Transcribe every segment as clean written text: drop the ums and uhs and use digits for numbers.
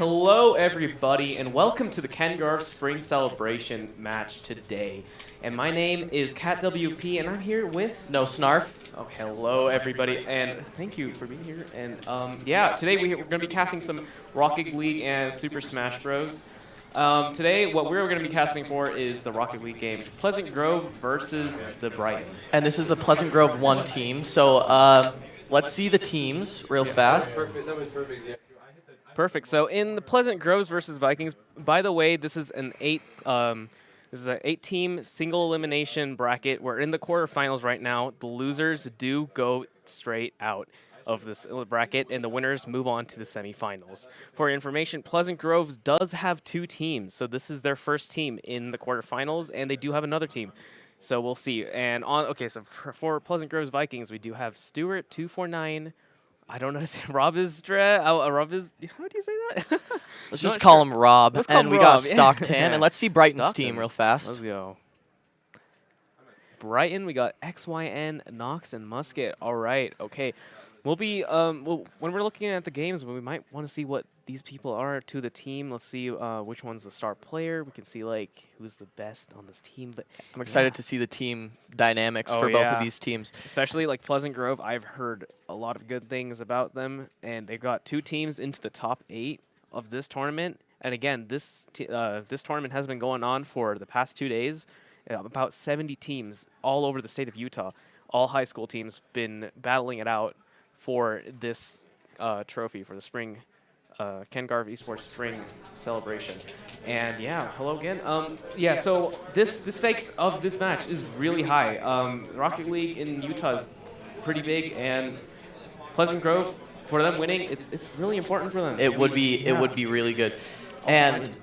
hello everybody, and welcome to the Garff Spring Celebration match today. And my name is CatWP, and I'm here with No Snarf. Oh, hello everybody, and thank you for being here. And yeah, today we're going to be casting some Rocket League and Super Smash Bros. Today, what we're going to be casting for is the Rocket League game, Pleasant Grove versus the Brighton. And this is the Pleasant Grove 1 team. So let's see the teams real fast. Perfect. So in the Pleasant Groves versus Vikings, by the way, this is an an 8-team single elimination bracket. We're in the quarterfinals right now. The losers do go straight out of this bracket, and the winners move on to the semifinals. For your information, Pleasant Groves does have 2 teams, so this is their first team in the quarterfinals, and they do have another team. So we'll see. And so for Pleasant Groves Vikings, we do have Stewart 249. I don't know how to say Robisdra. How do you say that? Let's just call him Rob. Let's call him we Rob. got Stockton. And let's see Brighton's Stockton. team real fast. Let's go. Brighton, we got XYN, Knox, and Musket. All right, okay. We'll be when we're looking at the games, we might want to see what these people are to the team. Let's see which one's the star player. We can see like who's the best on this team. But I'm excited to see the team dynamics for both of these teams. Especially like Pleasant Grove, I've heard a lot of good things about them, and they've got 2 teams into the top 8 of this tournament. And again, this tournament has been going on for the past 2 days. About 70 teams all over the state of Utah, all high school teams, been battling it out for this trophy for the spring, Garff Esports spring celebration. And yeah, hello again. So the stakes of this match is really high. Rocket League in Utah is pretty big, and Pleasant Grove, for them winning, it's really important for them. It would be really good. And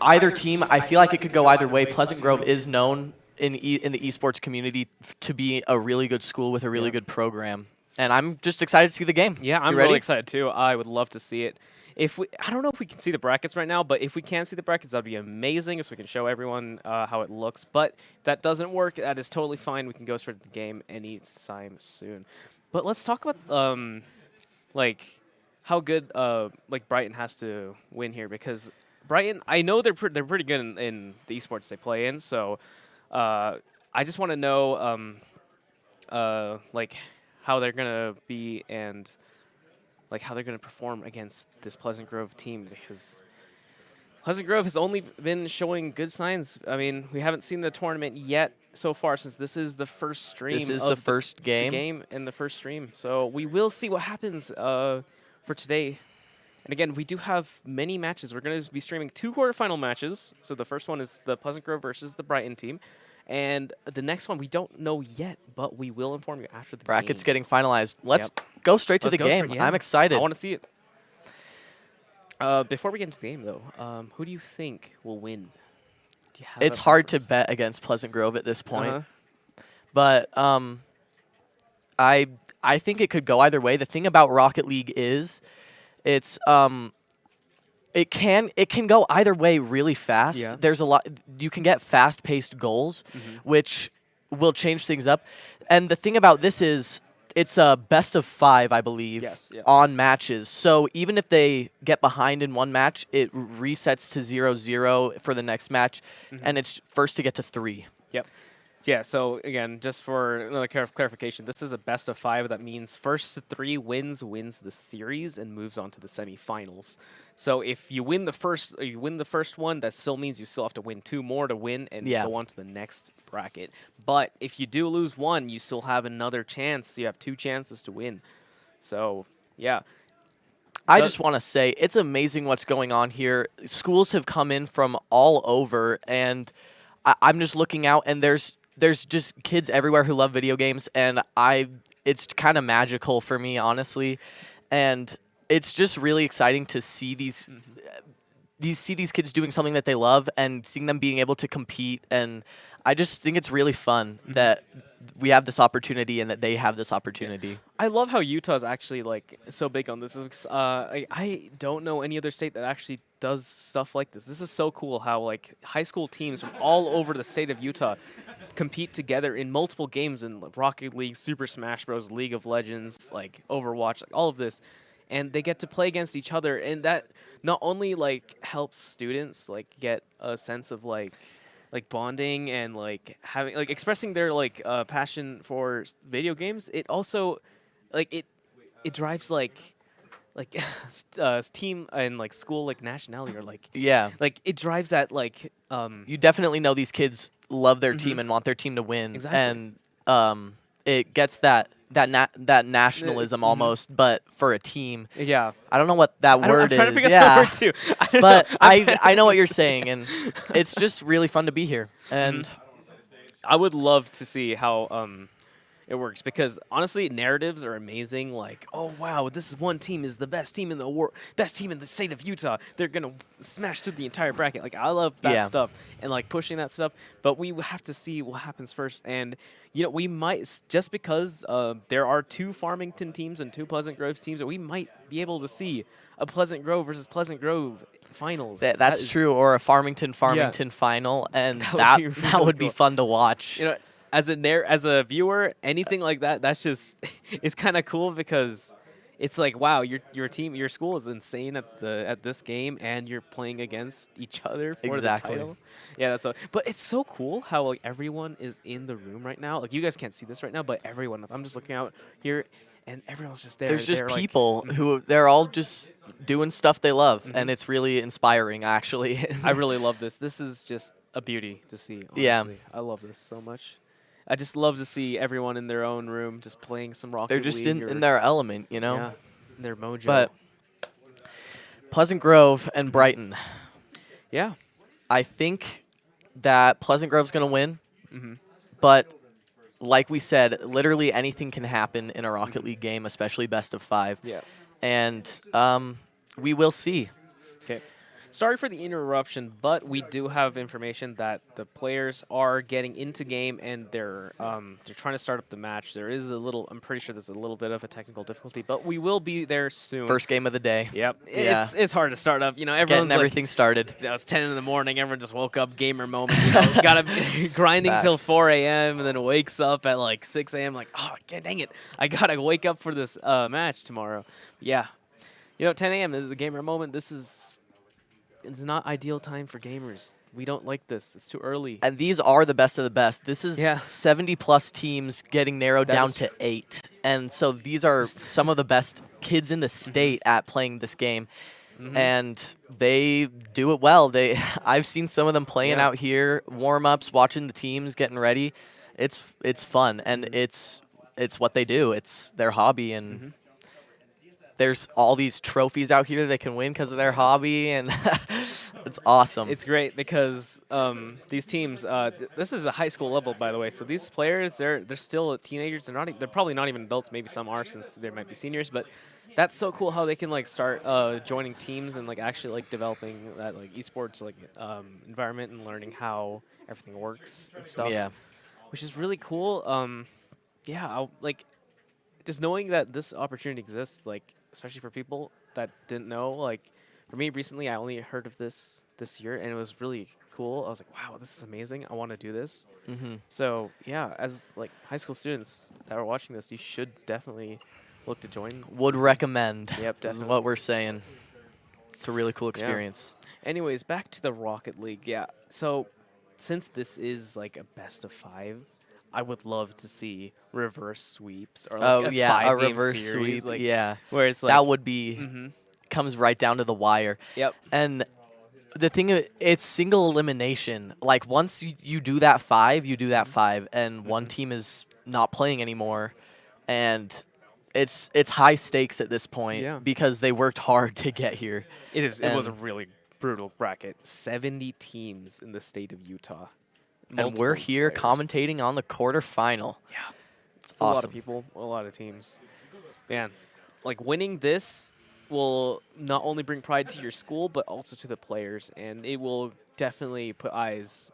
either team, I feel like it could go either way. Pleasant Grove is known in the esports community to be a really good school with a really good program. And I'm just excited to see the game. Yeah, I'm really excited too. I would love to see it. I don't know if we can see the brackets right now, but if we can see the brackets, that'd be amazing, so we can show everyone how it looks. But if that doesn't work, that is totally fine. We can go straight to the game anytime soon. But let's talk about like how good like Brighton has to win here, because Brighton, I know they're pretty good in the esports they play in. So I just want to know like how they're gonna be and like how they're gonna perform against this Pleasant Grove team, because Pleasant Grove has only been showing good signs. I mean, we haven't seen the tournament yet so far, since this is the first stream. This is the first game. The game and the first stream. So we will see what happens for today. And again, we do have many matches. We're going to be streaming 2 quarterfinal matches. So the first one is the Pleasant Grove versus the Brighton team. And the next one we don't know yet, but we will inform you after the bracket's game. getting finalized. Let's go straight to the game. I'm excited. I want to see it. Before we get into the game, though, who do you think will win? It's hard to bet against Pleasant Grove at this point. But I think it could go either way. The thing about Rocket League is it can go either way really fast. Yeah. There's a lot. You can get fast-paced goals, which will change things up. And the thing about this is it's a best of 5, I believe, on matches. So even if they get behind in one match, it resets to 0-0 for the next match, and it's first to get to 3. Yep. Yeah, so again, just for another clarification, this is a best of 5. That means first to 3 wins the series and moves on to the semifinals. So if you win the first one, that still means you still have to win 2 more to win and go on to the next bracket. But if you do lose 1, you still have another chance. You have 2 chances to win. So yeah. I just want to say it's amazing what's going on here. Schools have come in from all over, and I'm just looking out, and there's just kids everywhere who love video games, and it's kind of magical for me, honestly. And it's just really exciting to see these kids doing something that they love and seeing them being able to compete. And I just think it's really fun that we have this opportunity and that they have this opportunity. I love how Utah's actually like so big on this. I don't know any other state that actually does stuff like this. This is so cool how like high school teams from all over the state of Utah compete together in multiple games in Rocket League, Super Smash Bros, League of Legends, like Overwatch, like all of this. and they get to play against each other, and that not only like helps students like get a sense of like bonding and like having like expressing their like passion for video games. It also like it drives like team and like school like nationality or Yeah. like it drives that like You definitely know these kids love their team Mhm. and want their team to win, Exactly. and it gets that nationalism almost, but for a team. yeah. I don't know what that I'm word trying to is. figure Yeah, out the word too. I don't but know. I know what you're saying, and it's just really fun to be here. And I would love to see how it works because honestly, narratives are amazing. Like, oh wow, this is one team is the best team in the world, best team in the state of Utah. They're gonna smash through the entire bracket. Like, I love that Yeah. stuff and like pushing that stuff. But we have to see what happens first. And you know, we might just because there are 2 Farmington teams and 2 Pleasant Grove teams, that we might be able to see a Pleasant Grove versus Pleasant Grove finals. that's is- true, or a Farmington final, and That would that be that really would be cool. fun to watch. You know, as a viewer, anything like that, that's just it's kind of cool because it's like, wow, your team, your school is insane at this game, and you're playing against each other for Exactly. the title. Yeah, that's so. But it's so cool how like everyone is in the room right now. Like you guys can't see this right now, but everyone. I'm just looking out here, and everyone's just there. There's just They're, like, people who they're all just doing stuff they love, and it's really inspiring, actually. I really love this. This is just a beauty to see. Honestly. Yeah. I love this so much. I just love to see everyone in their own room just playing some Rocket They're just League in their element, you know. yeah, in their mojo. But Pleasant Grove and Brighton. yeah, I think that Pleasant Grove's going to win, Mhm. but like we said, literally anything can happen in a Rocket League game, especially best of 5. yeah. And we will see. Okay. Sorry for the interruption, but we do have information that the players are getting into game and they're trying to start up the match. There is a little. I'm pretty sure there's a little bit of a technical difficulty, but we will be there soon. First game of the day. Yep. Yeah. It's hard to start up. You know, everyone's Getting everything started. Like, it's 10 in the morning. Everyone just woke up. Gamer moment. You know, gotta be grinding till Facts. 4 a.m. and then wakes up at like 6 a.m. Like, oh, dang it! I gotta wake up for this match tomorrow. Yeah. You know, 10 a.m. is a gamer moment. It's not ideal time for gamers. We don't like this. It's too early. And these are the best of the best. This is Yeah. 70-plus teams getting narrowed That down is to 8. And so these are some of the best kids in the state at playing this game. And they do it well. I've seen some of them playing Yeah. out here, warm-ups, watching the teams getting ready. It's fun, and it's what they do. It's their hobby, and there's all these trophies out here they can win because of their hobby, and it's awesome. It's great because these teams. This is a high school level, by the way. So these players, they're still teenagers. They're probably not even adults. Maybe some are, since they might be seniors. But that's so cool how they can like start joining teams and like actually like developing that like esports like environment and learning how everything works and stuff. Yeah. Which is really cool. Yeah, like just knowing that this opportunity exists, like especially for people that didn't know. Like for me recently, I only heard of this year, and it was really cool. I was like, wow, this is amazing. I want to do this. So yeah, as like high school students that are watching this, you should definitely look to join. Would recommend. Yep, is definitely. what we're saying. It's a really cool experience. Anyways, back to the Rocket League. Yeah. So since this is like a best of 5, I would love to see reverse sweeps or like a five-game reverse series, sweep. like, Yeah, where it's like that would be comes right down to the wire. Yep. And the thing, it's single elimination. Like once you do that 5, you do that 5, and one team is not playing anymore, and it's high stakes at this point Yeah. because they worked hard to get here. It is. It was a And- really brutal bracket. 70 teams in the state of Utah. And we're Multiple here players. commentating on the quarterfinal. Yeah. It's A lot awesome. of people, a lot of teams. Man, like winning this will not only bring pride to your school, but also to the players. And it will definitely put eyes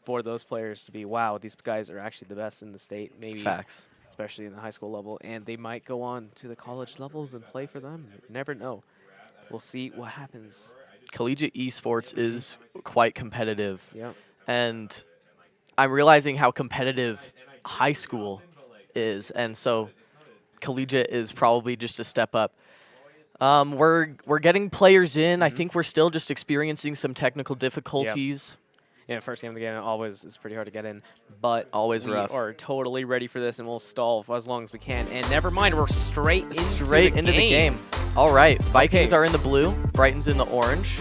for those players to be, wow, these guys are actually the best in the state. Maybe, Facts. especially in the high school level. And they might go on to the college levels and play for them. You never know. We'll see what happens. Collegiate esports is quite competitive. Yeah. And I'm realizing how competitive high school is, and so collegiate is probably just a step up. We're getting players in. I think we're still just experiencing some technical difficulties. Yeah, first game of the game always is pretty hard to get in, but Always we rough. are totally ready for this, and we'll stall for as long as we can. And never mind, we're straight into the game. All right, Vikings Okay. are in the blue, Brighton's in the orange.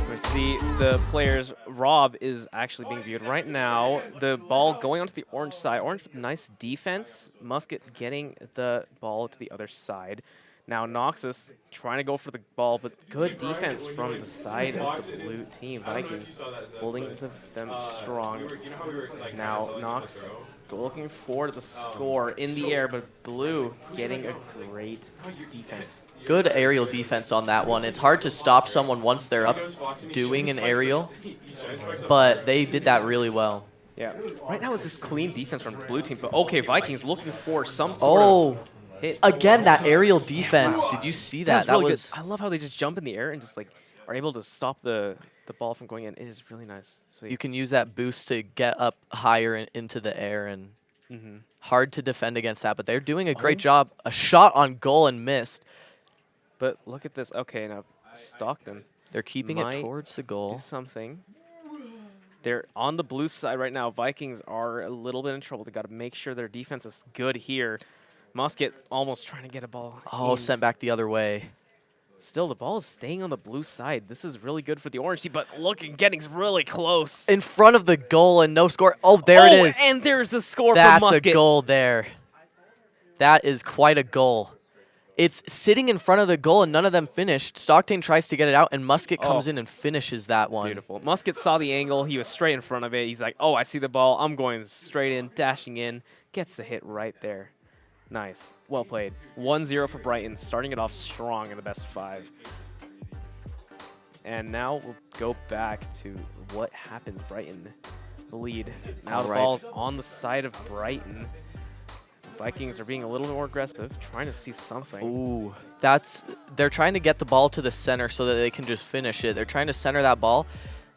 We see the players. Rob is actually being viewed right now. The ball going onto the orange side. Orange with nice defense. Musket getting the ball to the other side. Now Noxus trying to go for the ball, but good defense from the side of the blue team. Vikings holding them strong. Now Nox looking for the score in the air, but blue getting a great defense. Good aerial defense on that one. It's hard to stop someone once they're up doing an aerial, but they did that really well. Yeah. Right now it's just clean defense from the blue team, but okay, Vikings looking for some sort of hit. Again, that aerial defense. Did you see that? That was good. I love how they just jump in the air and just like are able to stop the ball from going in. It is really nice. Sweet. You can use that boost to get up higher into the air, and hard to defend against that, but they're doing a great job. A shot on goal and missed. But look at this. Okay, now Stockton. They're keeping it towards the goal. Do something. They're on the blue side right now. Vikings are a little bit in trouble. They got to make sure their defense is good here. Musket almost trying to get a ball. Oh, sent back the other way. Still, the ball is staying on the blue side. This is really good for the orange team, but getting really close. In front of the goal and no score. Oh, there it is. And there's the score That's for Musket. That's a goal there. That is quite a goal. It's sitting in front of the goal, and none of them finished. Stockton tries to get it out, and Musket comes in and finishes that one. Beautiful. Musket saw the angle. He was straight in front of it. He's like, oh, I see the ball. I'm going straight in, dashing in. Gets the hit right there. Nice. Well played. 1-0 for Brighton, starting it off strong in the best of 5. And now we'll go back to what happens. Brighton, the lead. Now the ball's on the side of Brighton. Vikings are being a little more aggressive, trying to see something. Ooh, they're trying to get the ball to the center so that they can just finish it. They're trying to center that ball.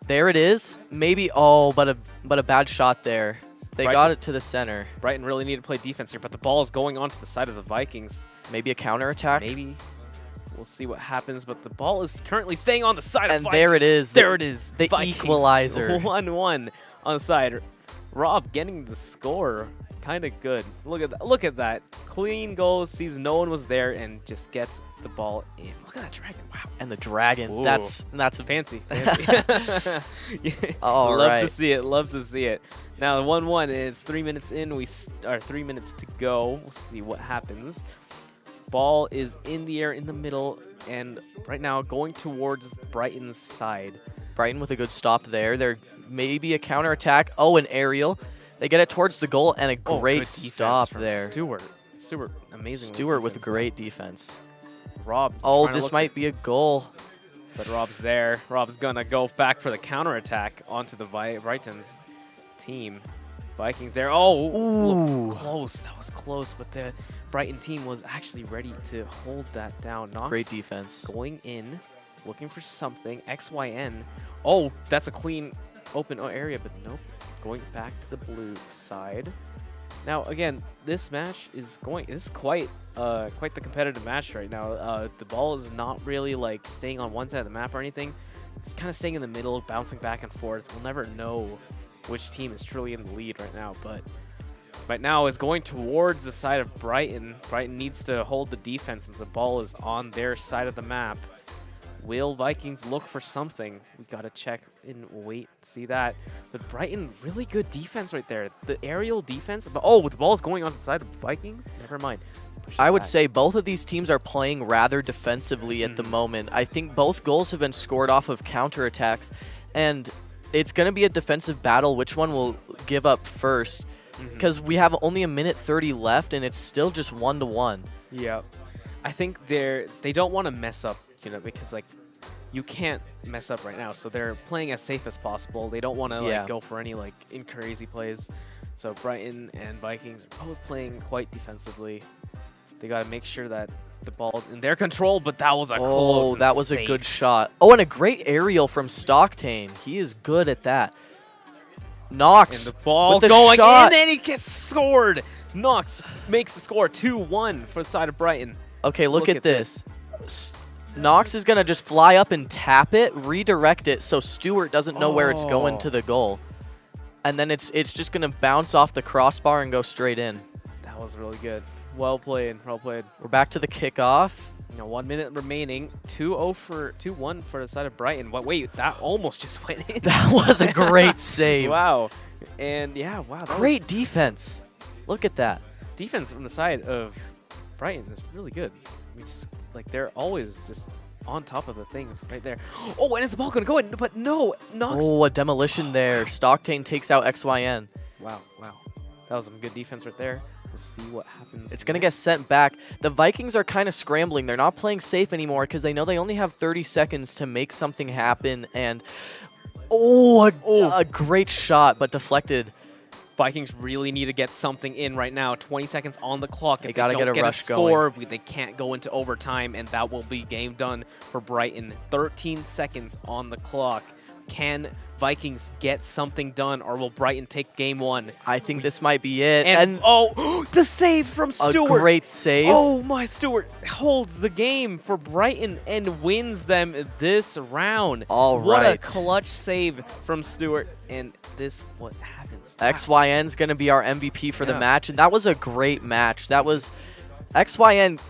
There it is. Maybe, but a bad shot there. They got it to the center. Brighton really need to play defense here, but the ball is going onto the side of the Vikings. Maybe a counterattack? Maybe. We'll see what happens, but the ball is currently staying on the side of Vikings. And there it is. There it is. The equalizer. 1-1 on the side. Rob getting the score. Kind of good. Look at that. Look at that. Clean goal. Sees no one was there and just gets the ball in. Look at that dragon. Wow. And the dragon. Ooh. That's fancy. All Love right. to see it. Love to see it. Now the 1-1 is 3 minutes in. We are 3 minutes to go. We'll see what happens. Ball is in the air in the middle, and right now going towards Brighton's side. Brighton with a good stop there. There may be a counterattack. Oh, an aerial. They get it towards the goal, and a great stop there. Stewart, amazing. Stewart with a great defense. Rob. Oh, this might be a goal. But Rob's there. Rob's going to go back for the counterattack onto the Brighton's team. Vikings there. Oh, ooh. Close. That was close, but the Brighton team was actually ready to hold that down. Knox great defense. Going in, looking for something. XYN. Oh, that's a clean open area, but nope. Going back to the blue side. Now, again, this match is quite the competitive match right now. The ball is not really like staying on one side of the map or anything. It's kind of staying in the middle, bouncing back and forth. We'll never know which team is truly in the lead right now, but right now is going towards the side of Brighton. Brighton needs to hold the defense since the ball is on their side of the map. Will Vikings look for something? We got to check and wait, see that. But Brighton, really good defense right there. The aerial defense. But oh, the ball is going onto the side of Vikings? Never mind. I would say both of these teams are playing rather defensively at the moment. I think both goals have been scored off of counterattacks, and it's going to be a defensive battle. Which one will give up first? Because we have only a minute 30 left, and it's still just 1-1. Yeah. I think they don't want to mess up. Because like you can't mess up right now, so they're playing as safe as possible. They don't want to go for any like crazy plays. So Brighton and Vikings are both playing quite defensively. They got to make sure that the ball's in their control, but that was a close. Oh, that was a good shot. Oh, and a great aerial from Stockton. He is good at that. Knox and the ball with the going shot. in, and he gets scored. Knox makes the score 2-1 for the side of Brighton. Okay, look at this. Nox is going to just fly up and tap it, redirect it so Stewart doesn't know where it's going to the goal. And then it's just going to bounce off the crossbar and go straight in. That was really good. Well played. Well played. We're back to the kickoff. Now 1 minute remaining. 2-1 for the side of Brighton. Wait, that almost just went in. That was a great save. Wow. And yeah, wow. Great defense. Look at that. Defense from the side of Brighton is really good. I mean, just, like, they're always just on top of the things right there. Oh, and is the ball going to go in? But no, Nox. Oh, a demolition there. Stocktane takes out XYN. Wow, wow. That was some good defense right there. We'll see what happens. It's going to get sent back. The Vikings are kind of scrambling. They're not playing safe anymore because they know they only have 30 seconds to make something happen. And, a great shot, but deflected. Vikings really need to get something in right now. 20 seconds on the clock. They got to get a rush score, going. They can't go into overtime, and that will be game done for Brighton. 13 seconds on the clock. Can Vikings get something done, or will Brighton take game one? I think this might be it. And the save from Stewart. A great save. Oh, my, Stewart holds the game for Brighton and wins them this round. All right. What a clutch save from Stewart, and this what happens. Wow. XYN's going to be our MVP for the match, and that was a great match. That was XYN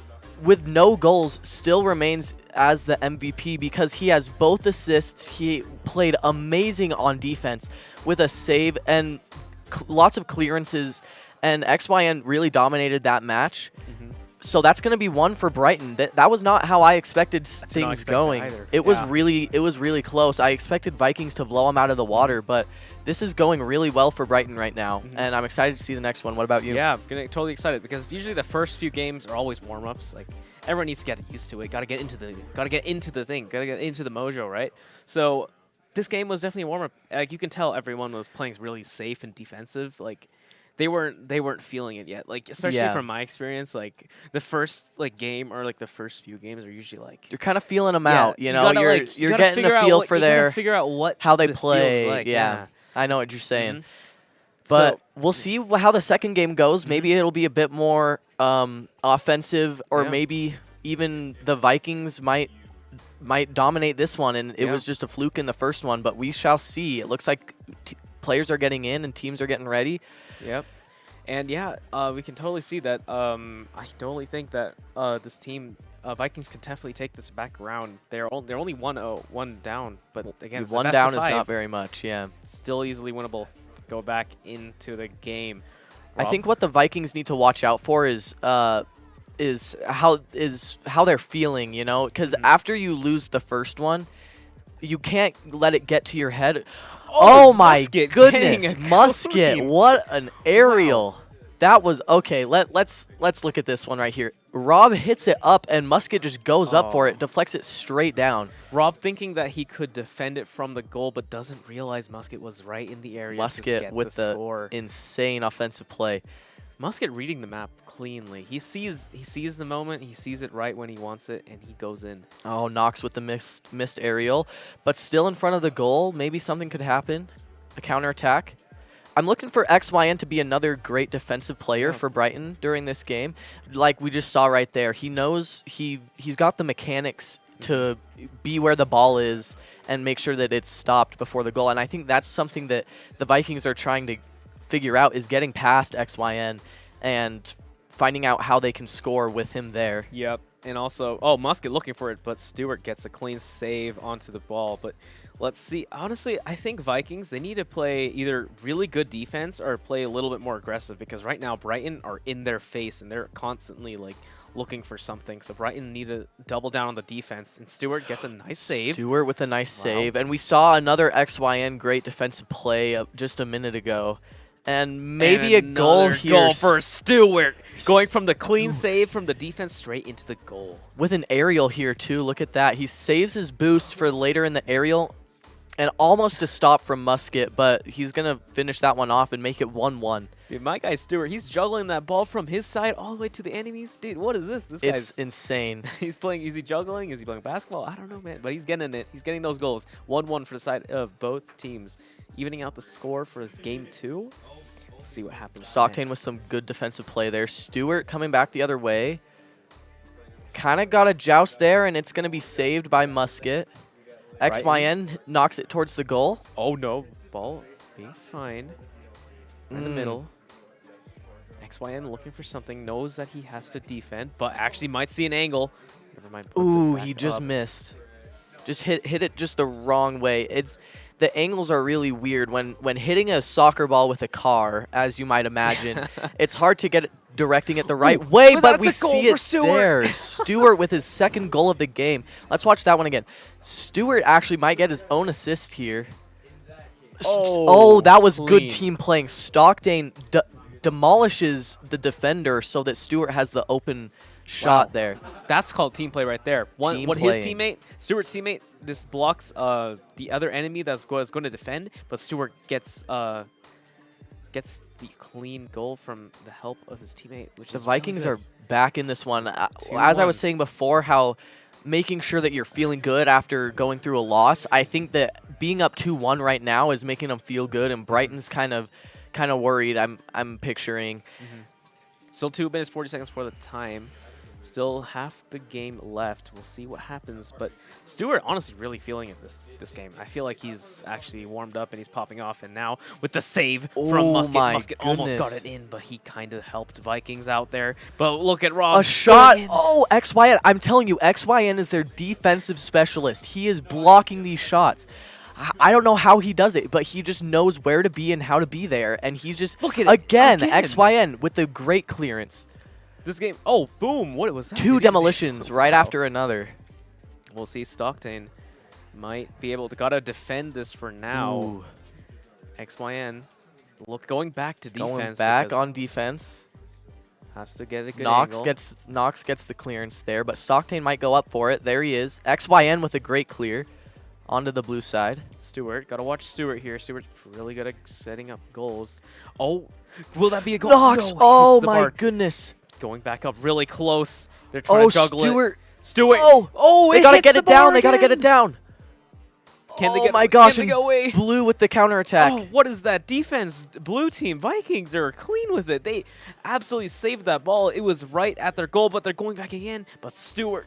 with no goals still remains as the MVP because he has both assists. He played amazing on defense with a save and lots of clearances, and XYN really dominated that match. So that's going to be one for Brighton. That was not how I expected things going. It was really close. I expected Vikings to blow them out of the water, but this is going really well for Brighton right now, and I'm excited to see the next one. What about you? Yeah, I'm totally excited because usually the first few games are always warm-ups. Like, everyone needs to get used to it. Got to get into the thing. Got to get into the mojo, right? So this game was definitely a warm-up. Like, you can tell everyone was playing really safe and defensive. Like, they weren't feeling it yet. Like, especially from my experience, like the first game or like the first few games are usually like you're kind of feeling them out. You know, you're getting a feel for figure out how they play. Like. Yeah, I know what you're saying. But we'll see how the second game goes. Maybe it'll be a bit more offensive, or maybe even the Vikings might dominate this one, and it was just a fluke in the first one. But we shall see. It looks like players are getting in and teams are getting ready. Yep. And yeah, we can totally see that. I totally think that this team, Vikings, can definitely take this back around. They're only 1 down, but again, one down is not very much. Yeah, still easily winnable. Go back into the game. Rob? I think what the Vikings need to watch out for is how they're feeling. You know, because after you lose the first one, you can't let it get to your head. Oh my goodness, Musket! What an aerial! Wow. That was okay. Let's look at this one right here. Rob hits it up, and Musket just goes up for it, deflects it straight down. Rob thinking that he could defend it from the goal, but doesn't realize Musket was right in the area. Musket with the score. Insane offensive play. Musket reading the map cleanly. He sees the moment. He sees it right when he wants it, and he goes in. Oh, Nox with the missed aerial, but still in front of the goal. Maybe something could happen. A counterattack. I'm looking for XYN to be another great defensive player for Brighton during this game. Like we just saw right there. He knows he's got the mechanics to be where the ball is and make sure that it's stopped before the goal. And I think that's something that the Vikings are trying to figure out, is getting past XYN and finding out how they can score with him there. Yep. And also, Musket looking for it, but Stewart gets a clean save onto the ball. But let's see. Honestly, I think Vikings, they need to play either really good defense or play a little bit more aggressive, because right now Brighton are in their face and they're constantly like looking for something. So Brighton need to double down on the defense, and Stewart gets a nice save. Stewart with a nice save. And we saw another XYN great defensive play just a minute ago. And maybe a goal here. Goal for Stewart. Going from the clean save from the defense straight into the goal. With an aerial here, too. Look at that. He saves his boost for later in the aerial. And almost a stop from Musket, but he's going to finish that one off and make it 1-1. Dude, my guy Stewart, he's juggling that ball from his side all the way to the enemies. Dude, what is this? This guy's insane. He's playing, is he juggling? Is he playing basketball? I don't know, man. But he's getting it. He's getting those goals. 1-1 for the side of both teams. Evening out the score for game 2. We'll see what happens. Stocktane with some good defensive play there. Stewart coming back the other way. kind of got a joust there, and it's going to be saved by Musket. XYN knocks it towards the goal. Oh, no. Ball being fine. In the middle. XYN looking for something. Knows that he has to defend, but actually might see an angle. Never mind. Ooh, he just missed. Just hit it just the wrong way. The angles are really weird. When hitting a soccer ball with a car, as you might imagine, it's hard to get it directing it the right way, but we see it there. Stewart with his second goal of the game. Let's watch that one again. Stewart actually might get his own assist here. Oh, that was good team playing. Stockton demolishes the defender so that Stewart has the open shot there. That's called team play right there. Stewart's teammate, just blocks the other enemy that's going to defend, but Stewart gets the clean goal from the help of his teammate. Which the is Vikings really are back in this one. As I was saying before, how making sure that you're feeling good after going through a loss, I think that being up 2-1 right now is making them feel good, and Brighton's kind of worried. I'm picturing. Still 2 minutes 40 seconds for the time. Still half the game left. We'll see what happens. But Stewart honestly really feeling it this game. I feel like he's actually warmed up and he's popping off. And now with the save from Musket. Musket almost got it in, but he kind of helped Vikings out there. But look at Rob. A shot. Oh, XYN. I'm telling you, XYN is their defensive specialist. He is blocking these shots. I don't know how he does it, but he just knows where to be and how to be there. And he's just, again, XYN with the great clearance. This game, oh, boom, what was that? 2 demolitions right after another. We'll see. Stockton might be able to, gotta defend this for now. Ooh. XYN, going back to defense. Going back on defense. Has to get a good Knox angle. Knox gets the clearance there, but Stockton might go up for it. There he is. XYN with a great clear onto the blue side. Stewart, gotta watch Stewart here. Stewart's really good at setting up goals. Oh, will that be a goal? Knox, No, oh my goodness. Going back up really close. They're trying to juggle it. Stewart. Oh, they gotta get it down. They gotta get it down. Oh my gosh, and away? Blue with the counterattack. Oh, what is that defense? Blue team, Vikings are clean with it. They absolutely saved that ball. It was right at their goal, but they're going back again. But Stewart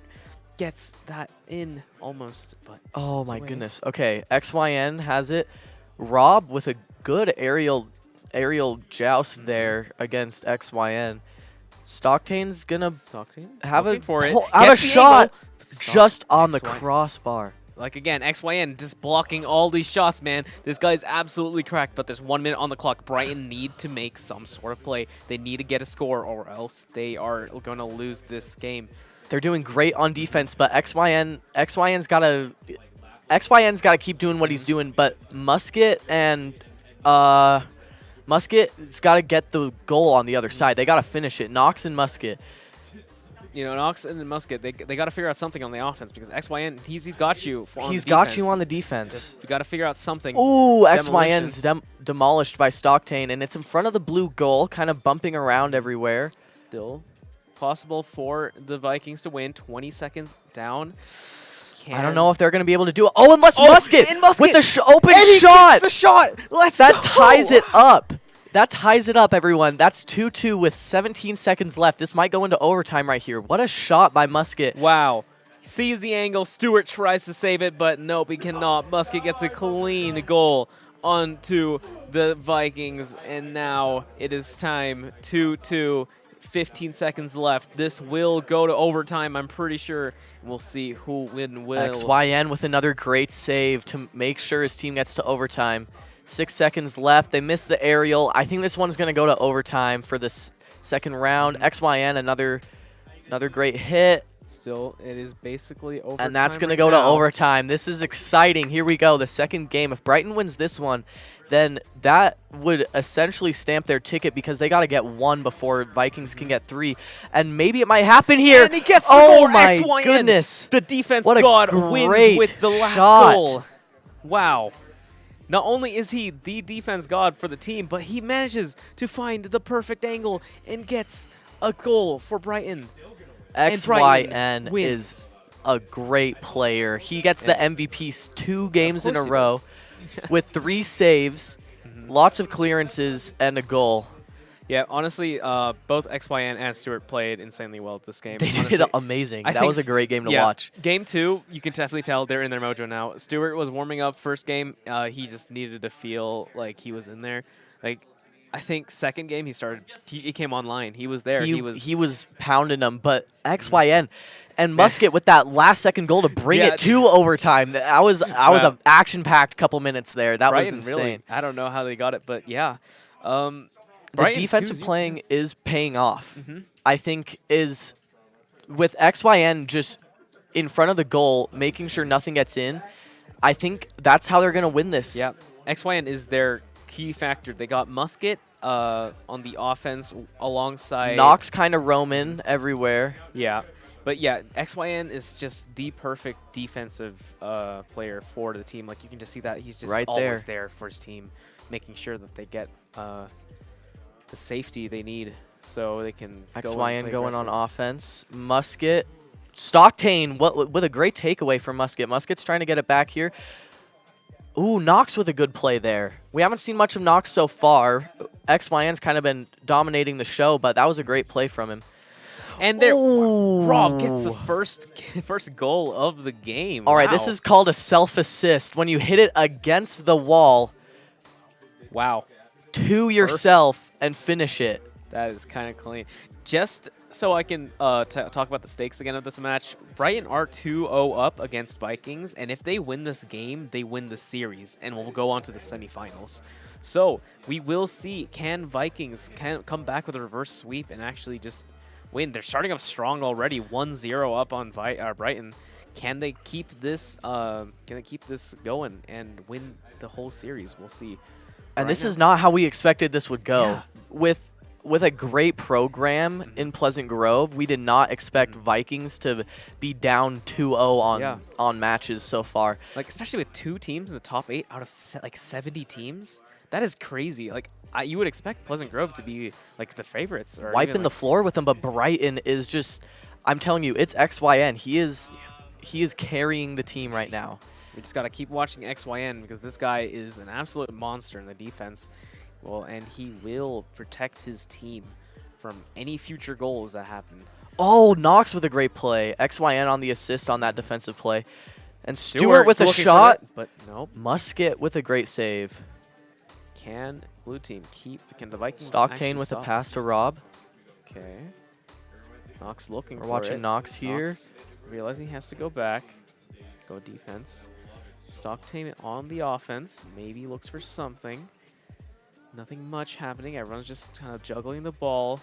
gets that in almost. But oh my goodness. Okay, XYN has it. Rob with a good aerial joust there against XYN. Stockton's gonna have a shot just on the crossbar. Like again, XYN just blocking all these shots, man. This guy's absolutely cracked, but there's 1 minute on the clock. Brighton need to make some sort of play. They need to get a score or else they are going to lose this game. They're doing great on defense, but XYN's got to keep doing what he's doing, but Musket's got to get the goal on the other side. They got to finish it. Knox and Musket. You know, Knox and Musket, they got to figure out something on the offense because XYN, he's got you. He's got you on the defense. You got to figure out something. Ooh, XYN's demolished by Stockton, and it's in front of the blue goal, kind of bumping around everywhere. Still possible for the Vikings to win. 20 seconds down. I don't know if they're going to be able to do it. Oh, unless Musket with the open shot. The shot. That ties it up. That ties it up, everyone. That's 2-2 with 17 seconds left. This might go into overtime right here. What a shot by Musket. Wow. Sees the angle. Stewart tries to save it, but nope, he cannot. Musket gets a clean goal onto the Vikings, and now it is time. 2-2. 15 seconds left. This will go to overtime, I'm pretty sure. We'll see who will. XYN with another great save to make sure his team gets to overtime. 6 seconds left. They missed the aerial. I think this one's going to go to overtime for this second round. XYN, another great hit. Still, it is basically overtime. And that's going to go to overtime. This is exciting. Here we go, the second game. If Brighton wins this one, then that would essentially stamp their ticket because they got to get 1 before Vikings can get 3. And maybe it might happen here. And he gets oh my goodness. The defense what god wins with the last goal. Wow. Not only is he the defense god for the team, but he manages to find the perfect angle and gets a goal for Brighton. XYN is a great player. He gets the MVP 2 games in a row with 3 saves, lots of clearances, and a goal. Yeah, honestly, both XYN and Stewart played insanely well at this game. They honestly. did amazing. I That think was a great game to yeah, watch. Game 2, you can definitely tell they're in their mojo now. Stewart was warming up first game. He just needed to feel like he was in there. Like, I think second game he came online. He was there. He was pounding them, but XYN and Musket with that last second goal to bring Yeah. it to overtime. That was Wow. an action-packed couple minutes there. That was Brighton, insane. really, I don't know how they got it, but yeah. The Brighton, defensive too, playing is paying off. Mhm. I think is with XYN just in front of the goal, making sure nothing gets in. I think that's how they're going to win this. Yeah, XYN is their key factor. They got Musket on the offense alongside Knox kind of roaming everywhere. Yeah, but yeah, XYN is just the perfect defensive player for the team. Like you can just see that he's just Right always there for his team, making sure that they get the safety they need so they can XYN going on offense. Musket. Stockton with a great takeaway from Musket. Musket's trying to get it back here. Ooh, Knox with a good play there. We haven't seen much of Knox so far. XYN's kind of been dominating the show, but that was a great play from him. And there, Ooh. Rob gets the first goal of the game. All right, this Wow. is called a self-assist. When you hit it against the wall Wow. to yourself and finish it. That is kind of clean. Just so I can talk about the stakes again of this match, Brighton are 2-0 up against Vikings, and if they win this game, they win the series, and we'll go on to the semifinals. So we will see, can Vikings come back with a reverse sweep and actually just win? They're starting off strong already, 1-0 up on Brighton. Can they keep this? Can they keep this going and win the whole series? We'll see. And this is not how we expected this would go. Yeah. With a great program in Pleasant Grove, we did not expect Vikings to be down 2-0 on matches so far. Like, especially with 2 teams in the top 8 out of like 70 teams. That is crazy. Like, you would expect Pleasant Grove to be like the favorites, or Wiping the floor with them, but Brighton is just, I'm telling you, it's XYN. He is carrying the team right now. We just got to keep watching XYN because this guy is an absolute monster in the defense. Well, and he will protect his team from any future goals that happen. Oh, Knox with a great play. XYN on the assist on that defensive play. And Stewart with a shot. But nope. Musket with a great save. Can blue team can the Vikings Stockton with a pass to Rob. Okay. Knox looking for it. We're watching Knox here. Knox realizing he has to go back. Go defense. Stockton on the offense. Maybe looks for something. Nothing much happening. Everyone's just kind of juggling the ball.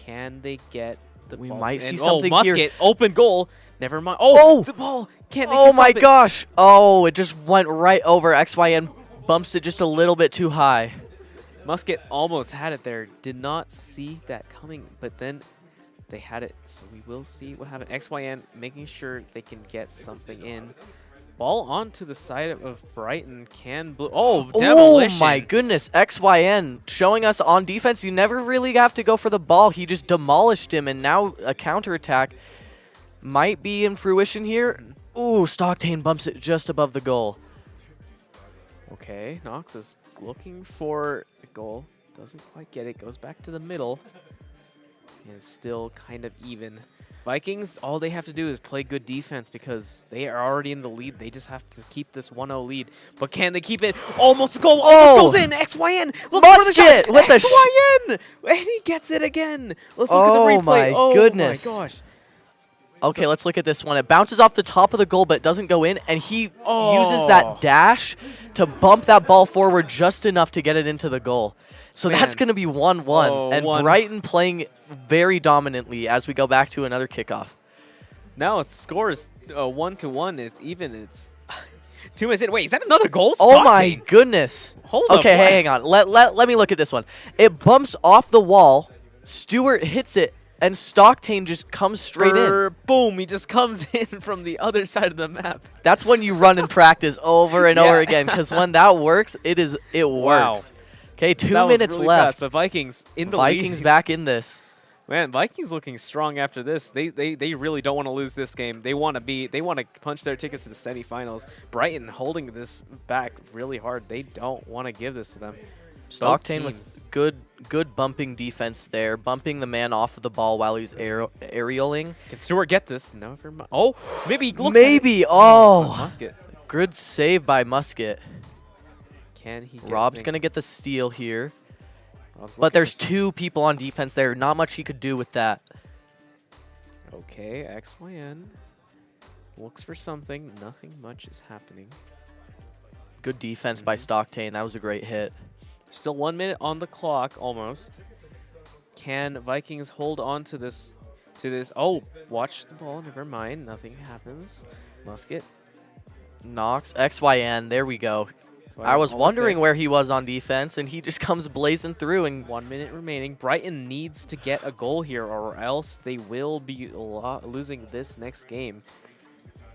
Can they get the ball? We might see and, something Musket, here. Open goal. Never mind. Oh, the ball. Can't they Oh get my something? gosh. Oh, it just went right over. XYN bumps it just a little bit too high. Musket almost had it there. Did not see that coming, but then they had it. So we will see what happens. XYN making sure they can get something in. Ball onto the side of Brighton. Oh, demolition. Oh my goodness. XYN showing us on defense, you never really have to go for the ball. He just demolished him, and now a counterattack might be in fruition here. Ooh, Stockton bumps it just above the goal. Okay, Knox is looking for a goal. Doesn't quite get it. Goes back to the middle. And it's still kind of even. Vikings, all they have to do is play good defense because they are already in the lead. They just have to keep this 1-0 lead. But can they keep it? Almost a goal. Oh! Almost goes in. XYN. Look for the shot. With a XYN. And he gets it again. Let's look at the replay. My goodness. Oh, my gosh. Okay, let's look at this one. It bounces off the top of the goal, but doesn't go in, and he uses that dash to bump that ball forward just enough to get it into the goal. So that's going to be 1-1, and Brighton playing very dominantly as we go back to another kickoff. Now its score is 1-1. It's even. It's 2 minutes in. Wait, is that another goal? Oh my goodness. Hold up. Okay, hang on. Let me look at this one. It bumps off the wall. Stewart hits it, and Stockton just comes straight in. Boom, he just comes in from the other side of the map. That's when you run and practice over and over again, because when that works, it works. Okay, 2 minutes really left. Fast, but Vikings in the Vikings lead. back in this. Man, Vikings looking strong after this. They really don't want to lose this game. They want to punch their tickets to the semifinals. Brighton holding this back really hard. They don't want to give this to them. Stockton with good bumping defense there, bumping the man off of the ball while he's aerialing. Can Stewart get this? Never mind. Oh, maybe he looks Maybe. at it. Oh. Musket. Good save by Musket. Can he get Rob's going to get the steal here. Rob's But looking there's for two people on defense there. Not much he could do with that. Okay, XYN looks for something. Nothing much is happening. Good defense by Stockton. That was a great hit. Still 1 minute on the clock, almost. Can Vikings hold on to this? Oh, watch the ball. Never mind. Nothing happens. Musket. Knox. XYN. There we go. So I was almost wondering there. where he was on defense, and he just comes blazing through. And 1 minute remaining. Brighton needs to get a goal here, or else they will be losing this next game.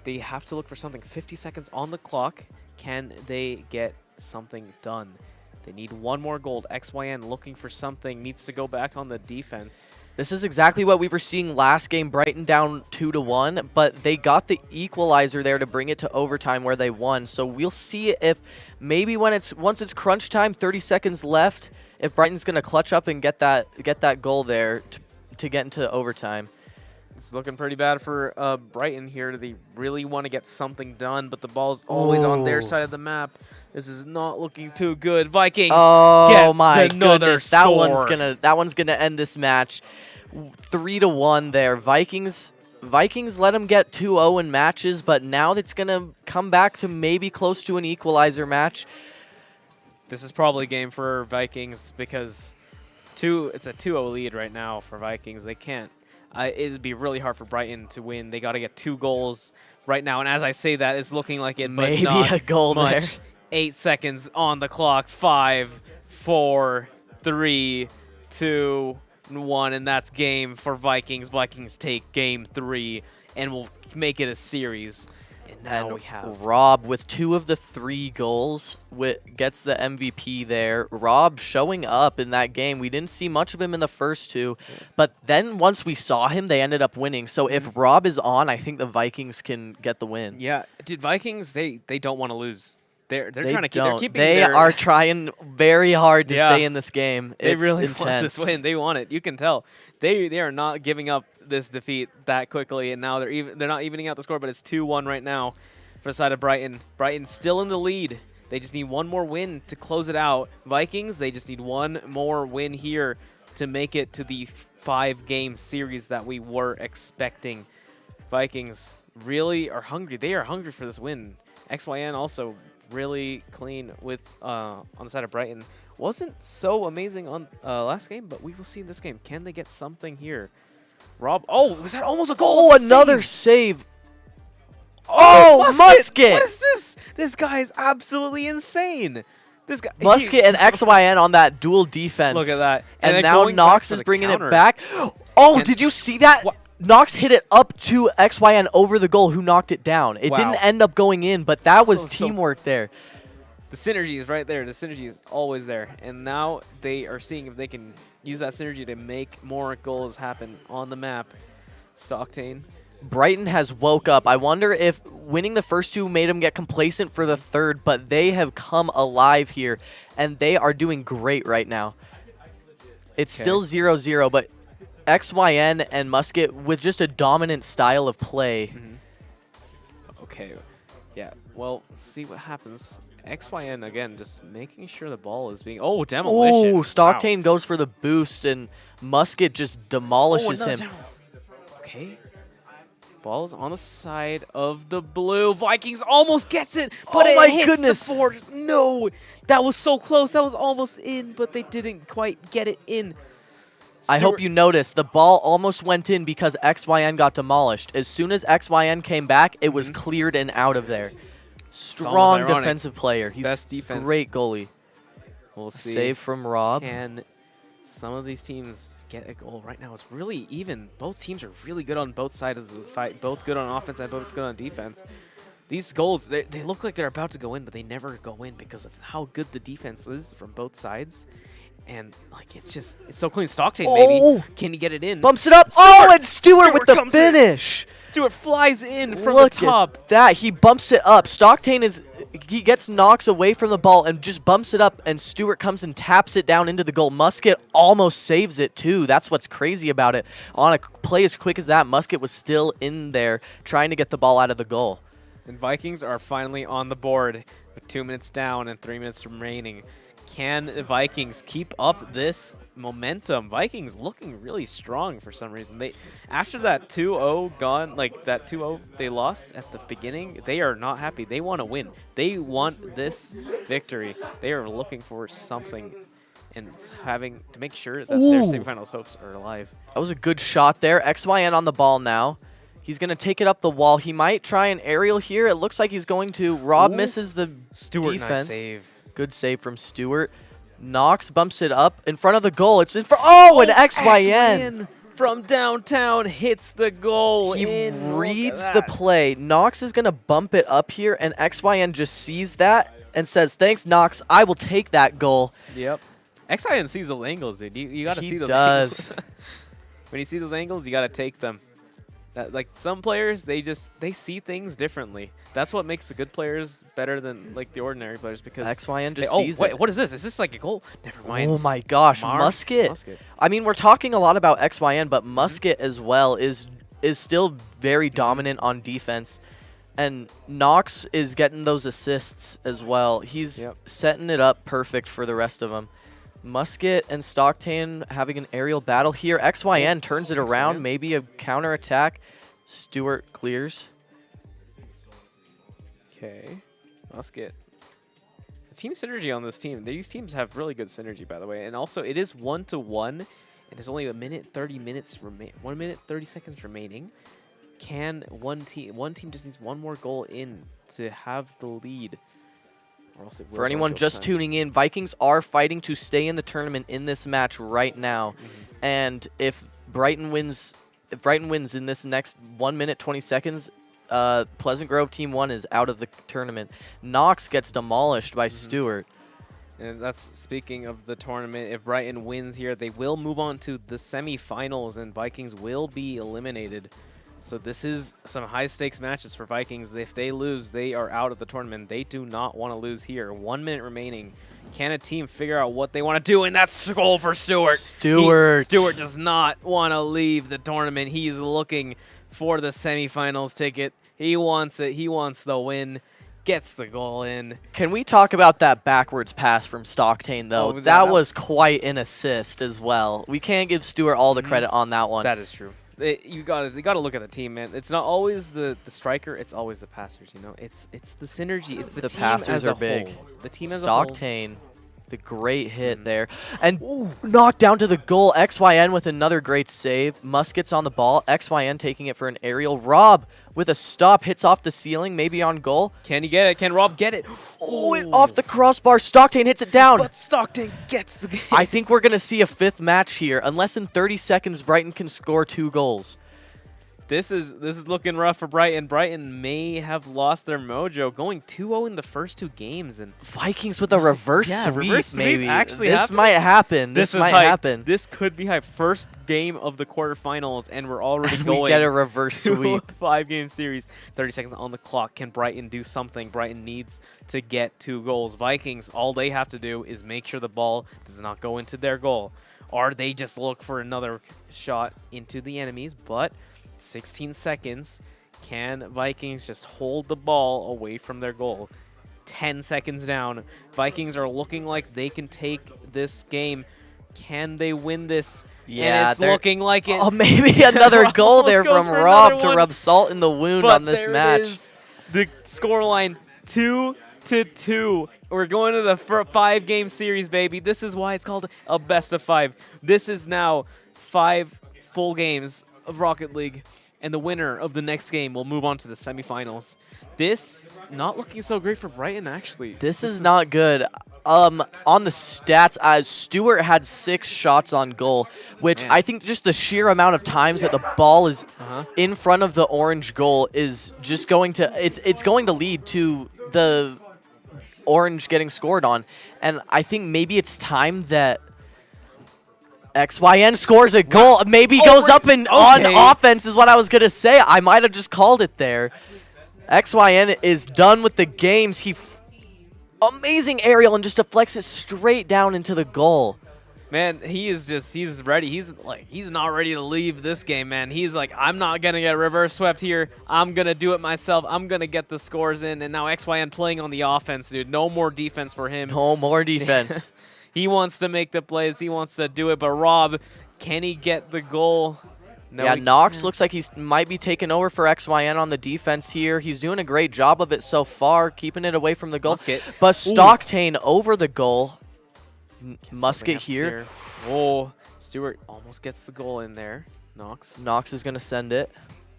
They have to look for something. 50 seconds on the clock. Can they get something done? They need one more goal. XYN looking for something. Needs to go back on the defense. this is exactly what we were seeing last game. Brighton down 2-1, but they got the equalizer there to bring it to overtime where they won. So we'll see if maybe once it's crunch time, 30 seconds left, if Brighton's going to clutch up and get that goal there to get into overtime. It's looking pretty bad for Brighton here. They really want to get something done, but the ball's always on their side of the map. This is not looking too good. Vikings. Oh my goodness! That score. one's gonna end this match. 3-1 there. Vikings let them get 2-0 in matches, but now it's gonna come back to maybe close to an equalizer match. This is probably a game for Vikings because it's a 2-0 lead right now for Vikings. They can't. It'd be really hard for Brighton to win. They got to get 2 goals right now. And as I say that, it's looking like it, Maybe but not a goal much. there. 8 seconds on the clock. 5, 4, 3, 2, 1, and that's game for Vikings. Vikings take game 3 and will make it a series. And now we have Rob with 2 of the 3 goals gets the MVP there. Rob showing up in that game. We didn't see much of him in the first 2, but then once we saw him, they ended up winning. So if Rob is on, I think the Vikings can get the win. Yeah, dude, Vikings, they don't want to lose. They're trying to keep. They're keeping. They are trying very hard to stay in this game. They It's really intense. want this win. They want it. You can tell. They are not giving up this defeat that quickly, and now they're not evening out the score. But it's 2-1 right now for the side of Brighton. Brighton's still in the lead. They just need one more win to close it out. Vikings, they just need one more win here to make it to the 5-game series that we were expecting. Vikings really are hungry. They are hungry for this win. XYN also really clean with on the side of Brighton. Wasn't so amazing on last game, but we will see in this game. Can they get something here? Rob, was that almost a goal? Oh, another save. Oh, Musket! What is this? This guy is absolutely insane. This guy, Musket and XYN on that dual defense. Look at that. And then now going Knox back for is the bringing counter. it back. Oh, did you see that? What? Knox hit it up to XYN over the goal who knocked it down. It didn't end up going in, but that was teamwork there. The synergy is right there. The synergy is always there. And now they are seeing if they can use that synergy to make more goals happen on the map. Stockton. Brighton has woke up. I wonder if winning the first 2 made them get complacent for the third, but they have come alive here, and they are doing great right now. It's still 0-0, but XYN and Musket with just a dominant style of play. Okay. Yeah. Well, let's see what happens. XYN, again, just making sure the ball is being... Oh, demolition. Oh, Stockton goes for the boost, and Musket just demolishes him. Okay. Ball is on the side of the blue. Vikings almost gets it, but Oh it my hits goodness. the board. No, that was so close. That was almost in, but they didn't quite get it in. I hope you noticed the ball almost went in because XYN got demolished. As soon as XYN came back, it was cleared and out of there. Strong defensive player. He's Best defense. great goalie. We'll see. Save from Rob. Can some of these teams get a goal right now? It's really even. Both teams are really good on both sides of the fight. Both good on offense and both good on defense. These goals, they look like they're about to go in, but they never go in because of how good the defense is from both sides. And like it's so clean. Stockton, maybe. Can he get it in? Bumps it up. And Stewart with the finish. Stewart flies in from Look the top. at that. He bumps it up. Stockton is he gets Knox away from the ball and just bumps it up, and Stewart comes and taps it down into the goal. Musket almost saves it too. That's what's crazy about it. On a play as quick as that, Musket was still in there trying to get the ball out of the goal. And Vikings are finally on the board with 2 minutes down and 3 minutes remaining. Can the Vikings keep up this momentum? Vikings looking really strong for some reason. They, after that 2-0 gone, like that 2-0 they lost at the beginning, they are not happy. They want to win. They want this victory. They are looking for something and having to make sure that their semifinals hopes are alive. That was a good shot there. XYN on the ball now. He's going to take it up the wall. He might try an aerial here. It looks like he's going to. Rob misses the Stewart, defense. nice save. Good save from Stewart. Knox bumps it up in front of the goal. It's in front. Oh, and XYN from downtown hits the goal. He reads the play. Knox is going to bump it up here, and XYN just sees that and says, "Thanks, Knox. I will take that goal." Yep. XYN sees those angles, dude. You got to see those angles. When you see those angles, you got to take them. Like some players, they see things differently. That's what makes the good players better than like the ordinary players, because XYN just sees wait, it. what is this? Is this like a goal? Never mind. Oh my gosh, Musket. I mean, we're talking a lot about XYN, but Musket as well is still very dominant on defense. And Knox is getting those assists as well. He's setting it up perfect for the rest of them. Musket and Stockton having an aerial battle here. XYN turns it around, maybe a counter attack. Stewart clears. Okay, Musket. The team synergy on this team. These teams have really good synergy, by the way. And also, it is 1-1, and there's only 1 minute 30 seconds remaining. Can one team just needs one more goal in to have the lead? For anyone just tuning in, Vikings are fighting to stay in the tournament in this match right now. And if Brighton wins in this next 1 minute 20 seconds, Pleasant Grove Team 1 is out of the tournament. Knox gets demolished by Stewart. And that's speaking of the tournament. If Brighton wins here, they will move on to the semifinals, and Vikings will be eliminated. So this is some high-stakes matches for Vikings. If they lose, they are out of the tournament. They do not want to lose here. 1 minute remaining. Can a team figure out what they want to do? And that's a goal for Stewart. Stewart does not want to leave the tournament. He's looking for the semifinals ticket. He wants it. He wants the win. Gets the goal in. Can we talk about that backwards pass from Stockton, though? Oh, that was quite an assist as well. We can't give Stewart all the credit on that one. That is true. You gotta look at the team, man. It's not always the striker; it's always the passers. You know, it's the synergy. It's the team passers as a are big. whole. The team as a whole. Stockton, the great hit there, and knocked down to the goal. XYN with another great save. Musket's on the ball. XYN taking it for an aerial. Rob with a stop hits off the ceiling, maybe on goal. Can he get it? Can Rob get it? Oh, it off the crossbar. Stockton hits it down. But Stockton gets the game. I think we're gonna see a fifth match here, unless in 30 seconds Brighton can score 2 goals. This is looking rough for Brighton. Brighton may have lost their mojo, going 2-0 in the first 2 games, and Vikings with a reverse sweep. Maybe actually this might happen. This might happen. This could be hype. First game of the quarterfinals, and we're already going. We get a reverse sweep. 5-game series. 30 seconds on the clock. Can Brighton do something? Brighton needs to get 2 goals. Vikings, all they have to do is make sure the ball does not go into their goal, or they just look for another shot into the enemies. But 16 seconds. Can Vikings just hold the ball away from their goal? 10 seconds down. Vikings are looking like they can take this game. Can they win this? Yeah, and it's looking like it. Oh, maybe another goal there from Rob to rub salt in the wound on this match. Is the scoreline 2-2. We're going to the 5-game series, baby. This is why it's called a best of 5. This is now 5 full games of Rocket League, and the winner of the next game will move on to the semifinals. This not looking so great for Brighton, actually. This is not good. On the stats, Stewart had 6 shots on goal, which I think just the sheer amount of times that the ball is in front of the orange goal is just going to it's going to lead to the orange getting scored on. And I think maybe it's time that XYN scores a goal. Maybe goes up and on offense is what I was going to say. I might have just called it there. XYN is done with the games. Amazing aerial and just deflects it straight down into the goal. Man, he's ready. He's not ready to leave this game, man. He's like, I'm not going to get reverse swept here. I'm going to do it myself. I'm going to get the scores in. And now XYN playing on the offense, dude. No more defense for him. No more defense. He wants to make the plays. He wants to do it. But Rob, can he get the goal? No, yeah, Nox looks like he might be taking over for XYN on the defense here. He's doing a great job of it so far, keeping it away from the goal. Musket. But Stocktane over the goal. Musket here. Oh, Stewart almost gets the goal in there. Nox is going to send it.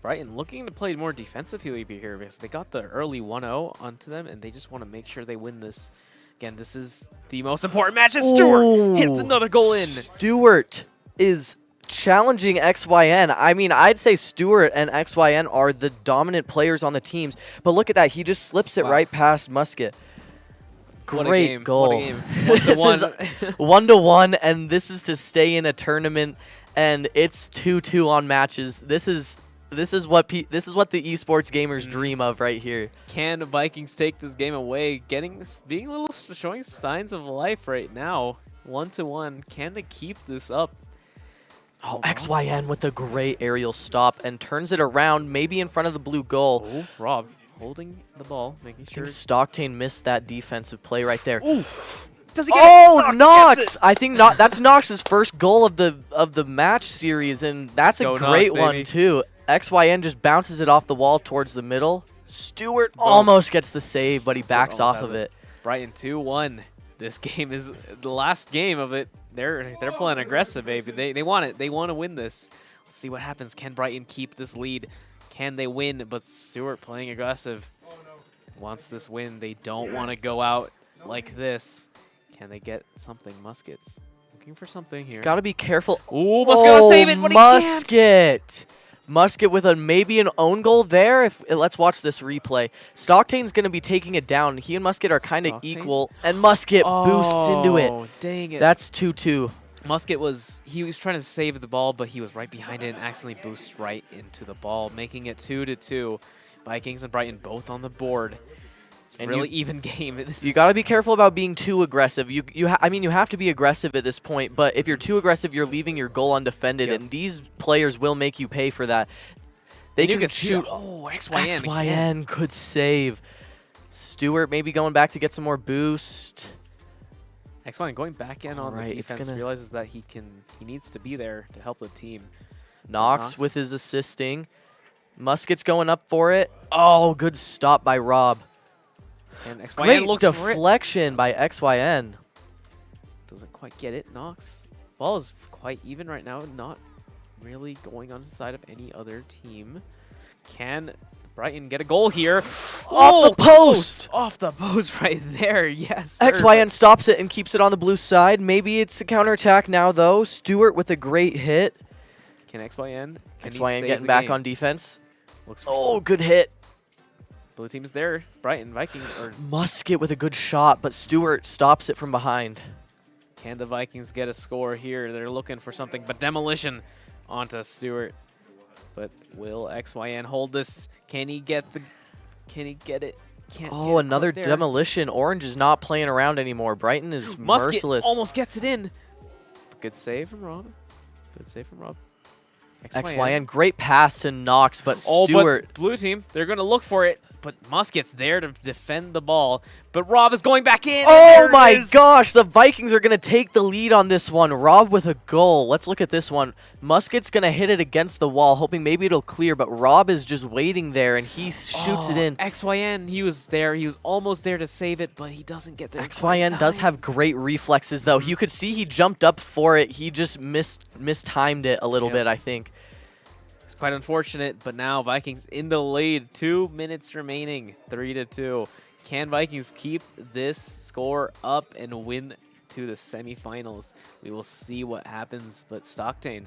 Brighton looking to play more defensively here because they got the early 1-0 onto them, and they just want to make sure they win this. Again, this is the most important match, and Stewart hits another goal in. Stewart is challenging XYN. I mean, I'd say Stewart and XYN are the dominant players on the teams, but look at that. He just slips it right past Musket. Great goal. What a game. 1-1. 1-1, and this is to stay in a tournament, and it's 2-2 on matches. This is what the esports gamers dream of right here. Can the Vikings take this game away? Showing signs of life right now. 1-1. Can they keep this up? Oh, XYN with a great aerial stop and turns it around, maybe in front of the blue goal. Oh, Rob holding the ball, making sure. I think Stocktane missed that defensive play right there. Ooh. Does he get it? Nox! I think that's Nox's first goal of the match series, and that's a great one too. XYN just bounces it off the wall towards the middle. Stewart almost gets the save, but he backs off of it. Brighton 2-1. This game is the last game of it. They're playing aggressive, baby. They want it. They want to win this. Let's see what happens. Can Brighton keep this lead? Can they win? But Stewart playing aggressive. Wants this win. They don't want to go out like this. Can they get something? Muskets looking for something here. Gotta be careful. Ooh, Musket gotta save it, but Musket. Musket with maybe an own goal there. Let's watch this replay. Stocktane's going to be taking it down. He and Musket are kind of equal, and Musket boosts into it. Dang it. That's 2-2. Musket was trying to save the ball, but he was right behind it and accidentally boosts right into the ball, making it 2-2. Vikings and Brighton both on the board. It's a really even game. You got to be careful about being too aggressive. I mean, you have to be aggressive at this point, but if you're too aggressive, you're leaving your goal undefended, and these players will make you pay for that. They can shoot. Oh, XYN. XYN could save. Stewart maybe going back to get some more boost. XYN going back in on the defense, realizes that he needs to be there to help the team. Nox with his assisting. Musket's going up for it. Oh, good stop by Rob. And XYN great looks deflection by XYN. Doesn't quite get it. Nox. Ball is quite even right now. Not really going on the side of any other team. Can Brighton get a goal here? Off the post! Off the post right there. Yes. XYN stops it and keeps it on the blue side. Maybe it's a counterattack now, though. Stewart with a great hit. Can XYN? XYN getting back on defense. Looks good hit. Blue team's there. Brighton, Vikings. Musket with a good shot, but Stewart stops it from behind. Can the Vikings get a score here? They're looking for something, but demolition onto Stewart. But will XYN hold this? Can he get it? Can't get another demolition. Orange is not playing around anymore. Brighton is merciless. Almost gets it in. Good save from Rob. XYN, great pass to Nox, but Stewart. But blue team, they're going to look for it. But Musket's there to defend the ball. But Rob is going back in. Oh my gosh, the Vikings are going to take the lead on this one. Rob with a goal. Let's look at this one. Musket's going to hit it against the wall, hoping maybe it'll clear. But Rob is just waiting there, and he shoots it in. XYN, he was there. He was almost there to save it, but he doesn't get there. XYN does have great reflexes, though. You could see he jumped up for it. He just mistimed it a little bit, I think. Quite unfortunate, but now Vikings in the lead. 2 minutes remaining, 3-2. Can Vikings keep this score up and win to the semifinals? We will see what happens, but Stocktane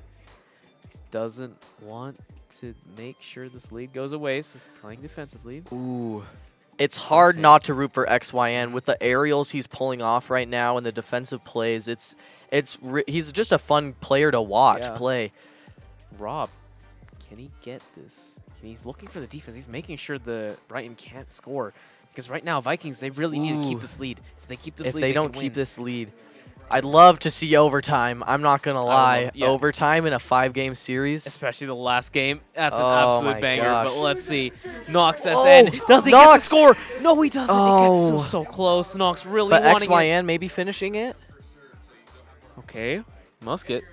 doesn't want to make sure this lead goes away, so he's playing defensively. Ooh. It's hard not to root for XYN with the aerials he's pulling off right now and the defensive plays. He's just a fun player to watch play. Rob, can he get this? He's looking for the defense. He's making sure the Brighton can't score. Because right now, Vikings, they really need to keep Ooh. this lead. If they keep this If lead, they can don't keep win. this lead, I'd love to see overtime. I'm not going to lie. yeah. Overtime in a 5-game series. Especially the last game. That's an Oh absolute my banger. gosh. But let's see. Nox Whoa, SN. Does he get the Nox! score? No, he doesn't. Oh. It gets so close. Nox really But wanting it. XYN maybe finishing it? Okay. Musket.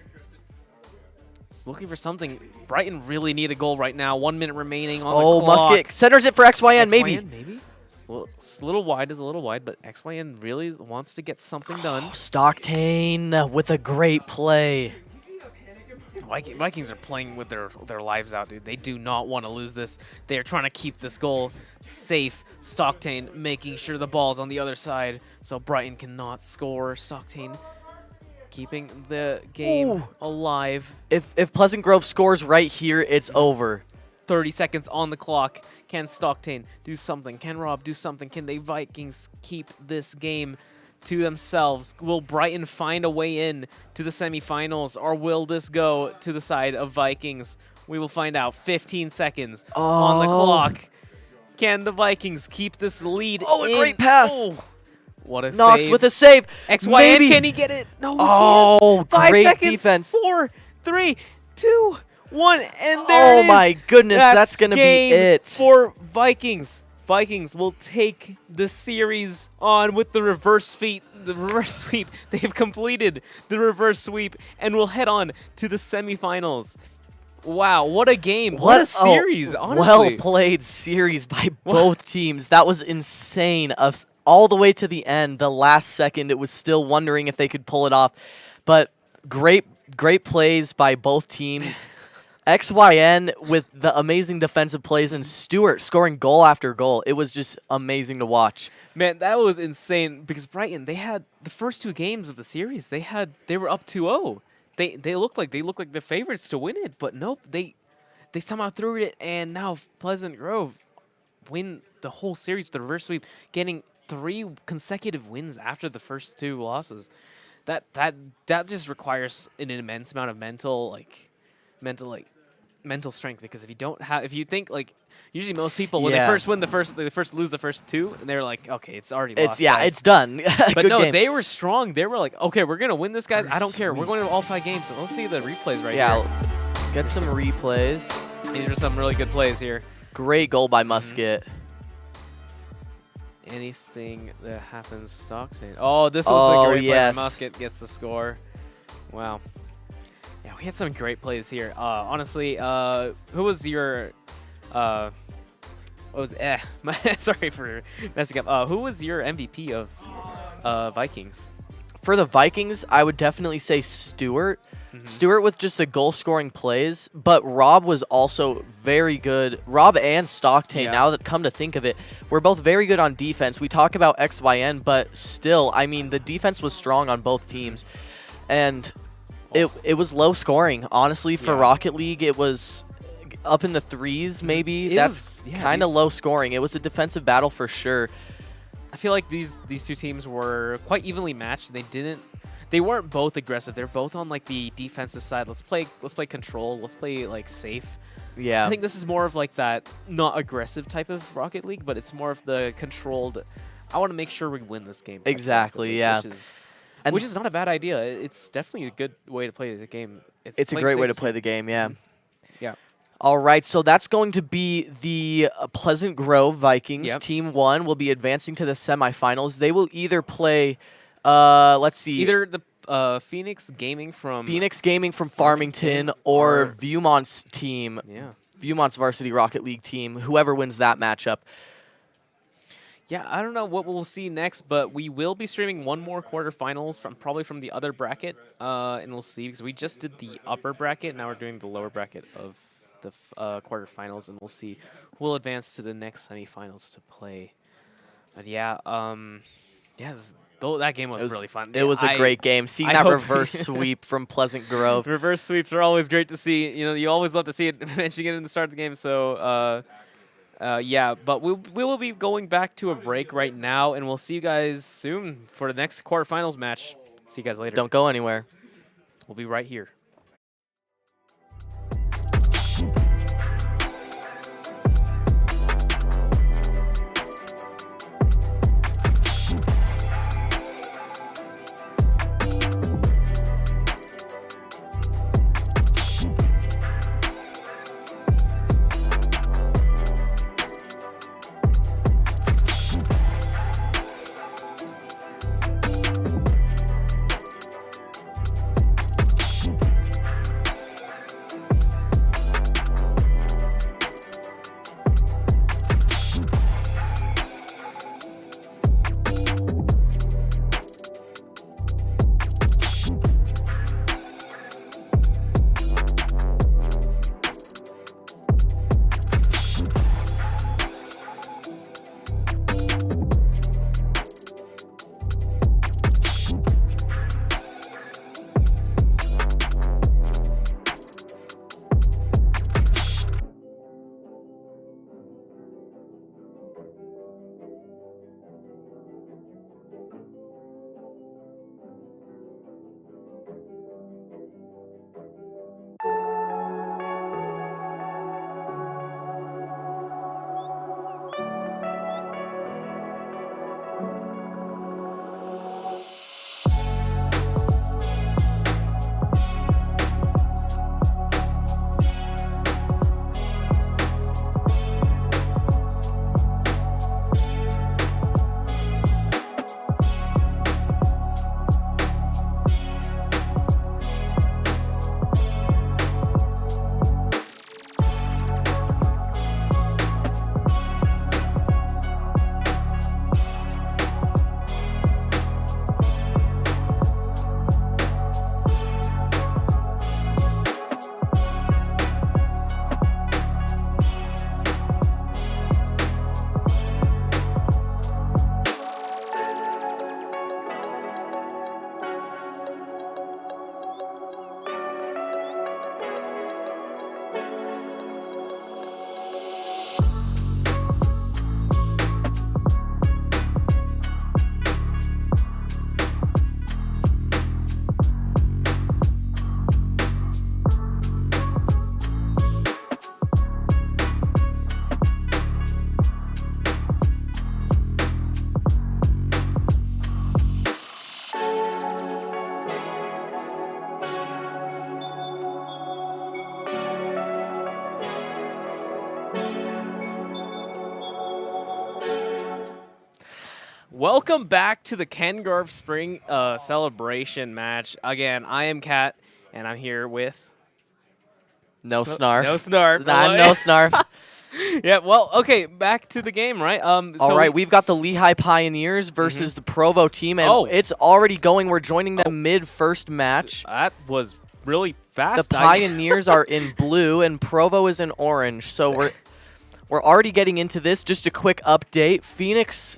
He's looking for something. Brighton really need a goal right now. 1 minute remaining on the clock. Musket centers it for XYN, maybe. Maybe. It's a little wide, but XYN really wants to get something done. Stockton with a great play. Vikings are playing with their lives out, dude. They do not want to lose this. They are trying to keep this goal safe. Stockton making sure the ball's on the other side so Brighton cannot score. Stockton keeping the game alive. If Pleasant Grove scores right here, it's over. 30 seconds on the clock. Can Stockton do something? Can Rob do something? Can they Vikings keep this game to themselves? Will Brighton find a way in to the semifinals, or will this go to the side of Vikings? We will find out. 15 seconds on the clock. Can the Vikings keep this lead? Oh, a great pass. Oh, what a Nox save. with a save. XYN, Maybe. can he get it? No, he Oh, can't. 5 great seconds. defense. 4, 3, 2, 1, and there it is. Oh my goodness, that's going to be it. For Vikings. Vikings will take the series on with the reverse sweep. They have completed the reverse sweep and will head on to the semifinals. Wow, what a game. What a series, honestly. Well played series by both teams. That was insane. All the way to the end, the last second, it was still wondering if they could pull it off. But great plays by both teams. XYN with the amazing defensive plays and Stewart scoring goal after goal. It was just amazing to watch. Man, that was insane because Brighton, they had the first 2 games of the series. They were up 2-0. They looked like the favorites to win it, but nope, they somehow threw it, and now Pleasant Grove win the whole series with the reverse sweep, getting 3 consecutive wins after the first 2 losses. That just requires an immense amount of mental strength, because if you think like usually most people when they first win they first lose the first 2 and they're like, okay, it's already lost. It's done. But Good no, game. they were strong. They were like, okay, we're gonna win this, guys. I don't care. We're going to all 5 games. So let's see the replays right here. Get some replays. These are some really good plays here. Great goal by Musket. Anything that happens, Stockton. Oh, this was the great play. Musket gets the score. Wow. Yeah, we had some great plays here. Honestly, who was your sorry for messing up. Who was your MVP of Vikings? For the Vikings, I would definitely say Stewart. Stewart with just the goal-scoring plays, but Rob was also very good. Rob and Stockton, now that come to think of it, were both very good on defense. We talk about XYN, but still, I mean, the defense was strong on both teams. And it was low scoring. Honestly, for Rocket League, it was up in the 3s maybe. That's kind of low scoring. It was a defensive battle for sure. I feel like these 2 teams were quite evenly matched. They weren't both aggressive. They're both on like the defensive side. Let's play control. Let's play like safe. Yeah. I think this is more of like that not aggressive type of Rocket League, but it's more of the controlled. I want to make sure we win this game. Exactly. Yeah. Which is not a bad idea. It's definitely a good way to play the game. It's a great way to play the game. Yeah. Yeah. All right, so that's going to be the Pleasant Grove Vikings. Team 1 will be advancing to the semifinals. They will either play, let's see. Either the Phoenix Gaming from Farmington or Viewmont's team. Yeah. Viewmont's varsity Rocket League team, whoever wins that matchup. Yeah, I don't know what we'll see next, but we will be streaming 1 more quarterfinals probably from the other bracket, and we'll see, because we just did the upper bracket, now we're doing the lower bracket of the quarterfinals, and we'll see who will advance to the next semifinals to play. But that game was really fun. It was a great game. Seeing that reverse sweep from Pleasant Grove. Reverse sweeps are always great to see. You know, you always love to see it mentioning it in the start of the game. So, but we will be going back to a break right now, and we'll see you guys soon for the next quarterfinals match. See you guys later. Don't go anywhere. We'll be right here. welcome back to the Ken Garff Spring Celebration match. Again, I am Kat, and I'm here with... No Snarf. No Snarf. Nah, no Snarf. Yeah, well, okay, back to the game, right? All right, we've got the Lehigh Pioneers versus the Provo team, and it's already going. We're joining them mid-first match. That was really fast. The Pioneers are in blue, and Provo is in orange, so we're already getting into this. Just a quick update.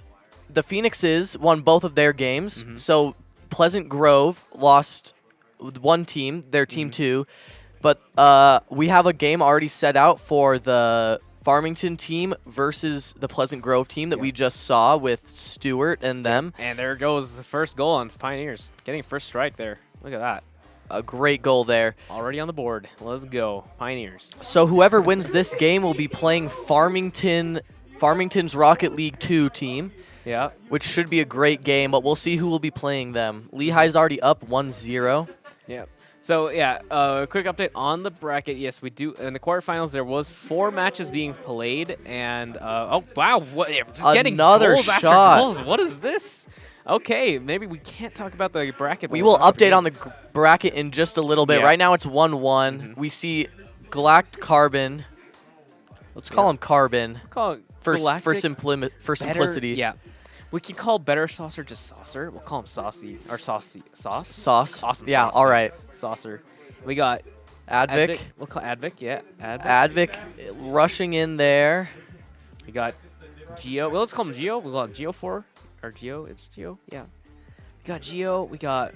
The Phoenixes won both of their games. So Pleasant Grove lost one team, their team 2. But we have a game already set out for the Farmington team versus the Pleasant Grove team that we just saw with Stewart and them. And there goes the first goal on Pioneers. Getting first strike there. Look at that. A great goal there. Already on the board. Let's go. Pioneers. So whoever wins this game will be playing Farmington's Rocket League 2 team. Yeah. Which should be a great game, but we'll see who will be playing them. Lehigh's already up 1-0. Yeah. So, yeah, quick update on the bracket. Yes, we do. In the quarterfinals, there was 4 matches being played. And, oh, wow. Just getting another goals shot. After goals. What is this? Okay, maybe we can't talk about the bracket. We will update on the bracket in just a little bit. Yeah. Right now it's 1-1. We see Galact Carbon. Let's call him Carbon Call it for Galactic simplicity. Yeah. We can call Better Saucer just Saucer. We'll call him Saucy. Or Saucy. Sauce? Sauce. Awesome Yeah, sauce. all right. Saucer. We got Advic. We'll call Advic, yeah. Advic rushing in there. We got Geo. Well, let's call him Geo. We got Geo 4. Or Geo. It's Geo. Yeah. We got Geo. We got...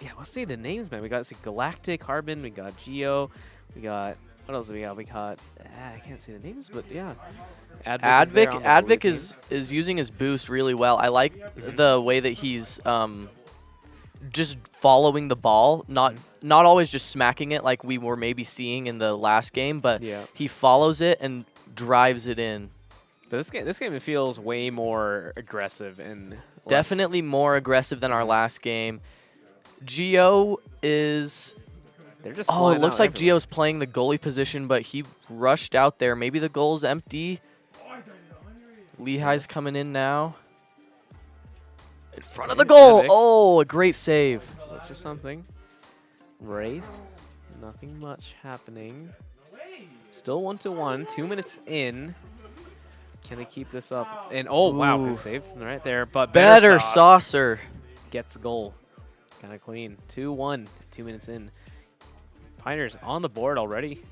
Yeah, let's say the names, man. We got Galactic, Carbon. We got Geo. We got... What else do we got? We got... I can't say the names, but yeah. Advic is using his boost really well. I like the way that he's just following the ball, not always just smacking it like we were maybe seeing in the last game, but he follows it and drives it in. But this game it feels way more aggressive and definitely more aggressive than our last game. Geo is... They're just it looks like Geo's playing the goalie position, but he rushed out there. Maybe the goal's empty. Lehigh's coming in now. In front of the goal. Oh, a great save. Looks or something. Wraith. Nothing much happening. Still 1-1. 2 minutes in. Can they keep this up? And oh wow, good save right there. But Better Saucer gets the goal. Kind of clean. 2-1. 2 minutes in. Pioneers on the board already.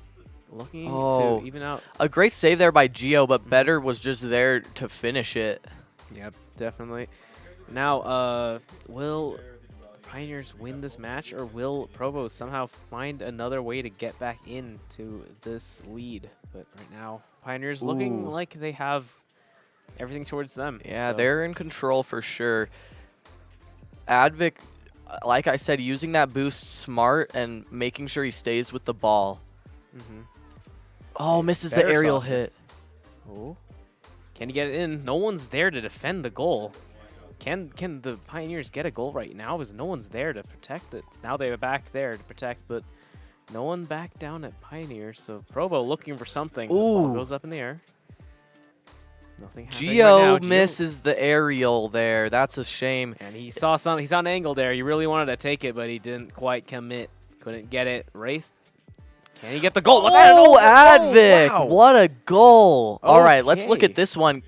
Looking to even out. A great save there by Geo, but Better was just there to finish it. Yep, definitely. Now, will Pioneers win this match, or will Provo somehow find another way to get back into this lead? But right now, Pioneers looking like they have everything towards them. Yeah, they're in control for sure. Advic, like I said, using that boost smart and making sure he stays with the ball. Oh, misses the aerial hit. Oh, can he get it in? No one's there to defend the goal. Can the Pioneers get a goal right now? Because no one's there to protect it. Now they're back there to protect, but no one back down at Pioneers. So Provo looking for something. Ball goes up in the air. Nothing happening Geo right now. misses the aerial there. That's a shame. And he saw something. He's on an angle there. He really wanted to take it, but he didn't quite commit. Couldn't get it. Wraith. Can he get the goal? Advic! Wow. What a goal! All right, let's look Okay. at this one.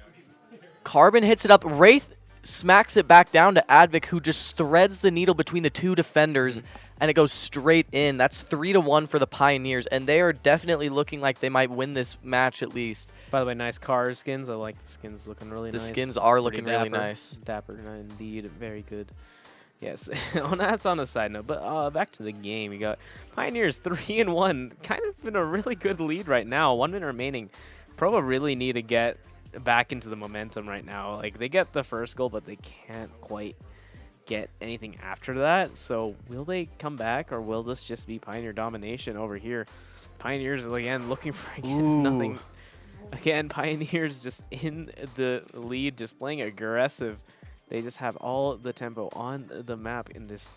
Carbon hits it up. Wraith smacks it back down to Advic, who just threads the needle between the 2 defenders, and it goes straight in. That's 3-1 for the Pioneers, and they are definitely looking like they might win this match at least. By the way, nice car skins. I like the skins looking really nice. The skins are Pretty looking really dapper. nice. Dapper, indeed. Very good. Yes, that's on a side note. But back to the game. You got Pioneers 3-1, kind of in a really good lead right now. 1 minute remaining. Provo really need to get back into the momentum right now. Like, they get the first goal, but they can't quite get anything after that. So will they come back, or will this just be Pioneer domination over here? Pioneers, again, looking for nothing. Again, Pioneers just in the lead, just playing aggressive. They just have all the tempo on the map in this.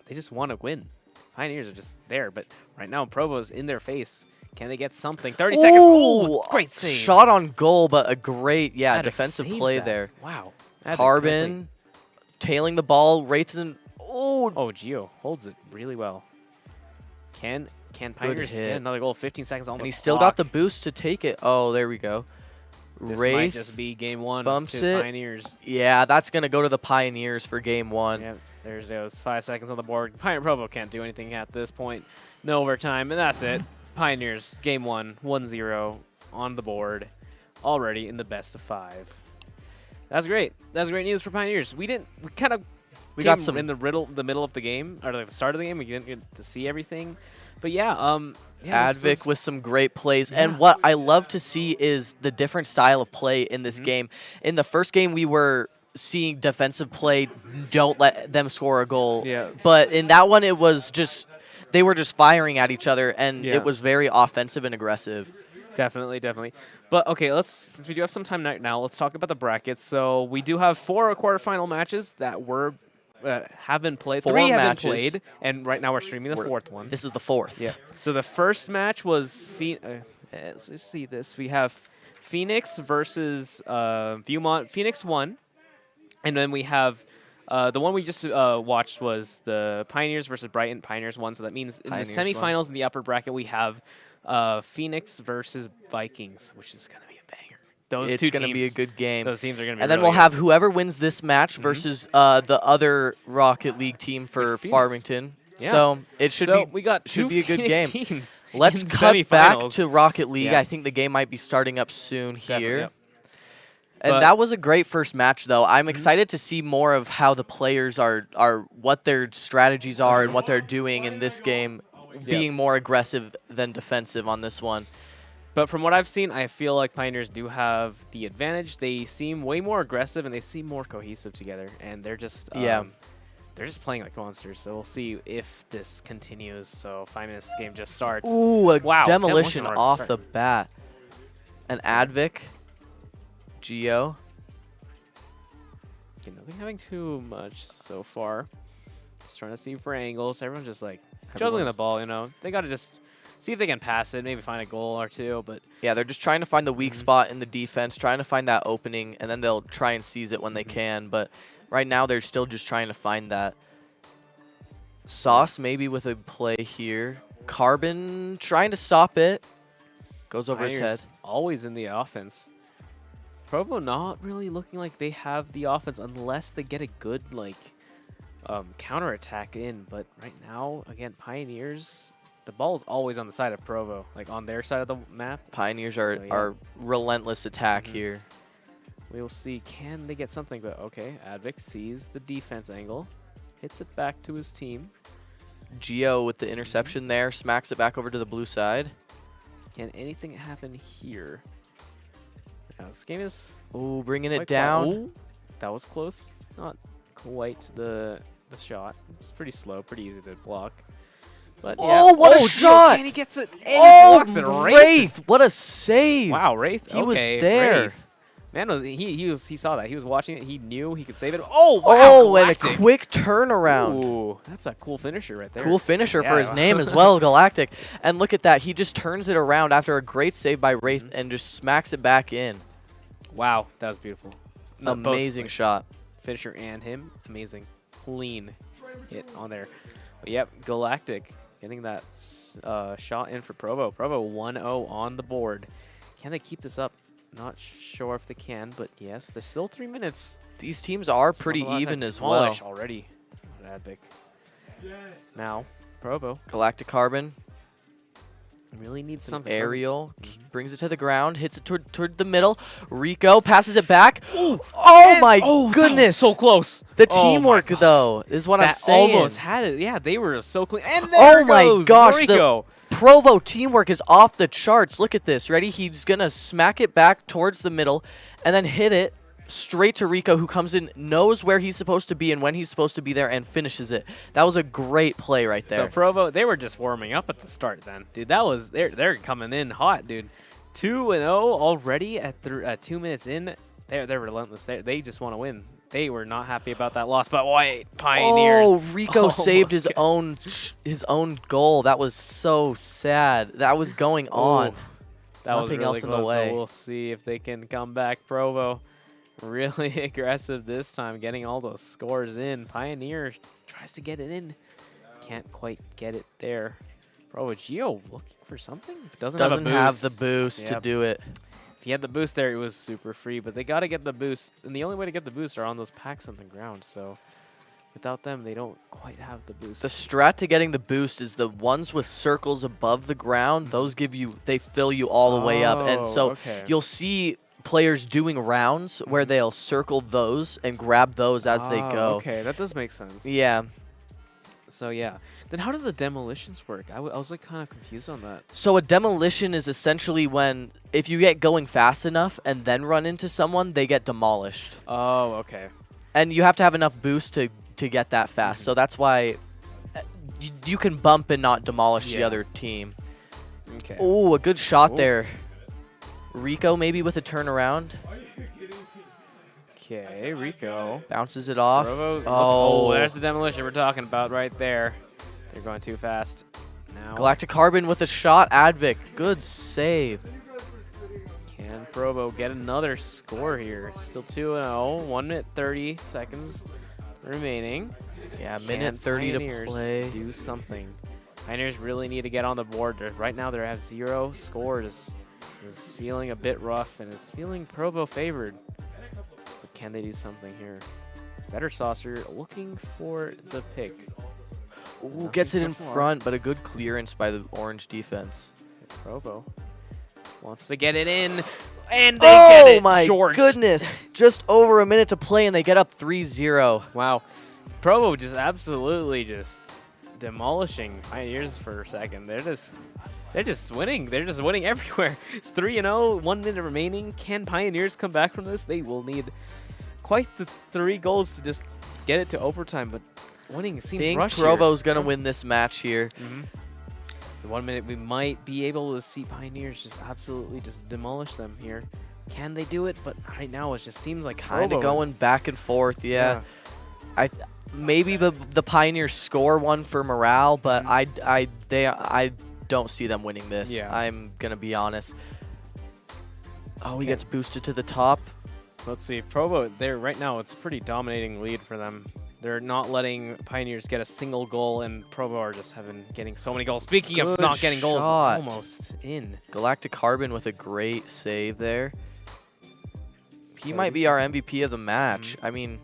They just want to win. Pioneers are just there, but right now Provo's in their face. Can they get something? 30 seconds. Ooh, great save. Shot on goal, but a great, Had to defensive save play that. there. Wow. Carbon tailing the ball. Wraith isn't. Oh, Gio holds it really well. Can Pioneers hit. get another goal? 15 seconds on the and he clock. still got the boost to take it. Oh, there we go. This Wraith might just be game one bumps to it. Pioneers. Yeah, that's going to go to the Pioneers for game one. Yep, there's those 5 seconds on the board. Pioneer Provo can't do anything at this point. No overtime, and that's it. Pioneers, game one, 1-0 on the board, already in the best of 5. That's great. That's great news for Pioneers. We got some in the middle of the game, or like the start of the game. We didn't get to see everything, but yeah, Advic with some great plays. And what I love to see is the different style of play in this game. In the first game, we were seeing defensive play, don't let them score a goal. Yeah. But in that one, it was just, they were just firing at each other, and it was very offensive and aggressive. Definitely, definitely. But okay, since we do have some time now, let's talk about the brackets. So we do have 4 quarterfinal matches that have been played. 4 3 have matches. been played, and right now we're streaming the 4th one. This is the 4th. Yeah. So the first match was let's see this. We have Phoenix versus Viewmont. Phoenix won, and then we have the one we just watched was the Pioneers versus Brighton. Pioneers won, so that means in the semifinals in the upper bracket we have Phoenix versus Vikings, which is gonna be a banger. It's going to be a good game. Those teams are going to be. And then we'll have whoever wins this match versus the other Rocket League team for Farmington. Yeah. So it should be. We got should two be a good game. Phoenix teams. Let's in cut back semifinals. to Rocket League. Yeah. I think the game might be starting up soon here. Yep. And But- that was a great first match, though. I'm excited to see more of how the players are what their strategies are and what they're doing in this game, being more aggressive than defensive on this one. But from what I've seen, I feel like Pioneers do have the advantage. They seem way more aggressive and they seem more cohesive together, and they're just they're just playing like monsters. So we'll see if this continues. So 5 minutes this game just starts. Ooh, a Wow, demolition right off at the start. bat. An Advic. Geo. Okay, nothing having too much so far. Just trying to see for angles. Everyone's just like juggling the ball. They got to just see if they can pass it, maybe find a goal or two. But Yeah, they're just trying to find the weak spot in the defense, trying to find that opening, and then they'll try and seize it when they can. But right now, they're still just trying to find that. Sauce maybe with a play here. Carbon trying to stop it. Goes over his head. Pioneers always in the offense. Provo not really looking like they have the offense unless they get a good counterattack in. But right now, again, Pioneers, the ball is always on the side of Provo, like on their side of the map. Pioneers are relentless attack here. We will see, can they get something? But okay, Advic sees the defense angle, hits it back to his team. Geo with the interception there, smacks it back over to the blue side. Can anything happen here? Now, this game is Ooh, bringing it quite down. Ooh, that was close. Not quite the shot. It's pretty slow, pretty easy to block. But Oh, what a Gio, shot! And he gets it. And Oh, he blocks it. Wraith! What a save! Wow, Wraith. He was okay, there. Wraith. Man, he saw that. He was watching it. He knew he could save it. Oh, wow, Oh, and a Galactic. quick turnaround. Ooh, that's a cool finisher right there. Cool finisher for Yeah. his name as well, Galactic. And look at that. He just turns it around after a great save by Wraith and just smacks it back in. Wow, that was beautiful. No, both, Amazing like, shot. Finisher and him, amazing. Clean hit on there. But yep, Galactic getting that shot in for Provo. Provo 1-0 on the board. Can they keep this up? Not sure if they can, but yes, there's still 3 minutes. These teams are It's not pretty a lot of even time. as well. Demolish already. Advic. Now, Provo Galactic Carbon, really needs something. aerial, brings it to the ground, hits it toward the middle. Rico passes it back. Oh my goodness! So close. The Oh my teamwork, gosh. though, is what I'm That saying. almost had it. Yeah, they were so clean. And there Oh it my goes. gosh, Rico. the Provo teamwork is off the charts. Look at this. Ready? He's going to smack it back towards the middle and then hit it straight to Rico, who comes in, knows where he's supposed to be and when he's supposed to be there, and finishes it. That was a great play right there. So Provo, they were just warming up at the start then. Dude, that was they're coming in hot, dude. 2-0 already at 2 minutes in. They're relentless. They just want to win. They were not happy about that loss, but wait, Pioneers. Oh, Rico saved his almost own goal. That was so sad. That was going on. Ooh, that was Nothing really else in the close, but way. we'll see if they can come back. Provo really aggressive this time, getting all those scores in. Pioneer tries to get it in. Can't quite get it there. Bro, Geo looking for something? Doesn't have, have the boost to Yep. do it. If he had the boost there, it was super free, but they got to get the boost, and the only way to get the boost are on those packs on the ground, so without them, they don't quite have the boost. The strat to getting the boost is the ones with circles above the ground. Those they fill you all the way up, and so okay. you'll see players doing rounds where they'll circle those and grab those as they go. Okay, that does make sense. Yeah. So yeah, then how do the demolitions work? I was like kind of confused on that. So a demolition is essentially when if you get going fast enough and then run into someone, they get demolished. Oh, okay. And you have to have enough boost to get that fast. So that's why you can bump and not demolish the other team. Okay. Oh, a good shot Ooh. there. Rico maybe with a turnaround. Okay, Rico. Bounces it off. Provo, Oh, there's the demolition we're talking about right there. They're going too fast. Now, Galactic Carbon with a shot. Advic, good save. can Provo get another score here? Still 2-0. 1 minute 30 seconds remaining. Yeah, Can minute 30 to Pioneers play. do something? Pioneers really need to get on the board. Right now, they have 0 scores. It's feeling a bit rough, and it's feeling Provo favored. But can they do something here? Better Saucer looking for the pick. Ooh, gets it so in far. front, but a good clearance by the orange defense. Provo wants to get it in, and they get it my short. goodness. Just over a minute to play, and they get up 3-0. Wow. Provo just absolutely just demolishing Pioneers for a second. They're just winning. They're just winning everywhere. It's 3-0, 1 minute remaining. Can Pioneers come back from this? They will need quite the 3 goals to just get it to overtime, but winning seems I think rushed Provo's going to win this match here. In 1 minute, we might be able to see Pioneers just absolutely just demolish them here. Can they do it? But right now, it just seems like Kind of Provo going is- back and forth, yeah. Maybe the Pioneers score one for morale, but I don't see them winning this. Yeah. I'm going to be honest. Oh, he gets boosted to the top. Let's see. Provo, right now, it's a pretty dominating lead for them. They're not letting Pioneers get a single goal, and Provo are just getting so many goals. Speaking of Good not getting goals, shot. almost in. Galactic Carbon with a great save there. He So might be our MVP of the match. I mean,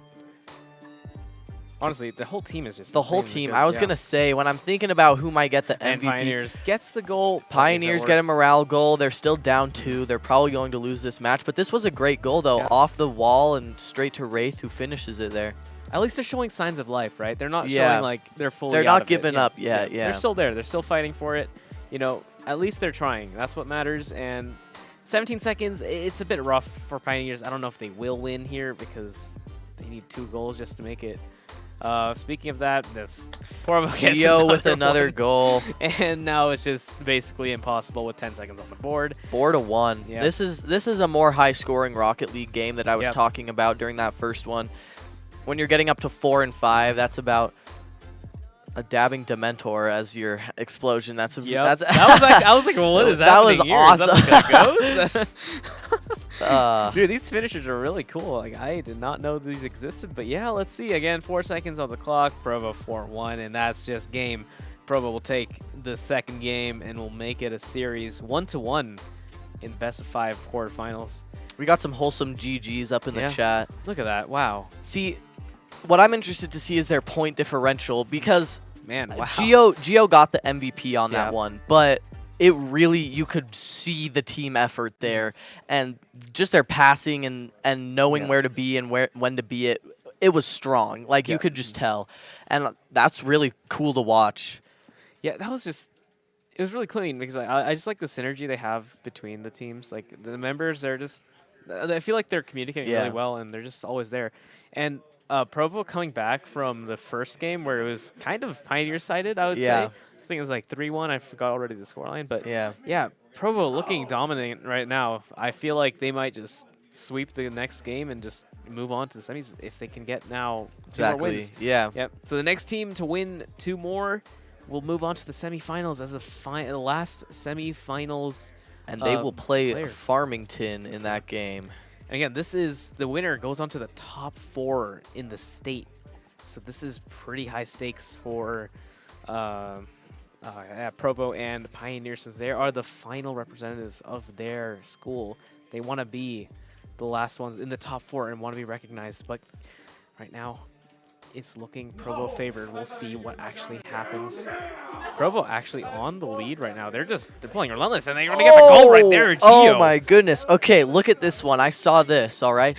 Honestly, the whole team is just the whole insanely team. good. I was Yeah. going to say, when I'm thinking about who might get the And MVP, Pioneers gets the goal. but Pioneers does it get a work? morale goal. They're still down 2. They're probably going to lose this match. But this was a great goal, though. Yeah. Off the wall and straight to Wraith, who finishes it there. At least they're showing signs of life, right? They're not Yeah. showing like they're fully They're out not of it. giving up yet, yeah. They're still there. They're still fighting for it. You know, at least they're trying. That's what matters. And 17 seconds, it's a bit rough for Pioneers. I don't know if they will win here because they need 2 goals just to make it. Speaking of that, this Provo gets Gio with another one. goal. And now it's just basically impossible with 10 seconds on the board. 4-1. Yeah. This is a more high-scoring Rocket League game that I was Yep. talking about during that first one. When you're getting up to 4 and 5, that's about a dabbing Dementor as your explosion. That's Yep. that's That was like, I was like, well, what is That was happening here? Is that like a ghost? Dude, these finishers are really cool. Like, I did not know these existed, but yeah, let's see. Again, 4 seconds on the clock. Provo 4-1, and that's just game. Provo will take the second game and will make it a series 1-1 in best of 5 quarterfinals. We got some wholesome GGs up in the Yeah. chat. Look at that. Wow. See, what I'm interested to see is their point differential because Man, wow. Gio got the MVP on Yeah. that one, but it really, you could see the team effort there and just their passing and knowing Yeah. where to be and when to be it. It was strong. Like, you Yeah. could just tell. And that's really cool to watch. Yeah, that was just, it was really clean because I just like the synergy they have between the teams. Like, the members, they're just, I feel like they're communicating Yeah. really well, and they're just always there. And Provo coming back from the first game where it was kind of Pioneer-sided, I would Yeah. say. I think it was like 3-1. I forgot already the scoreline. But Yeah. Provo looking dominant right now. I feel like they might just sweep the next game and just move on to the semis if they can get now 2 more Exactly. wins. Yeah. Yep. So the next team to win 2 more will move on to the semifinals as the last semifinals. And they will play player. Farmington in that game. And again, this is the winner goes on to the top 4 in the state. So this is pretty high stakes for Provo and Pioneer, since they are the final representatives of their school. They want to be the last ones in the top 4 and want to be recognized. But right now, it's looking Provo favored. We'll see what actually happens. Provo actually on the lead right now. They're playing relentless, and they're going to get the goal right there. Gio. Oh my goodness. Okay, look at this one. I saw this, all right?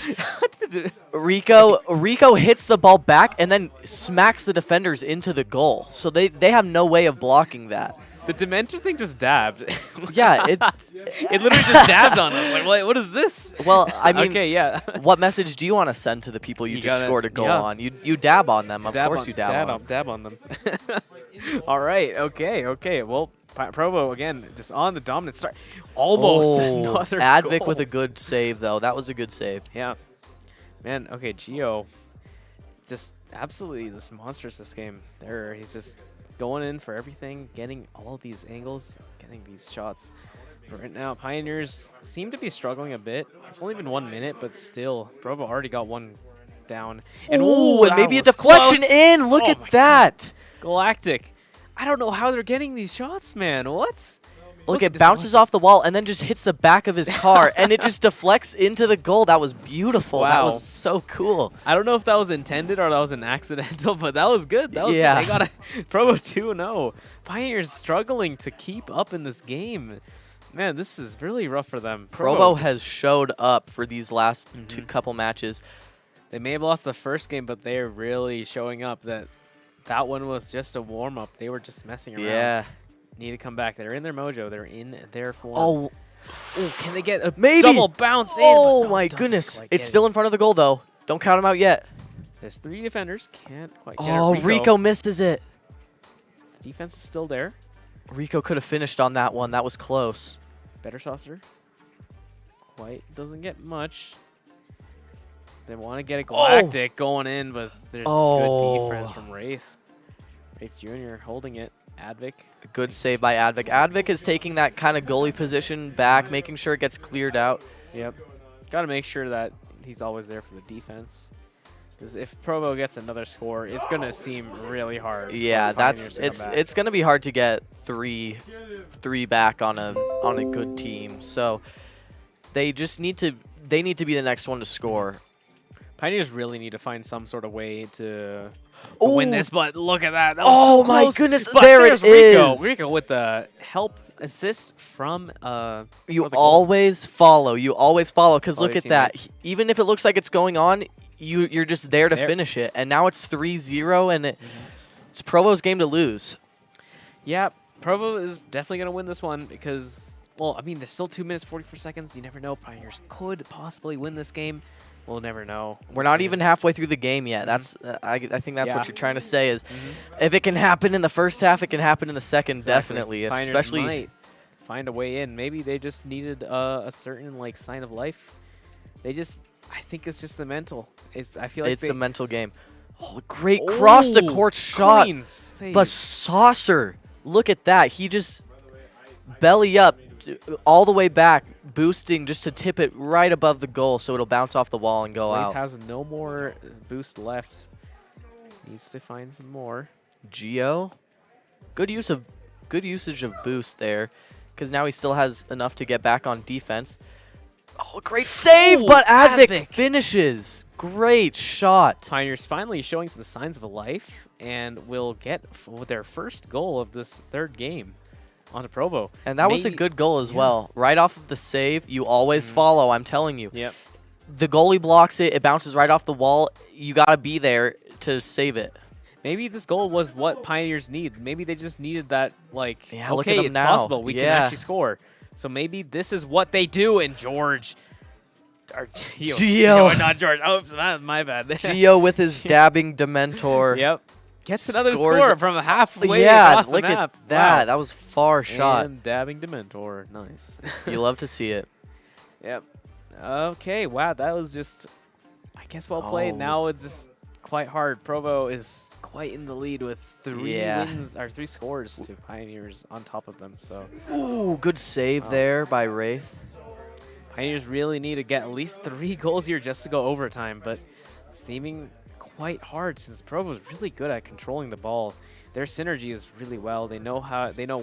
Rico hits the ball back and then smacks the defenders into the goal. So they have no way of blocking that. The Dementor thing just dabbed. Yeah, it literally just dabbed on us. Like, what is this? Well, I mean, okay, yeah. What message do you want to send to the people you just scored a goal on? You dab on them, of course you dab on them. Dab on them. All right, okay. Well, Provo again, just on the dominant start. Almost another Advic goal. with a good save though. That was a good save. Yeah, man. Okay, Gio, just absolutely just monstrous this game. He's just going in for everything, getting all of these angles, getting these shots. But right now, Pioneers seem to be struggling a bit. It's only been 1 minute, but still, Provo already got one down. And and maybe a deflection close. in. Look at that. Galactic. I don't know how they're getting these shots, man. What? Look, it bounces off the wall and then just hits the back of his car, and it just deflects into the goal. That was beautiful. Wow. That was so cool. I don't know if that was intended or that was an accidental, but that was good. That was Yeah. good. They got a Provo 2-0. Pioneers struggling to keep up in this game. Man, this is really rough for them. Provo has showed up for these last couple matches. They may have lost the first game, but they're really showing up. That one was just a warm-up. They were just messing around. Yeah. Need to come back. They're in their mojo. They're in their form. Oh, can they get a maybe double bounce in? Oh But no, my it doesn't goodness. quite It's get still in front of the goal, though. Don't count him out yet. There's 3 defenders. Can't quite get Oh, it. Rico misses it. The defense is still there. Rico could have finished on that one. That was close. Better saucer. Quite doesn't get much. They want to get a Galactic going in, but there's good defense from Wraith. Wraith Jr. holding it. Advic. Good save by Advic. Advic is taking that kind of goalie position back, making sure it gets cleared out. Yep. Got to make sure that he's always there for the defense. Because if Provo gets another score, it's going to seem really hard. Yeah, it's going to be hard to get three back on a good team. So they just need to be the next one to score. Pioneers really need to find some sort of way to win this, but look at that. That was Oh so my close. goodness, But there it there's Rico. is. Rico with the help assist from You for the goal. always follow. You always follow because Follow look your at that. teammates. Even if it looks like it's going on, you're just there to finish it. And now it's 3-0, and it's Provo's game to lose. Yeah, Provo is definitely going to win this one because, well, I mean, there's still 2 minutes, 44 seconds. You never know. Pioneers could possibly win this game. We'll never know. We're not even halfway through the game yet. That's I think that's Yeah. what you're trying to say is if it can happen in the first half, it can happen in the second, definitely. Pioneers Especially might find a way in. Maybe they just needed a certain like sign of life. I think it's just the mental. I feel like it's a mental game. Oh, great cross the court shot. Clean save. But Saucer, look at that. He just belly up all the way back, boosting just to tip it right above the goal so it'll bounce off the wall and go Wraith out. has no more boost left. Needs to find some more. Gio, good usage of boost there, because now he still has enough to get back on defense. Oh, great save, but Advic finishes. Great shot. Pioneers finally showing some signs of life and will get their first goal of this third game onto Provo. And that was a good goal as well. Right off of the save, you always follow, I'm telling you. Yep. The goalie blocks it, it bounces right off the wall. You got to be there to save it. Maybe this goal was what Pioneers need. Maybe they just needed that, like, Yeah, look okay, at them it's now. possible. We can actually score. So maybe this is what they do. And George, or Gio. No, not George. Oh, my bad. Gio with his dabbing Dementor. Yep. Gets another Scores score from halfway Yeah, across the look map. at that. Wow. That was far shot. And dabbing Dementor. Nice. You love to see it. Yep. Okay, wow, that was just, I guess, well played. Oh. Now it's just quite hard. Provo is quite in the lead with 3 wins, or 3 scores to Pioneers on top of them. So Ooh, good save there by Wraith. Pioneers really need to get at least 3 goals here just to go overtime, but seeming quite hard since Provo's really good at controlling the ball. Their synergy is really well. They know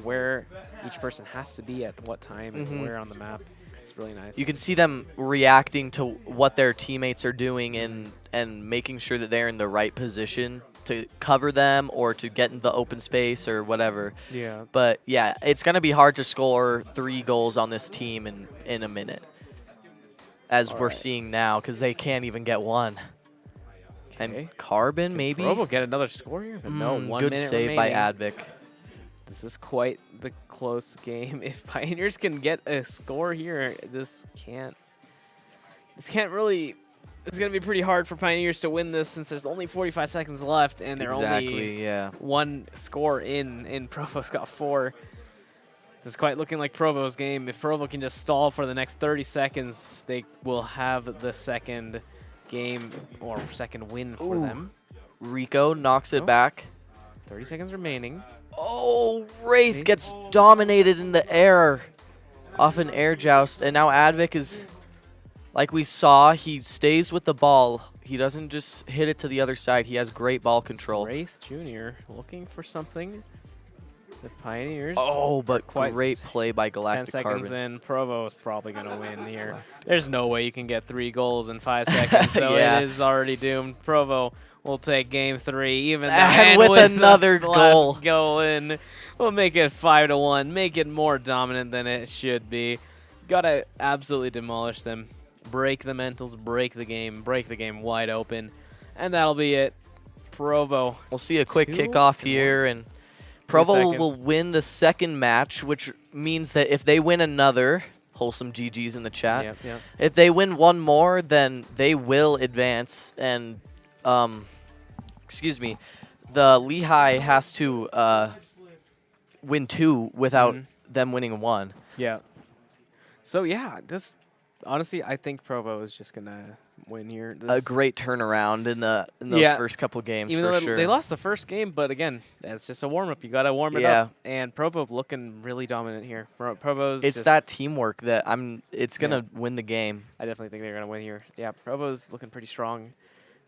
where each person has to be at what time and where on the map. It's really nice. You can see them reacting to what their teammates are doing and making sure that they're in the right position to cover them or to get in the open space or whatever. Yeah. But yeah, it's going to be hard to score 3 goals on this team in a minute, as we're seeing now, because they can't even get one. Okay. And Carbon, maybe? Provo get another score here, but no, 1 good minute save remaining. by Advic. This is quite the close game. If Pioneers can get a score here, this can't really. It's going to be pretty hard for Pioneers to win this since there's only 45 seconds left and they're only 1 score in, and Provo's got 4. This is quite looking like Provo's game. If Provo can just stall for the next 30 seconds, they will have the second game or second win for them. Rico knocks it back. 30 seconds remaining. Oh, Wraith gets dominated in the air off an air joust, and now Advic is... Like we saw, he stays with the ball. He doesn't just hit it to the other side. He has great ball control. Wraith Jr. looking for something. The Pioneers. Oh, but great play by Galactic 10 seconds Carbon. in, Provo is probably going to win here. There's no way you can get 3 goals in 5 seconds, so Yeah. it is already doomed. Provo will take game 3, even And then with another the goal. last goal in. We'll make it 5-1, make it more dominant than it should be. Got to absolutely demolish them. Break the mentals, break the game wide open, and that'll be it. Provo. We'll see a quick 2 kickoff here, and Provo will seconds. win the second match, which means that if they win another, wholesome GGs in the chat, Yep. if they win one more, then they will advance, and, excuse me, the Lehigh has to win 2 without them winning 1. Yeah. So, yeah, this... Honestly, I think Provo is just going to win here. A great turnaround in those first couple games, Even for though sure. they lost the first game, but again, that's just a warm-up. You got to warm it up. And Provo looking really dominant here. Provo's it's just, that teamwork that it's going to win the game. I definitely think they're going to win here. Yeah, Provo's looking pretty strong.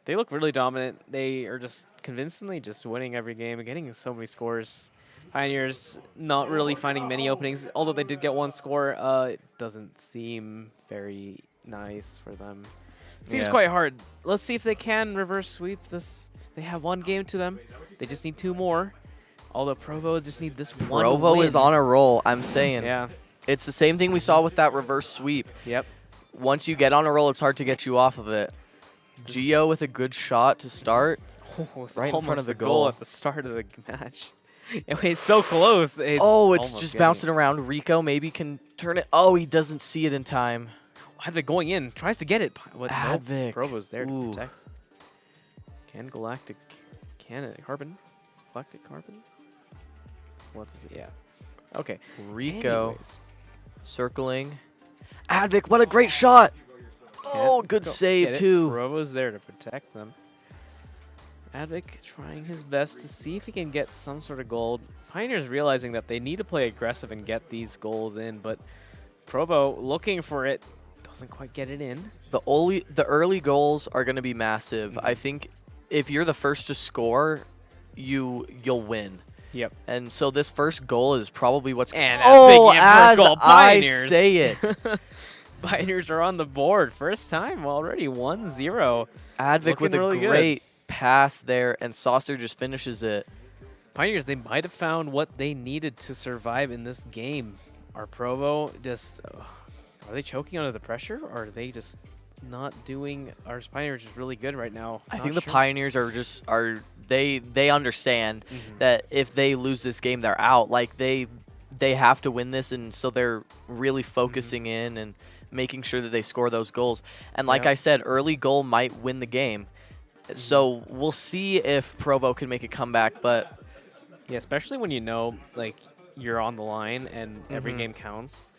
They look really dominant. They are just convincingly just winning every game and getting so many scores. Pioneers not really finding many openings, although they did get 1 score. It doesn't seem very nice for them. Seems quite hard. Let's see if they can reverse sweep this. They have 1 game to them. They just need 2 more. Although Provo just need this 1 Provo win. is on a roll, I'm saying. Yeah. It's the same thing we saw with that reverse sweep. Yep. Once you get on a roll, it's hard to get you off of it. Gio with a good shot to start. It's right in front of the goal goal. at the start of the match. It's so close. It's almost just getting bouncing around. Rico maybe can turn it. Oh, he doesn't see it in time. Advic going in, tries to get it. But Advic. Nope, Provo's there Ooh. to protect. Galactic Carbon? What is it? Yeah. Okay. Rico Anyways. circling. Advic, what a great shot. Oh, good Go save, get it. too. Provo's there to protect them. Advic trying his best to see if he can get some sort of goal. Pioneers realizing that they need to play aggressive and get these goals in, but Provo looking for it, doesn't quite get it in. The early goals are going to be massive. I think if you're the first to score, you'll win. Yep. And so this first goal is probably what's... And as goal, I Pioneers. say it. Pioneers are on the board. First time already, 1-0. Advic with a really great pass there, and Saucer just finishes it. Pioneers, they might have found what they needed to survive in this game. Are Provo just... are they choking under the pressure, or are they just not doing... Are Pioneers just really good right now? I think the Pioneers they understand that if they lose this game, they're out. Like, they have to win this, and so they're really focusing in and making sure that they score those goals. And like I said, early goal might win the game. So we'll see if Provo can make a comeback, but... Yeah, especially when you know, like, you're on the line and every game counts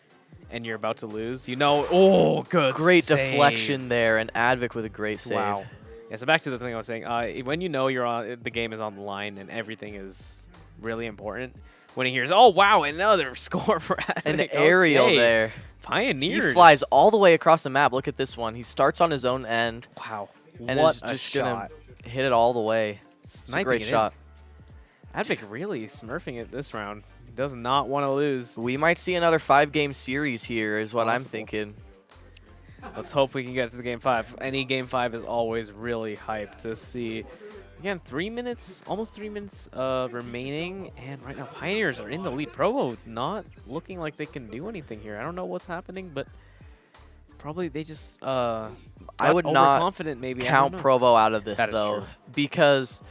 and you're about to lose. You know, oh, good Great save. deflection there, and Advic with a great save. Wow. Yeah, so back to the thing I was saying. When you know the game is on the line and everything is really important, when he hears, oh, wow, another score for Advic. An aerial there. Pioneers. He flies all the way across the map. Look at this one. He starts on his own end. Wow. And what is a just shot. gonna hit it all the way. It's a Sniping great it in. shot. Advic really smurfing it this round. He does not want to lose. We might see another 5-game series here is what I'm Possible. thinking. Let's hope we can get to the game 5. Any game 5 is always really hyped to see. Again, 3 minutes, almost 3 minutes remaining, and right now Pioneers are in the lead. Provo not looking like they can do anything here. I don't know what's happening, but probably they just I would not overconfident maybe. count Provo out of this That is though, true. because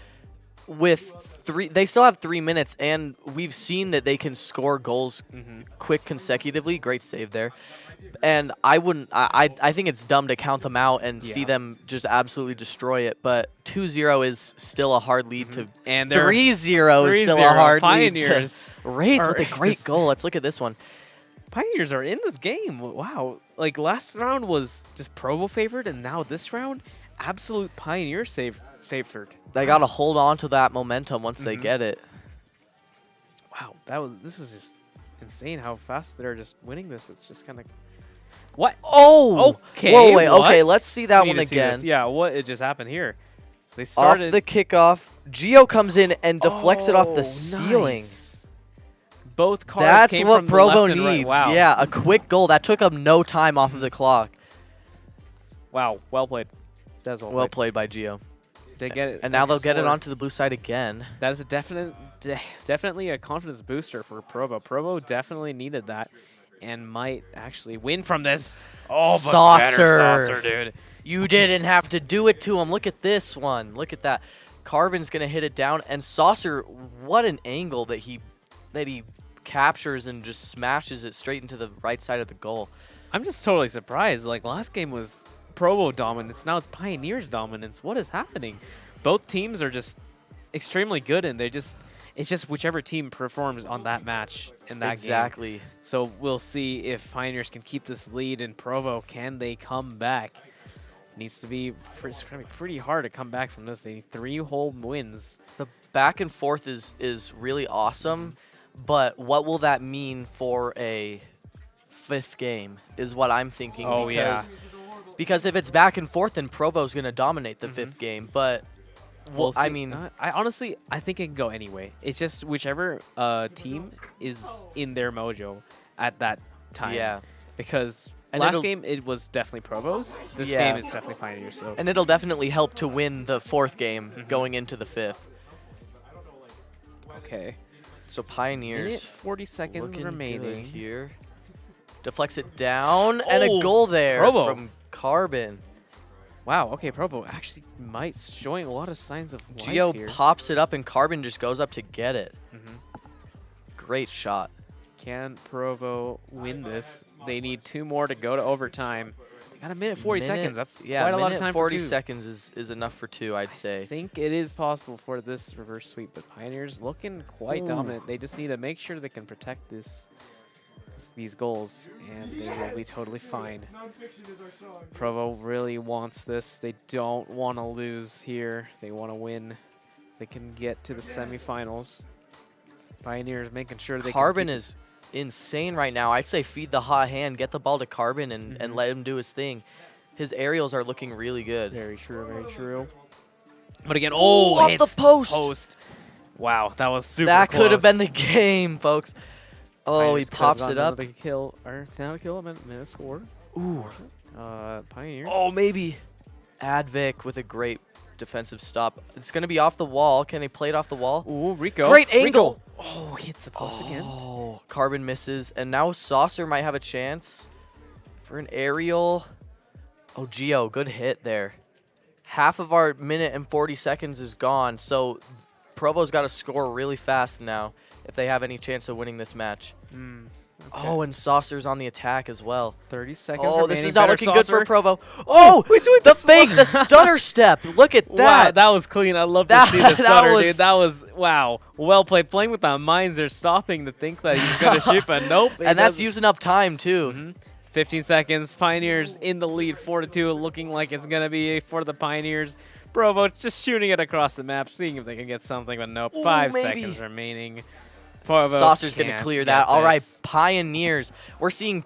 with they still have 3 minutes, and we've seen that they can score goals quick consecutively. Great save there. And I wouldn't. I think it's dumb to count them out and see them just absolutely destroy it. But 2-0 is still a hard lead to. And 3-0 is still a hard Pioneers lead to. Wraith are with a great just- goal. Let's look at this one. Pioneers are in this game. Wow. Like last round was just Provo favored, and now this round, absolute Pioneer favored. They got to hold on to that momentum once they get it. Wow, this is just insane how fast they're just winning this. It's just kind of what? Oh, Okay. Whoa, wait, what? okay, let's see that We one need to see this. again. Yeah, what it just happened here? They Off started the kickoff, Geo comes in and deflects it off the ceiling. Nice. Both cars That's came what from the Provo left and right. needs. Wow. Yeah, a quick goal. That took them no time off of the clock. Wow, well played. That's Well played by Geo. They get it. And now they'll they get it score. onto the blue side again. That is a definitely a confidence booster for Provo. Provo definitely needed that and might actually win from this. Oh, but Saucer. better Saucer, dude. You didn't have to do it to him. Look at this one. Look at that. Carbon's going to hit it down. And Saucer, what an angle that he captures and just smashes it straight into the right side of the goal. I'm just totally surprised. Like, last game was Provo dominance. Now it's Pioneers dominance. What is happening? Both teams are just extremely good, and it's just whichever team performs on that match in that game. Exactly. So we'll see if Pioneers can keep this lead, and Provo, can they come back? Needs to be pretty hard to come back from this. They need 3 whole wins. The back and forth is really awesome, but what will that mean for a 5th game is what I'm thinking. Oh, Because if it's back and forth, then Provo's going to dominate the 5th game. But, We'll I see. mean, I honestly, I think it can go anyway. It's just whichever team is in their mojo at that time. yeah. Because And last it'll- game, it was definitely Provo's. This Yeah. game, it's definitely Pioneers. So. And it'll definitely help to win the 4th game going into the 5th. Okay. So Minute Pioneers 40 seconds looking good remaining. here. Deflects it down, and Oh, a goal there Provo. from Carbon. Wow, okay, Provo actually might showing a lot of signs of life Geo here. pops it up, and Carbon just goes up to get it. Great shot. Can Provo win this? They need 2 more to go to overtime. They got a minute 40 seconds. That's quite a lot of time 40 for 2. seconds is enough for 2, I'd I say. think it is possible for this reverse sweep, but Pioneers looking quite Ooh. dominant. They just need to make sure they can protect these goals, and they will be totally fine. Provo really wants this. They don't want to lose here. They want to win. They can get to the semifinals. Pioneers making sure they Carbon can is insane right now. I'd say feed the hot hand, get the ball to Carbon, and let him do his thing. His aerials are looking really good. Very true, very true. But again, Off hits the post. Wow, that was super That could have close. been the game, folks. Oh, Pioneers he could have pops gotten it up. another kill, or not a kill, a minute score. Ooh. Pioneers. Oh, maybe. Advic with a great defensive stop. It's going to be off the wall. Can they play it off the wall? Ooh, Rico. Great Rico. angle. Oh, he hits the post again. Oh, Carbon misses. And now Saucer might have a chance for an aerial. Oh, Geo, good hit there. Half of our minute and 40 seconds is gone. So Provo's got to score really fast now if they have any chance of winning this match. Okay. Oh, and Saucer's on the attack as well. 30 seconds Oh, this remaining. is not Better looking good for Saucer. Provo. Oh, He's doing the the fake, the stutter step. Look at Wow, that. that was clean. I love to That- see the that stutter, was- dude. That was, wow. Well played. Playing with our minds, they're stopping to think that he's going to shoot, but nope. he And that's doesn't. using up time, too. 15 seconds. Pioneers in the lead, 4-2, looking like it's going to be for the Pioneers. Provo just shooting it across the map, seeing if they can get something, but nope. Ooh, 5 maybe. seconds remaining. Provo Saucer's going to can't clear get that. All right, this. Pioneers. We're seeing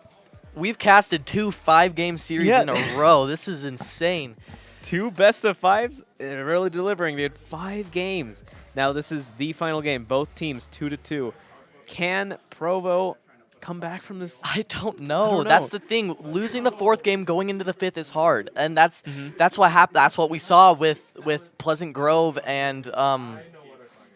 we've casted 2 5-game series Yeah. in a row. This is insane. 2 best of 5s, really delivering, dude. 5 games. Now this is the final game. Both teams 2-2. Can Provo come back from this? I don't know. don't know. That's the thing. Losing the 4th game going into the 5th is hard, and that's what happened. That's what we saw with Pleasant Grove and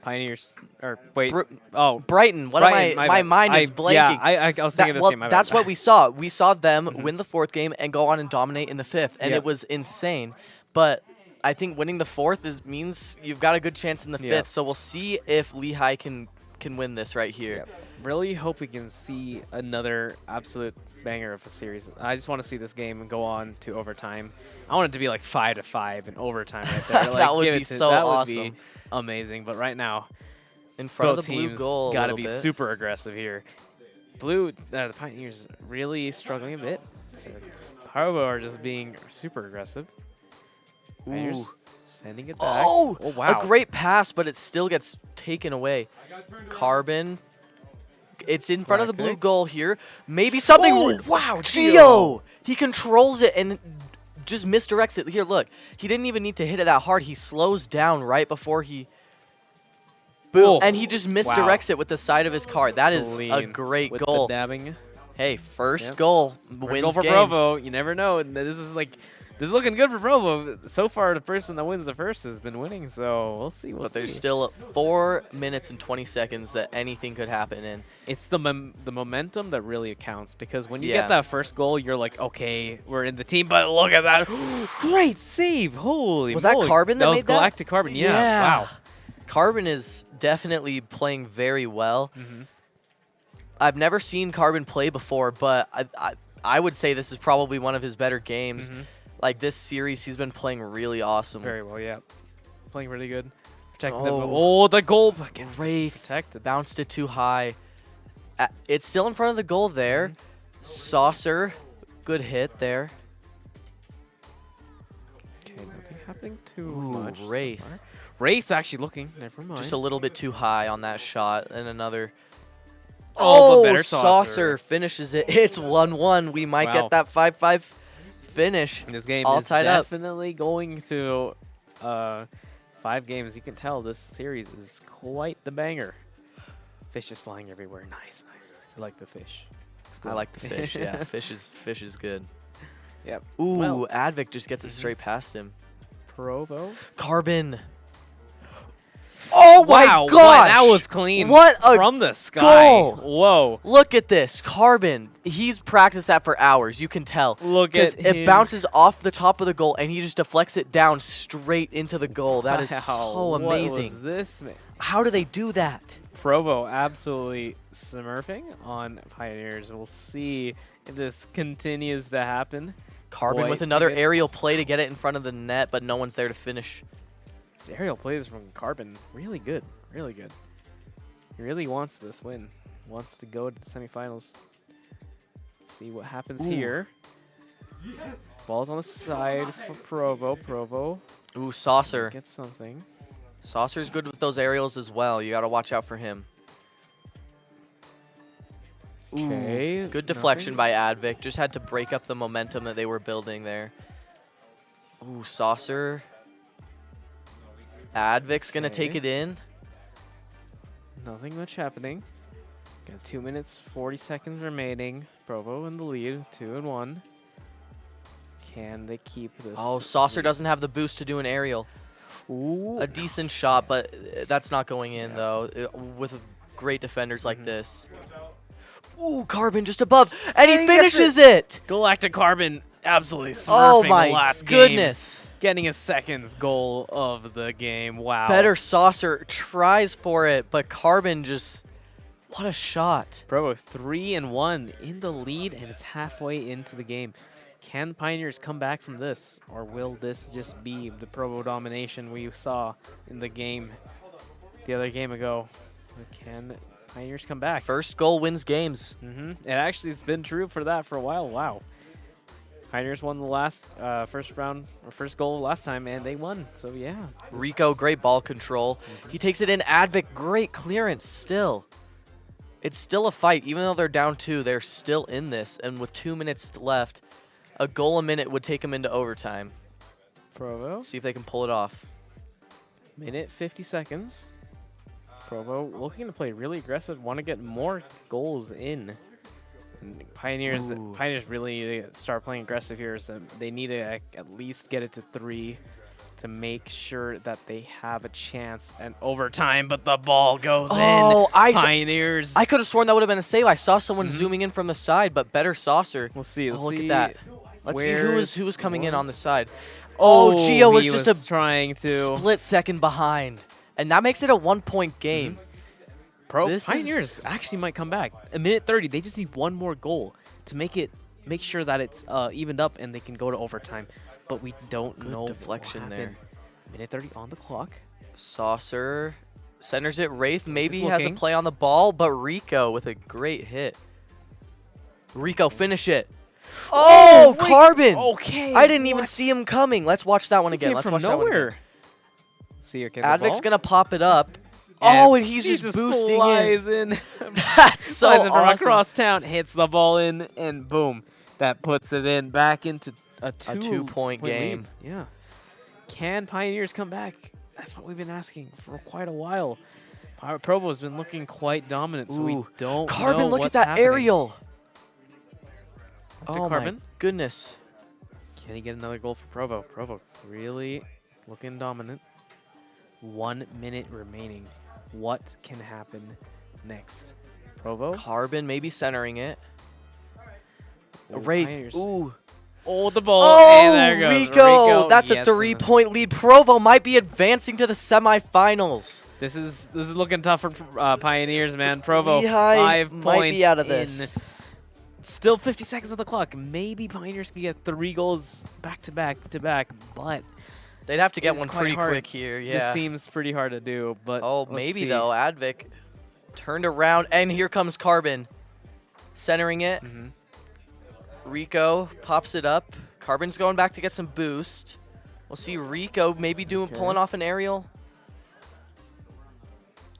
Pioneers. Or wait. Brighton. Brighton, My mind is blanking. Yeah, I was thinking this game. My That's bad. what we saw. We saw them win the 4th game and go on and dominate in the 5th, and Yep. it was insane. But I think winning the 4th means you've got a good chance in the 5th. Yep. So we'll see if Lehigh can win this right here. Yep. Really hope we can see another absolute banger of a series. I just want to see this game go on to overtime. I want it to be like 5-5 in overtime right there. Like, That would give be it to- so that awesome. would be amazing. But right now, In front both of the blue teams goal. got to a be little bit. super aggressive here. The Pioneers really struggling a bit. So Provo are just being super aggressive. Pioneers Ooh. sending it back. Oh, wow. a great pass, but it still gets taken away. Carbon. It's in front of the blue Galactic. goal here. Maybe something. Oh, Wow, Gio. Gio! He controls it and just misdirects it. Here, look. He didn't even need to hit it that hard. He slows down right before he... Boom. Oh, And he just misdirects it with the side of his car. That is a Clean great with goal. The dabbing. Hey, first Yep. goal First wins goal for games. Provo. You never know. This is looking good for Provo. So far, the person that wins the first has been winning. So we'll see. But there's still 4 minutes and 20 seconds that anything could happen in. It's the momentum that really counts, because when you Yeah. get that first goal, you're like, okay, we're in the team. But look at that, great save! Holy Was that moly. Carbon that was made that? Galactic Carbon. Yeah. Wow. Carbon is definitely playing very well. Mm-hmm. I've never seen Carbon play before, but I would say this is probably one of his better games. Mm-hmm. Like this series, he's been playing really awesome. Very well. Yeah. Playing really good. Protecting them. Oh. Oh, the goal gets Wraith protected. bounced it too high. It's still in front of the goal there. Saucer, good hit there. Okay, nothing happening too Ooh, much. so Wraith. far. Wraith actually looking. Never mind. Just a little bit too high on that shot, and another. Oh, but better Saucer finishes it. It's 1-1. We might Wow. get that 5-5 finish. This game all is tied up. definitely going to 5 games. You can tell this series is quite the banger. Fish is flying everywhere. Nice, nice, nice. I like the fish. I like the fish. Yeah, fish is good. Yep. Ooh, Well, Advic just gets it straight past him. Provo. Carbon. Oh Wow, my what? gosh! That was clean. What a from the sky. goal. Whoa. Look at this, Carbon. He's practiced that for hours. You can tell. Look at him. It bounces off the top of the goal, and he just deflects it down straight into the goal. That is Wow, so amazing. What was this, man? How do they do that? Provo absolutely smurfing on Pioneers. We'll see if this continues to happen. Carbon Boy, with another good. aerial play to get it in front of the net, but no one's there to finish. His aerial plays from Carbon, really good, really good. He really wants this win, wants to go to the semifinals. See what happens here. Ball's on the side for Provo. Provo Ooh, Saucer. gets something. Saucer's good with those aerials as well. You got to watch out for him. Ooh, Okay, good deflection nothing. by Advic. Just had to break up the momentum that they were building there. Ooh, Saucer. Advic's going to take Okay. it in. Nothing much happening. Got 2 minutes, 40 seconds remaining. Provo in the lead, 2-1. Can they keep this? Oh, Saucer doesn't have the boost to do an aerial. Ooh. A decent shot, but that's not going in, though, with great defenders like this. Ooh, Carbon just above, and he finishes it! Galactic Carbon absolutely smurfing Oh the my last goodness. game. Getting his second goal of the game. Wow. Better Saucer tries for it, but Carbon just, what a shot. Provo 3-1 in the lead, and it's halfway into the game. Can Pioneers come back from this, or will this just be the Provo domination we saw in the game the other game ago? Can Pioneers come back? First goal wins games. It actually has been true for that for a while. Wow. Pioneers won the last first goal last time, and they won. So yeah. Rico, great ball control. He takes it in. Advic, great clearance still. It's still a fight. Even though they're down 2, they're still in this. And with 2 minutes left, a goal a minute would take them into overtime. Provo. Let's see if they can pull it off. Minute 50 seconds. Provo looking to play really aggressive, want to get more goals in. And Pioneers really need to start playing aggressive here. So they need to at least get it to 3 to make sure that they have a chance and overtime, but the ball goes in. Pioneers. I could have sworn that would have been a save. I saw someone zooming in from the side, but better saucer. We'll see. Look at that. Let's see who was coming in on the side. Oh, Gio was just trying to split second behind. And that makes it a 1-point game. Pioneers actually might come back. A minute 30, they just need one more goal to make sure that it's evened up and they can go to overtime. But we don't know. Deflection there. Minute 30 on the clock. Saucer centers it. Wraith maybe has a play on the ball, but Rico with a great hit. Rico, finish it. Oh, Carbon! Okay. I didn't even see him coming. Let's watch that one again. Let's watch that one again. See, okay, Advic's going to pop it up. And he's just boosting in. That's so awesome. From across town, hits the ball in, and boom. That puts it in back into a 2-point game. Lead. Yeah. Can Pioneers come back? That's what we've been asking for quite a while. Provo's been looking quite dominant, so we don't Carbon, know look what's at that happening. aerial. Oh, my goodness. Can he get another goal for Provo? Provo really looking dominant. 1 minute remaining. What can happen next? Provo? Carbon maybe centering it. Ooh, Wraith. Pioneers. Ooh. Oh, the ball. Oh, and there goes Rico. That's yes, a 3-point lead. Provo might be advancing to the semifinals. This is looking tough for Pioneers, man. Provo, Lehigh 5 might points be out of this. Still 50 seconds on the clock. Maybe Pioneers can get 3 goals back to back, but they'd have to get one quite pretty hard. quick here. Yeah. This seems pretty hard to do, but maybe though. Advic turned around, and here comes Carbon, centering it. Rico pops it up. Carbon's going back to get some boost. We'll see Rico maybe pulling off an aerial.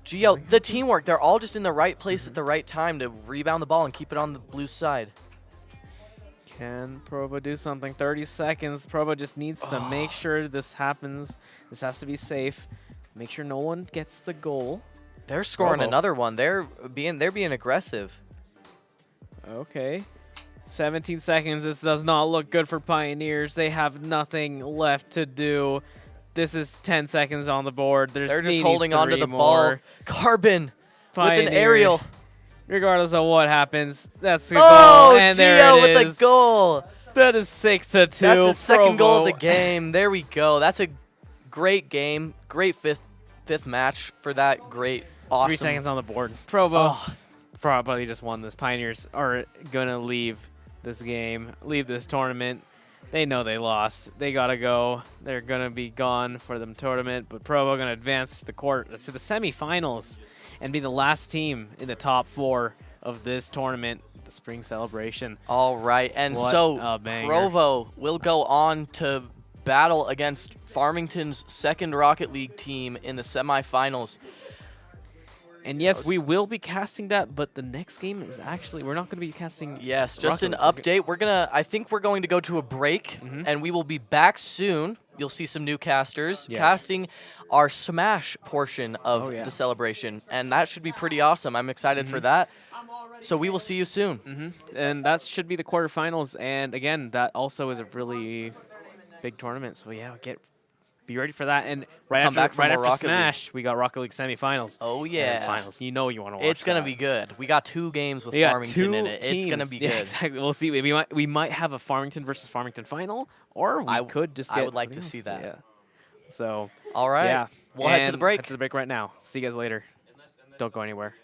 Gio, the teamwork. They're all just in the right place at the right time to rebound the ball and keep it on the blue side. Can Provo do something? 30 seconds. Provo just needs to make sure this happens. This has to be safe. Make sure no one gets the goal. They're scoring another one. They're being aggressive. Okay. 17 seconds. This does not look good for Pioneers. They have nothing left to do. This is 10 seconds on the board. They're just holding on to the more. ball. Carbon Pioneer, with an aerial. Regardless of what happens, that's the goal. And Gio there it with is. the goal. That is 6-2. That's his second goal of Provo. the game. There we go. That's a great game. Great fifth match for that great, awesome. 3 seconds on the board. Provo probably just won this. Pioneers are going to leave this game, leave this tournament. They know they lost. They got to go. They're going to be gone for the tournament, but Provo going to advance to the semifinals and be the last team in the top 4 of this tournament, the spring celebration. All right, and so Provo will go on to battle against Farmington's second Rocket League team in the semifinals. And yes, we will be casting that, but the next game is actually, we're not going to be casting. Yes, just an update. I think we're going to go to a break, and we will be back soon. You'll see some new casters casting our Smash portion of the celebration, and that should be pretty awesome. I'm excited for that. So we will see you soon. And that should be the quarterfinals. And again, that also is a really big tournament. So yeah, be ready for that. And right after Smash, we got Rocket League semifinals. Oh yeah, and finals. You know you want to watch. It's gonna be good. We got 2 games with Farmington in it. It's gonna be good. Exactly. We'll see. We might have a Farmington versus Farmington final, or we could just. I would like to see that. Yeah. So. All right. Yeah. We'll head to the break. Head to the break right now. See you guys later. Don't go anywhere.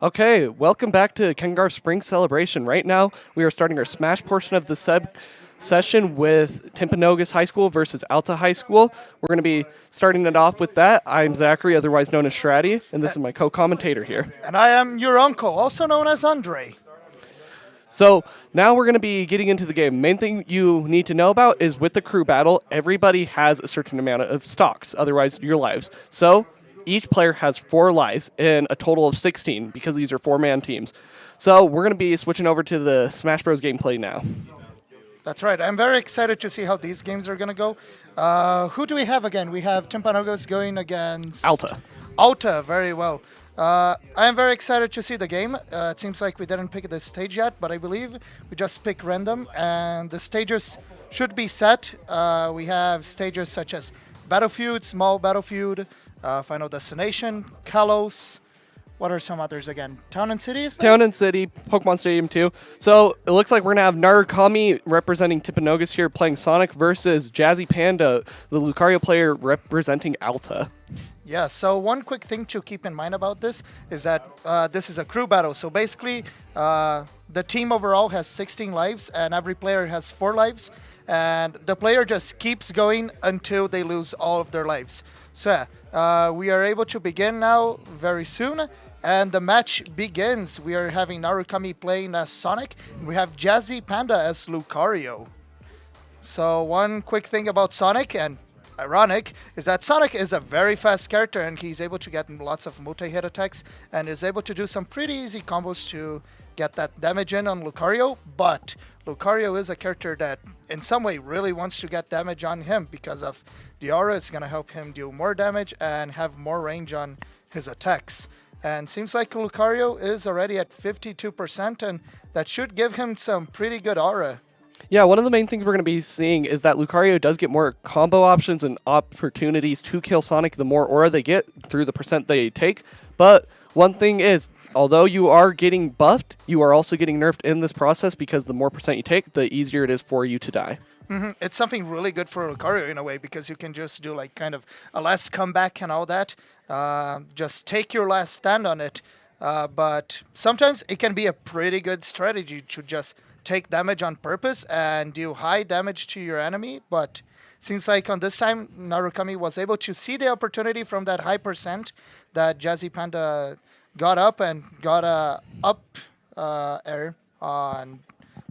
Okay, welcome back to Garff Spring Celebration. Right now, we are starting our Smash portion of the session with Timpanogos High School versus Alta High School. We're going to be starting it off with that. I'm Zachary, otherwise known as Shraddy, and this is my co-commentator here. And I am your uncle, also known as Andre. So now we're going to be getting into the game. Main thing you need to know about is with the crew battle, everybody has a certain amount of stocks, otherwise your lives. So each player has 4 lives and a total of 16 because these are 4-man teams. So we're going to be switching over to the Smash Bros. Gameplay now. That's right. I'm very excited to see how these games are going to go. Who do we have again? We have Timpanogos going against... Alta. Alta, very well. I am very excited to see the game. It seems like we didn't pick the stage yet, but I believe we just pick random, and the stages should be set. We have stages such as Battlefield, Small Battlefield, Final Destination, Kalos. What are some others again? Town and City? Town and City, Pokemon Stadium 2. So it looks like we're going to have Narukami representing Timpanogos here playing Sonic versus Jazzy Panda, the Lucario player representing Alta. Yeah, so one quick thing to keep in mind about this is that this is a crew battle. So basically, the team overall has 16 lives, and every player has 4 lives. And the player just keeps going until they lose all of their lives. So we are able to begin now very soon. And the match begins. We are having Narukami playing as Sonic. And we have Jazzy Panda as Lucario. So one quick thing about Sonic, and ironic, is that Sonic is a very fast character, and he's able to get lots of multi-hit attacks and is able to do some pretty easy combos to get that damage in on Lucario. But Lucario is a character that in some way really wants to get damage on him because of the aura. It's going to help him do more damage and have more range on his attacks. And seems like Lucario is already at 52%, and that should give him some pretty good aura. Yeah, one of the main things we're going to be seeing is that Lucario does get more combo options and opportunities to kill Sonic the more aura they get through the percent they take. But one thing is, although you are getting buffed, you are also getting nerfed in this process because the more percent you take, the easier it is for you to die. It's something really good for Lucario in a way because you can just do like kind of a last comeback and all that. Just take your last stand on it. But sometimes it can be a pretty good strategy to just take damage on purpose and do high damage to your enemy. But seems like on this time, Narukami was able to see the opportunity from that high percent that Jazzy Panda got up and got a up air on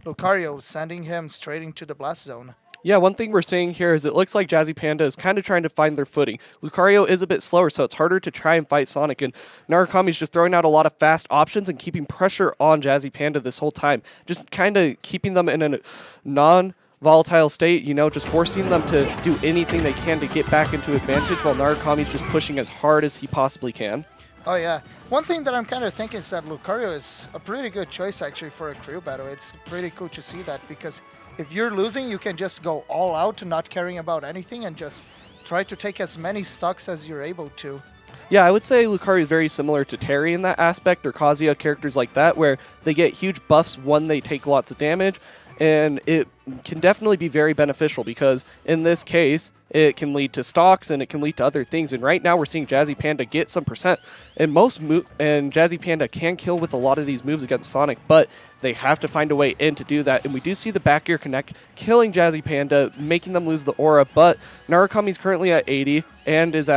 Lucario, sending him straight into the blast zone. Yeah, one thing we're seeing here is it looks like Jazzy Panda is kind of trying to find their footing. Lucario is a bit slower, so it's harder to try and fight Sonic, and Narukami's just throwing out a lot of fast options and keeping pressure on Jazzy Panda this whole time. Just kind of keeping them in a non-volatile state, you know, just forcing them to do anything they can to get back into advantage while Narukami's just pushing as hard as he possibly can. Oh, yeah. One thing that I'm kind of thinking is that Lucario is a pretty good choice, actually, for a crew battle. It's pretty cool to see that, because if you're losing, you can just go all out, not caring about anything, and just try to take as many stocks as you're able to. Yeah, I would say Lucario is very similar to Terry in that aspect, or Kazuya, characters like that, where they get huge buffs when they take lots of damage, and it can definitely be very beneficial because in this case, it can lead to stocks and it can lead to other things. And right now we're seeing Jazzy Panda get some percent, and and Jazzy Panda can kill with a lot of these moves against Sonic, but they have to find a way in to do that. And we do see the back air connect, killing Jazzy Panda, making them lose the aura. But Narukami's currently at 80 and is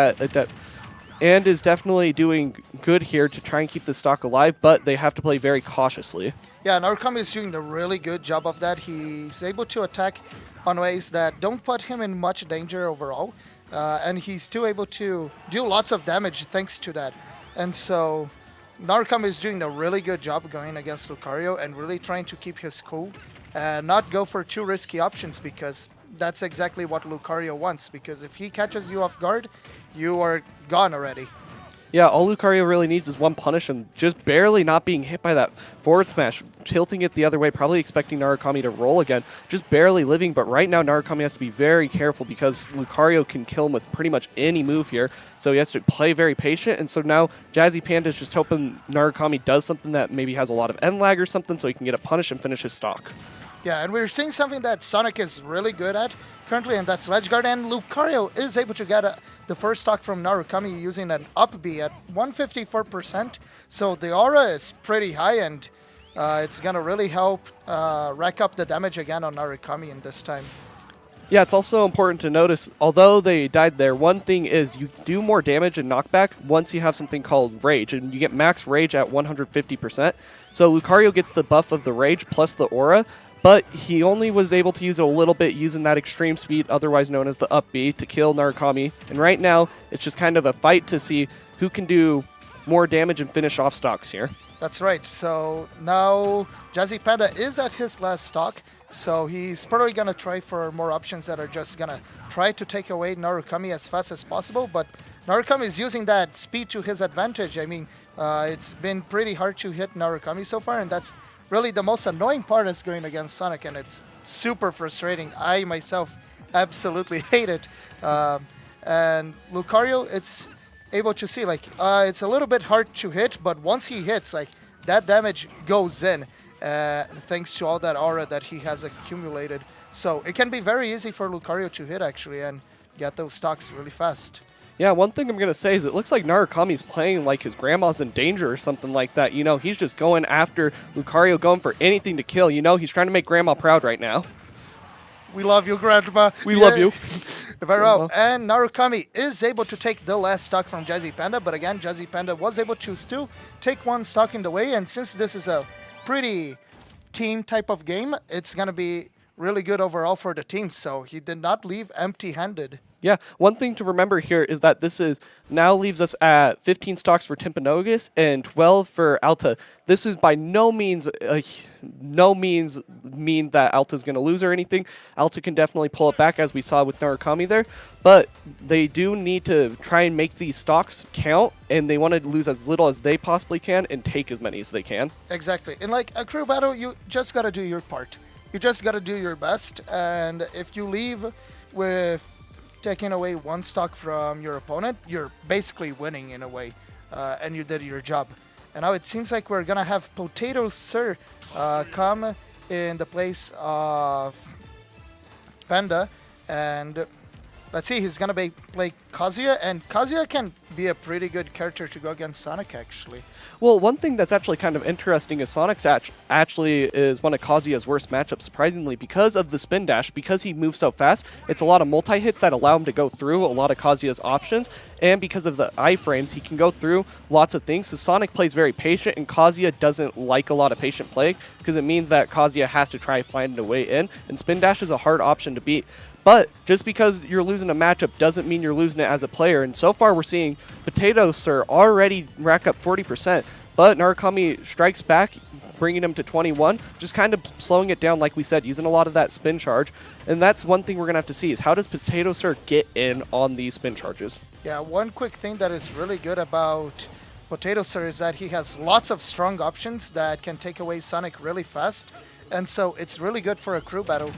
definitely doing good here to try and keep the stock alive, but they have to play very cautiously. Yeah, Narukami is doing a really good job of that. He's able to attack on ways that don't put him in much danger overall, and he's still able to do lots of damage thanks to that. And so Narukami is doing a really good job going against Lucario and really trying to keep his cool and not go for too risky options, because that's exactly what Lucario wants, because if he catches you off guard, you are gone already. Yeah, all Lucario really needs is one punish and just barely not being hit by that forward smash, tilting it the other way, probably expecting Narukami to roll again, just barely living. But right now, Narukami has to be very careful because Lucario can kill him with pretty much any move here, so he has to play very patient. And so now Jazzy Panda is just hoping Narukami does something that maybe has a lot of end lag or something so he can get a punish and finish his stock. Yeah, and we're seeing something that Sonic is really good at currently, and that's ledge guard. And Lucario is able to get the first stock from Narukami using an up B at 154%. So the aura is pretty high, and it's going to really help rack up the damage again on Narukami in this time. Yeah, it's also important to notice, although they died there, one thing is you do more damage and knockback once you have something called Rage, and you get max Rage at 150%. So Lucario gets the buff of the Rage plus the Aura, but he only was able to use it a little bit using that extreme speed, otherwise known as the up B, to kill Narukami. And right now, it's just kind of a fight to see who can do more damage and finish off stocks here. That's right. So now Jazzy Panda is at his last stock. So he's probably going to try for more options that are just going to try to take away Narukami as fast as possible. But Narukami is using that speed to his advantage. I mean, it's been pretty hard to hit Narukami so far, and that's really the most annoying part is going against Sonic, and it's super frustrating. I myself absolutely hate it. And Lucario, it's able to see, like, it's a little bit hard to hit, but once he hits, like, that damage goes in. Thanks to all that aura that he has accumulated. So it can be very easy for Lucario to hit, actually, and get those stocks really fast. Yeah, one thing I'm going to say is it looks like Narukami's playing like his grandma's in danger or something like that. You know, he's just going after Lucario, going for anything to kill. You know, he's trying to make grandma proud right now. We love you, Grandma. We love you. Very well. And Narukami is able to take the last stock from Jazzy Panda, but again, Jazzy Panda was able to still take one stock in the way, and since this is a pretty team type of game, it's going to be really good overall for the team, so he did not leave empty-handed. Yeah, one thing to remember here is that this is now leaves us at 15 stocks for Timpanogos and 12 for Alta. This is by no means mean that Alta's going to lose or anything. Alta can definitely pull it back, as we saw with Narukami there, but they do need to try and make these stocks count, and they want to lose as little as they possibly can and take as many as they can. Exactly. In like a crew battle, you just got to do your part. You just got to do your best, and if you leave with taking away one stock from your opponent, you're basically winning in a way, and you did your job. And now it seems like we're gonna have Potato Sir come in the place of Panda, and let's see, he's gonna play Kazuya, and Kazuya can be a pretty good character to go against Sonic, actually. Well, one thing that's actually kind of interesting is Sonic's actually is one of Kazuya's worst matchups, surprisingly, because of the spin dash. Because he moves so fast, it's a lot of multi-hits that allow him to go through a lot of Kazuya's options, and because of the iframes, he can go through lots of things. So Sonic plays very patient, and Kazuya doesn't like a lot of patient play, because it means that Kazuya has to try find a way in, and spin dash is a hard option to beat. But just because you're losing a matchup doesn't mean you're losing it as a player. And so far we're seeing Potato Sir already rack up 40%, but Narukami strikes back, bringing him to 21, just kind of slowing it down, like we said, using a lot of that spin charge. And that's one thing we're going to have to see is how does Potato Sir get in on these spin charges? Yeah, one quick thing that is really good about Potato Sir is that he has lots of strong options that can take away Sonic really fast. And so it's really good for a crew battle.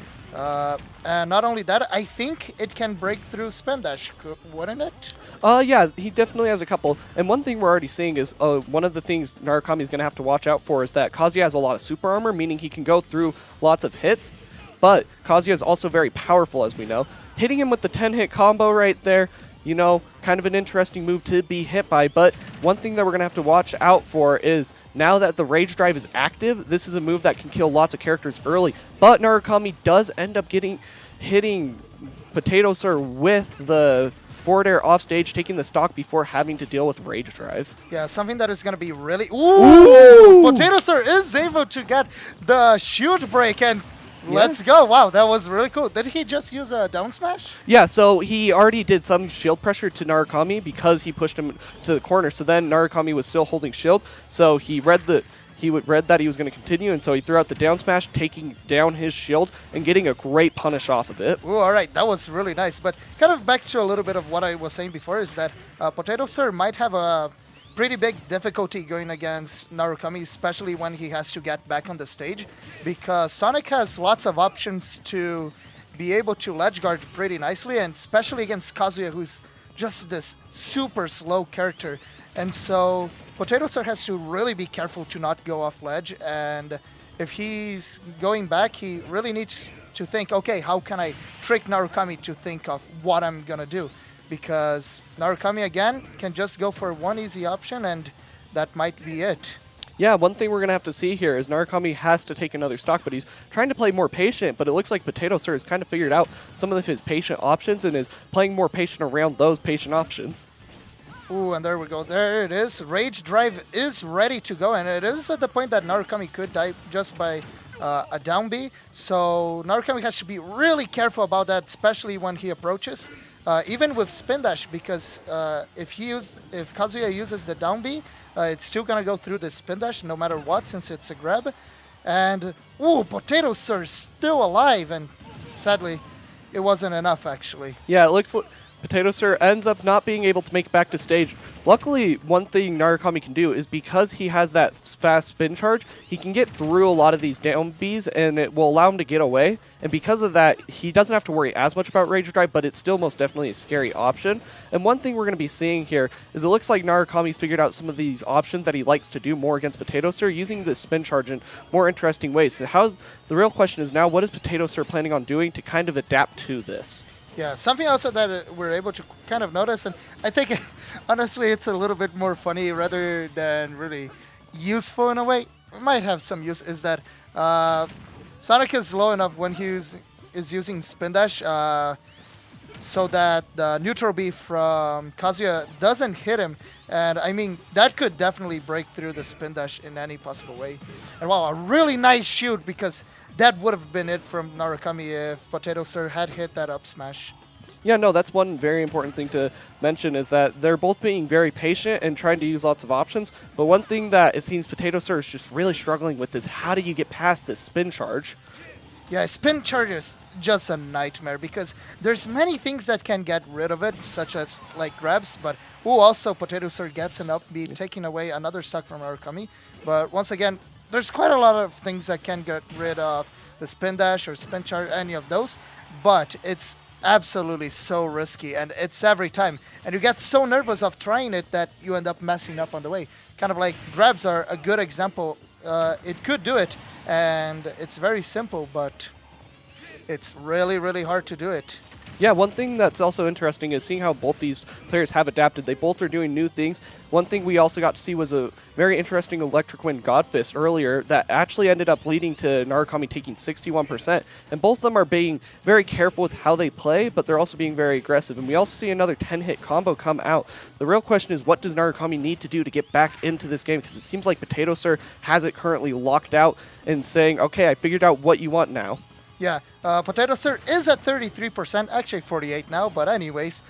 And not only that, I think it can break through spin dash, wouldn't it? Yeah, he definitely has a couple. And one thing we're already seeing is one of the things Narukami is going to have to watch out for is that Kazuya has a lot of super armor, meaning he can go through lots of hits. But Kazuya is also very powerful, as we know. Hitting him with the 10-hit combo right there, you know, kind of an interesting move to be hit by. But one thing that we're going to have to watch out for is now that the Rage Drive is active, this is a move that can kill lots of characters early. But Narukami does end up hitting Potato Sir with the forward air off stage, taking the stock before having to deal with Rage Drive. Yeah, something that is going to be really... Ooh! Potato Sir is able to get the shield break, and let's go. Wow, that was really cool. Did he just use a down smash? Yeah, so he already did some shield pressure to Narukami because he pushed him to the corner. So then Narukami was still holding shield. So he read that he was going to continue, and so he threw out the down smash, taking down his shield and getting a great punish off of it. Ooh, all right, that was really nice. But kind of back to a little bit of what I was saying before is that Potato Sir might have a pretty big difficulty going against Narukami, especially when he has to get back on the stage, because Sonic has lots of options to be able to ledge guard pretty nicely, and especially against Kazuya, who's just this super slow character. And so Potato Sir has to really be careful to not go off ledge, and if he's going back, he really needs to think, okay, how can I trick Narukami to think of what I'm going to do? Because Narukami, again, can just go for one easy option, and that might be it. Yeah, one thing we're going to have to see here is Narukami has to take another stock, but he's trying to play more patient, but it looks like Potato Sir has kind of figured out some of his patient options and is playing more patient around those patient options. Ooh, and there we go. There it is. Rage Drive is ready to go, and it is at the point that Narukami could die just by a down B. So Narukami has to be really careful about that, especially when he approaches. Even with Spin Dash, because if Kazuya uses the down B, it's still going to go through the Spin Dash no matter what, since it's a grab. And, ooh, Potato Sir is still alive, and sadly, it wasn't enough, actually. Yeah, it looks like Potato Sir ends up not being able to make it back to stage. Luckily, one thing Narukami can do is because he has that fast spin charge, he can get through a lot of these down Bs, and it will allow him to get away. And because of that, he doesn't have to worry as much about Rage Drive, but it's still most definitely a scary option. And one thing we're going to be seeing here is it looks like Narukami's figured out some of these options that he likes to do more against Potato Sir, using the spin charge in more interesting ways. So the real question is now, what is Potato Sir planning on doing to kind of adapt to this? Yeah, something else that we're able to kind of notice, and I think, honestly, it's a little bit more funny rather than really useful in a way. It might have some use, is that Sonic is low enough when he is using Spin Dash so that the neutral B from Kazuya doesn't hit him. And, I mean, that could definitely break through the Spin Dash in any possible way. And, wow, a really nice shoot, because that would have been it from Narukami if Potato Sir had hit that up smash. Yeah, no, that's one very important thing to mention is that they're both being very patient and trying to use lots of options. But one thing that it seems Potato Sir is just really struggling with is how do you get past this spin charge? Yeah, spin charge is just a nightmare because there's many things that can get rid of it, such as like grabs, but also Potato Sir gets an up B, taking away another stock from Narukami. But once again, there's quite a lot of things that can get rid of the spin dash or spin charge, any of those, but it's absolutely so risky, and it's every time. And you get so nervous of trying it that you end up messing up on the way. Kind of like grabs are a good example. It could do it, and it's very simple, but it's really, really hard to do it. Yeah, one thing that's also interesting is seeing how both these players have adapted. They both are doing new things. One thing we also got to see was a very interesting Electric Wind God Fist earlier that actually ended up leading to Narukami taking 61%. And both of them are being very careful with how they play, but they're also being very aggressive. And we also see another 10-hit combo come out. The real question is, what does Narukami need to do to get back into this game? Because it seems like Potato Sir has it currently locked out and saying, okay, I figured out what you want now. Yeah, Potato Sir is at 33%, actually 48 now, but anyways,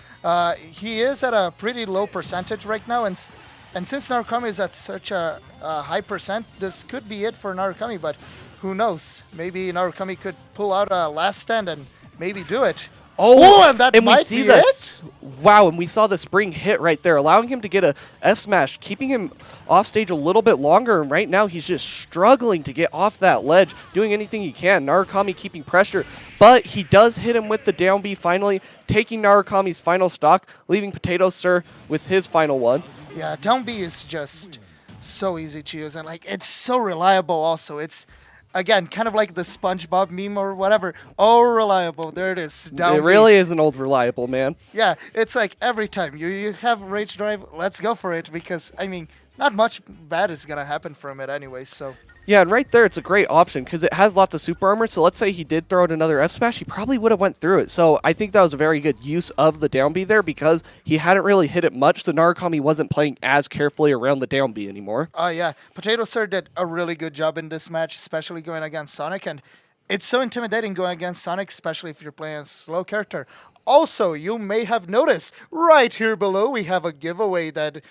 he is at a pretty low percentage right now, and since Narukami is at such a high percent, this could be it for Narukami, but who knows? Maybe Narukami could pull out a last stand and maybe do it. Oh, and that might be it? Wow, and we saw the spring hit right there, allowing him to get a F smash, keeping him off stage a little bit longer, and right now he's just struggling to get off that ledge, doing anything he can. Narukami keeping pressure, but he does hit him with the down B finally, taking Narukami's final stock, leaving Potato Sir with his final one. Yeah, down B is just so easy to use, and like it's so reliable also. It's, again, kind of like the SpongeBob meme or whatever. Oh, reliable. There it is. Down it really is an old reliable, man. Yeah, it's like every time you have Rage Drive, let's go for it, because, I mean, not much bad is going to happen from it anyway, so. Yeah, and right there, it's a great option because it has lots of super armor. So let's say he did throw out another F smash, he probably would have went through it. So I think that was a very good use of the down B there because he hadn't really hit it much. So Narukami wasn't playing as carefully around the down B anymore. Yeah, Potato Sir did a really good job in this match, especially going against Sonic. And it's so intimidating going against Sonic, especially if you're playing a slow character. Also, you may have noticed right here below we have a giveaway that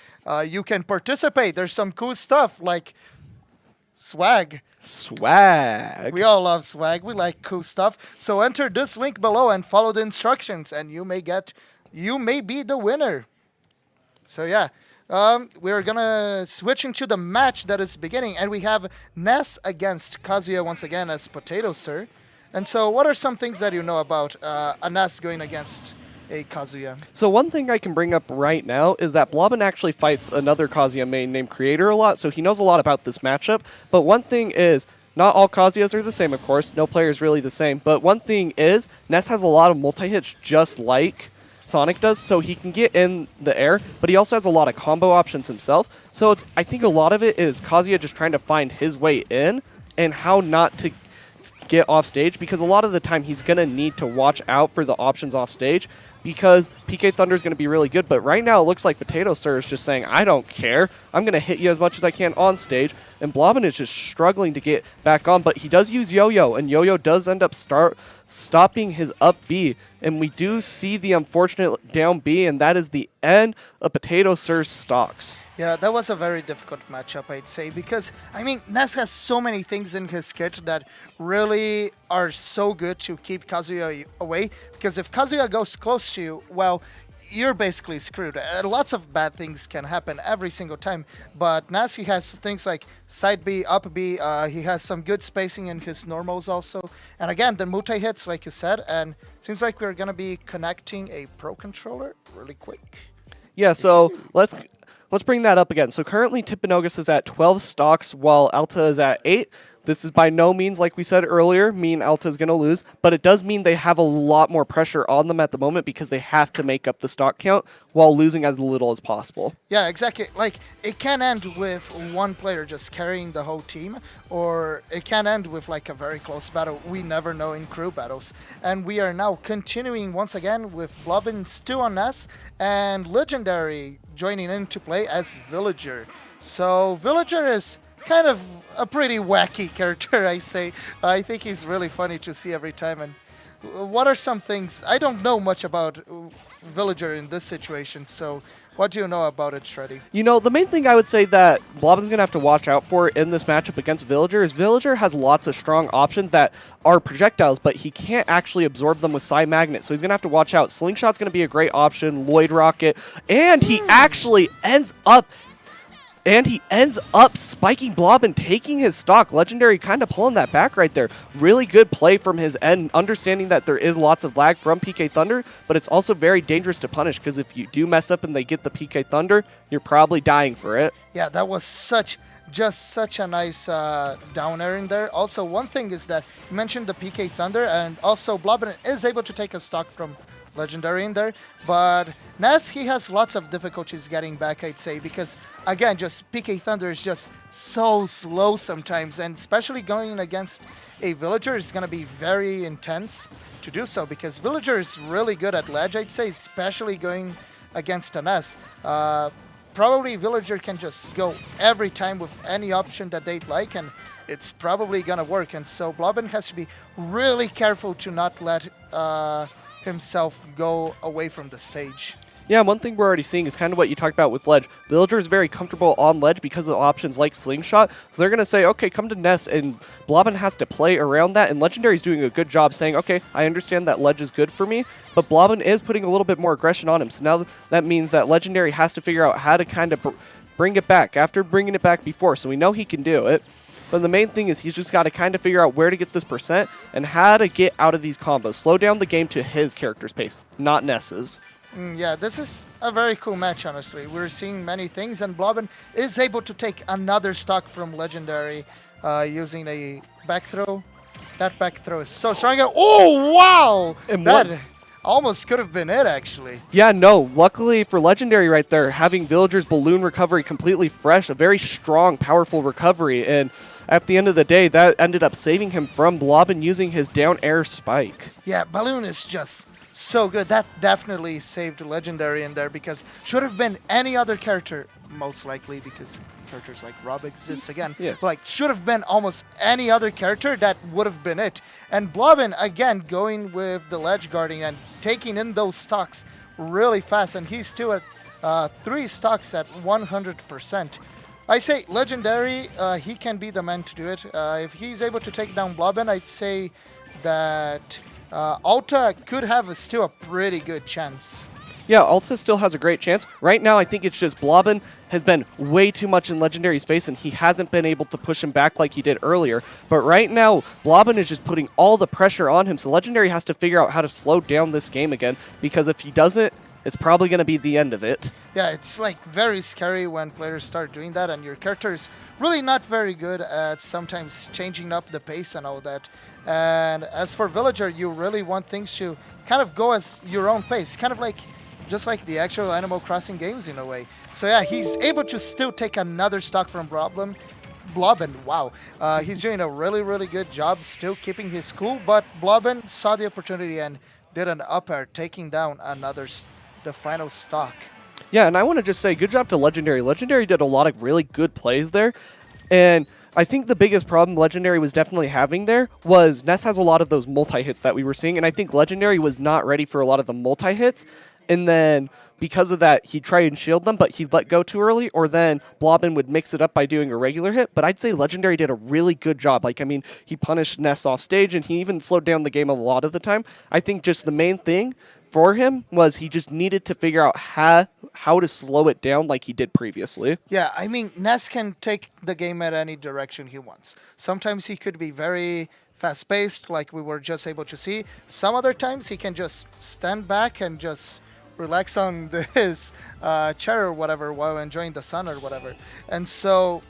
you can participate. There's some cool stuff like swag. Swag. We all love swag. We like cool stuff. So enter this link below and follow the instructions, and you may be the winner. So yeah, we're gonna switch into the match that is beginning, and we have Ness against Kazuya once again as Potato Sir. And so, what are some things that you know about a Ness going against a Kazuya? So one thing I can bring up right now is that Blobbin actually fights another Kazuya main named Creator a lot, so he knows a lot about this matchup. But one thing is, Not all Kazuya's are the same, of course. No player is really the same. But one thing is, Ness has a lot of multi-hits just like Sonic does, so he can get in the air, but he also has a lot of combo options himself. So I think a lot of it is Kazuya just trying to find his way in and how not to get off stage, because a lot of the time he's going to need to watch out for the options off stage, because PK Thunder is going to be really good. But right now it looks like Potato Sir is just saying, I don't care. I'm going to hit you as much as I can on stage. And Blobbin is just struggling to get back on. But he does use Yo-Yo, and Yo-Yo does end up stopping his up B. And we do see the unfortunate down B, and that is the end of Potato Sir's stocks. Yeah, that was a very difficult matchup, I'd say, because, I mean, Ness has so many things in his kit that really are so good to keep Kazuya away, because if Kazuya goes close to you, well, you're basically screwed. Lots of bad things can happen every single time, but Ness, he has things like side B, up B, he has some good spacing in his normals also, and again, the multi-hits, like you said, and seems like we're going to be connecting a Pro Controller really quick. Yeah, so let's bring that up again. So currently Timpanogus is at 12 stocks while Alta is at 8. This is by no means, like we said earlier, mean Alta is going to lose, but it does mean they have a lot more pressure on them at the moment because they have to make up the stock count while losing as little as possible. Yeah, exactly. Like, it can end with one player just carrying the whole team, or it can end with like a very close battle. We never know in crew battles. And we are now continuing once again with Blobbin still on Ness and Legendary joining into play as Villager. So Villager is kind of a pretty wacky character, I say. I think he's really funny to see every time. And what are some things? I don't know much about Villager in this situation, so what do you know about it, Shreddy? You know, the main thing I would say that Blobbin's going to have to watch out for in this matchup against Villager is Villager has lots of strong options that are projectiles, but he can't actually absorb them with Psy Magnet, so he's going to have to watch out. Slingshot's going to be a great option, Lloyd Rocket, and he actually ends up spiking Blobbin, taking his stock. Legendary kind of pulling that back right there. Really good play from his end, understanding that there is lots of lag from PK Thunder, but it's also very dangerous to punish, because if you do mess up and they get the PK Thunder, you're probably dying for it. Yeah, that was just such a nice down air in there. Also, one thing is that you mentioned the PK Thunder, and also Blobbin is able to take a stock from Legendary in there, but Ness, he has lots of difficulties getting back, I'd say, because again, just PK Thunder is just so slow sometimes, and especially going against a Villager is going to be very intense to do so, because Villager is really good at ledge, I'd say, especially going against a Ness. Probably Villager can just go every time with any option that they'd like, and it's probably going to work, and so Blobbin has to be really careful to not let himself go away from the stage. Yeah, one thing we're already seeing is kind of what you talked about with ledge. Villager is very comfortable on ledge because of options like Slingshot, so they're going to say, okay, come to Ness, and Blobbin has to play around that, and Legendary's doing a good job saying, okay, I understand that ledge is good for me, but Blobbin is putting a little bit more aggression on him, so now that means that Legendary has to figure out how to kind of bring it back after bringing it back before, so we know he can do it. But the main thing is he's just got to kind of figure out where to get this percent and how to get out of these combos. Slow down the game to his character's pace, not Ness's. Yeah, this is a very cool match, honestly. We're seeing many things, and Blobbin is able to take another stock from Legendary using a back throw. That back throw is so strong. Oh, wow! And that almost could have been it, actually. Yeah, no. Luckily for Legendary right there, having Villager's balloon recovery completely fresh, a very strong, powerful recovery, and at the end of the day, that ended up saving him from Blobbin using his down air spike. Yeah, balloon is just so good. That definitely saved Legendary in there, because should have been any other character, most likely, because characters like Rob exist again. Yeah. Like, should have been almost any other character, that would have been it. And Blobbin, again, going with the ledge guarding and taking in those stocks really fast, and he's still at 3 stocks at 100%. I say Legendary, he can be the man to do it. If he's able to take down Blobbin, I'd say that Alta could have still a pretty good chance. Yeah, Alta still has a great chance. Right now, I think it's just Blobbin has been way too much in Legendary's face, and he hasn't been able to push him back like he did earlier. But right now, Blobbin is just putting all the pressure on him, so Legendary has to figure out how to slow down this game again, because if he doesn't, it's probably going to be the end of it. Yeah, it's like very scary when players start doing that, and your character is really not very good at sometimes changing up the pace and all that. And as for Villager, you really want things to kind of go as your own pace, kind of like just like the actual Animal Crossing games in a way. So yeah, he's able to still take another stock from Blobin, wow. He's doing a really, really good job still keeping his cool, but Blobin saw the opportunity and did an up air, taking down the final stock. Yeah, and I want to just say good job to Legendary. Legendary did a lot of really good plays there, and I think the biggest problem Legendary was definitely having there was Ness has a lot of those multi-hits that we were seeing, and I think Legendary was not ready for a lot of the multi-hits, and then because of that, he'd try and shield them, but he'd let go too early, or then Blobin would mix it up by doing a regular hit. But I'd say Legendary did a really good job. Like, I mean, he punished Ness off stage, and he even slowed down the game a lot of the time. I think just the main thing for him was he just needed to figure out how to slow it down like he did previously. Yeah, I mean, Ness can take the game at any direction he wants. Sometimes he could be very fast-paced, like we were just able to see. Some other times he can just stand back and just relax on his chair or whatever while enjoying the sun or whatever. And so,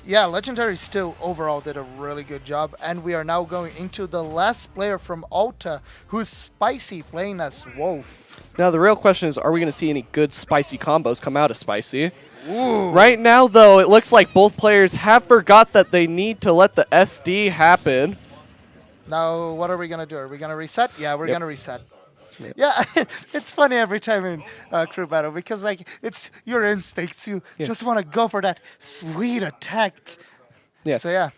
yeah, Legendary still overall did a really good job. And we are now going into the last player from Alta, who's Spicy, playing as Wolf. Now, the real question is, are we going to see any good Spicy combos come out of Spicy? Ooh. Right now, though, it looks like both players have forgot that they need to let the SD happen. Now, what are we going to do? Are we going to reset? Yeah, we're going to reset. Yep. Yeah, it's funny every time in crew battle because like it's your instincts. You just want to go for that sweet attack. Yeah. So yeah.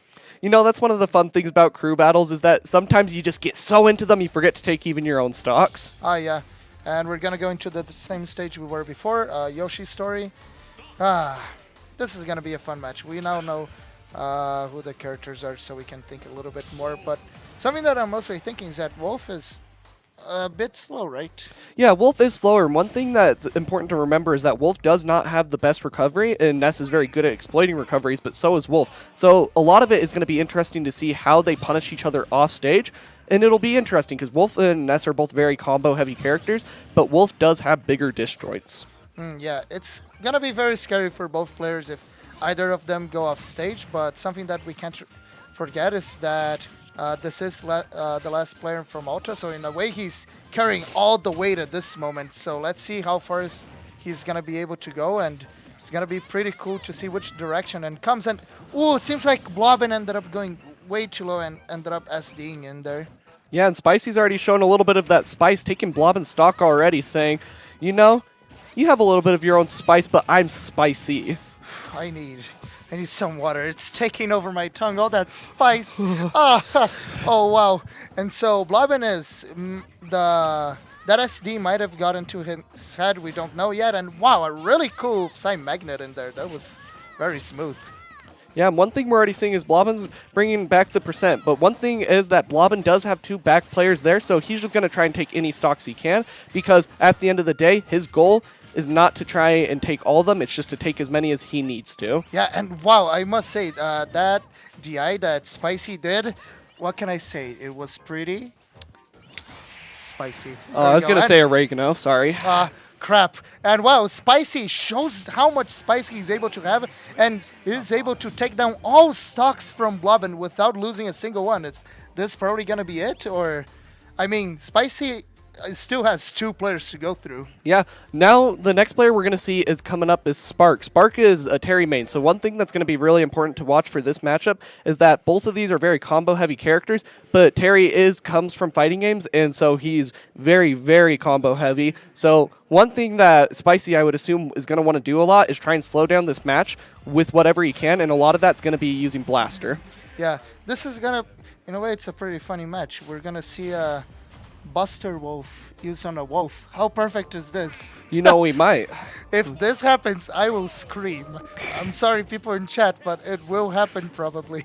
You know, that's one of the fun things about crew battles is that sometimes you just get so into them you forget to take even your own stocks. Yeah. And we're going to go into the same stage we were before, Yoshi's story. This is going to be a fun match. We now know who the characters are so we can think a little bit more. But something that I'm mostly thinking is that Wolf is a bit slow, right? Yeah, Wolf is slower. And one thing that's important to remember is that Wolf does not have the best recovery, and Ness is very good at exploiting recoveries, but so is Wolf. So a lot of it is going to be interesting to see how they punish each other off stage, and it'll be interesting because Wolf and Ness are both very combo-heavy characters, but Wolf does have bigger disjoints. Yeah, it's going to be very scary for both players if either of them go off stage, but something that we can't forget is that this is the last player from Ultra, so in a way he's carrying all the weight at this moment. So let's see how far he's going to be able to go, and it's going to be pretty cool to see which direction and comes. And, ooh, it seems like Blobin ended up going way too low and ended up SDing in there. Yeah, and Spicy's already shown a little bit of that spice, taking Blobin's stock already, saying, you know, you have a little bit of your own spice, but I'm spicy. I need some water. It's taking over my tongue. All that spice. Oh, wow. And so Blobin is that SD might have gotten to his head. We don't know yet. And wow, a really cool Psy Magnet in there. That was very smooth. Yeah, and one thing we're already seeing is Blobin's bringing back the percent. But one thing is that Blobin does have two back players there, so he's just going to try and take any stocks he can because at the end of the day, his goal is not to try and take all of them. It's just to take as many as he needs to. Yeah, and wow, I must say, that DI that Spicy did, what can I say? It was pretty spicy. I was going to say oregano, sorry. Crap. And wow, Spicy shows how much spice he's able to have and is able to take down all stocks from Blobin without losing a single one. Is this probably going to be it? Or, I mean, Spicy still has two players to go through. Yeah. Now, the next player we're going to see is coming up is Spark. Spark is a Terry main, so one thing that's going to be really important to watch for this matchup is that both of these are very combo-heavy characters, but Terry comes from fighting games, and so he's very, very combo-heavy. So one thing that Spicy, I would assume, is going to want to do a lot is try and slow down this match with whatever he can, and a lot of that's going to be using Blaster. Yeah, this is going to, in a way, it's a pretty funny match. We're going to see a Buster Wolf used on a Wolf. How perfect is this? You know we might. If this happens, I will scream. I'm sorry, people in chat, but it will happen probably.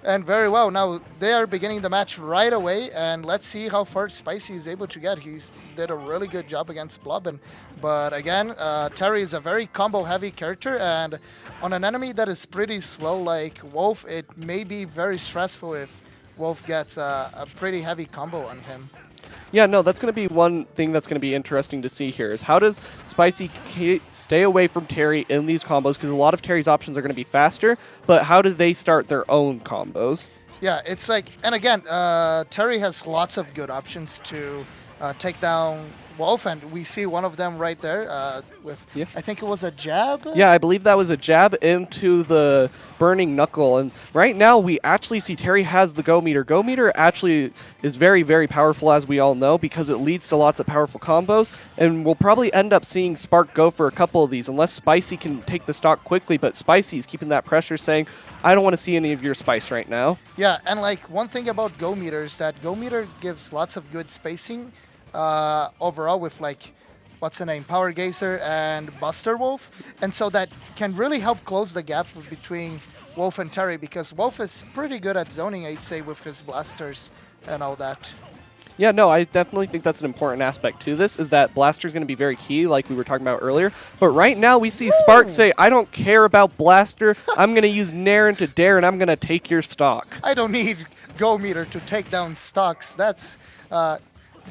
And very well. Now, they are beginning the match right away, and let's see how far Spicy is able to get. He's did a really good job against Blobin. But again, Terry is a very combo-heavy character, and on an enemy that is pretty slow like Wolf, it may be very stressful if Wolf gets a pretty heavy combo on him. Yeah, no, that's going to be one thing that's going to be interesting to see here is how does Spicy stay away from Terry in these combos, because a lot of Terry's options are going to be faster, but how do they start their own combos? Yeah, it's like, and again, Terry has lots of good options to take down Wolf, and we see one of them right there with, I think it was a jab? Yeah, I believe that was a jab into the Burning Knuckle, and right now we actually see Terry has the Go Meter. Go Meter actually is very, very powerful, as we all know, because it leads to lots of powerful combos, and we'll probably end up seeing Spark go for a couple of these, unless Spicy can take the stock quickly, but Spicy is keeping that pressure, saying, I don't want to see any of your spice right now. Yeah, and like one thing about Go Meter is that Go Meter gives lots of good spacing overall with like, what's the name, Power Gazer and Buster Wolf. And so that can really help close the gap between Wolf and Terry, because Wolf is pretty good at zoning, I'd say, with his blasters and all that. Yeah, no, I definitely think that's an important aspect to this, is that Blaster is going to be very key, like we were talking about earlier. But right now we see Spark say, I don't care about Blaster. I'm going to use Nair into Dare, and I'm going to take your stock. I don't need Go Meter to take down stocks. That's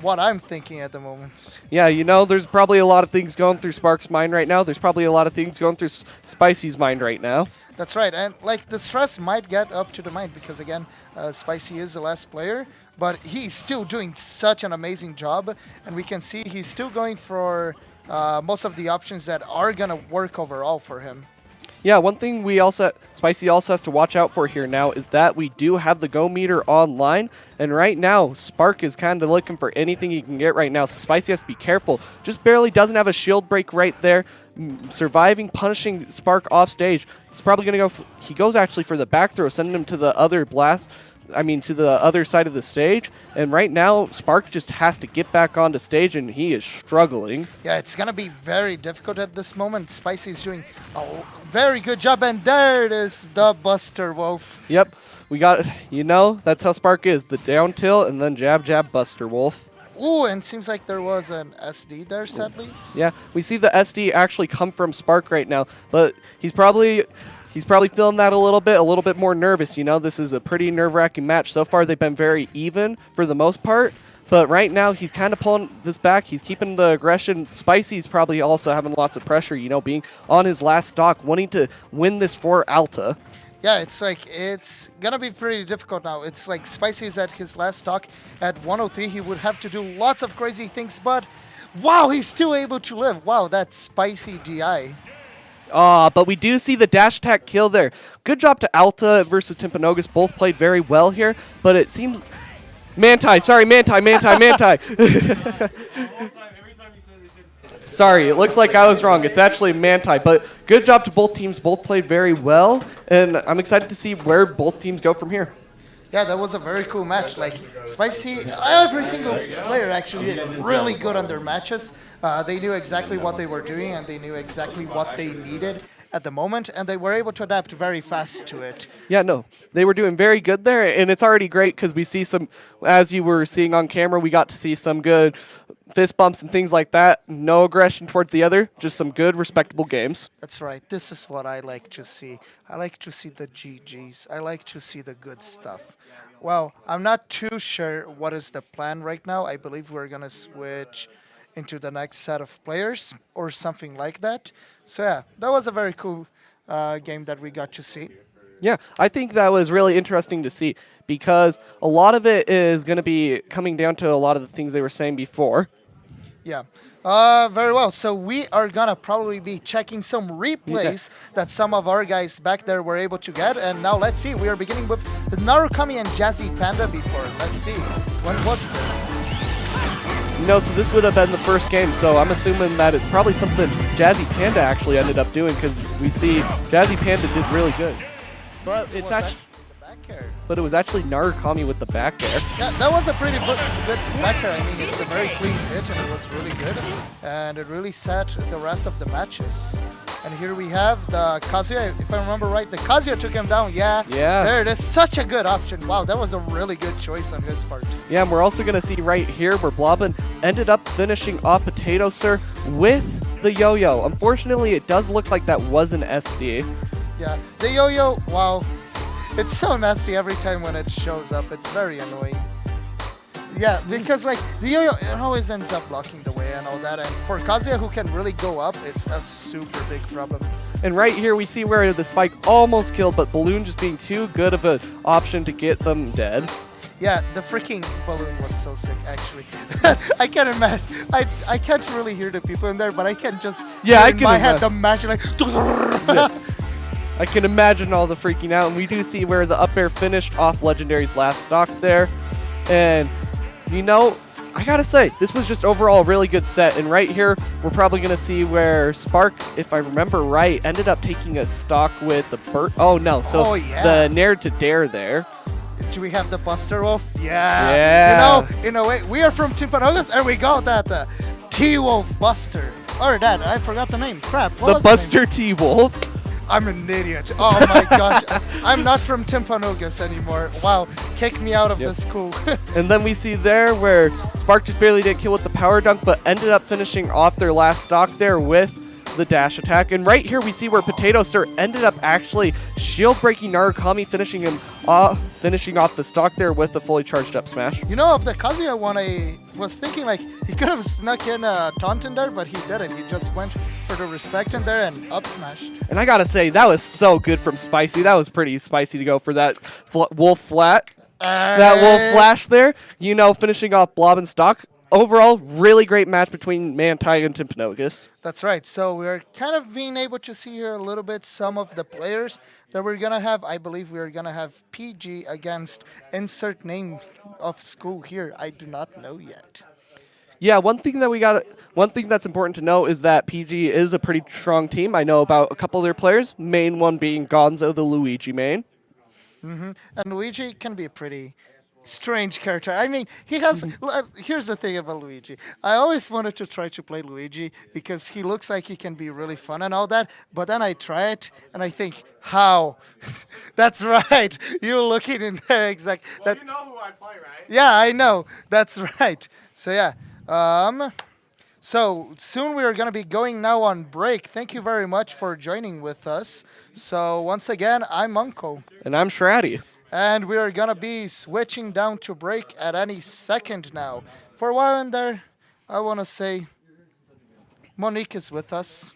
what I'm thinking at the moment. Yeah, you know, there's probably a lot of things going through Spark's mind right now. There's probably a lot of things going through Spicy's mind right now. That's right, and like the stress might get up to the mind because again, Spicy is the last player, but he's still doing such an amazing job, and we can see he's still going for most of the options that are gonna work overall for him. Yeah, one thing Spicy also has to watch out for here now is that we do have the Go Meter online, and right now Spark is kind of looking for anything he can get right now, so Spicy has to be careful. Just barely doesn't have a shield break right there. Surviving, punishing Spark off stage. He's probably going to go, he goes actually for the back throw, sending him to the other to the other side of the stage. And right now, Spark just has to get back onto stage, and he is struggling. Yeah, it's going to be very difficult at this moment. Spicy's doing a very good job, and there it is, the Buster Wolf. Yep, we got, you know, that's how Spark is. The down tilt, and then jab, jab, Buster Wolf. Ooh, and seems like there was an SD there, sadly. Yeah, we see the SD actually come from Spark right now, but he's probably feeling that a little bit more nervous. You know, this is a pretty nerve-wracking match. So far, they've been very even for the most part, but right now he's kind of pulling this back. He's keeping the aggression. Spicy's probably also having lots of pressure, you know, being on his last stock, wanting to win this for Alta. Yeah, it's like, it's gonna be pretty difficult now. It's like Spicy's at his last stock at 103. He would have to do lots of crazy things, but wow, he's still able to live. Wow, that's Spicy DI. But we do see the dash attack kill there. Good job to Alta versus Timpanogos. Both played very well here, but it seems... Manti. Sorry, it looks like I was wrong. It's actually Manti, but good job to both teams. Both played very well, and I'm excited to see where both teams go from here. Yeah, that was a very cool match. Like, Spicy, every single player actually did really good on their matches. They knew exactly what they were doing, and they knew exactly what they needed at the moment, and they were able to adapt very fast to it. Yeah, no, they were doing very good there, and it's already great because we see some, as you were seeing on camera, we got to see some good fist bumps and things like that. No aggression towards the other, just some good, respectable games. That's right. This is what I like to see. I like to see the GGs. I like to see the good stuff. Well, I'm not too sure what is the plan right now. I believe we're going to switch into the next set of players or something like that. So yeah, that was a very cool game that we got to see. Yeah, I think that was really interesting to see because a lot of it is going to be coming down to a lot of the things they were saying before. Yeah. Very well. So we are going to probably be checking some replays that some of our guys back there were able to get. And now let's see. We are beginning with Narukami and Jazzy Panda before. Let's see. When was this? No, so this would have been the first game, so I'm assuming that it's probably something Jazzy Panda actually ended up doing because we see Jazzy Panda did really good. But it's actually... But it was actually Narukami with the back air. Yeah, that was a pretty good back air. I mean, it's a very clean hit, and it was really good. And it really set the rest of the matches. And here we have the Kazuya. If I remember right, the Kazuya took him down. Yeah. There it is. Such a good option. Wow, that was a really good choice on his part. Yeah, and we're also going to see right here where Blobbin ended up finishing off Potato Sir with the yo-yo. Unfortunately, it does look like that was an SD. Yeah, the yo-yo, wow. It's so nasty every time when it shows up. It's very annoying. Yeah, because like the yo-yo, it always ends up blocking the way and all that. And for Kazuya, who can really go up, it's a super big problem. And right here we see where the spike almost killed, but Balloon just being too good of an option to get them dead. Yeah, the freaking balloon was so sick, actually. I can't imagine. I can't really hear the people in there, but I can just Yeah, hear I in can my head imagine. the magic like. Yeah. I can imagine all the freaking out, and we do see where the up air finished off Legendary's last stock there. And, you know, I gotta say, this was just overall a really good set. And right here, we're probably gonna see where Spark, if I remember right, ended up taking a stock with the Burt. Oh, no. So Oh, yeah. the Nair to Dare there. Do we have the Buster Wolf? Yeah. Yeah. You know, in a way, we are from Timpanogas, and we got that T-Wolf Buster. Or that, I forgot the name. Crap. What The was the name? Buster T-Wolf. I'm an idiot. Oh my gosh. I'm not from Timpanogas anymore. Wow. Kick me out of Yep. this school. And then we see there where Spark just barely didn't kill with the power dunk, but ended up finishing off their last stock there with the dash attack. And right here we see where Potato Sir ended up actually shield breaking Narukami, finishing off the stock there with the fully charged up smash. You know, if the Kazuya one, I was thinking like he could have snuck in a taunt in there, but he didn't. He just went for the respect in there and up smashed. And I gotta say, that was so good from Spicy. That was pretty spicy to go for that wolf flat. That wolf flash there, you know, finishing off Blob and stock. Overall, really great match between Manti and Timpanogus. That's right. So we're kind of being able to see here a little bit some of the players that we're gonna have. I believe we're gonna have PG against insert name of school here. I do not know yet. Yeah, one thing that's important to know is that PG is a pretty strong team. I know about a couple of their players, main one being Gonzo, the Luigi main. And Luigi can be a pretty strange character. I mean, he has. Here's the thing about Luigi. I always wanted to try to play Luigi because he looks like he can be really fun and all that. But then I try it and I think, how? That's right. You looking in there exact. Well, you know who I'd play, right? Yeah, I know. That's right. So yeah. So soon we are going to be going now on break. Thank you very much for joining with us. So once again, I'm Uncle. And I'm Shraddy. And we are going to be switching down to break at any second now. For a while in there, I want to say Monique is with us.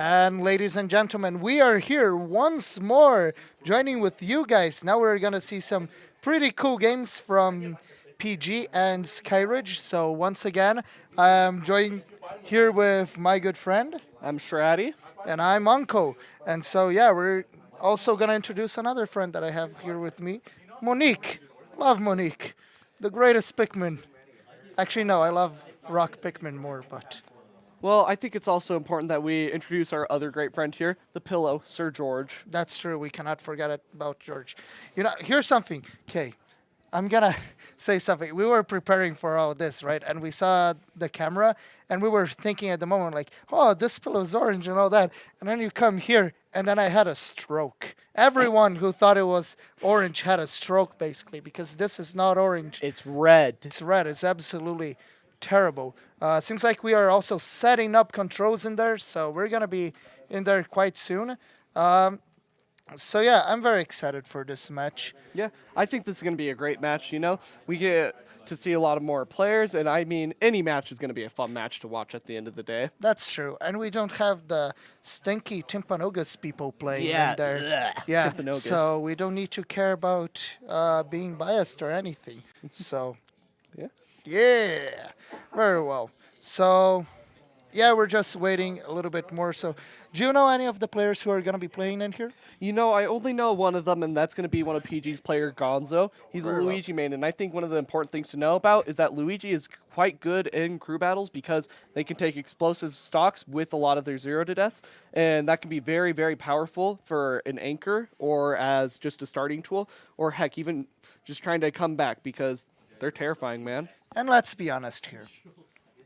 And ladies and gentlemen, we are here once more joining with you guys. Now we're going to see some pretty cool games from PG and Skyridge. So once again, I'm joined here with my good friend. I'm Shraddy. And I'm Uncle. And so, yeah, we're also going to introduce another friend that I have here with me, Monique. Love Monique. The greatest Pikmin. Actually, no, I love Rock Pikmin more, but... Well, I think it's also important that we introduce our other great friend here, the Pillow, Sir George. That's true. We cannot forget about George. You know, here's something. Okay, I'm going to say something. We were preparing for all this, right? And we saw the camera, and we were thinking at the moment, like, oh, this pillow's orange and all that. And then you come here, and then I had a stroke. Everyone who thought it was orange had a stroke, basically, because this is not orange. It's red. It's red. It's absolutely terrible. Seems like we are also setting up controls in there, so we're going to be in there quite soon. So, yeah, I'm very excited for this match. Yeah, I think this is going to be a great match, you know. We get to see a lot of more players, and I mean, any match is going to be a fun match to watch at the end of the day. That's true. And we don't have the stinky Timpanogos people playing in there. Ugh, Yeah, Timpanogos. so we don't need to care about being biased or anything. So, Yeah. yeah, very well. So, yeah, we're just waiting a little bit more. So, do you know any of the players who are going to be playing in here? You know, I only know one of them, and that's going to be one of PG's player, Gonzo. He's Very a well. Luigi main, and I think one of the important things to know about is that Luigi is quite good in crew battles because they can take explosive stocks with a lot of their 0 to deaths, and that can be very, very powerful for an anchor or as just a starting tool, or heck, even just trying to come back because they're terrifying, man. And let's be honest here.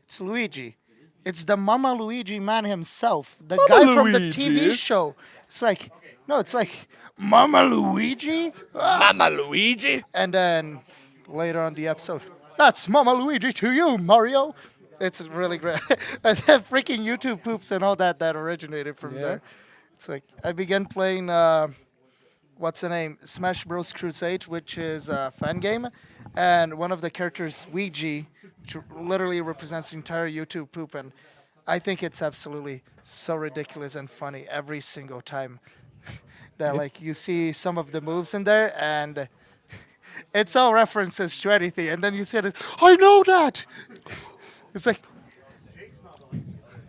It's Luigi. It's the Mama Luigi man himself. The guy from the TV show. It's like, no, it's like, Mama Luigi? Mama Luigi! And then later on the episode, that's Mama Luigi to you, Mario. It's really great. And then freaking YouTube poops and all that originated from there. It's like, I began playing, what's the name? Smash Bros. Crusade, which is a fan game. And one of the characters, Ouija, which literally represents the entire YouTube poop. And I think it's absolutely so ridiculous and funny every single time that, like, you see some of the moves in there and it's all references to anything. And then you say, I know that. It's like,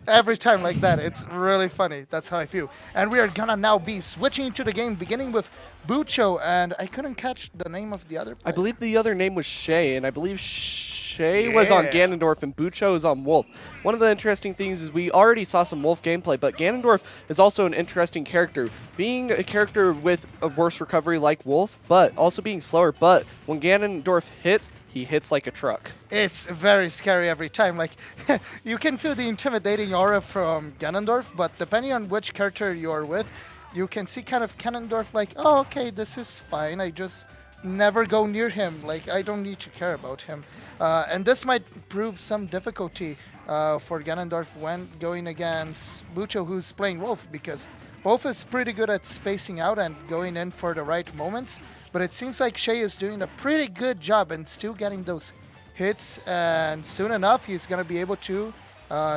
every time like that. It's really funny. That's how I feel. And we are going to now be switching to the game, beginning with Bucho. And I couldn't catch the name of the other player. I believe the other name was Shay, and I believe Shay was on Ganondorf and Bucho is on Wolf. One of the interesting things is we already saw some Wolf gameplay, but Ganondorf is also an interesting character. Being a character with a worse recovery like Wolf, but also being slower. But when Ganondorf hits, he hits like a truck. It's very scary every time. Like, you can feel the intimidating aura from Ganondorf, but depending on which character you're with, you can see kind of Ganondorf like, oh, okay, this is fine. I just never go near him. Like, I don't need to care about him. And this might prove some difficulty for Ganondorf when going against Bucho, who's playing Wolf, because Wolf is pretty good at spacing out and going in for the right moments. But it seems like Shay is doing a pretty good job and still getting those hits. And soon enough, he's going to be able to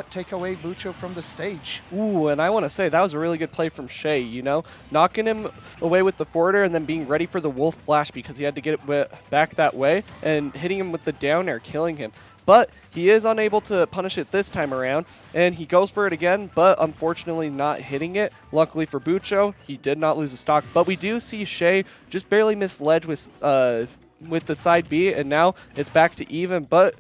take away Bucho from the stage. Ooh, and I want to say that was a really good play from Shay, you know? Knocking him away with the forwarder and then being ready for the Wolf Flash because he had to get it back that way and hitting him with the down air, killing him. But he is unable to punish it this time around, and he goes for it again, but unfortunately not hitting it. Luckily for Bucho, he did not lose a stock. But we do see Shay just barely miss ledge with the side B, and now it's back to even. But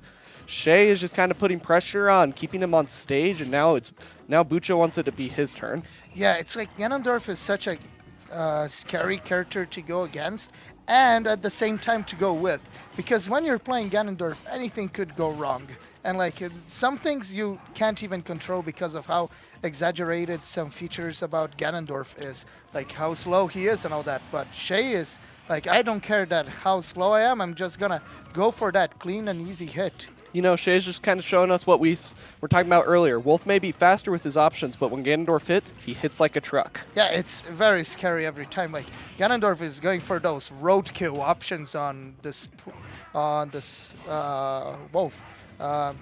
Shay is just kind of putting pressure on, keeping him on stage, and now Bucho wants it to be his turn. Yeah, it's like Ganondorf is such a scary character to go against, and at the same time to go with. Because when you're playing Ganondorf, anything could go wrong. And like some things you can't even control because of how exaggerated some features about Ganondorf is. Like how slow he is and all that. But Shay is like, I don't care that how slow I am, I'm just gonna go for that clean and easy hit. You know, Shay's just kind of showing us what we were talking about earlier. Wolf may be faster with his options, but when Ganondorf hits, he hits like a truck. Yeah, it's very scary every time. Like Ganondorf is going for those roadkill options on this Wolf.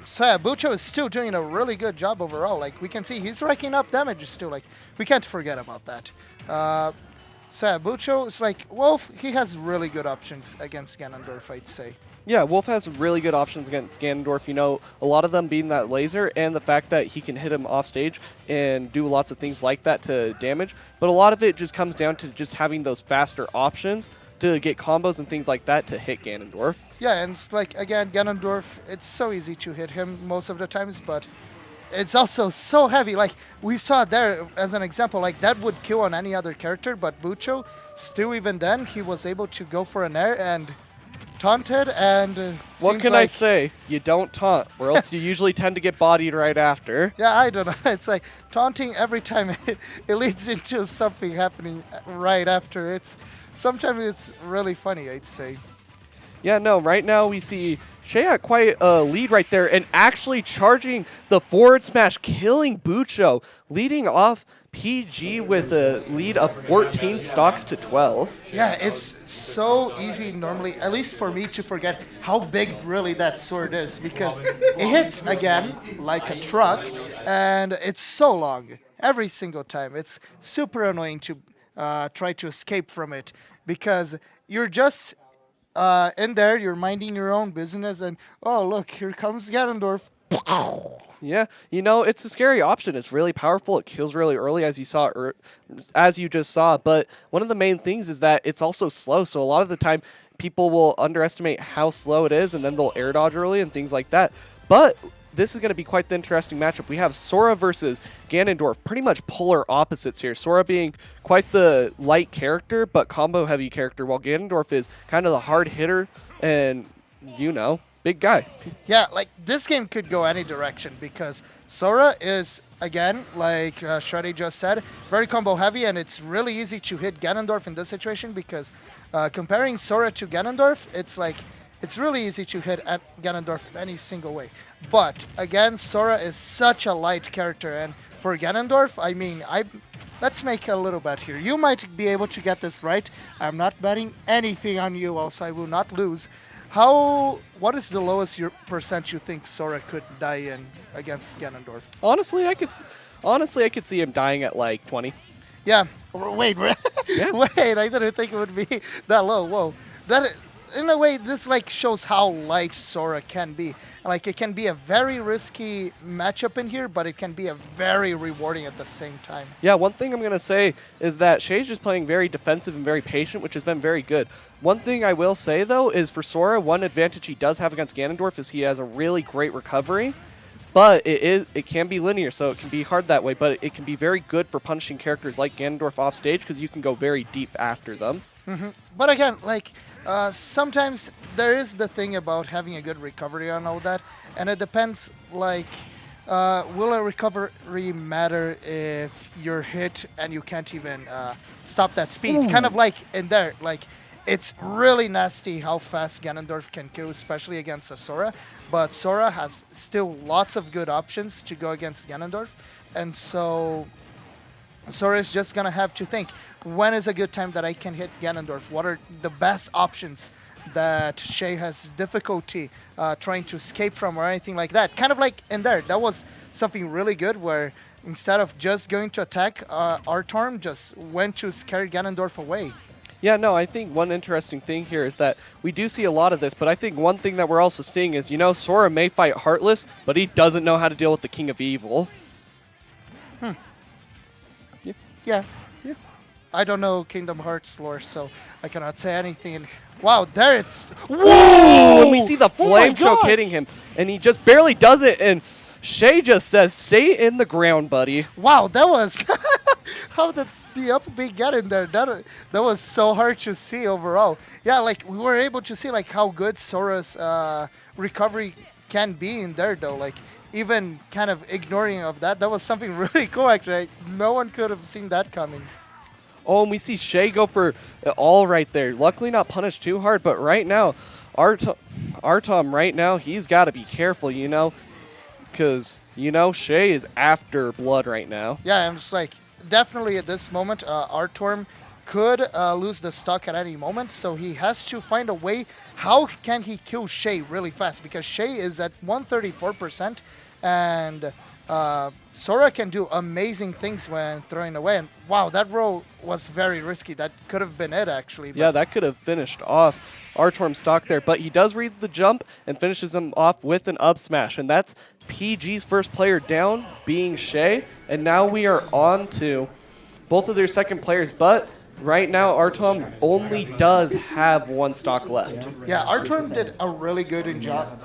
So yeah, Bucho is still doing a really good job overall. Like we can see, he's racking up damages still. Like we can't forget about that. So yeah, Bucho is like Wolf. He has really good options against Ganondorf, I'd say. Yeah, Wolf has really good options against Ganondorf. You know, a lot of them being that laser and the fact that he can hit him off stage and do lots of things like that to damage. But a lot of it just comes down to just having those faster options to get combos and things like that to hit Ganondorf. Yeah, and it's like, again, Ganondorf, it's so easy to hit him most of the times, but it's also so heavy. Like, we saw there as an example, like, that would kill on any other character, but Bucho, still even then, he was able to go for an air and taunted, and what can I say? You don't taunt, or else you usually tend to get bodied right after. Yeah, I don't know. It's like taunting every time it leads into something happening right after. Sometimes it's really funny, I'd say. Yeah, no, right now we see Shay at quite a lead right there and actually charging the forward smash, killing Bucho, leading off PG with a lead of 14 stocks to 12. Yeah, it's so easy normally, at least for me, to forget how big really that sword is, because it hits again like a truck and it's so long every single time. It's super annoying to try to escape from it because you're just in there, you're minding your own business, and oh look, here comes Ganondorf. Yeah, you know, it's a scary option. It's really powerful. It kills really early, as you saw, as you just saw. But one of the main things is that it's also slow. So a lot of the time, people will underestimate how slow it is, and then they'll air dodge early and things like that. But this is going to be quite the interesting matchup. We have Sora versus Ganondorf, pretty much polar opposites here. Sora being quite the light character, but combo heavy character, while Ganondorf is kind of the hard hitter and, you know, big guy. Yeah, like this game could go any direction because Sora is, again, like Shreddy just said, very combo heavy, and it's really easy to hit Ganondorf in this situation because comparing Sora to Ganondorf, it's like it's really easy to hit at Ganondorf any single way. But again, Sora is such a light character, and for Ganondorf, I mean, let's make a little bet here. You might be able to get this right. I'm not betting anything on you, also I will not lose. What is the lowest percent you think Sora could die in against Ganondorf? Honestly, I could see him dying at like 20. Yeah. Wait, Yeah. wait, I didn't think it would be that low. Whoa. In a way, this like shows how light Sora can be. Like, it can be a very risky matchup in here, but it can be a very rewarding at the same time. Yeah, one thing I'm going to say is that Shay's just playing very defensive and very patient, which has been very good. One thing I will say, though, is for Sora, one advantage he does have against Ganondorf is he has a really great recovery, but it can be linear, so it can be hard that way, but it can be very good for punishing characters like Ganondorf off stage because you can go very deep after them. Mm-hmm. But again, like, sometimes there is the thing about having a good recovery and all that, and it depends, like, will a recovery matter if you're hit and you can't even stop that speed? Ooh. Kind of like in there, like, it's really nasty how fast Ganondorf can kill, especially against a Sora, but Sora has still lots of good options to go against Ganondorf, and so Sora is just going to have to think, when is a good time that I can hit Ganondorf? What are the best options that Shay has difficulty trying to escape from or anything like that? Kind of like in there, that was something really good where instead of just going to attack, Artorm just went to scare Ganondorf away. Yeah, no, I think one interesting thing here is that we do see a lot of this, but I think one thing that we're also seeing is, you know, Sora may fight Heartless, but he doesn't know how to deal with the King of Evil. Yeah. I don't know Kingdom Hearts lore, so I cannot say anything. Wow, there it's... Whoa! And we see the Oh flame my choke God! hitting him, and he just barely does it, and Shay just says, stay in the ground, buddy. Wow, that was... How did the up B get in there? That was so hard to see overall. Yeah, like, we were able to see, like, how good Sora's recovery can be in there, though. Like, even kind of ignoring of that, that was something really cool, actually. No one could have seen that coming. Oh, and we see Shay go for it all right there. Luckily not punished too hard, but right now, Artom right now, he's got to be careful, you know, because, you know, Shay is after blood right now. Yeah, I'm just like, definitely at this moment, Artorm could lose the stock at any moment, so he has to find a way. How can he kill Shay really fast? Because Shay is at 134%, and Sora can do amazing things when throwing away. And wow, that roll was very risky. That could have been it, actually. Yeah, that could have finished off Artorm's stock there, but he does read the jump and finishes him off with an up smash, and that's PG's first player down, being Shay, and now we are on to both of their second players, but right now Artom only does have one stock left. Yeah, Artorm did a really good job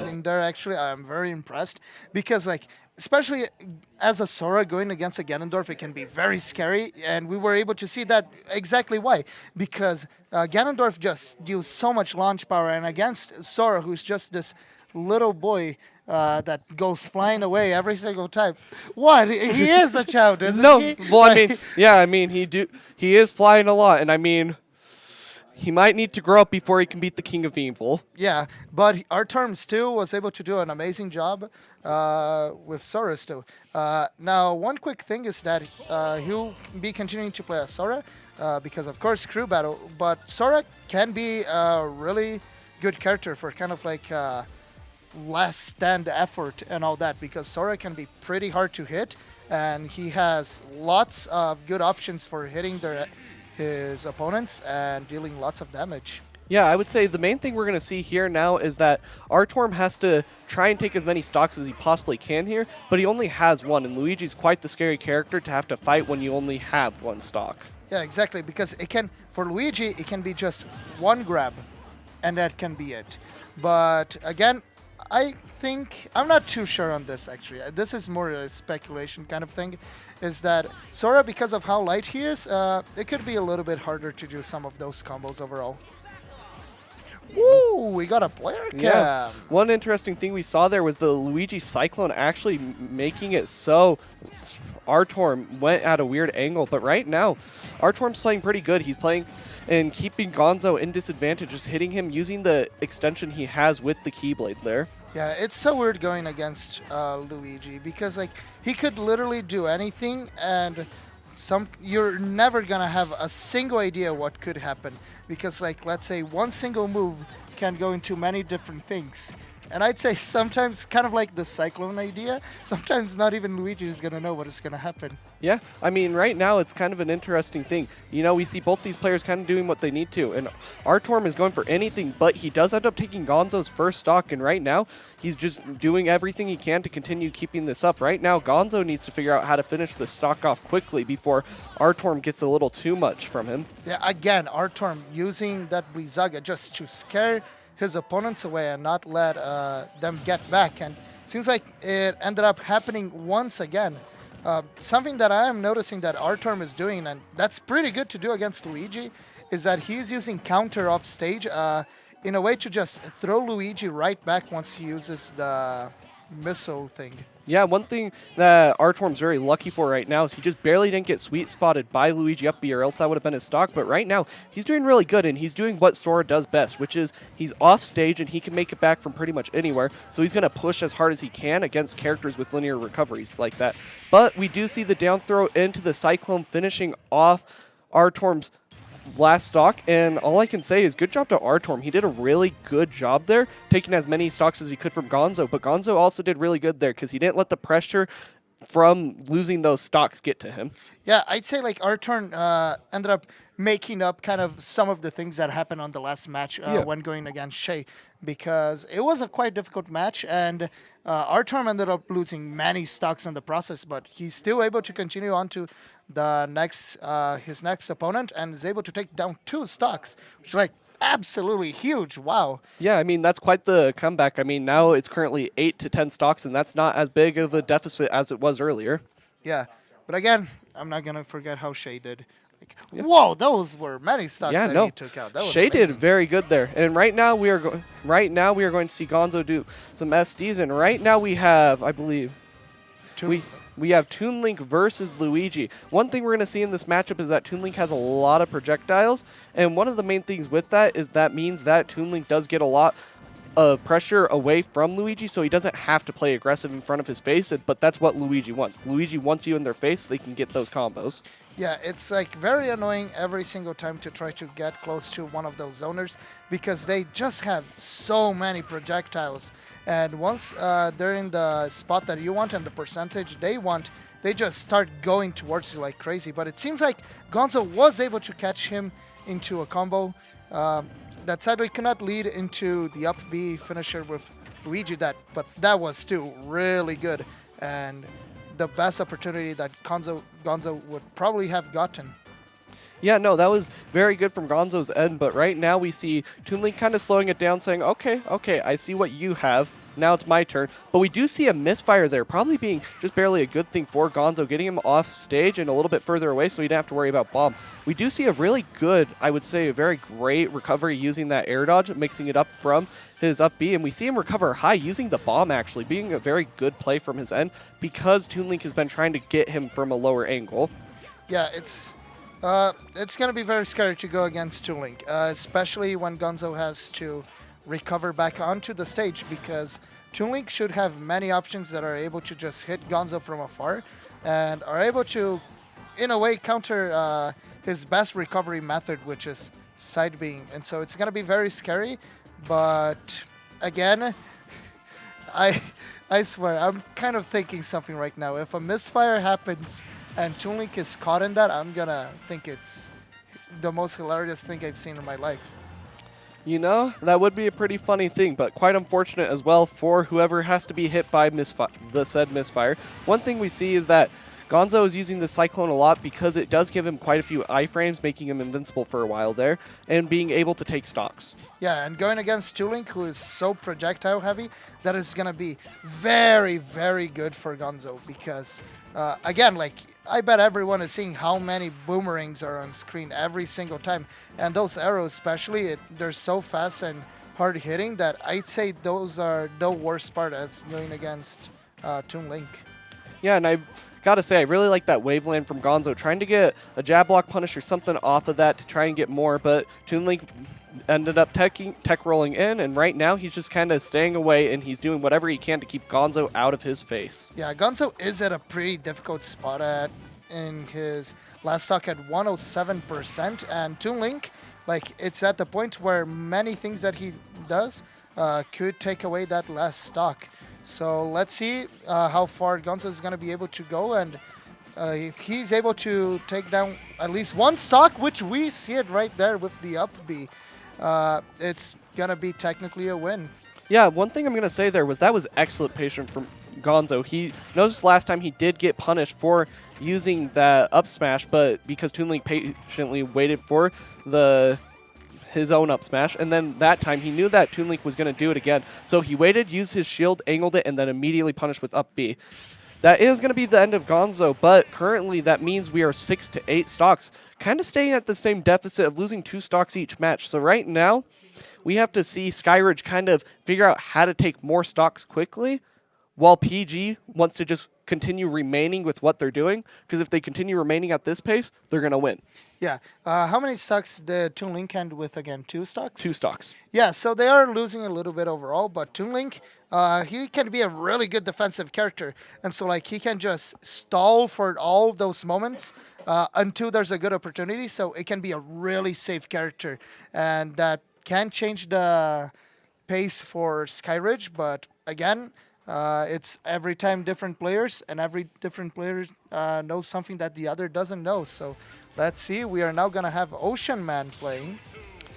in there, actually. I'm very impressed because, like, especially as a Sora going against a Ganondorf, it can be very scary, and we were able to see that exactly why. Because Ganondorf just used so much launch power, and against Sora, who's just this little boy that goes flying away every single time. What? He is a child, isn't he? Well, I mean, yeah, I mean, he is flying a lot, and I mean, he might need to grow up before he can beat the King of Evil. Yeah, but Artorm still was able to do an amazing job with Sora still. Now, one quick thing is that he'll be continuing to play as Sora because, of course, crew battle. But Sora can be a really good character for kind of like less stand effort and all that, because Sora can be pretty hard to hit, and he has lots of good options for hitting his opponents and dealing lots of damage. Yeah, I would say the main thing we're going to see here now is that Artorm has to try and take as many stocks as he possibly can here, but he only has one, and Luigi's quite the scary character to have to fight when you only have one stock. Yeah, exactly, because for Luigi, it can be just one grab, and that can be it. But again, I'm not too sure on this, actually. This is more a speculation kind of thing, is that Sora, because of how light he is, it could be a little bit harder to do some of those combos overall. Woo, we got a player cam. Yeah. One interesting thing we saw there was the Luigi Cyclone actually making it so Artorm went at a weird angle, but right now, Artorm's playing pretty good. He's playing and keeping Gonzo in disadvantage, just hitting him using the extension he has with the Keyblade there. Yeah, it's so weird going against Luigi, because like he could literally do anything, and you're never gonna have a single idea what could happen, because like, let's say one single move can go into many different things. And I'd say sometimes, kind of like the Cyclone idea, sometimes not even Luigi is going to know what is going to happen. Yeah, I mean, right now it's kind of an interesting thing. You know, we see both these players kind of doing what they need to, and Artorm is going for anything, but he does end up taking Gonzo's first stock, and right now he's just doing everything he can to continue keeping this up. Right now, Gonzo needs to figure out how to finish the stock off quickly before Artorm gets a little too much from him. Yeah, again, Artorm using that Brizaga just to scare his opponents away and not let them get back. And seems like it ended up happening once again. Something that I am noticing that Artorm is doing, and that's pretty good to do against Luigi, is that he's using counter off stage in a way to just throw Luigi right back once he uses the missile thing. Yeah, one thing that Artorm's very lucky for right now is he just barely didn't get sweet spotted by Luigi up B, or else that would have been his stock. But right now, he's doing really good, and he's doing what Sora does best, which is he's off stage and he can make it back from pretty much anywhere. So he's going to push as hard as he can against characters with linear recoveries like that. But we do see the down throw into the Cyclone finishing off Artorm's last stock, and all I can say is good job to Artorm. He did a really good job there, taking as many stocks as he could from Gonzo, but Gonzo also did really good there because he didn't let the pressure from losing those stocks get to him. Yeah, I'd say like Artorm ended up making up kind of some of the things that happened on the last match when going against Shay, because it was a quite difficult match, and Artorm ended up losing many stocks in the process, but he's still able to continue on to the his next opponent, and is able to take down 2 stocks, which is like absolutely huge. Wow. Yeah, I mean, that's quite the comeback. I mean, now it's currently 8 to 10 stocks, and that's not as big of a deficit as it was earlier. Yeah, but again, I'm not going to forget how Shay did. Like, whoa, those were many stocks that he took out. That was Shay amazing. did very good there. And right now we are going to see Gonzo do some SDs, and right now we have, I believe, we have Toon Link versus Luigi. One thing we're going to see in this matchup is that Toon Link has a lot of projectiles, and one of the main things with that is that means that Toon Link does get a lot pressure away from Luigi so he doesn't have to play aggressive in front of his face, but that's what Luigi wants. Luigi wants you in their face so they can get those combos. Yeah, it's like very annoying every single time to try to get close to one of those zoners because they just have so many projectiles. And once they're in the spot that you want and the percentage they want, they just start going towards you like crazy. But it seems like Gonzo was able to catch him into a combo that sadly cannot lead into the up B finisher with Luigi, but that was still really good. And the best opportunity that Gonzo would probably have gotten. Yeah, no, that was very good from Gonzo's end, but right now we see Toon Link kind of slowing it down, saying, okay, I see what you have. Now it's my turn. But we do see a misfire there, probably being just barely a good thing for Gonzo, getting him off stage and a little bit further away so he didn't have to worry about bomb. We do see a really good, I would say a very great recovery using that air dodge, mixing it up from his up B, and we see him recover high using the bomb actually, being a very good play from his end because Toon Link has been trying to get him from a lower angle. Yeah, it's going to be very scary to go against Toon Link, especially when Gonzo has to recover back onto the stage because Toon Link should have many options that are able to just hit Gonzo from afar and are able to, in a way, counter his best recovery method, which is side being. And so it's going to be very scary, but again, I swear, I'm kind of thinking something right now. If a misfire happens and Toon Link is caught in that, I'm going to think it's the most hilarious thing I've seen in my life. You know, that would be a pretty funny thing, but quite unfortunate as well for whoever has to be hit by the said misfire. One thing we see is that Gonzo is using the Cyclone a lot because it does give him quite a few iframes, making him invincible for a while there, and being able to take stocks. Yeah, and going against Toon Link, who is so projectile heavy, that is going to be very, very good for Gonzo because, again, like, I bet everyone is seeing how many boomerangs are on screen every single time. And those arrows especially, they're so fast and hard hitting that I'd say those are the worst part as going against Toon Link. Yeah, and I've got to say, I really like that waveland from Gonzo, trying to get a jab block punish or something off of that to try and get more, but Toon Link ended up tech rolling in, and right now he's just kind of staying away, and he's doing whatever he can to keep Gonzo out of his face. Yeah, Gonzo is at a pretty difficult spot in his last stock at 107%, and Toon Link, like, it's at the point where many things that he does could take away that last stock. So let's see how far Gonzo is going to be able to go, and if he's able to take down at least one stock, which we see it right there with the up B, it's going to be technically a win. Yeah, one thing I'm going to say there was that was excellent patience from Gonzo. He noticed last time he did get punished for using that up smash, but because Toon Link patiently waited for his own up smash, and then that time he knew that Toon Link was going to do it again. So he waited, used his shield, angled it, and then immediately punished with up B. That is going to be the end of Gonzo, but currently that means we are 6 to 8 stocks, kind of staying at the same deficit of losing 2 stocks each match. So right now, we have to see Skyridge kind of figure out how to take more stocks quickly, while PG wants to just continue remaining with what they're doing, because if they continue remaining at this pace, they're going to win. Yeah. How many stocks did Toon Link end with again? 2 stocks? 2 stocks. Yeah, so they are losing a little bit overall, but Toon Link, he can be a really good defensive character. And so, like, he can just stall for all those moments until there's a good opportunity. So it can be a really safe character. And that can change the pace for Skyridge, but again, it's every time different players, and every different player knows something that the other doesn't know. So let's see. We are now going to have Ocean Man playing.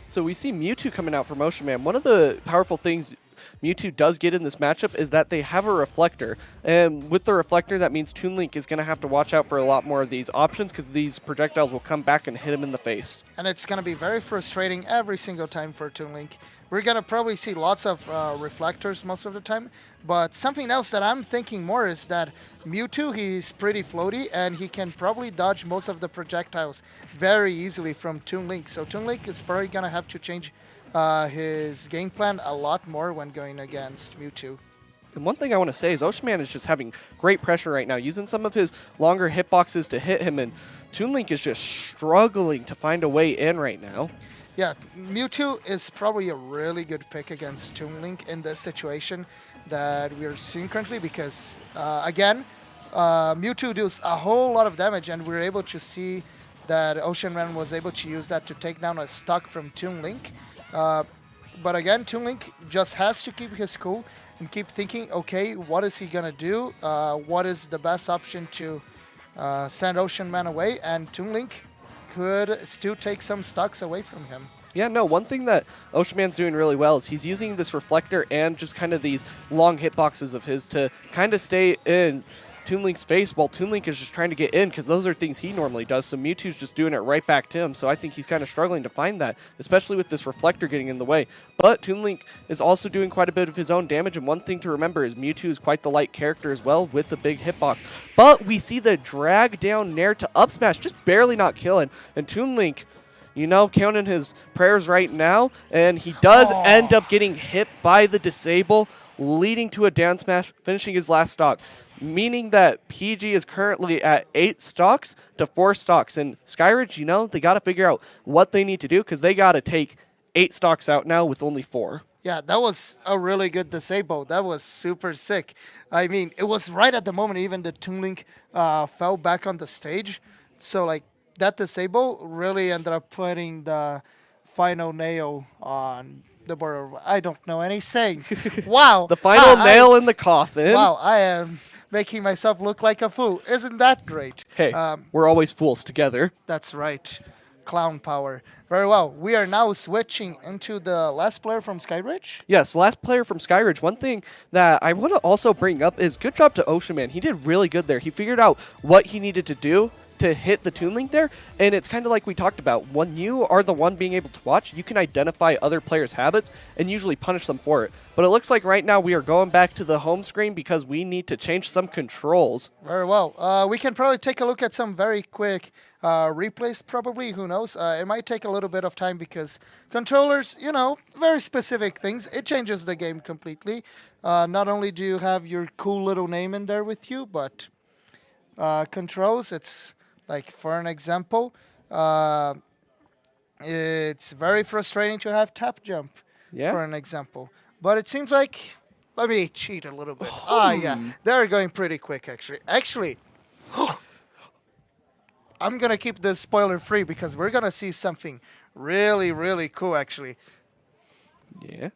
So we see Mewtwo coming out from Ocean Man. One of the powerful things Mewtwo does get in this matchup is that they have a reflector. And with the reflector, that means Toon Link is going to have to watch out for a lot more of these options because these projectiles will come back and hit him in the face. And it's going to be very frustrating every single time for Toon Link. We're going to probably see lots of reflectors most of the time. But something else that I'm thinking more is that Mewtwo, he's pretty floaty, and he can probably dodge most of the projectiles very easily from Toon Link. So Toon Link is probably going to have to change his game plan a lot more when going against Mewtwo. And one thing I want to say is Ocean Man is just having great pressure right now, using some of his longer hitboxes to hit him, and Toon Link is just struggling to find a way in right now. Yeah, Mewtwo is probably a really good pick against Toon Link in this situation that we're seeing currently because, again, Mewtwo does a whole lot of damage, and we're able to see that Ocean Man was able to use that to take down a stock from Toon Link. But again, Toon Link just has to keep his cool and keep thinking, okay, what is he going to do? What is the best option to send Ocean Man away? And Toon Link could still take some stocks away from him. Yeah, no, one thing that Ocean Man's doing really well is he's using this reflector and just kind of these long hitboxes of his to kind of stay in Toon Link's face while Toon Link is just trying to get in because those are things he normally does. So Mewtwo's just doing it right back to him. So I think he's kind of struggling to find that, especially with this reflector getting in the way. But Toon Link is also doing quite a bit of his own damage. And one thing to remember is Mewtwo is quite the light character as well with the big hitbox. But we see the drag down Nair to up smash, just barely not killing. And Toon Link, you know, counting his prayers right now. And he does end up getting hit by the disable, leading to a down smash, finishing his last stock. Meaning that PG is currently at 8 stocks to 4 stocks. And Skyridge, you know, they got to figure out what they need to do because they got to take 8 stocks out now with only 4. Yeah, that was a really good disable. That was super sick. I mean, it was right at the moment even the Toon Link fell back on the stage. So, like, that disable really ended up putting the final nail on the board. I don't know any sayings. Wow. The final nail in the coffin. Wow, I am making myself look like a fool. Isn't that great? Hey, we're always fools together. That's right. Clown power. Very well. We are now switching into the last player from Skyridge. Yes, last player from Skyridge. One thing that I want to also bring up is good job to Ocean Man. He did really good there. He figured out what he needed to do to hit the Toon Link there, and it's kind of like we talked about. When you are the one being able to watch, you can identify other players' habits and usually punish them for it. But it looks like right now we are going back to the home screen because we need to change some controls. Very well. We can probably take a look at some very quick replays, probably. Who knows? It might take a little bit of time because controllers, you know, very specific things. It changes the game completely. Not only do you have your cool little name in there with you, but controls, it's like, for an example, it's very frustrating to have tap jump, for an example. But it seems like, let me cheat a little bit. Yeah, they're going pretty quick, actually. Actually, I'm going to keep this spoiler free because we're going to see something really, really cool, actually. Yeah.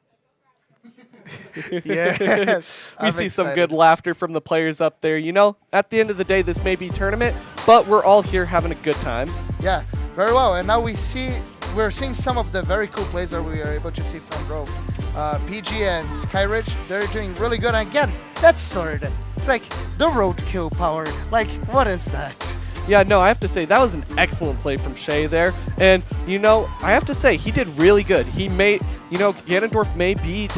Yeah. We see some good laughter from the players up there. You know, at the end of the day, this may be tournament, but we're all here having a good time. Yeah, very well. And now we're seeing some of the very cool plays that we are able to see from Rove. PG and Skyridge, they're doing really good. And again, that sword, it's like the roadkill power. Like, what is that? Yeah, no, I have to say, that was an excellent play from Shay there. And, you know, I have to say, he did really good. He made, you know, Ganondorf may be,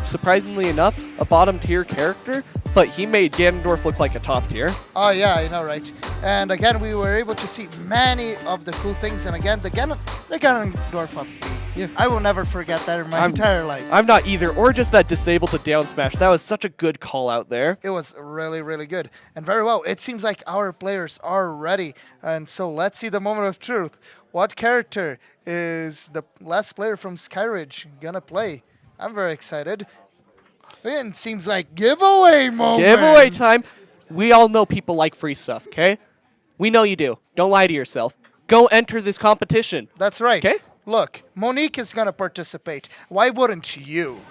surprisingly enough, a bottom tier character, but he made Ganondorf look like a top tier. Oh, yeah, I know, right? And again, we were able to see many of the cool things. And again, the Ganondorf up. Yeah. I will never forget that in my entire life. I'm not either, or just that disable to down smash. That was such a good call out there. It was really, really good. And very well, it seems like our players are ready. And so let's see the moment of truth. What character is the last player from Skyridge gonna play? I'm very excited. It seems like giveaway moment. Giveaway time. We all know people like free stuff, okay? We know you do. Don't lie to yourself. Go enter this competition. That's right. Okay? Look, Monique is going to participate. Why wouldn't you?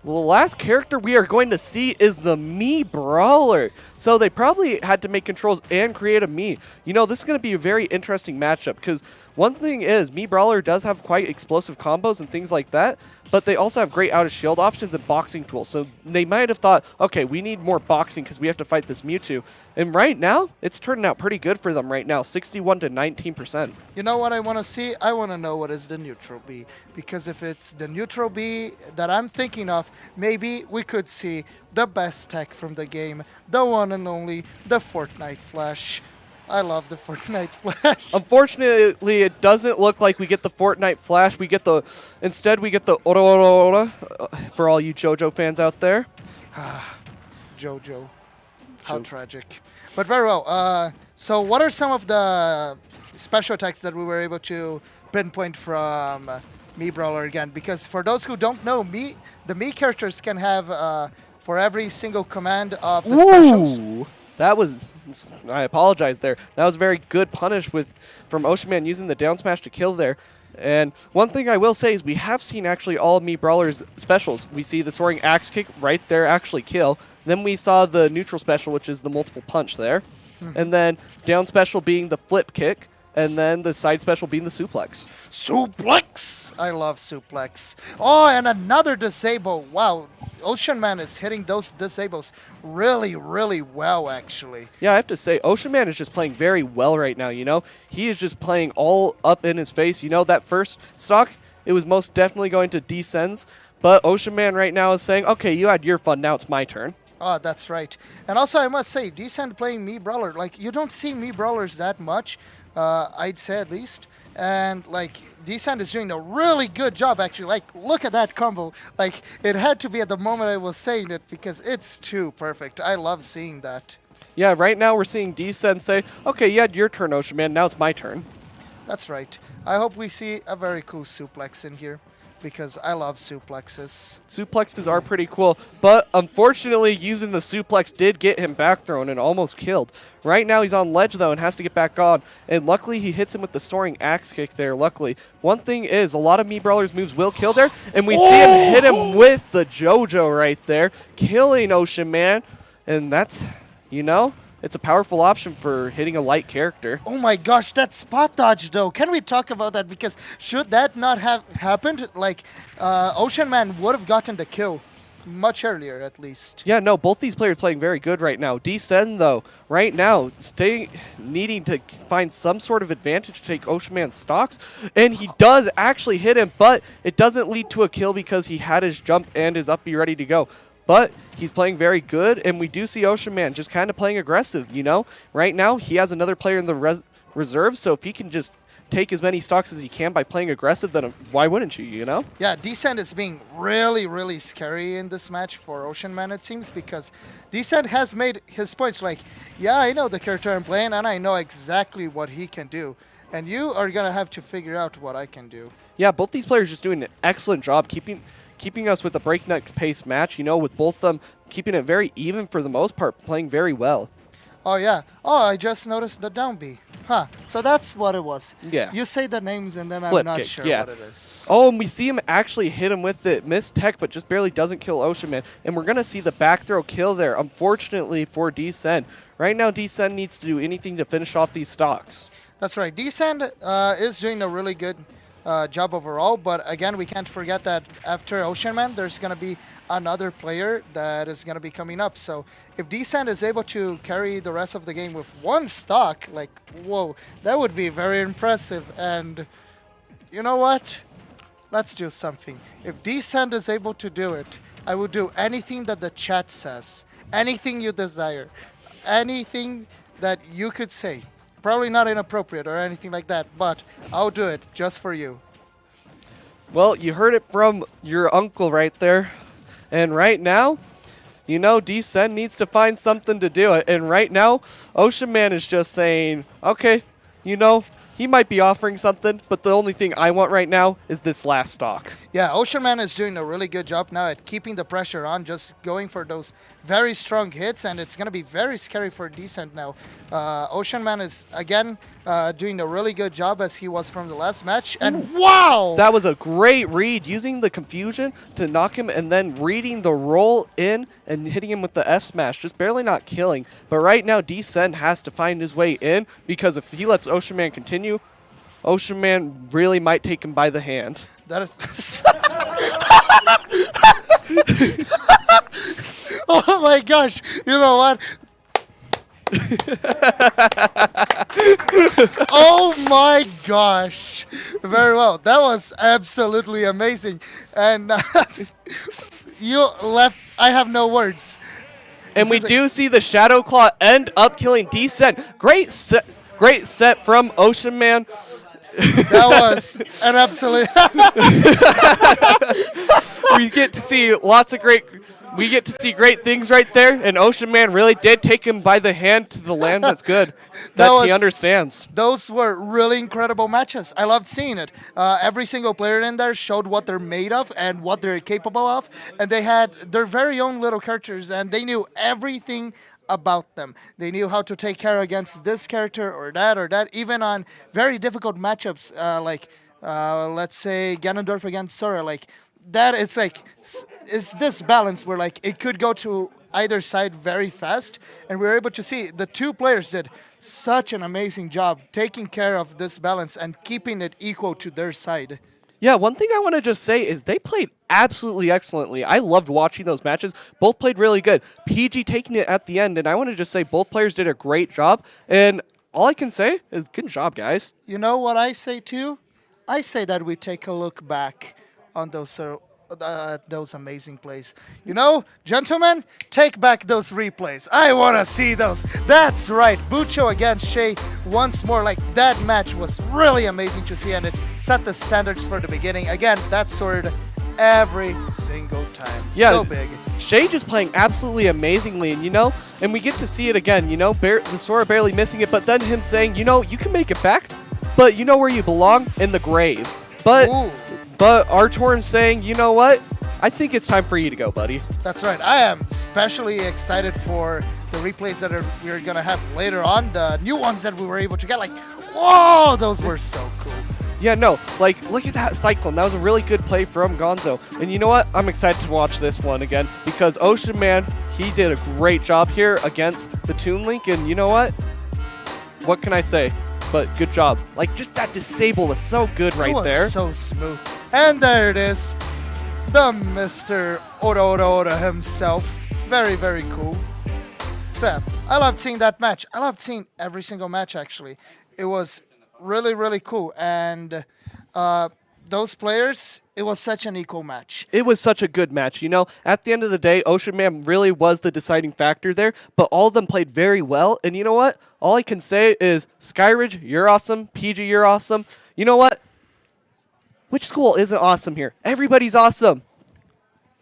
Well, the last character we are going to see is the Mii Brawler. So they probably had to make controls and create a Mii. You know, this is going to be a very interesting matchup because one thing is Mii Brawler does have quite explosive combos and things like that, but they also have great out-of-shield options and boxing tools. So they might have thought, okay, we need more boxing because we have to fight this Mewtwo. And right now, it's turning out pretty good for them right now, 61 to 19%. You know what I want to see? I want to know what is the neutral B. Because if it's the neutral B that I'm thinking of, maybe we could see the best tech from the game, the one and only, the Fortnite Flash. I love the Fortnite Flash. Unfortunately, it doesn't look like we get the Fortnite Flash. Instead, we get the Ora Ora Ora for all you JoJo fans out there. JoJo. How tragic. But very well. So what are some of the special attacks that we were able to pinpoint from Mii Brawler again. Because for those who don't know, the Mii characters can have for every single command of the specials. Ooh, that was. I apologize there. That was very good punish from Ocean Man using the down smash to kill there. And one thing I will say is we have seen actually all of Mii Brawler's specials. We see the soaring axe kick right there actually kill. Then we saw the neutral special, which is the multiple punch there. And then down special being the flip kick. And then the side special being the suplex. Suplex! I love suplex. Oh, and another disable. Wow, Ocean Man is hitting those disables really, really well, actually. Yeah, I have to say, Ocean Man is just playing very well right now, you know? He is just playing all up in his face. You know, that first stock, it was most definitely going to descends. But Ocean Man right now is saying, okay, you had your fun, now it's my turn. Oh, that's right. And also, I must say, Descent playing Mii Brawler, like, you don't see Mii Brawlers that much. I'd say at least. And like Descent is doing a really good job actually. Like look at that combo. Like it had to be at the moment I was saying it because it's too perfect. I love seeing that. Yeah, right now we're seeing Descent say, okay, you had your turn, Ocean Man, now it's my turn. That's right. I hope we see a very cool suplex in here because I love suplexes. Suplexes are pretty cool, but unfortunately using the suplex did get him back thrown and almost killed. Right now he's on ledge though and has to get back on, and luckily he hits him with the soaring axe kick there, luckily. One thing is, a lot of Mii Brawler's moves will kill there, and we see him hit him with the JoJo right there, killing Ocean Man, and that's, you know, it's a powerful option for hitting a light character. Oh my gosh, that spot dodge though. Can we talk about that? Because should that not have happened, like Ocean Man would have gotten the kill much earlier at least. Yeah, no, both these players playing very good right now. Descend though, right now, needing to find some sort of advantage to take Ocean Man's stocks, and he does actually hit him, but it doesn't lead to a kill because he had his jump and his up B ready to go. But he's playing very good, and we do see Ocean Man just kind of playing aggressive, you know? Right now, he has another player in the reserve, so if he can just take as many stocks as he can by playing aggressive, then why wouldn't you know? Yeah, Descent is being really, really scary in this match for Ocean Man, it seems, because Descent has made his points like, yeah, I know the character I'm playing, and I know exactly what he can do. And you are going to have to figure out what I can do. Yeah, both these players just doing an excellent job keeping us with a breakneck pace match, you know, with both of them keeping it very even for the most part, playing very well. Oh, yeah. Oh, I just noticed the down B. Huh. So that's what it was. Yeah. You say the names and then Flip I'm not kick, sure yeah. what it is. Oh, and we see him actually hit him with it. Missed tech, but just barely doesn't kill Ocean Man. And we're going to see the back throw kill there, unfortunately, for Descend. Right now, Descend needs to do anything to finish off these stocks. That's right. Descend is doing a really good job overall, but again, we can't forget that after Ocean Man, there's going to be another player that is going to be coming up. So if Descent is able to carry the rest of the game with one stock, like, whoa, that would be very impressive. And you know what? Let's do something. If Descent is able to do it, I will do anything that the chat says, anything you desire, anything that you could say. Probably not inappropriate or anything like that, but I'll do it just for you. Well, you heard it from your uncle right there. And right now, you know, Descend needs to find something to do. And right now, Ocean Man is just saying, okay, you know, he might be offering something, but the only thing I want right now is this last stock. Yeah, Ocean Man is doing a really good job now at keeping the pressure on, just going for those very strong hits, and it's going to be very scary for Descent now. Ocean Man is, again, doing a really good job as he was from the last match, and wow! That was a great read, using the confusion to knock him and then reading the roll in and hitting him with the F smash, just barely not killing. But right now, Descent has to find his way in, because if he lets Ocean Man continue, Ocean Man really might take him by the hand. That is... Oh my gosh! You know what? Oh my gosh! Very well. That was absolutely amazing. And you left... I have no words. And we do see the Shadow Claw end up killing Descent. Great set from Ocean Man. That was an absolute... We get to see lots of great we get to see great things right there, and Ocean Man really did take him by the hand to the land that's good, that he understands. Those were really incredible matches. I loved seeing it. Every single player in there showed what they're made of and what they're capable of, and they had their very own little characters, and they knew everything about them. They knew how to take care against this character or that, even on very difficult matchups like, let's say, Ganondorf against Sora. Like, that, it's like, it's this balance where like it could go to either side very fast, and we were able to see the two players did such an amazing job taking care of this balance and keeping it equal to their side. Yeah, one thing I want to just say is they played absolutely excellently. I loved watching those matches. Both played really good. PG taking it at the end, and I want to just say both players did a great job, and all I can say is good job, guys. You know what I say too? I say that we take a look back on those amazing plays. You know, gentlemen, take back those replays. I want to see those. That's right. Bucho against Shay once more. Like, that match was really amazing to see, and it set the standards for the beginning. Again, that sword every single time. Yeah, so big. Shay just playing absolutely amazingly, and and we get to see it again, the Sora barely missing it, but then him saying, you can make it back, but you know where you belong? In the grave. Ooh. But Artorn saying, you know what? I think it's time for you to go, buddy. That's right. I am especially excited for the replays that we're going to have later on. The new ones that we were able to get. Like, whoa, those were so cool. Yeah, no, like, look at that Cyclone. That was a really good play from Gonzo. And you know what? I'm excited to watch this one again because Ocean Man, he did a great job here against the Toon Link. And you know what? What can I say? But good job. Like, just that disable was so good right there. It was so smooth. And there it is. The Mr. Ora himself. Very, very cool. So, yeah, I loved seeing that match. I loved seeing every single match, actually. It was really, really cool. And those players, it was such an equal match. It was such a good match. At the end of the day, Ocean Man really was the deciding factor there, but all of them played very well. And you know what? All I can say is, Skyridge, you're awesome. PG, you're awesome. You know what? Which school isn't awesome here? Everybody's awesome.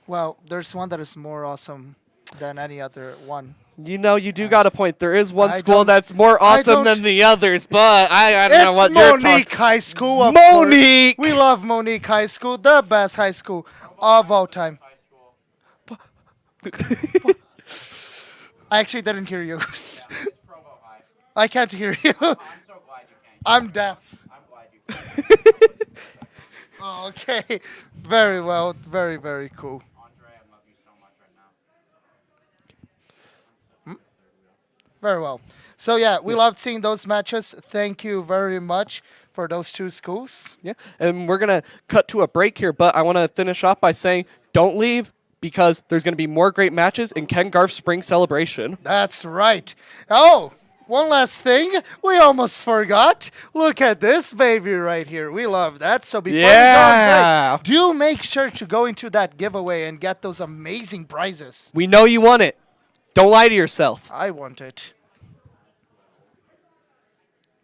Well, there's one that is more awesome than any other one. You do got a point. There is one school that's more awesome than the others, but I don't know what you're talking. Monique High School, of Monique! course. We love Monique High School, the best high school of all time. I actually didn't hear you. I can't hear you. I'm deaf. Oh, okay. Very well. Very, very cool. Very well. So, yeah, we loved seeing those matches. Thank you very much for those two schools. Yeah, and we're going to cut to a break here, but I want to finish off by saying don't leave because there's going to be more great matches in Ken Garff's Spring Celebration. That's right. Oh, one last thing. We almost forgot. Look at this baby right here. We love that. So before we go on break, do make sure to go into that giveaway and get those amazing prizes. We know you want it. Don't lie to yourself. I want it.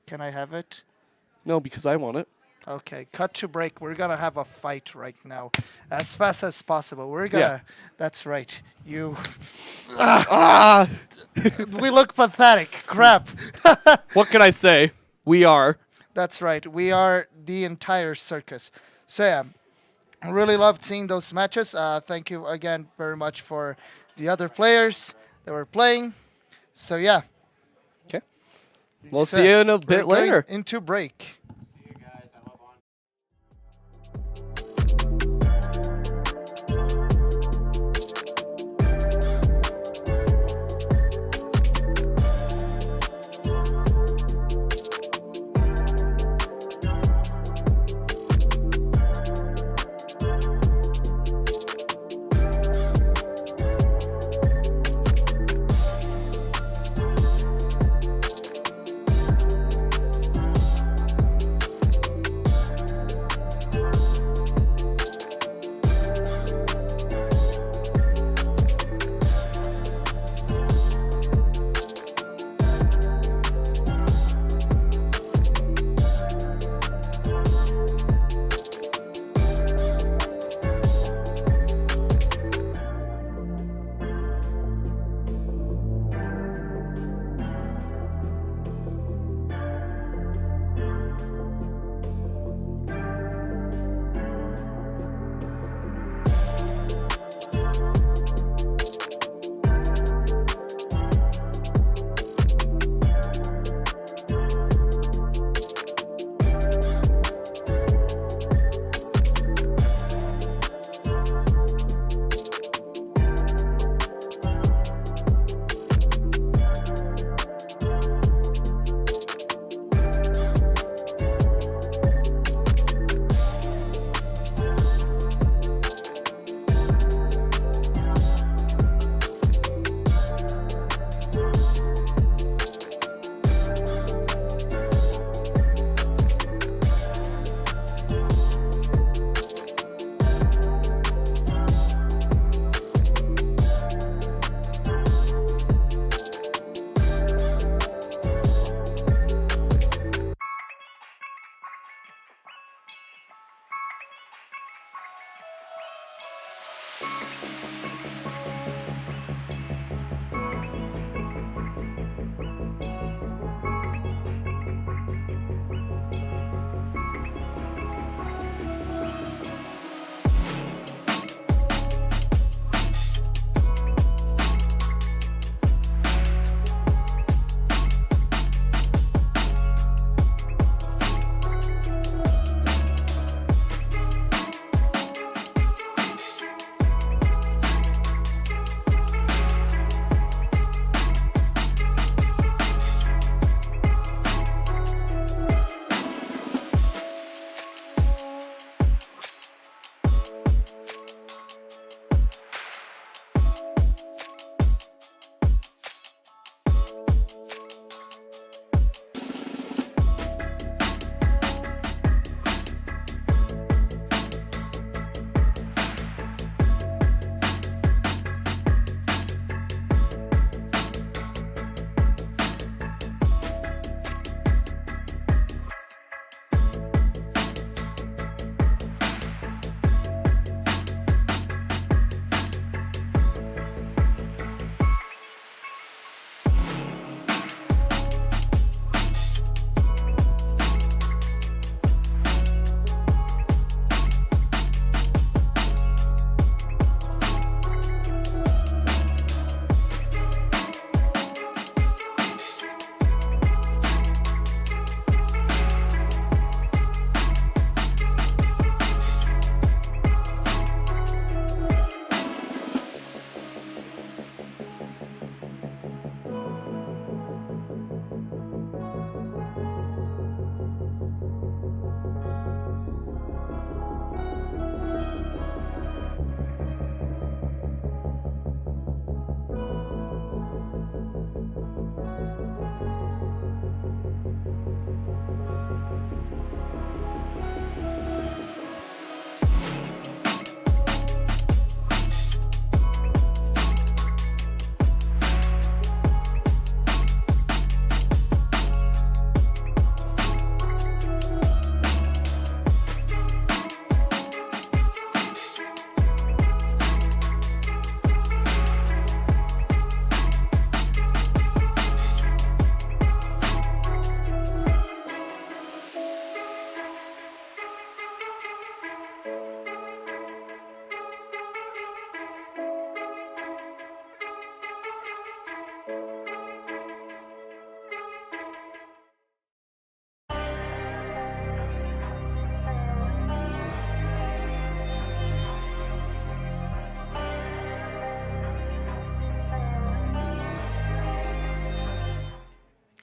Can I have it? No, because I want it. Okay, cut to break. We're going to have a fight right now. As fast as possible. We're going to... Yeah. That's right. You... Ah! We look pathetic. Crap. What can I say? We are. That's right. We are the entire circus. So, yeah. I really loved seeing those matches. Thank you again very much for the other players that were playing. So, yeah. Okay. We'll see you in a bit later. Into break.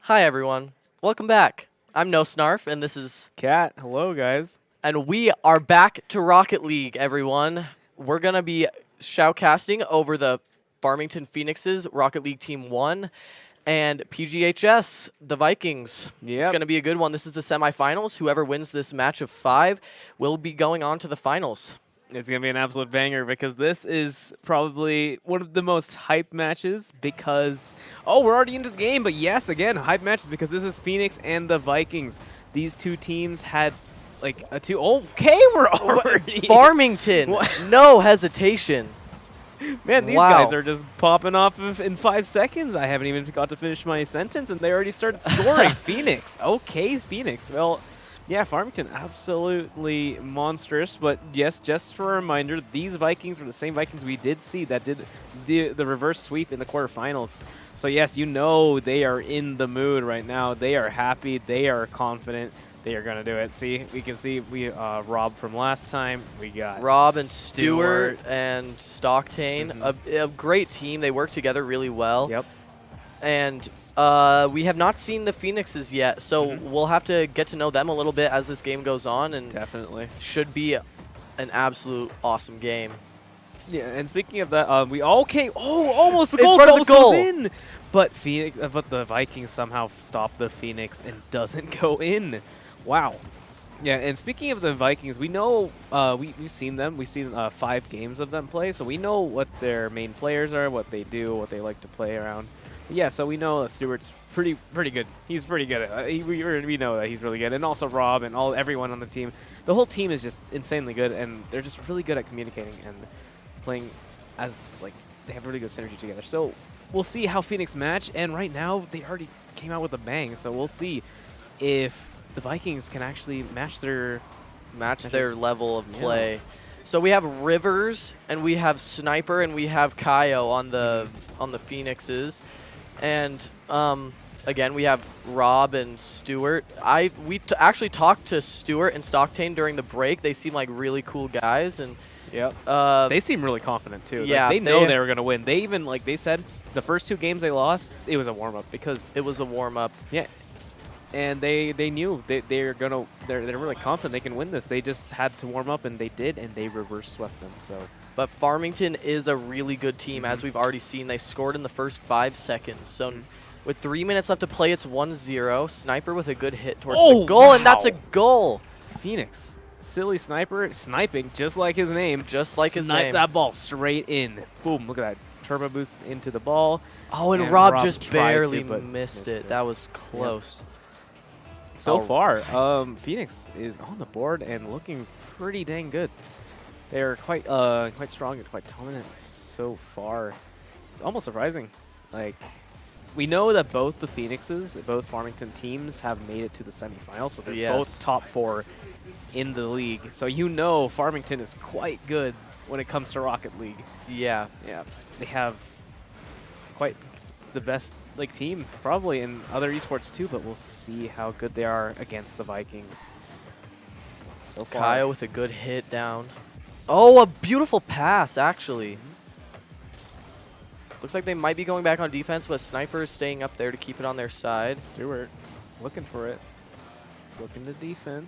Hi everyone, welcome back. I'm No Snarf, and this is, Cat, hello guys. and we are back to Rocket League, everyone. We're gonna be shoutcasting over the Farmington Phoenixes Rocket League Team 1 and PGHS, the Vikings. It's Yep. gonna be a good one. This is the semifinals. Whoever wins this match of 5 will be going on to the finals. It's going to be an absolute banger because this is probably one of the most hype matches because, oh, we're already into the game, but yes, again, hype matches because this is Phoenix and the Vikings. These two teams had like a two. Okay, we're already. Farmington, What? no hesitation. Man, these Wow. guys are just popping off in 5 seconds. I haven't even got to finish my sentence, and they already started scoring. Phoenix. Okay, Phoenix. Well, yeah, Farmington, absolutely monstrous. But yes, just for a reminder, these Vikings were the same Vikings we did see that did the reverse sweep in the quarterfinals. So yes, you know they are in the mood right now. They are happy. They are confident. They are going to do it. See, we can see we Rob from last time. We got Rob and Stewart Stewart. and Stocktane, a great team. They work together really well. Yep. And we have not seen the Phoenixes yet, so we'll have to get to know them a little bit as this game goes on, and Definitely. should be an absolute awesome game. Yeah, and speaking of that, we almost the In goal front of the almost goal. goes in, but but the Vikings somehow stop the Phoenix and doesn't go in. Wow. Yeah, and speaking of the Vikings, we know we've seen them. We've seen 5 games of them play, so we know what their main players are, what they do, what they like to play around. But yeah, so we know that Stewart's pretty good. He's pretty good. We know that he's really good, and also Rob and everyone on the team. The whole team is just insanely good, and they're just really good at communicating and playing as like they have really good synergy together. So we'll see how Phoenix match, and right now they already came out with a bang. So we'll see if the Vikings can actually match their level of Yeah. play. So we have Rivers and we have Sniper and we have Kaio on the Phoenixes, and again we have Rob and Stewart. We actually talked to Stewart and Stocktane during the break. They seem like really cool guys, and Yep. They seem really confident too. yeah, Like, they know they were gonna win. They even they said the first 2 games they lost, it was a warm up because it was a warm up. yeah. And they knew they're really confident they can win this. They just had to warm up, and they did, and they reverse swept them. So But Farmington is a really good team, as we've already seen. They scored in the first 5 seconds. So with 3 minutes left to play, it's 1-0. Sniper with a good hit towards the goal, and that's a wow. goal. Phoenix, silly sniper, sniping just like his name. Just like his Snipe name. that ball straight in. Boom! Look at that turbo boost into the ball. Oh, and And Rob Rob just tried to, barely but missed missed it. it. That was close. So All far, right. Phoenix is on the board and looking pretty dang good. They're quite strong and quite dominant so far. It's almost surprising. Like, we know that both the Phoenixes, both Farmington teams have made it to the semifinals, so they're Yes. both top 4 in the league. So you know Farmington is quite good when it comes to Rocket League. Yeah. Yeah, they have quite the best team probably in other esports too, but we'll see how good they are against the Vikings. So far, Kaio with a good hit down. Oh, a beautiful pass, actually. Looks like they might be going back on defense, but Sniper is staying up there to keep it on their side. Stewart looking for it. He's looking to defend.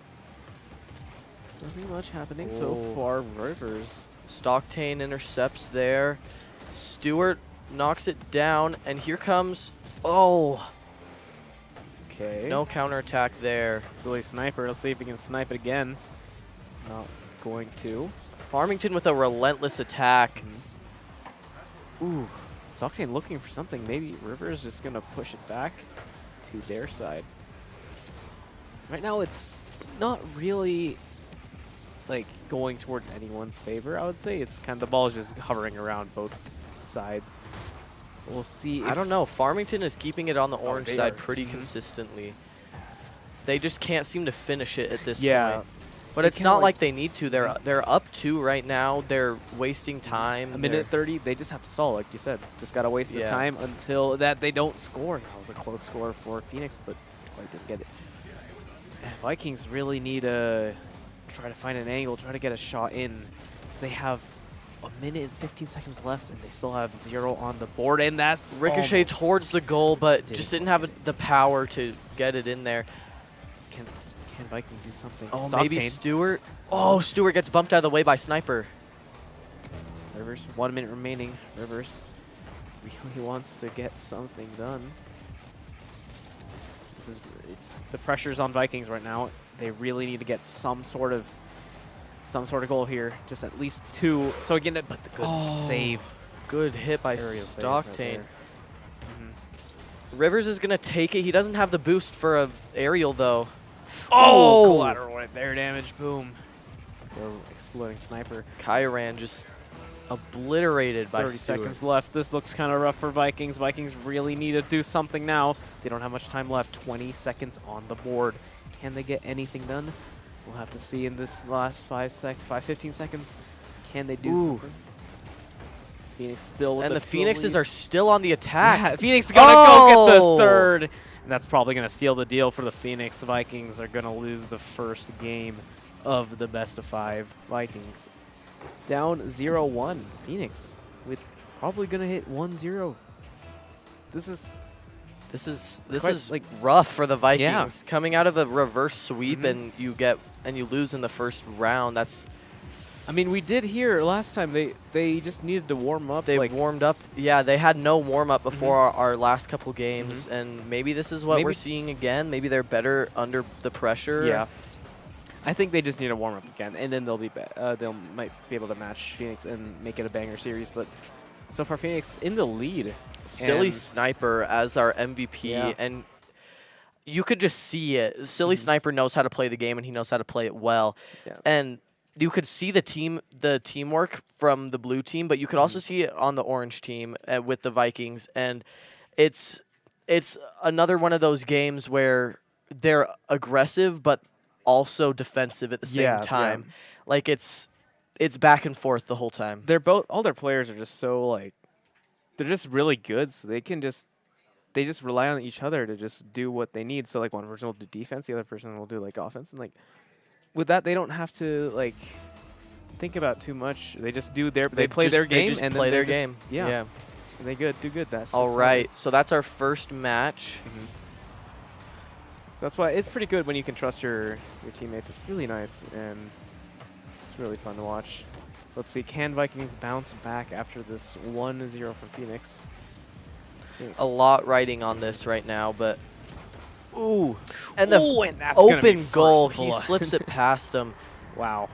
Nothing much happening so Oh. far. Rivers. Stocktane intercepts there. Stewart knocks it down, and here comes... Oh, Okay. no counterattack there. Silly sniper. Let's see if he can snipe it again. Not going to. Farmington with a relentless attack. Ooh. Stocktane looking for something. Maybe Rivers just going to push it back to their side. Right now, it's not really going towards anyone's favor, I would say. It's kind of the ball is just hovering around both sides. We'll see. I don't know. Farmington is keeping it on the Oh, orange they side are. pretty consistently. They just can't seem to finish it at this Yeah. point. But They it's kinda not like they need to. They're up 2 right now. They're wasting time. A minute 30, they just have to stall, like you said. Just got to waste the Yeah. time until that they don't score. That was a close score for Phoenix, but quite didn't get it. Vikings really need to try to find an angle, try to get a shot in. So they have a minute and 15 seconds left, and they still have 0 on the board, and that's Ricochet almost- towards the goal, but just didn't have the power to get it in there. Can Viking do something? Oh, Stop maybe Tane. Stewart. Oh, Stewart gets bumped out of the way by Sniper. Rivers, 1 minute remaining. Rivers really wants to get something done. It's the pressure's on Vikings right now. They really need to get some sort of goal here, just at least 2. So again, but the good save. Good hit by Aerial save Stockton. right there. Rivers is gonna take it. He doesn't have the boost for a aerial though. Oh, collateral right there, damage, boom. The exploding sniper. Kyran just obliterated by 30 Stewart. seconds left. This looks kind of rough for Vikings. Vikings really need to do something now. They don't have much time left. 20 seconds on the board. Can they get anything done? We'll have to see in this last 15 seconds. Can they do something? Phoenix still with And the two Phoenixes lead. are still on the attack. Yeah, Phoenix is going to go get the Oh! third. And that's probably going to steal the deal for the Phoenix. Vikings are going to lose the first game of the best of 5. Vikings down 0-1. Phoenix with probably going to hit 1-0. This is This is Quite, like rough for the Vikings. Yeah. Coming out of a reverse sweep and you lose in the first round. That's I mean, we did hear last time they just needed to warm up. they like, warmed up. Yeah, they had no warm up before our last couple games, and maybe this is what we're seeing again. Maybe they're better under the pressure. Yeah. I think they just need to warm up again, and then they'll be might be able to match Phoenix and make it a banger series. But so far, Phoenix in the lead. Silly And- Sniper as our MVP, Yeah. and you could just see it. Silly Sniper knows how to play the game, and he knows how to play it well. Yeah. And you could see the teamwork from the blue team, but you could also see it on the orange team with the Vikings. And it's another one of those games where they're aggressive, but also defensive at the same Yeah, time. yeah. Like it's back and forth the whole time. All their players are just so like, they're just really good, so they just rely on each other to just do what they need. So like one person will do defense, the other person will do like offense, and like with that they don't have to like think about too much. They just do they play their game They just and play then their they're game. just- yeah. And they do good. That's just All how it right, is. so that's our first match. So that's why it's pretty good when you can trust your teammates. It's really nice and it's really fun to watch. Let's see, can Vikings bounce back after this 1-0 from Phoenix? A lot riding on this right now, but ooh, and And that's gonna be open first goal. He blood. slips it past him. Wow.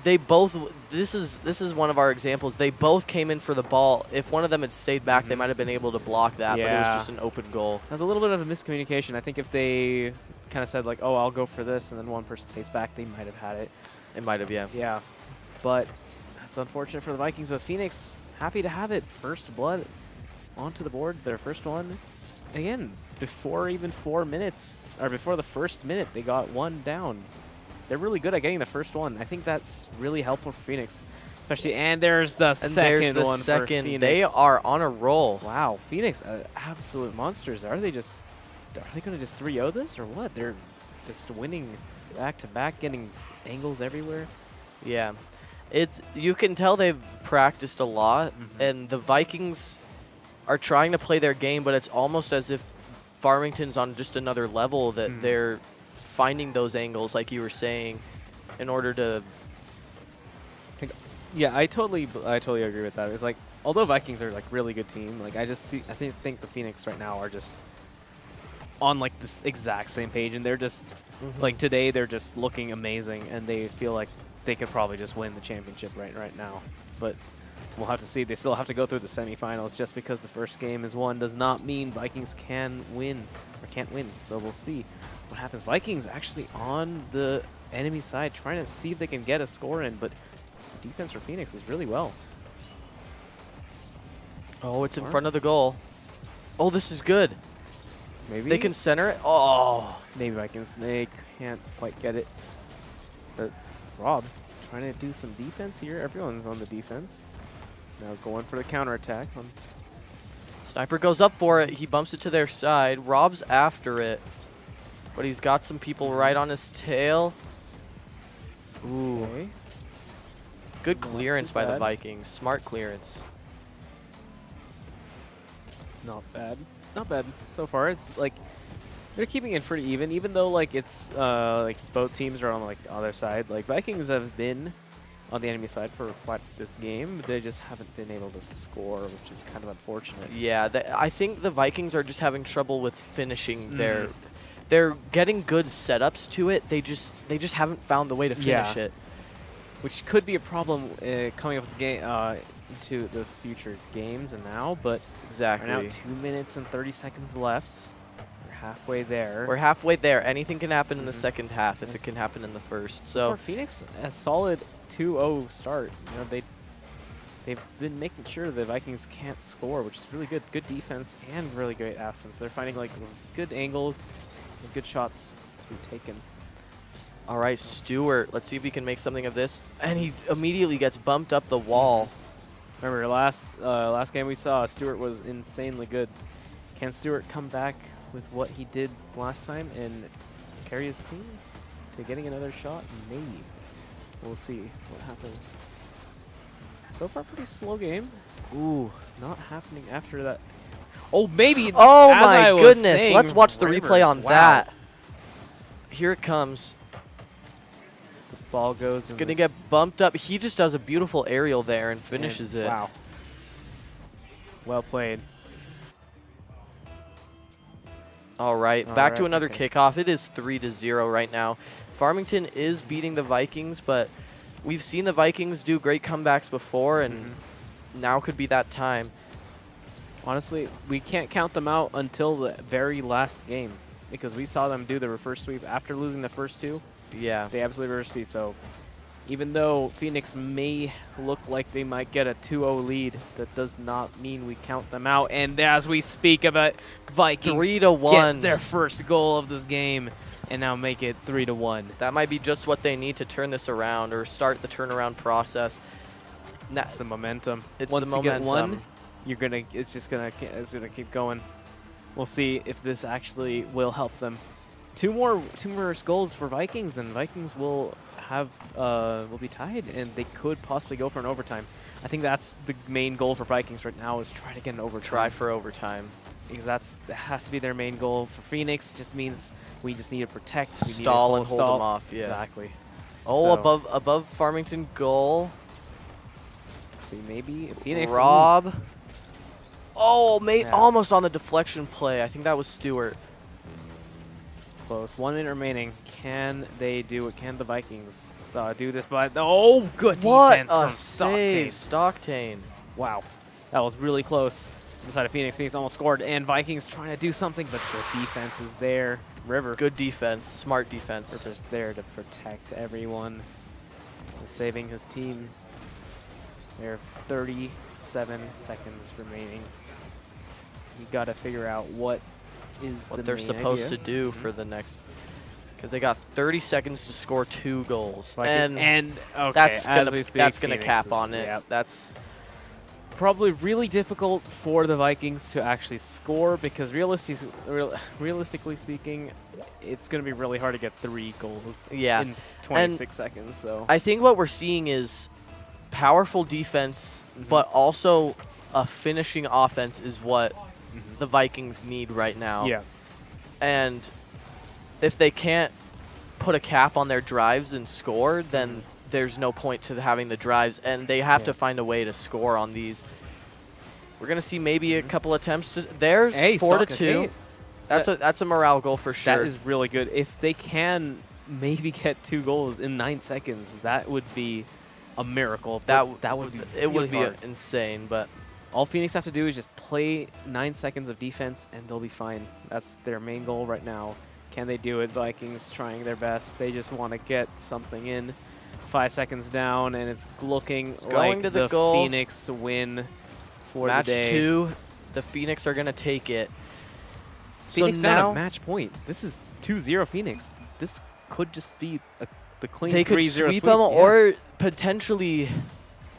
They both. This is one of our examples. They both came in for the ball. If one of them had stayed back, they might have been able to block that. But it was Yeah. just an open goal. There's a little bit of a miscommunication. I think if they kind of said like, "Oh, I'll go for this," and then one person stays back, they might have had it. It might have, yeah. Yeah, but that's unfortunate for the Vikings. But Phoenix happy to have it. First blood onto the board. Their first one. Again, before even 4 minutes or before the first minute, they got one down. They're really good at getting the first one. I think that's really helpful for Phoenix, especially. And there's the And second there's the one for second. Phoenix. They are on a roll. Wow, Phoenix, absolute monsters. Are they going to just 3-0 this or what? They're just winning back to back, getting angles everywhere. Yeah, you can tell they've practiced a lot, and the Vikings are trying to play their game, but it's almost as if Farmington's on just another level that they're finding those angles, like you were saying, in order to. Yeah, I totally agree with that. It's like, although Vikings are like really good team, like I think the Phoenix right now are just on like this exact same page, and they're just like today they're just looking amazing, and they feel like they could probably just win the championship right now. But we'll have to see. They still have to go through the semifinals. Just because the first game is won does not mean Vikings can win or can't win. So we'll see what happens. Vikings actually on the enemy side trying to see if they can get a score in, but the defense for Phoenix is really well. Oh, it's in front of the goal. Oh, this is good. Maybe They can center it. Oh, maybe Viking Snake can't quite get it. But Rob trying to do some defense here. Everyone's on the defense. Now going for the counterattack. Sniper goes up for it. He bumps it to their side. Rob's after it, but he's got some people right on his tail. Ooh. Okay. Good Not clearance too by the bad. Vikings. Smart clearance. Not bad. Not bad so far. It's like they're keeping it pretty even though like it's like both teams are on like the other side. Like Vikings have been on the enemy side for quite this game, but they just haven't been able to score, which is kind of unfortunate. Yeah, I think the Vikings are just having trouble with finishing their. They're getting good setups to it. They just haven't found the way to finish it. Which could be a problem coming up with the game into the future games and now, but Exactly. right now 2 minutes and 30 seconds left. We're halfway there. We're halfway there. Anything can happen in the second half if it can happen in the first. So for Phoenix, a solid 2-0 start. You know, they've been making sure the Vikings can't score, which is really good. Good defense and really great offense. They're finding like good angles and good shots to be taken. all right, Stewart. Let's see if he can make something of this. And he immediately gets bumped up the wall. Remember last game we saw, Stewart was insanely good. Can Stewart come back with what he did last time and carry his team to getting another shot? Maybe. We'll see what happens. So far, pretty slow game. Ooh, not happening after that. Oh, maybe. Oh as my I was goodness. saying, Let's watch the Rivers, replay on wow. that. Here it comes. The ball goes. It's in going to the- get bumped up. He just does a beautiful aerial there and finishes it. Wow. Well played. All right, All back to right, another okay. kickoff. It is 3-0 right now. Farmington is beating the Vikings, but we've seen the Vikings do great comebacks before, and now could be that time. Honestly, we can't count them out until the very last game because we saw them do the reverse sweep after losing the first two. Yeah. They absolutely reversed it. So even though Phoenix may look like they might get a 2-0 lead, that does not mean we count them out. And as we speak about Vikings 3-1. get their first goal of this game and now make it 3-1. That might be just what they need to turn this around or start the turnaround process. That's the momentum. It's Once the you get momentum. one, it's gonna keep going. We'll see if this actually will help them. Two more goals for Vikings, and Vikings will be tied, and they could possibly go for an overtime. I think that's the main goal for Vikings right now is try to get an overtime. Try for overtime. Because that has to be their main goal. For Phoenix, just means we just need to protect. We need to Stall and hold stall. them off. Yeah. Exactly. Oh, So- above Farmington goal. See, maybe Phoenix. Rob. Oh, Yeah. almost on the deflection play. I think that was Stewart. Close. 1 minute remaining. Can they do it? Can the Vikings do this? But oh, good What defense a from save, Stocktane. Stocktane. Wow, that was really close. Inside of Phoenix. Phoenix almost scored, and Vikings trying to do something, but the defense is there. River. Good defense, smart defense. River's there to protect everyone, and saving his team. There are 37 seconds remaining. You got to figure out what What they're supposed to do for the next, because they got 30 seconds to score 2 goals, and okay, that's as gonna we speak, Phoenix cap is- on it. yeah. That's Probably really difficult for the Vikings to actually score because realistically speaking, it's going to be really hard to get 3 goals in 26 seconds. So I think what we're seeing is powerful defense, but also a finishing offense is what the Vikings need right now. yeah, And if they can't put a cap on their drives and score, then there's no point to having the drives, and they have to find a way to score on these. We're gonna see maybe a couple attempts. There's 4-2. That's a morale goal for sure. that is really good. If they can maybe get 2 goals in 9 seconds, that would be a miracle. That would be it would really be hard. insane, but All Phoenix have to do is just play 9 seconds of defense, and they'll be fine. That's their main goal right now. Can they do it? Vikings trying their best. They just want to get something in. 5 seconds down, and it's looking going like to the the goal. Phoenix win for match the day. 2, the Phoenix are gonna take it. Phoenix so down now at match point. This is 2-0 Phoenix. This could just be the clean they could 3-0 sweep them, yeah. or potentially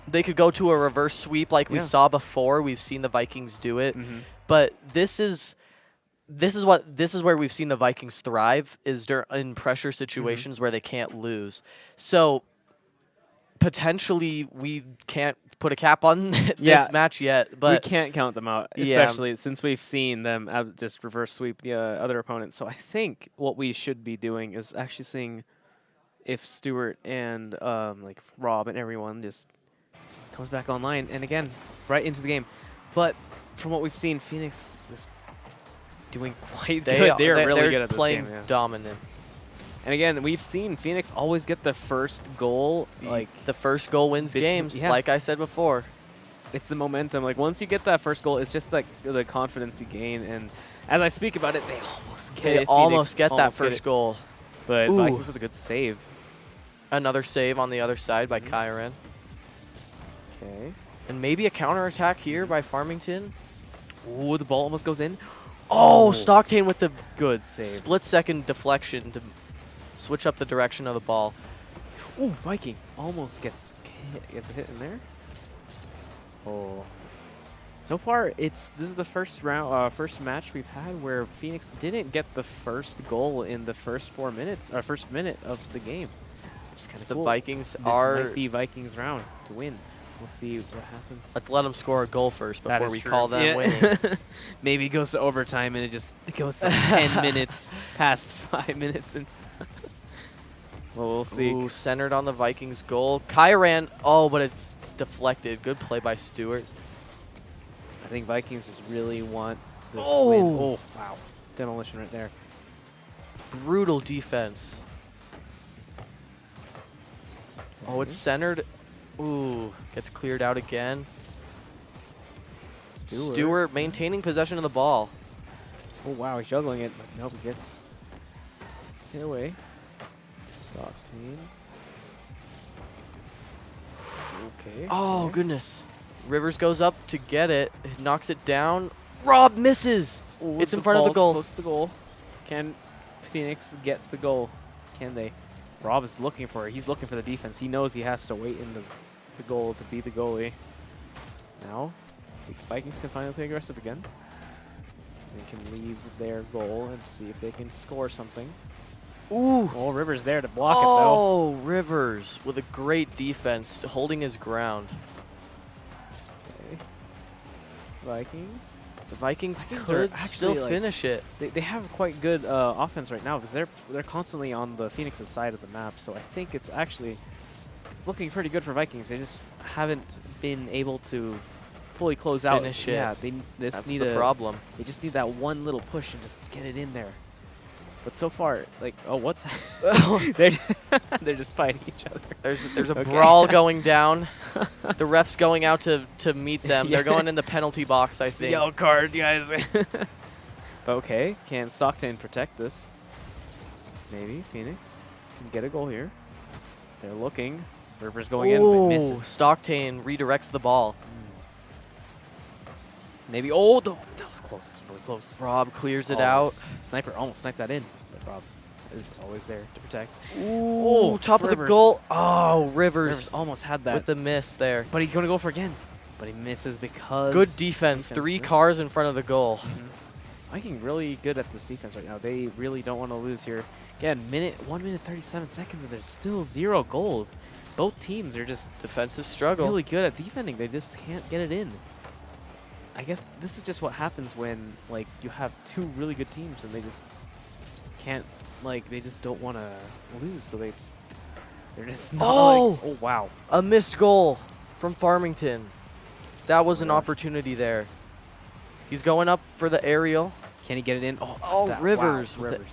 they could go to a reverse sweep like we Yeah. saw before. We've seen the Vikings do it, but this is where we've seen the Vikings thrive is in pressure situations where they can't lose. So potentially we can't put a cap on this Yeah. match yet, but we can't count them out, Yeah. especially since we've seen them just reverse sweep the other opponents. So I think what we should be doing is actually seeing if Stuart and like Rob and everyone just comes back online and again right into the game. But from what we've seen, Phoenix is doing quite good. They're really good at this playing game. Yeah. dominant. And again, we've seen Phoenix always get the first goal. Like The first goal wins games, yeah. like I said before. it's the momentum. Like once you get that first goal, it's just like the confidence you gain. And as I speak about it, they almost get They it. almost Phoenix get that almost get first it. goal. But Ooh. Vikings with a good save. Another save on the other side by Kyren. Okay. And maybe a counterattack here by Farmington. Ooh, the ball almost goes in. Oh, Oh. Stockton with the Good save. split-second deflection to switch up the direction of the ball. Ooh, Viking almost gets a hit in there. Oh. So far, this is the first match we've had where Phoenix didn't get the first goal in the first 4 minutes, or first minute of the game. Which is kind of The cool. Vikings This are... might be Vikings round to win. We'll see what happens. Let's let them score a goal first That before is we true. call them Yeah. winning. Maybe it goes to overtime and it goes to 10 minutes past 5 minutes. Well, we'll see. Ooh, centered on the Vikings goal. Kyran, oh, but it's deflected. Good play by Stewart. I think Vikings just really want this Oh. win. Oh, wow. Demolition right there. Brutal defense. Oh, it's centered. Ooh, gets cleared out again. Stewart maintaining possession of the ball. Oh, wow. He's juggling it, but nope, he gets hit away. Stockton. Okay. Oh, goodness. Rivers goes up to get it. Knocks it down. Rob misses. Ooh, It's in front of the ball's goal. Close to the goal. Can Phoenix get the goal? Can they? Rob is looking for it. He's looking for the defense. He knows he has to wait in the goal to be the goalie. Now, the Vikings can finally play aggressive again. They can leave their goal and see if they can score something. Ooh. Oh, Rivers there to block it, though. Oh, Rivers with a great defense, holding his ground. Okay. Vikings. The Vikings Vikings are could actually, still like, finish it. They have quite good offense right now because they're constantly on the Phoenix's side of the map. So I think it's actually looking pretty good for Vikings. They just haven't been able to fully close out. Finish it. Yeah, they That's just need the problem. They just need that one little push and just get it in there. But so far, like, oh, what's they're they're just fighting each other. There's a Okay. brawl going down. The ref's going out to meet them. Yeah. They're going in the penalty box, I It's a think. yellow card, guys. Okay, can Stockton protect this? Maybe Phoenix can get a goal here. They're looking. Rivers going in, but Ooh, misses. Stockton redirects the ball. Maybe. Oh, that was close. That was really close. Rob clears it Almost. out. Sniper almost sniped that in, but Rob is always there to protect. Ooh, top of the Rivers. goal. Oh, Rivers Rivers almost had that, with the miss there. but he's going to go for again. But he misses because Good defense. 3 right? cars in front of the goal. Viking really good at this defense right now. They really don't want to lose here. Again, 1 minute 37 seconds, and there's still 0 goals. Both teams are just Defensive struggle. really good at defending. They just can't get it in. I guess this is just what happens when like you have 2 really good teams and they just can't, like, they just don't want to lose. So they're just not like, oh wow. A missed goal from Farmington. That was an Yeah. opportunity there. He's going up for the aerial. Can he get it in? Oh, Rivers Wow, with it. Rivers.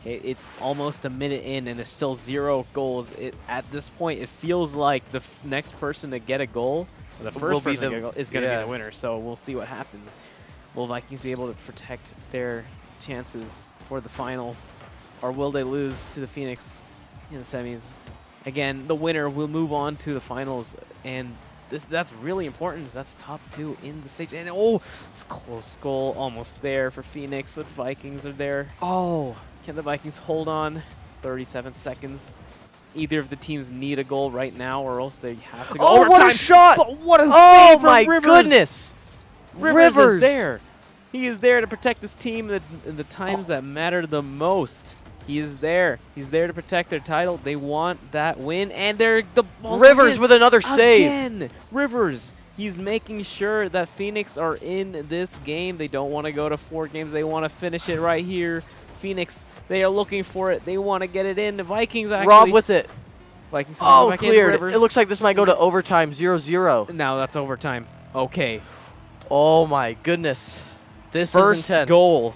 Okay, it's almost a minute in, and there's still 0 goals. At this point, it feels like the next person to get a goal, or the Will first be person to the- get a goal, is going to yeah. be the winner. So we'll see what happens. Will Vikings be able to protect their chances for the finals, or will they lose to the Phoenix in the semis? Again, the winner will move on to the finals, and that's really important. That's top 2 in the stage. And oh, it's a close goal, almost there for Phoenix, but Vikings are there. Oh, Can the Vikings hold on? 37 seconds. Either of the teams need a goal right now, or else they have to go oh, what overtime. a shot! But what a Oh save from my Rivers. goodness! Rivers is there. He is there to protect this team in the times that matter the most. He is there. He's there to protect their title. They want that win, and they're the balls Rivers in with another save. again. Rivers. He's making sure that Phoenix are in this game. They don't want to go to 4 games. They want to finish it right here. Phoenix, they are looking for it. They want to get it in. The Vikings actually. Rob with it. Vikings Oh, back in. cleared. Rivers. It looks like this might go to overtime, 0-0. Now that's overtime. Okay. Oh my goodness. This First is intense. goal.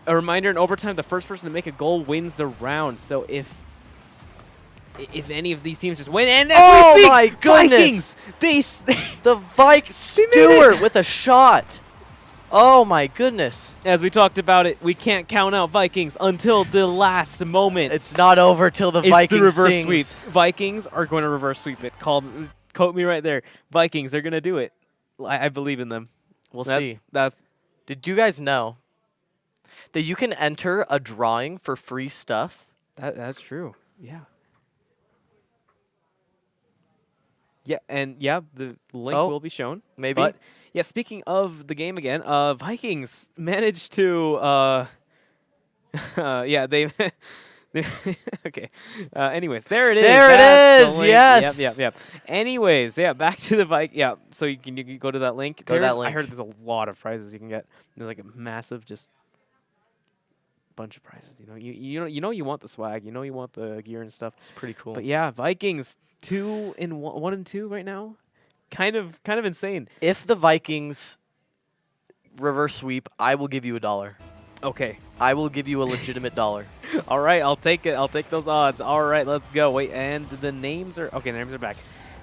A reminder, in overtime, the first person to make a goal wins the round. So if any of these teams just win, and Oh as we speak, my goodness. Vikings, The Stewart with a shot. Oh my goodness. as we talked about it, we can't count out Vikings until the last moment. It's not over till the It's Vikings the reverse sings. sweep. Vikings are going to reverse sweep it. Quote me right there. Vikings are going to do it. I believe in them. We'll see. That's Did you guys know that you can enter a drawing for free stuff? that's true. Yeah. Yeah, and yeah, the link Oh, will be shown. maybe. But yeah, speaking of the game again, Vikings managed to yeah, they okay. Anyways, there it is. There it That's the is, link. yes. Yep. Anyways, yeah, back to the Yeah, so you can go to that link. Go to that I link. heard there's a lot of prizes you can get. There's like a massive just bunch of prizes. You know you want the swag. You know you want the gear and stuff. It's pretty cool. But yeah, Vikings 1 and 2 right now. Kind of insane. If the Vikings reverse sweep, I will give you $1. Okay. I will give you a legitimate $1. All right, I'll take it. I'll take those odds. All right, let's go. Wait, and the names are okay. The names are back.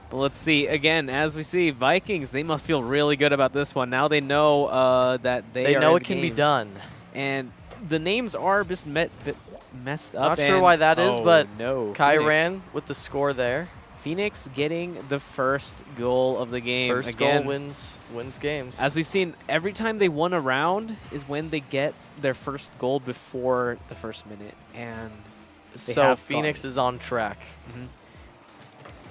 But let's see again. As we see, Vikings. They must feel really good about this one. Now they know that they are know in it the can be game. done. And the names are just messed up. Not sure and- why that is, oh, but no. Kai Phoenix. ran with the score there. Phoenix getting the first goal of the game. First again, goal wins games. As we've seen, every time they won a round is when they get their first goal before the first minute. And they so have Phoenix gone. is on track.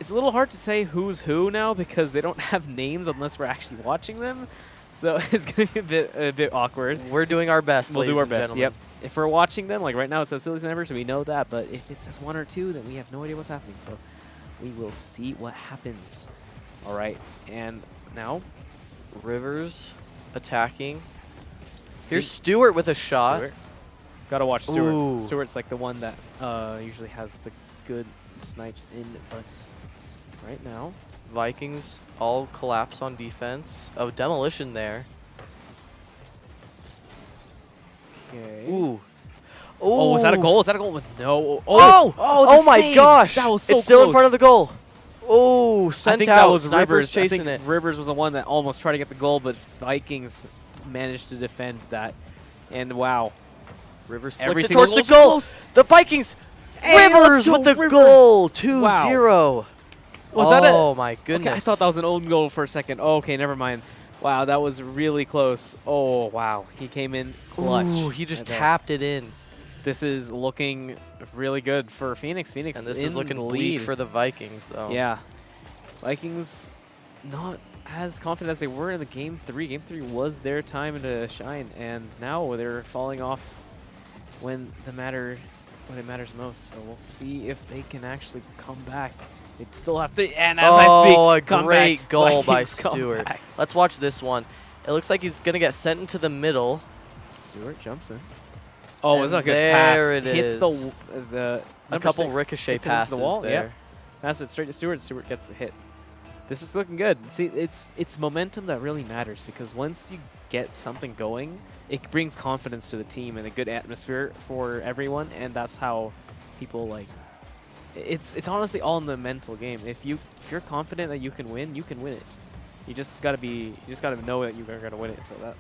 It's a little hard to say who's who now because they don't have names unless we're actually watching them. So it's going to be a bit awkward. We're doing our best, We'll ladies do our and best. gentlemen. Yep. If we're watching them, like right now it says Sillies and Ever, so we know that. But if it says 1 or 2, then we have no idea what's happening. So we will see what happens. All right. And now Rivers attacking. Here's Stewart with a shot. Stewart. Gotta watch Stewart. Ooh. Stewart's like the one that usually has the good snipes in, but right now. Vikings all collapse on defense. Oh, demolition there. Okay. Ooh. Oh, was that a Ooh. goal? Is that a goal? No. Oh the my save! gosh. That was so it's still in close. front of the goal. Oh, I sent think out. that was Snipers Rivers. chasing I think it. Rivers was the one that almost tried to get the goal, but Vikings managed to defend that. And wow. Rivers Every flicks it single towards the goal's goal. close. The Vikings. Hey, Rivers let's go, with the Rivers. goal. 2-0. Was that a- Oh my goodness. Okay, I thought that was an own goal for a second. Oh, okay, never mind. Wow, that was really close. Oh, wow. He came in clutch. Ooh, he just right there. tapped it in. This is looking really good for Phoenix. Phoenix And this in is looking the bleak lead. for the Vikings, though. Yeah. Vikings not as confident as they were in the Game 3. Game 3 was their time to shine, and now they're falling off when it matters most. So we'll see if they can actually come back. They still have to, and as I speak, a come great back. goal by Vikings come Stewart. back. Let's watch this one. It looks like he's going to get sent into the middle. Stewart jumps in. Oh, it's And a good pass. there it Hits is. the A number couple 6 ricochet hits it into passes the wall. there. Yep. Pass it straight to Stewart. Stewart gets the hit. This is looking good. See, it's momentum that really matters because once you get something going, it brings confidence to the team and a good atmosphere for everyone, and that's how people like. It's honestly all in the mental game. If you're confident that you can win it. You just gotta know that you're gonna win it. So that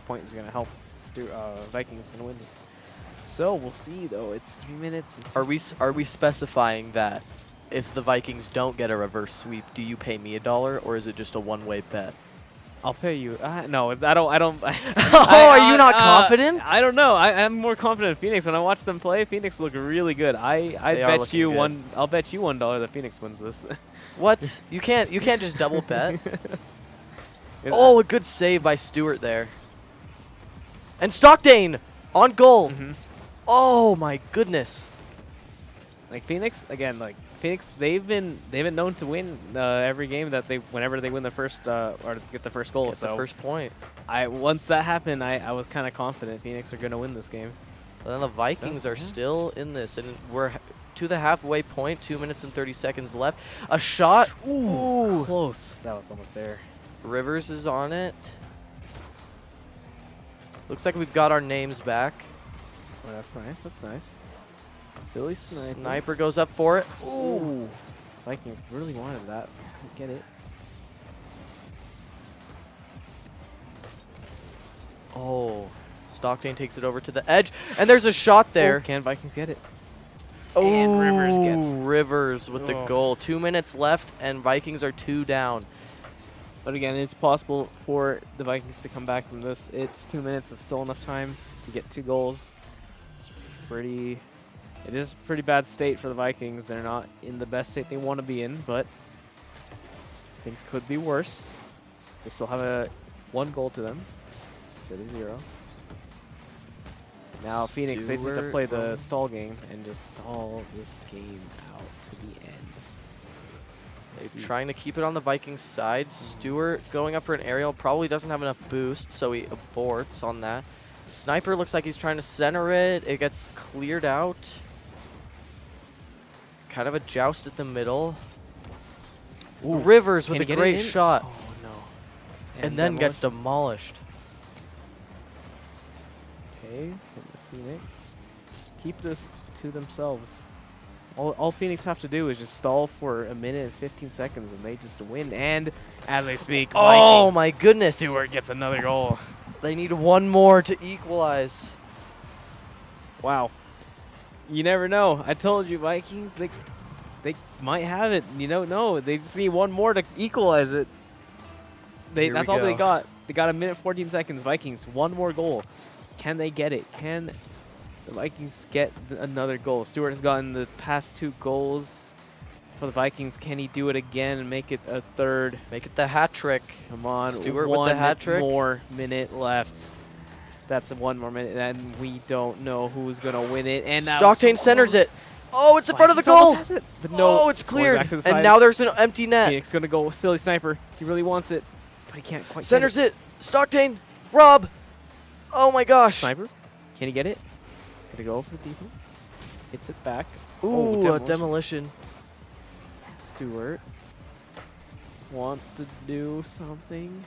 point is gonna help. Vikings gonna win this. So we'll see though. It's 3 minutes. And Are we specifying that if the Vikings don't get a reverse sweep, do you pay me $1 or is it just a one-way bet? I'll pay you. No, I don't. Oh, are you not confident? I don't know. I'm more confident in Phoenix. When I watch them play, Phoenix look really good. I They are bet looking you good. I'll bet you $1 that Phoenix wins this. What? You can't just double bet. Is- Oh, a good save by Stewart there. And Stockdane on goal. Mhm. Oh my goodness. Like Phoenix, again, like Phoenix, they've been known to win every game that whenever they win the first or get the first goal. Get the first point. Once that happened, I was kind of confident Phoenix are gonna win this game. And then the Vikings are still in this, and we're to the halfway point. 2 minutes and 30 seconds left. A shot. Ooh, close. That was almost there. Rivers is on it. Looks like we've got our names back. Oh, that's nice. That's nice. Silly sniper. Sniper goes up for it. Ooh. Vikings really wanted that. Couldn't get it. Oh. Stockton takes it over to the edge, and there's a shot there. Oh, can Vikings get it? Oh, And Rivers gets. Rivers with the goal. 2 minutes left, and Vikings are 2 down. But again, it's possible for the Vikings to come back from this. It's 2 minutes. It's still enough time to get 2 goals. It is a pretty bad state for the Vikings. They're not in the best state they want to be in, but things could be worse. They still have 1 goal to them instead of 0. Now Phoenix, they just have to play the stall game and just stall this game out to the end. They're trying to keep it on the Vikings side. Stewart going up for an aerial probably doesn't have enough boost, so he aborts on that. Sniper looks like he's trying to center it. It gets cleared out. Kind of a joust at the middle. Ooh, Rivers with a great shot. Oh, no. And then gets demolished. Okay, the Phoenix. Keep this to themselves. All Phoenix have to do is just stall for 1 minute and 15 seconds, and they just win. And as I speak, oh Vikings, my goodness. Stewart gets another goal. They need 1 more to equalize. Wow. You never know. I told you, Vikings, they might have it. You don't know. They just need 1 more to equalize it. That's all they got. They got 1 minute 14 seconds. Vikings, 1 more goal. Can they get it? Can the Vikings get another goal? Stewart has gotten the past 2 goals for the Vikings. Can he do it again and make it a 3rd? Make it the hat trick. Come on. Stewart with the hat trick. 1 more minute left. That's 1 more minute, and we don't know who's going to win it. And Stockton centers it. Oh, it's in front of the goal. But no, oh, it's cleared. Back to the and side. now there's an empty net. Phoenix going to go silly sniper. He really wants it, but he can't quite Centers get it. Stockton. Rob. Oh, my gosh. Sniper. Can he get it? He's going to go for the deeper. Hits it back. Ooh, a demolition. Stewart wants to do something.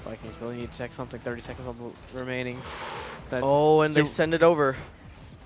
Vikings really need to check something. 30 seconds on the remaining. Oh, and they send it over.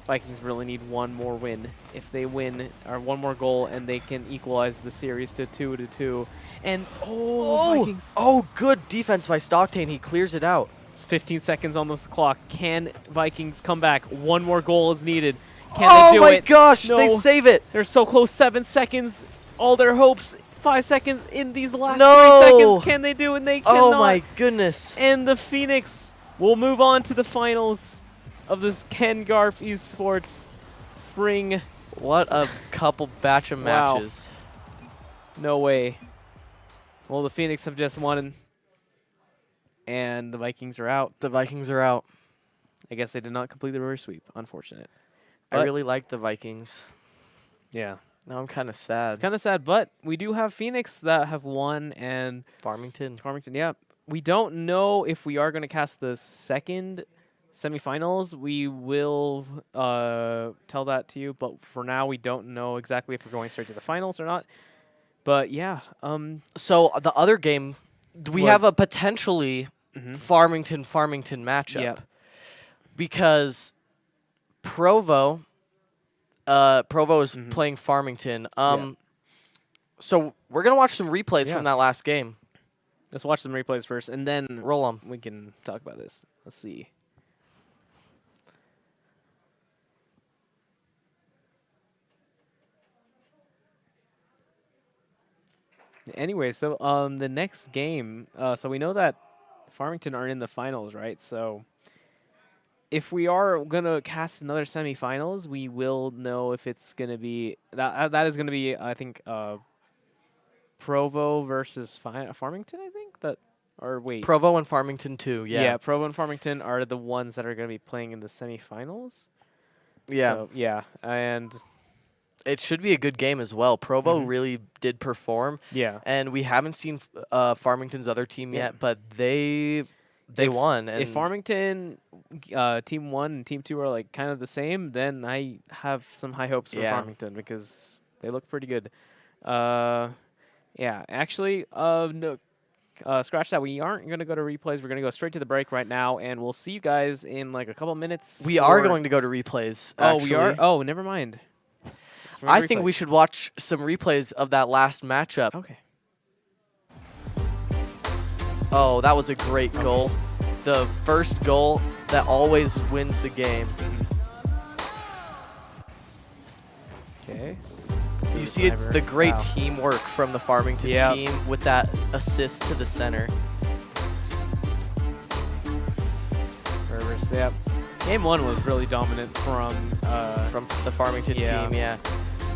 Vikings really need 1 more win. If they win, or 1 more goal, and they can equalize the series to 2-2. And Vikings. Oh, good defense by Stockton. He clears it out. It's 15 seconds on the clock. Can Vikings come back? 1 more goal is needed. Can oh they do my it? gosh, No. they save it. They're so close. 7 seconds. All their hopes. 5 seconds in these last No. 3 seconds. Can they do it? And they cannot. Oh my goodness. And the Phoenix will move on to the finals of this Garff Esports spring. What a couple batch of Wow. matches. No way. Well, the Phoenix have just won, and the Vikings are out. The Vikings are out. I guess they did not complete the reverse sweep. Unfortunate. I But- really like the Vikings. Yeah. Now I'm kind of sad. It's kind of sad, but we do have Phoenix that have won, and Farmington. yeah. We don't know if we are going to cast the second semifinals. We will tell that to you, but for now we don't know exactly if we're going straight to the finals or not. But yeah, So the other game, we have a potentially Farmington matchup. Yep. Because Provo is playing Farmington. So we're gonna watch some replays from that last game. let's watch some replays first, and then Roll them. we can talk about this. Let's see. Anyway, so the next game, so we know that Farmington are in the finals, right? So if we are gonna cast another semifinals, we will know if it's gonna be that is gonna be, I think, Provo versus Farmington. I think that, or wait, Provo and Farmington too. Yeah. Provo and Farmington are the ones that are gonna be playing in the semifinals. Yeah. So, yeah, and It should be a good game as well. Provo really did perform, yeah. and we haven't seen Farmington's other team Yeah. yet, but they If- won. And If Farmington Team 1 and Team 2 are like kind of the same, then I have some high hopes for Yeah. Farmington because they look pretty good. Yeah, actually, no, scratch that. We aren't going to go to replays. We're going to go straight to the break right now, and we'll see you guys in like a couple minutes. we are for- going to go to replays. Oh, actually. we are? Oh, never mind. It's for I think we replays. should watch some replays of that last matchup. Okay. Oh, that was a great goal. The first goal that always wins the game. Okay. You see, it's the great Wow. teamwork from the Farmington Yep. team with that assist to the center. Rivers, yep. Game 1 was really dominant from From the Farmington Yeah. team, yeah.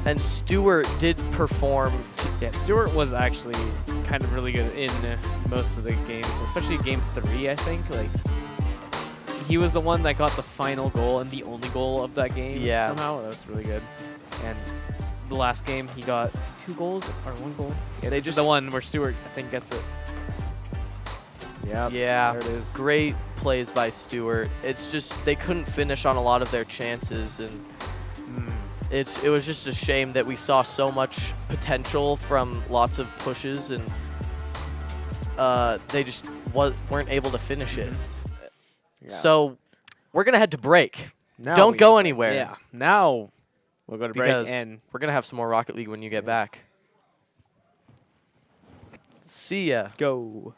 And Stewart did perform. Yeah, Stewart was actually kind of really good in most of the games, especially game 3, I think. Like, he was the one that got the final goal and the only goal of that game. Yeah. Somehow, that was really good. And the last game, he got 2 goals or 1 goal. Yeah, They this is just- the one where Stewart, I think, gets it. Yeah. Yeah, There it is. great plays by Stewart. It's just they couldn't finish on a lot of their chances, and it was just a shame that we saw so much potential from lots of pushes, and they just weren't able to finish it. Yeah. So we're gonna head to break. Now Don't we- go anywhere. Yeah. Now we'll go to break Because and we're gonna have some more Rocket League when you get back. See ya. go.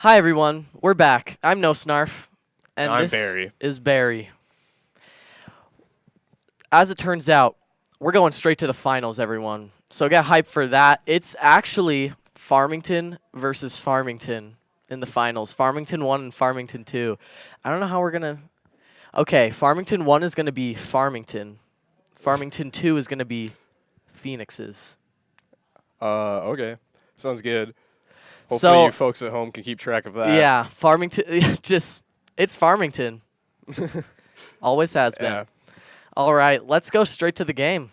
Hi everyone, we're back. I'm No Snarf, and I'm this Barry. is Barry. As it turns out, we're going straight to the finals, everyone. So get hyped for that. It's actually Farmington versus Farmington in the finals. Farmington 1 and Farmington 2. I don't know how we're gonna. Okay, Farmington 1 is gonna be Farmington. Farmington 2 is gonna be Phoenixes. Okay. Sounds good. Hopefully So- you folks at home can keep track of that. Yeah, Farmington. It's Farmington. Always has been. Yeah. All right, let's go straight to the game.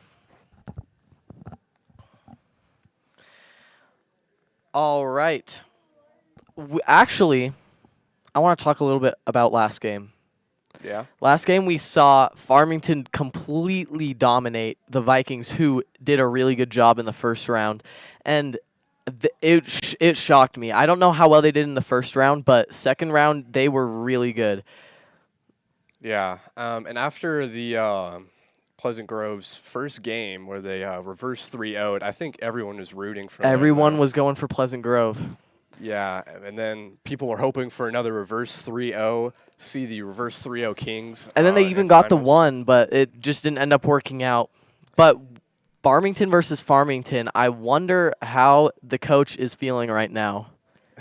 All right. Actually, I want to talk a little bit about last game. Yeah. Last game, we saw Farmington completely dominate the Vikings, who did a really good job in the first round. And it shocked me. I don't know how well they did in the first round, but second round, they were really good. Yeah. And after the Pleasant Grove's first game where they reversed 3-0'd, I think everyone was rooting for them. Everyone was going for Pleasant Grove. Yeah. And then people were hoping for another reverse 3-0, see the reverse 3-0 Kings. And then they even got the finals. one, but it just didn't end up working out. But Farmington versus Farmington, I wonder how the coach is feeling right now.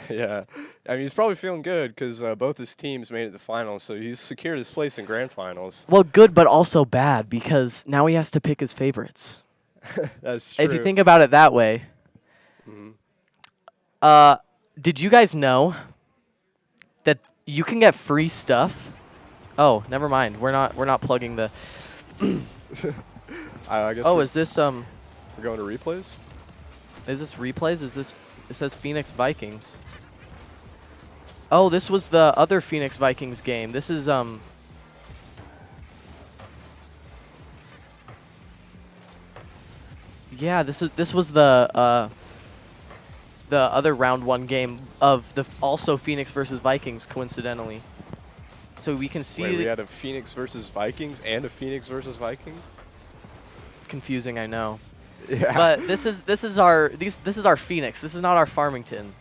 Yeah. I mean, he's probably feeling good because both his teams made it to the finals, so he's secured his place in grand finals. Well, good, but also bad, because now he has to pick his favorites. That's true. If you think about it that way. Did you guys know that you can get free stuff? Oh, never mind. We're not plugging the. I guess Oh, we're is this going to replays? Is this replays? Is this? It says Phoenix Vikings. Oh, this was the other Phoenix Vikings game. This is Yeah, this was the other round 1 game of the also Phoenix versus Vikings, coincidentally. So we can see. Wait, we had a Phoenix versus Vikings and a Phoenix versus Vikings? Confusing, I know. Yeah. But this is our Phoenix. This is not our Farmington.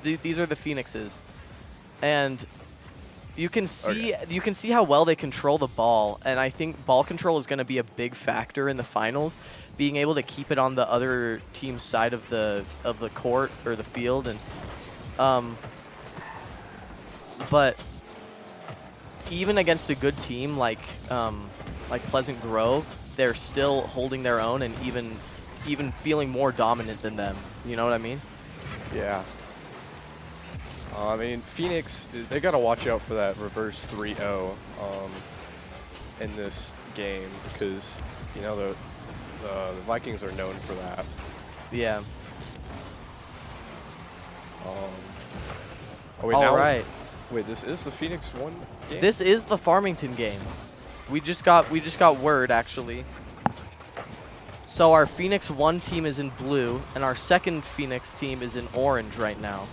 These are the Phoenixes, and you can see how well they control the ball. And I think ball control is going to be a big factor in the finals. Being able to keep it on the other team's side of the court or the field, and but even against a good team like Pleasant Grove, they're still holding their own and even feeling more dominant than them. You know what I mean? Yeah. I mean, Phoenix, they got to watch out for that reverse 3-0 in this game because, you know, the Vikings are known for that. Yeah. Wait, All now, right. Wait, this is the Phoenix 1 game? This is the Farmington game. We just got word, actually. So our Phoenix 1 team is in blue, and our second Phoenix team is in orange right now.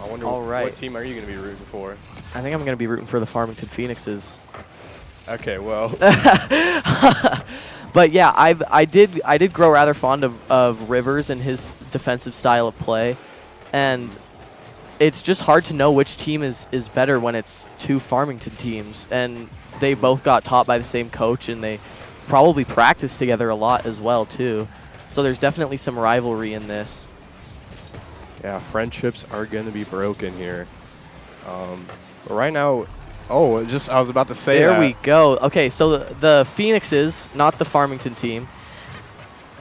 I wonder All right. what team are you going to be rooting for? I think I'm going to be rooting for the Farmington Phoenixes. Okay, well. But yeah, I did grow rather fond of Rivers and his defensive style of play, and it's just hard to know which team is better when it's two Farmington teams, and they both got taught by the same coach, and they probably practice together a lot as well too. So there's definitely some rivalry in this. Yeah, friendships are going to be broken here. But right now, I was about to say There that. we go. Okay, so the Phoenixes, not the Farmington team,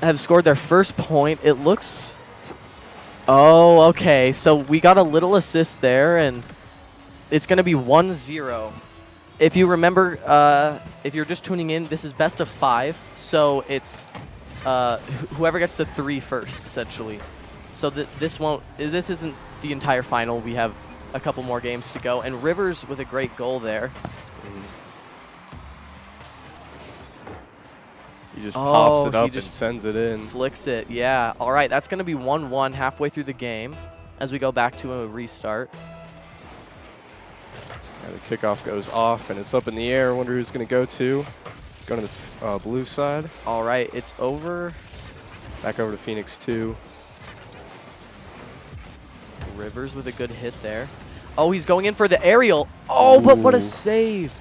have scored their first point. It looks... Oh, okay. So we got a little assist there, and it's going to be 1-0. If you remember, if you're just tuning in, this is best of 5. So it's whoever gets to 3 first, essentially. So this isn't the entire final. We have a couple more games to go. And Rivers with a great goal there. He just pops it he up and just sends it in. Flicks it, yeah. All right, that's going to be 1-1 halfway through the game as we go back to a restart. And the kickoff goes off, and it's up in the air. I wonder who's going to go to. Going to the blue side. All right, it's over. Back over to Phoenix 2. Rivers with a good hit there. Oh, he's going in for the aerial. Oh, but what a Ooh. save.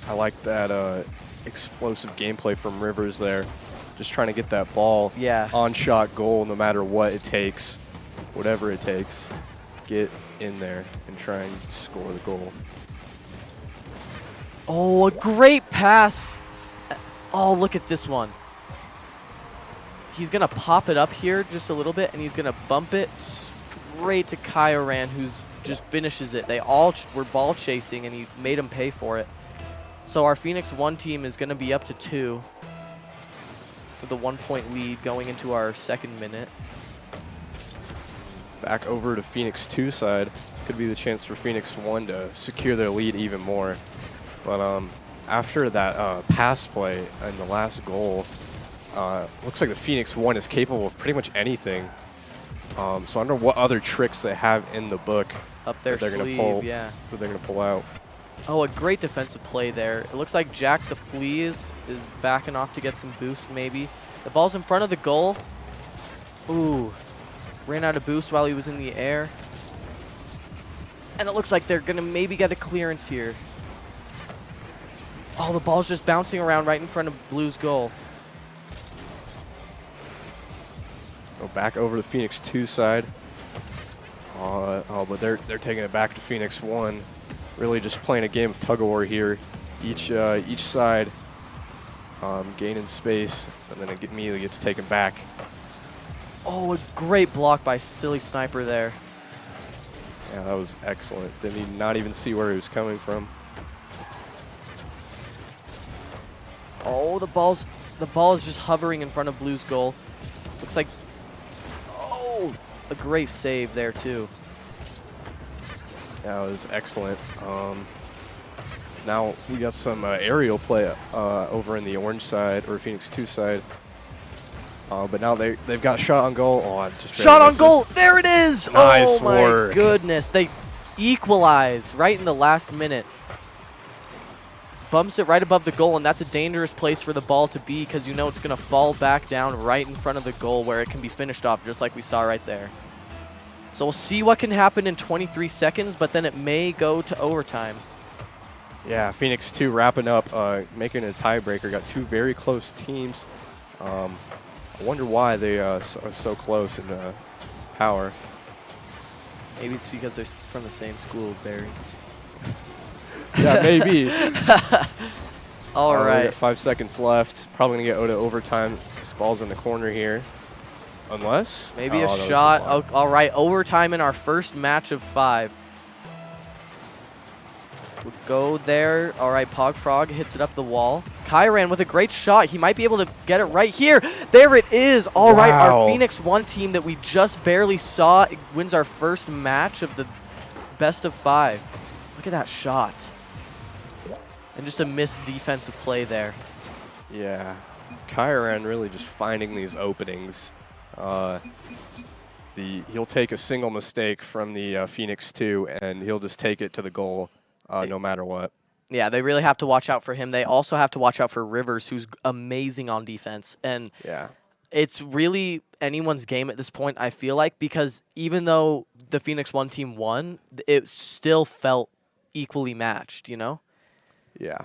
I like that explosive gameplay from Rivers there. Just trying to get that ball on shot goal no matter what it takes. Whatever it takes. Get in there and try and score the goal. Oh, a great pass. Oh, look at this one. He's going to pop it up here just a little bit, and he's going to bump it straight to Kyoran, who's just finishes it. They all were ball chasing, and he made them pay for it. So our Phoenix 1 team is going to be up to 2 with a 1-point lead going into our 2nd minute. Back over to Phoenix 2 side. Could be the chance for Phoenix 1 to secure their lead even more. But after that pass play and the last goal, looks like the Phoenix 1 is capable of pretty much anything. So I wonder what other tricks they have in the book Up their that they're sleeve, gonna pull, yeah. that they're going to pull out. Oh, a great defensive play there. It looks like Jack the Flea is backing off to get some boost maybe. The ball's in front of the goal. Ooh. Ran out of boost while he was in the air. And it looks like they're going to maybe get a clearance here. Oh, the ball's just bouncing around right in front of Blue's goal. Go back over to the Phoenix 2 side. But they're taking it back to Phoenix 1. Really just playing a game of tug-of-war here. Each side gaining space, and then it immediately gets taken back. Oh, a great block by Silly Sniper there. Yeah, that was excellent. Didn't not even see where he was coming from. Oh, the ball is just hovering in front of Blue's goal. Looks like, oh, a great save there too. Yeah, it was excellent. Now we got some aerial play over in the orange side, or Phoenix 2 side. But now they've got shot on goal. Oh, I just Shot on goal. There it is. Nice oh my work. goodness. They equalize right in the last minute. Bumps it right above the goal, and that's a dangerous place for the ball to be because you know it's going to fall back down right in front of the goal where it can be finished off just like we saw right there. So we'll see what can happen in 23 seconds, but then it may go to overtime. Yeah, Phoenix 2 wrapping up, making a tiebreaker. Got two very close teams. I wonder why they are so close in power. Maybe it's because they're from the same school, Barry. Yeah, maybe. All We right. got 5 seconds left. Probably going to get to overtime. This ball's in the corner here. Unless? Maybe Oh, a that was the shot. block. Oh, all right, overtime in our first match of 5. We'll go there. All right, Pog Frog hits it up the wall. Kyran with a great shot. He might be able to get it right here. There it is. All right, Wow. our Phoenix 1 team that we just barely saw wins our first match of the best of 5. Look at that shot. And just a missed defensive play there. Yeah. Kyran really just finding these openings. He'll take a single mistake from the Phoenix 2, and he'll just take it to the goal no matter what. Yeah, they really have to watch out for him. They also have to watch out for Rivers, who's amazing on defense. And Yeah. it's really anyone's game at this point, I feel like, because even though the Phoenix 1 team won, it still felt equally matched, you know? Yeah.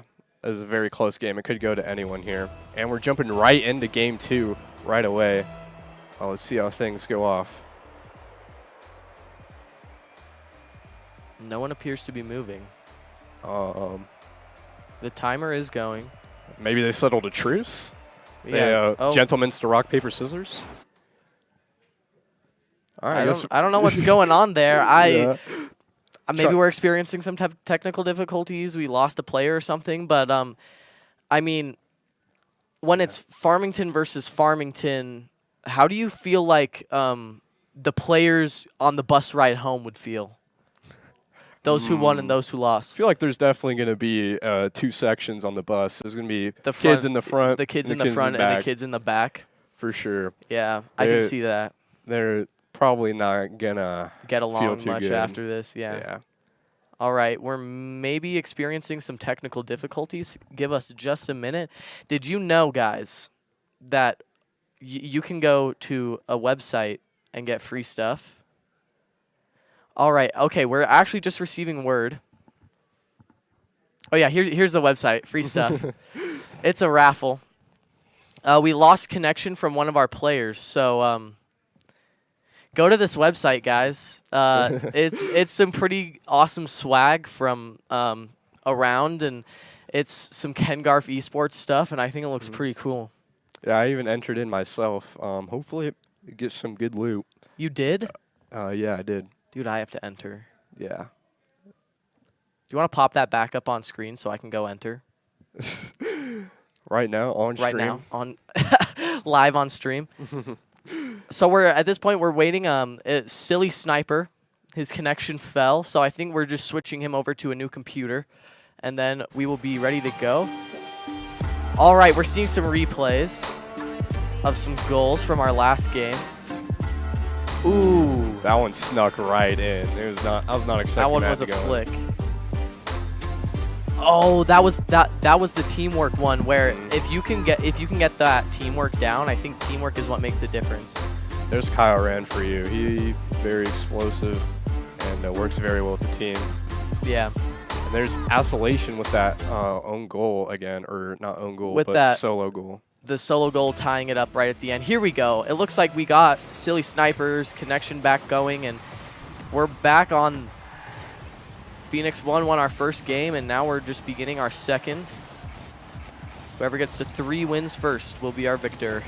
It was a very close game. It could go to anyone here. And we're jumping right into game 2 right away. Let's see how things go off. No one appears to be moving. The timer is going. Maybe they settled a truce? Yeah. They, gentlemen's to rock, paper, scissors? All right, I don't know what's going on there. Yeah. Maybe we're experiencing some type of technical difficulties. We lost a player or something. But, I mean, when it's Farmington versus Farmington, how do you feel like the players on the bus ride home would feel? Those who won and those who lost. I feel like there's definitely going to be 2 sections on the bus. There's going to be The kids in the front, the kids in and the front, and back, the kids in the back. for sure. Yeah, I can see that. They're probably not going to Get feel along too much good. after this, yeah. All right, we're maybe experiencing some technical difficulties. Give us just a minute. Did you know, guys, that you can go to a website and get free stuff. All right. Okay, we're actually just receiving word. Oh yeah, here's the website. Free stuff. It's a raffle. We lost connection from one of our players, so go to this website, guys. It's some pretty awesome swag from around, and it's some Garff Esports stuff, and I think it looks pretty cool. Yeah, I even entered in myself. Hopefully it gets some good loot. You did? Yeah, I did. Dude, I have to enter. Yeah. Do you want to pop that back up on screen so I can go enter? Right now on stream. Right now on live on stream. So we're at this point we're waiting. Silly Sniper, his connection fell, so I think we're just switching him over to a new computer, and then we will be ready to go. All right, we're seeing some replays of some goals from our last game. Ooh, That one snuck right in. It was not. I was not expecting that one that was to a go in. flick. Oh, that was the teamwork one where if you can get that teamwork down, I think teamwork is what makes the difference. There's Kyle Rand for you. He very explosive and works very well with the team. Yeah. And there's Isolation with that own goal again, or not own goal, With but that- solo goal. The solo goal tying it up right at the end. Here we go. It looks like we got Silly Sniper's connection back going, and we're back on. Phoenix won our first game, and now we're just beginning our second. Whoever gets to 3 wins first will be our victor.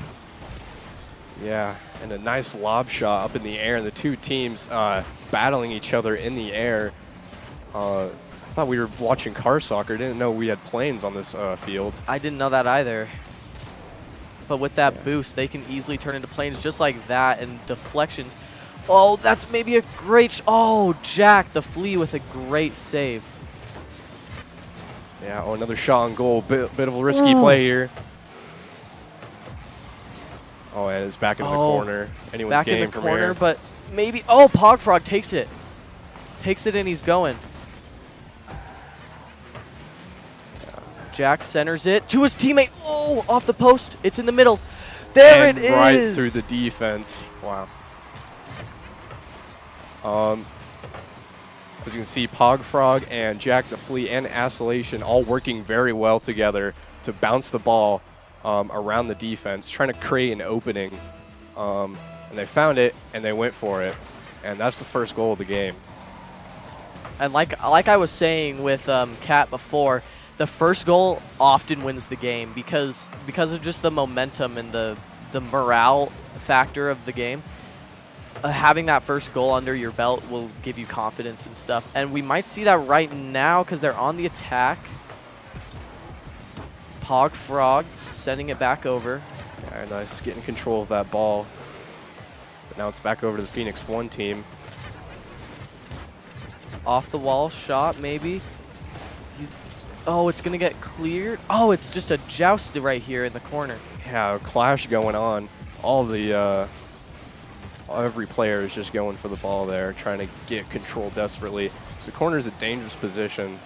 Yeah, and a nice lob shot up in the air, and the two teams battling each other in the air. I thought we were watching car soccer. Didn't know we had planes on this field. I didn't know that either. But with that boost, they can easily turn into planes just like that, and deflections. Oh, that's maybe a great... Oh, Jack, the flea with a great save. Yeah, oh, another shot on goal. Bit of a risky play here. Oh, and it's back in the corner. Anyone's Back game in the from corner, here. but maybe... Oh, Pogfrog takes it. Takes it, and he's going. Jack centers it to his teammate. Oh, off the post. It's in the middle. There And it is. right through the defense. Wow. As you can see, Pogfrog and Jack the Flea and Isolation all working very well together to bounce the ball around the defense, trying to create an opening. And they found it, and they went for it. And that's the first goal of the game. And like I was saying with Kat before, the first goal often wins the game because of just the momentum and the morale factor of the game. Having that first goal under your belt will give you confidence and stuff. And we might see that right now because they're on the attack. Pogfrog sending it back over. Yeah, nice getting control of that ball. But now it's back over to the Phoenix 1 team. Off the wall shot, maybe. Oh, it's going to get cleared. Oh, it's just a joust right here in the corner. Yeah, a clash going on. Every player is just going for the ball there, trying to get control desperately. So the corner is a dangerous position.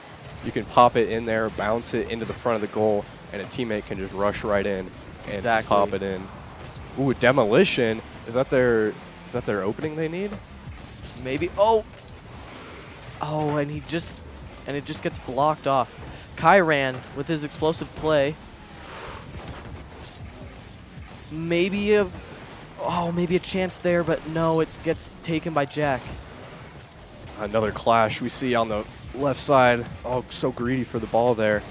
You can pop it in there, bounce it into the front of the goal, and a teammate can just rush right in and pop it in. Ooh, demolition. Is that their opening they need? Maybe. Oh, and it just gets blocked off. Kyran with his explosive play. Maybe a chance there, but no, it gets taken by Jack. Another clash we see on the left side. Oh, so greedy for the ball there.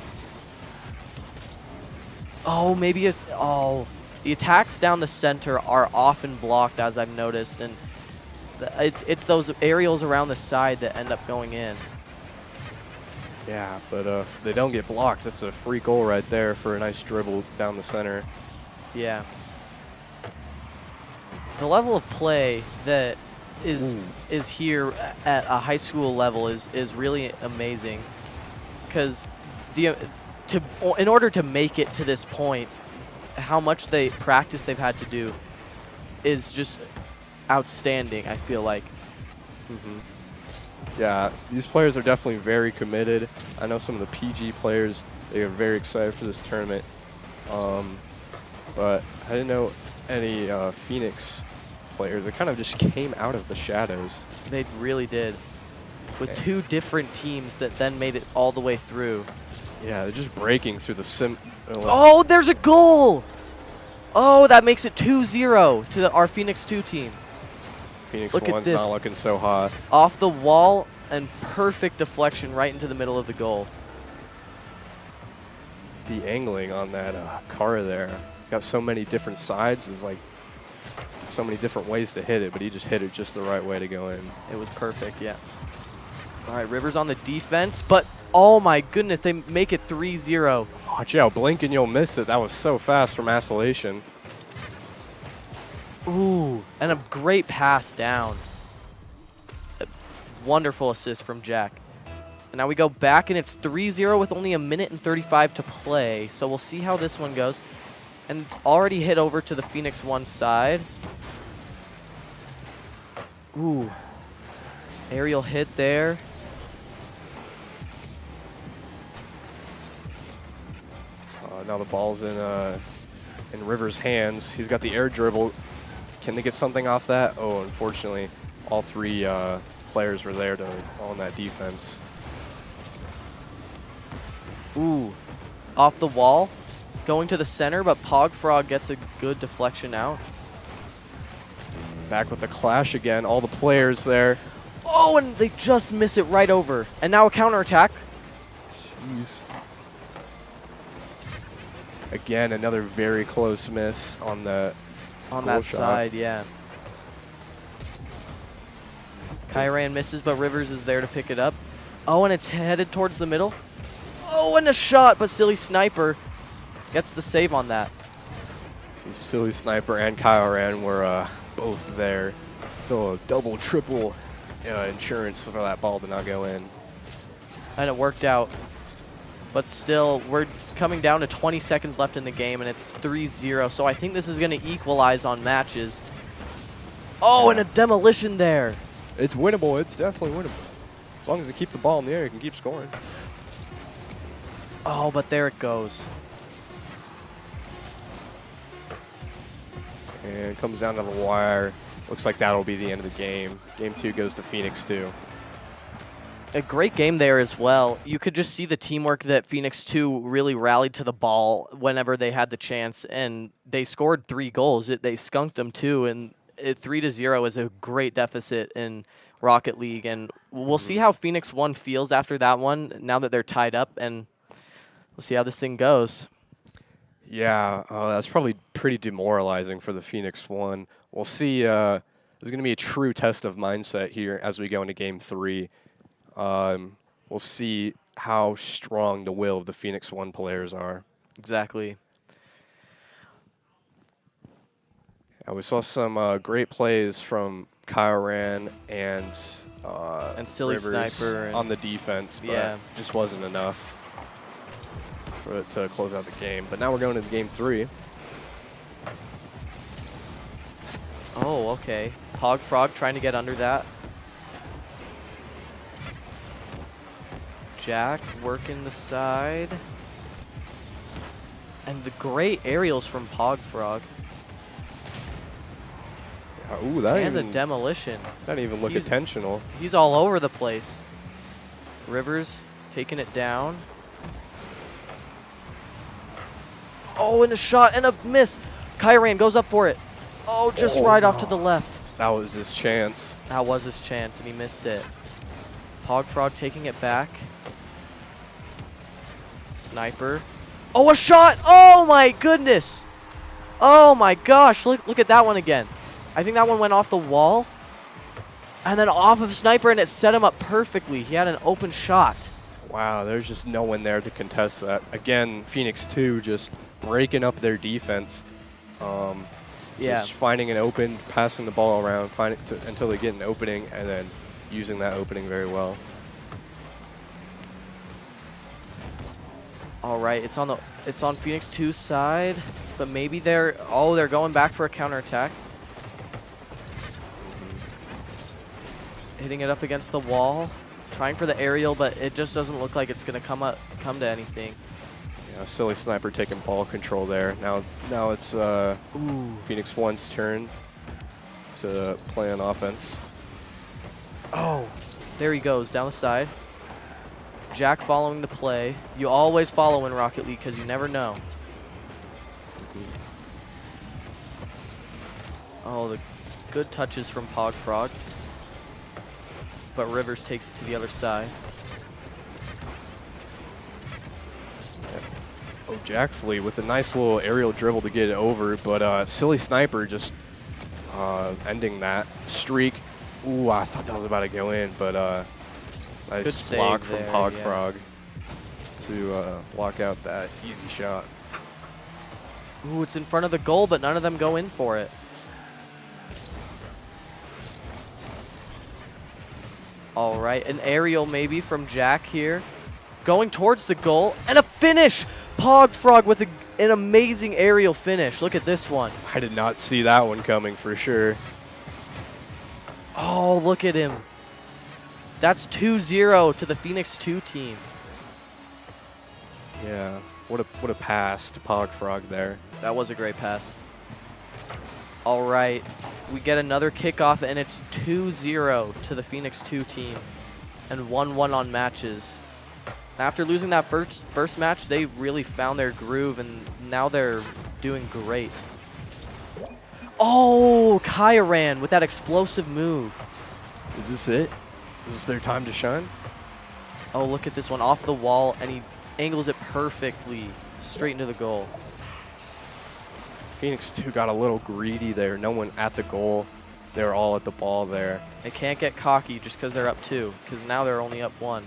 Oh, the attacks down the center are often blocked, as I've noticed, and it's those aerials around the side that end up going in. Yeah, but if they don't get blocked, that's a free goal right there for a nice dribble down the center. Yeah. The level of play that is here at a high school level is really amazing, because in order to make it to this point, how much practice they've had to do is just outstanding, I feel like. Yeah, these players are definitely very committed. I know some of the PG players, they are very excited for this tournament. But I didn't know any Phoenix players. They kind of just came out of the shadows. They really did. With two different teams that then made it all the way through. Yeah, they're just breaking through the Oh, there's a goal! Oh, that makes it 2-0 to our Phoenix 2 team. Phoenix Look at 1's this. not looking so hot. Off the wall and perfect deflection right into the middle of the goal. The angling on that car there. Got so many different sides. There's like so many different ways to hit it, but he just hit it just the right way to go in. It was perfect, yeah. All right, Rivers on the defense, but oh my goodness, they make it 3-0. Watch out, blink and you'll miss it. That was so fast from Isolation. Ooh, and a great pass down. A wonderful assist from Jack. And now we go back, and it's 3-0 with only 1:35 to play. So we'll see how this one goes. And it's already hit over to the Phoenix 1 side. Ooh. Aerial hit there. Now the ball's in Rivers' hands. He's got the air dribble. Can they get something off that? Oh, unfortunately, all three players were there on that defense. Ooh. Off the wall. Going to the center, but Pogfrog gets a good deflection out. Back with the clash again. All the players there. Oh, and they just miss it right over. And now a counterattack. Jeez. Again, another very close miss on the On goal that shot. side, yeah. Kyran misses, but Rivers is there to pick it up. Oh, and it's headed towards the middle. Oh, and a shot, but Silly Sniper gets the save on that. Silly Sniper and Kyran were both there. So double, triple insurance for that ball to not go in. And it worked out. But still, we're coming down to 20 seconds left in the game, and it's 3-0. So I think this is going to equalize on matches. Oh, and a demolition there. It's winnable. It's definitely winnable. As long as they keep the ball in the air, you can keep scoring. Oh, but there it goes. And it comes down to the wire. Looks like that'll be the end of the game. Game 2 goes to Phoenix 2. A great game there as well. You could just see the teamwork that Phoenix 2 really rallied to the ball whenever they had the chance, and they scored 3 goals. They skunked them too, and 3-0 is a great deficit in Rocket League, and we'll see how Phoenix 1 feels after that one now that they're tied up, and we'll see how this thing goes. Yeah, that's probably pretty demoralizing for the Phoenix 1. We'll see. There's going to be a true test of mindset here as we go into Game 3. We'll see how strong the will of the Phoenix 1 players are. Exactly. We saw some great plays from Kyran and Silly Rivers Sniper on the defense, but yeah. just wasn't enough for it to close out the game. But now we're going into Game 3. Oh, okay. Pogfrog trying to get under that. Jack working the side. And the great aerials from Pogfrog. Ooh, that And the even, demolition. that didn't even look He's- intentional. He's all over the place. Rivers taking it down. Oh, and a shot and a miss. Kyran goes up for it. Oh, just right off to the left. That was his chance. That was his chance, and he missed it. Pogfrog taking it back. Sniper. Oh, a shot! Oh, my goodness! Oh, my gosh. Look at that one again. I think that one went off the wall. And then off of Sniper, and it set him up perfectly. He had an open shot. Wow, there's just no one there to contest that. Again, Phoenix 2 just breaking up their defense. Just finding an open, passing the ball around, until they get an opening, and then using that opening very well. All right, it's on Phoenix 2's side, but maybe they're going back for a counterattack. Hitting it up against the wall, trying for the aerial, but it just doesn't look like it's going to come to anything. Yeah, Silly Sniper taking ball control there. Now it's Phoenix 1's turn to play on offense. Oh, there he goes down the side. Jack following the play. You always follow in Rocket League because you never know. Oh, the good touches from Pog Frog. But Rivers takes it to the other side. Oh, Jack Flea with a nice little aerial dribble to get it over, but Silly Sniper just ending that streak. Ooh, I thought that was about to go in, but Good nice save block from there, Pog yeah. Frog to block out that easy shot. Ooh, it's in front of the goal, but none of them go in for it. All right, an aerial maybe from Jack here. Going towards the goal, and a finish! Pog Frog with an amazing aerial finish. Look at this one. I did not see that one coming for sure. Oh, look at him. That's 2-0 to the Phoenix 2 team. Yeah, what a pass to Pog Frog there. That was a great pass. All right, we get another kickoff, and it's 2-0 to the Phoenix 2 team, and 1-1 on matches. After losing that first match, they really found their groove, and now they're doing great. Oh, Kairan with that explosive move. Is this it? Is this their time to shine? Oh, look at this one off the wall, and he angles it perfectly straight into the goal. Phoenix 2 got a little greedy there. No one at the goal. They're all at the ball there. They can't get cocky just because they're up 2, because now they're only up 1.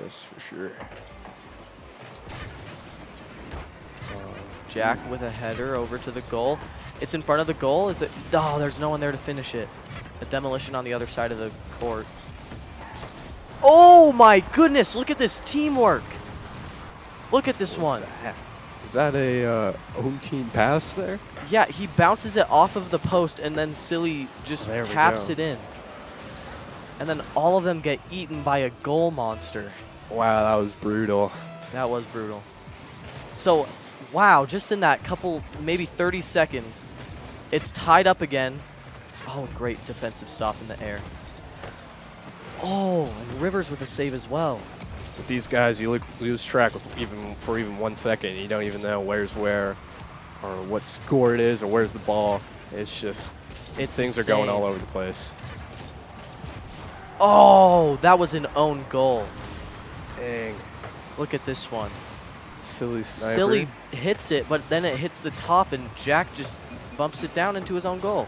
Yes, for sure. Jack with a header over to the goal. It's in front of the goal. Is it? Oh, there's no one there to finish it. A demolition on the other side of the court. Oh my goodness! Look at this teamwork. Look at this one. Is that a own team pass there? Yeah, he bounces it off of the post, and then Silly just There we taps go. it in. And then all of them get eaten by a goal monster. Wow, that was brutal. That was brutal. So, wow, just in that couple, maybe 30 seconds, it's tied up again. Oh, great defensive stop in the air. Oh, and Rivers with a save as well. With these guys, you lose track for even 1 second. You don't even know where's where, or what score it is, or where's the ball. It's just things are going all over the place. Oh, that was an own goal. Dang. Look at this one. Silly Sniper. Silly hits it, but then it hits the top, and Jack just bumps it down into his own goal.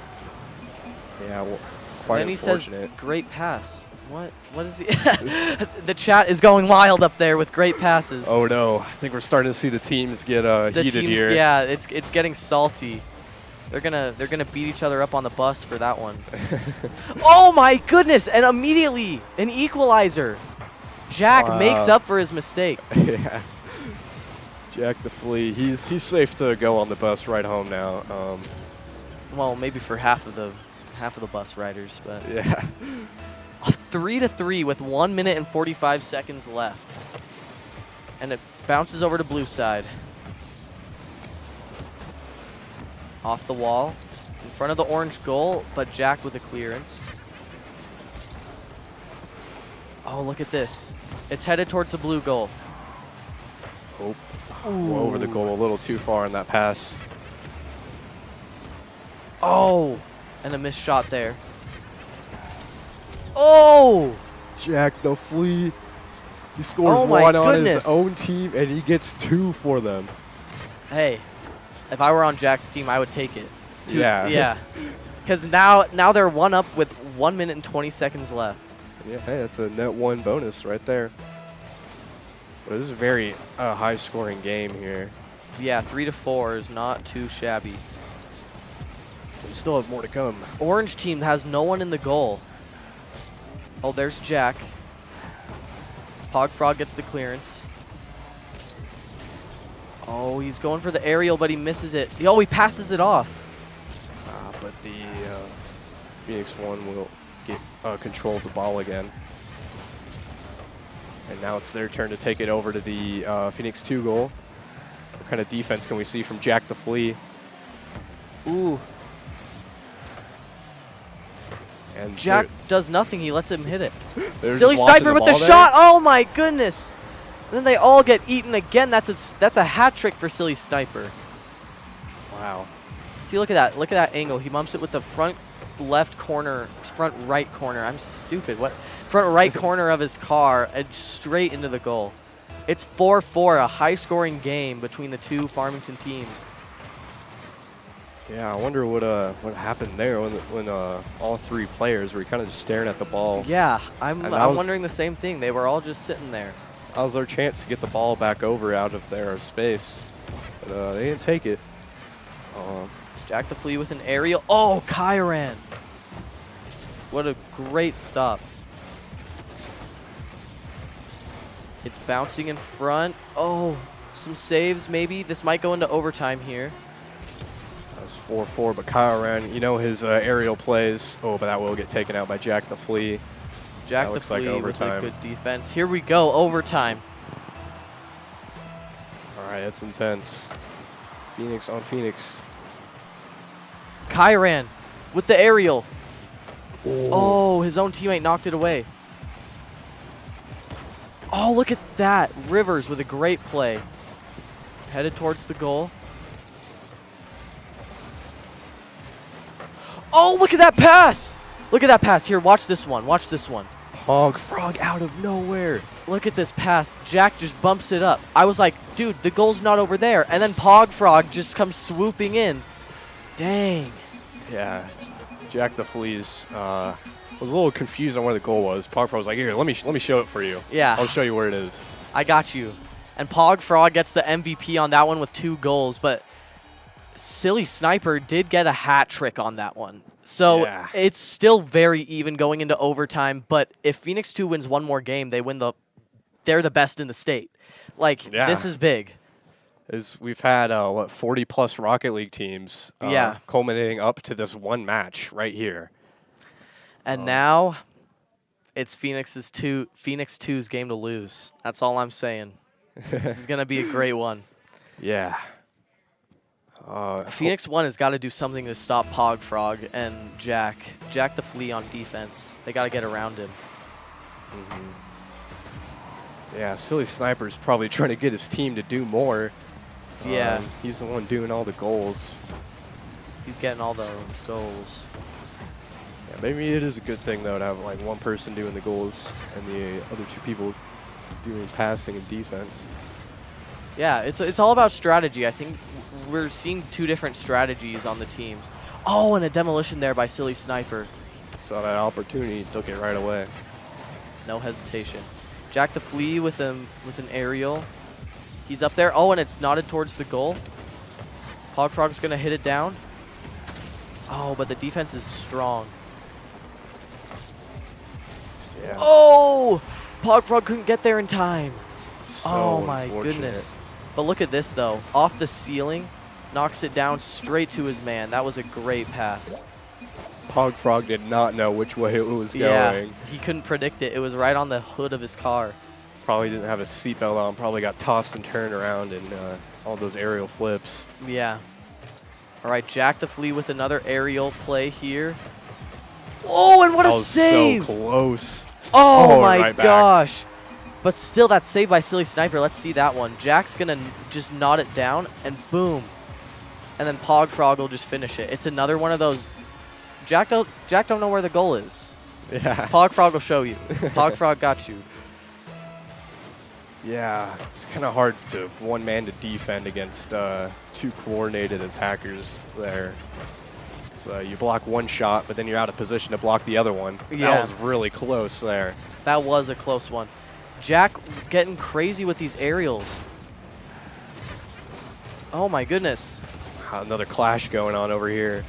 Yeah, well, quite Then he says, unfortunate. great pass. What is he? The chat is going wild up there with great passes. Oh no, I think we're starting to see the teams get The heated teams, here. yeah, it's getting salty. They're gonna beat each other up on the bus for that one. Oh my goodness! And immediately an equalizer. Jack Wow. makes up for his mistake. Yeah. Jack the Flea, he's safe to go on the bus right home now. Well, maybe for half of the bus riders, but Yeah. 3-3 with 1 minute and 45 seconds left, and it bounces over to blue side. Off the wall, in front of the orange goal, but Jack with a clearance. Oh, look at this. It's headed towards the blue goal. Oh, over the goal a little too far in that pass. Oh, and a missed shot there. Oh! Jack the Flea, he scores Oh my one on goodness. his own team, and he gets 2 for them. Hey, if I were on Jack's team, I would take it. Yeah. Yeah. Because now they're 1 up with 1 minute and 20 seconds left. Yeah, hey, that's a net 1 bonus right there. But this is a very high-scoring game here. Yeah, 3-4 is not too shabby. We still have more to come. Orange team has no one in the goal. Oh, there's Jack. Pog Frog gets the clearance. Oh, he's going for the aerial, but he misses it. Oh, he passes it off. But the Phoenix 1 will get control of the ball again. And now it's their turn to take it over to the Phoenix 2 goal. What kind of defense can we see from Jack the Flea? Ooh. And Jack does nothing. He lets him hit it. they're Silly just watching Sniper with the ball there. shot. Oh my goodness. And then they all get eaten again. That's a hat trick for Silly Sniper. Wow. See, look at that. Look at that angle. He mumps it with the front left corner, front right corner. I'm stupid. What? Front right corner of his car and straight into the goal. It's 4-4, a high-scoring game between the two Farmington teams. Yeah, I wonder what happened there when all three players were kind of just staring at the ball. Yeah, I'm And that was- wondering the same thing. They were all just sitting there. That was their chance to get the ball back over out of their space, but they didn't take it. Jack the Flea with an aerial. Oh, Kyran. What a great stop. It's bouncing in front. Oh, some saves maybe. This might go into overtime here. That was 4-4, but Kyle ran, you know, his aerial plays. Oh, but that will get taken out by Jack the Flea. Jack That the looks like Flea with a overtime. good defense. Here we go, overtime. All right, that's intense. Phoenix on Phoenix. Kyran with the aerial. Oh, his own teammate knocked it away. Oh, look at that. Rivers with a great play. Headed towards the goal. Oh, look at that pass. Look at that pass. Here, watch this one. Watch this one. Hog Frog out of nowhere. Look at this pass. Jack just bumps it up. I was like, dude, the goal's not over there. And then Pog Frog just comes swooping in. Dang. Yeah, Jack the Flea's was a little confused on where the goal was. Pog Frog was like, "Here, let me show it for you. Yeah. I'll show you where it is." I got you. And Pog Frog gets the MVP on that one with 2 goals, but Silly Sniper did get a hat trick on that one. So Yeah. it's still very even going into overtime, but if Phoenix 2 wins one more game, they're the best in the state. Like, Yeah. this is big. We've had 40+ Rocket League teams, Yeah. culminating up to this one match right here. And now it's Phoenix 2's game to lose. That's all I'm saying. This is going to be a great one. Yeah. Phoenix 1 has got to do something to stop Pog Frog and Jack the Flea on defense. They got to get around him. Yeah, Silly Sniper's probably trying to get his team to do more. Yeah. He's the one doing all the goals. He's getting all those goals. Yeah, maybe it is a good thing, though, to have like one person doing the goals and the other 2 people doing passing and defense. Yeah, it's all about strategy. I think we're seeing 2 different strategies on the teams. Oh, and a demolition there by Silly Sniper. Saw that opportunity, took it right away. No hesitation. Jack the Flea with an aerial. He's up there. Oh, and it's nodded towards the goal. Pog Frog's going to hit it down. Oh, but the defense is strong. Yeah. Oh! Pog Frog couldn't get there in time. So Oh, my unfortunate. goodness. But look at this, though. Off the ceiling, knocks it down straight to his man. That was a great pass. Pog Frog did not know which way it was Yeah, going. he couldn't predict it. It was right on the hood of his car. Probably didn't have a seatbelt on. Probably got tossed and turned around in all those aerial flips. Yeah. All right, Jack the Flea with another aerial play here. Oh, and what a That was save! so close. Oh, Oh, my right back. gosh. But still, that save by Silly Sniper. Let's see that one. Jack's going to just nod it down, and boom. And then Pog Frog will just finish it. It's another one of those. Jack don't know where the goal is. Yeah. Pog Frog will show you. Pog Frog got you. Yeah, it's kind of hard to one man to defend against 2 coordinated attackers there. So you block one shot, but then you're out of position to block the other one. Yeah. That was really close there. That was a close one. Jack getting crazy with these aerials. Oh my goodness. Another clash going on over here.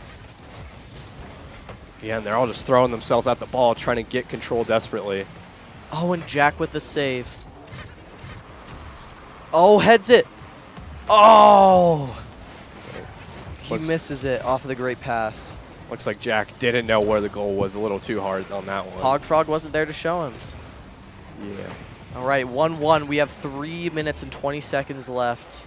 Yeah, and they're all just throwing themselves at the ball, trying to get control desperately. Oh, and Jack with the save. Oh, heads it. Oh. He Looks- misses it off of the great pass. Looks like Jack didn't know where the goal was, a little too hard on that one. Pog Frog wasn't there to show him. Yeah. All right, 1-1. We have 3 minutes and 20 seconds left.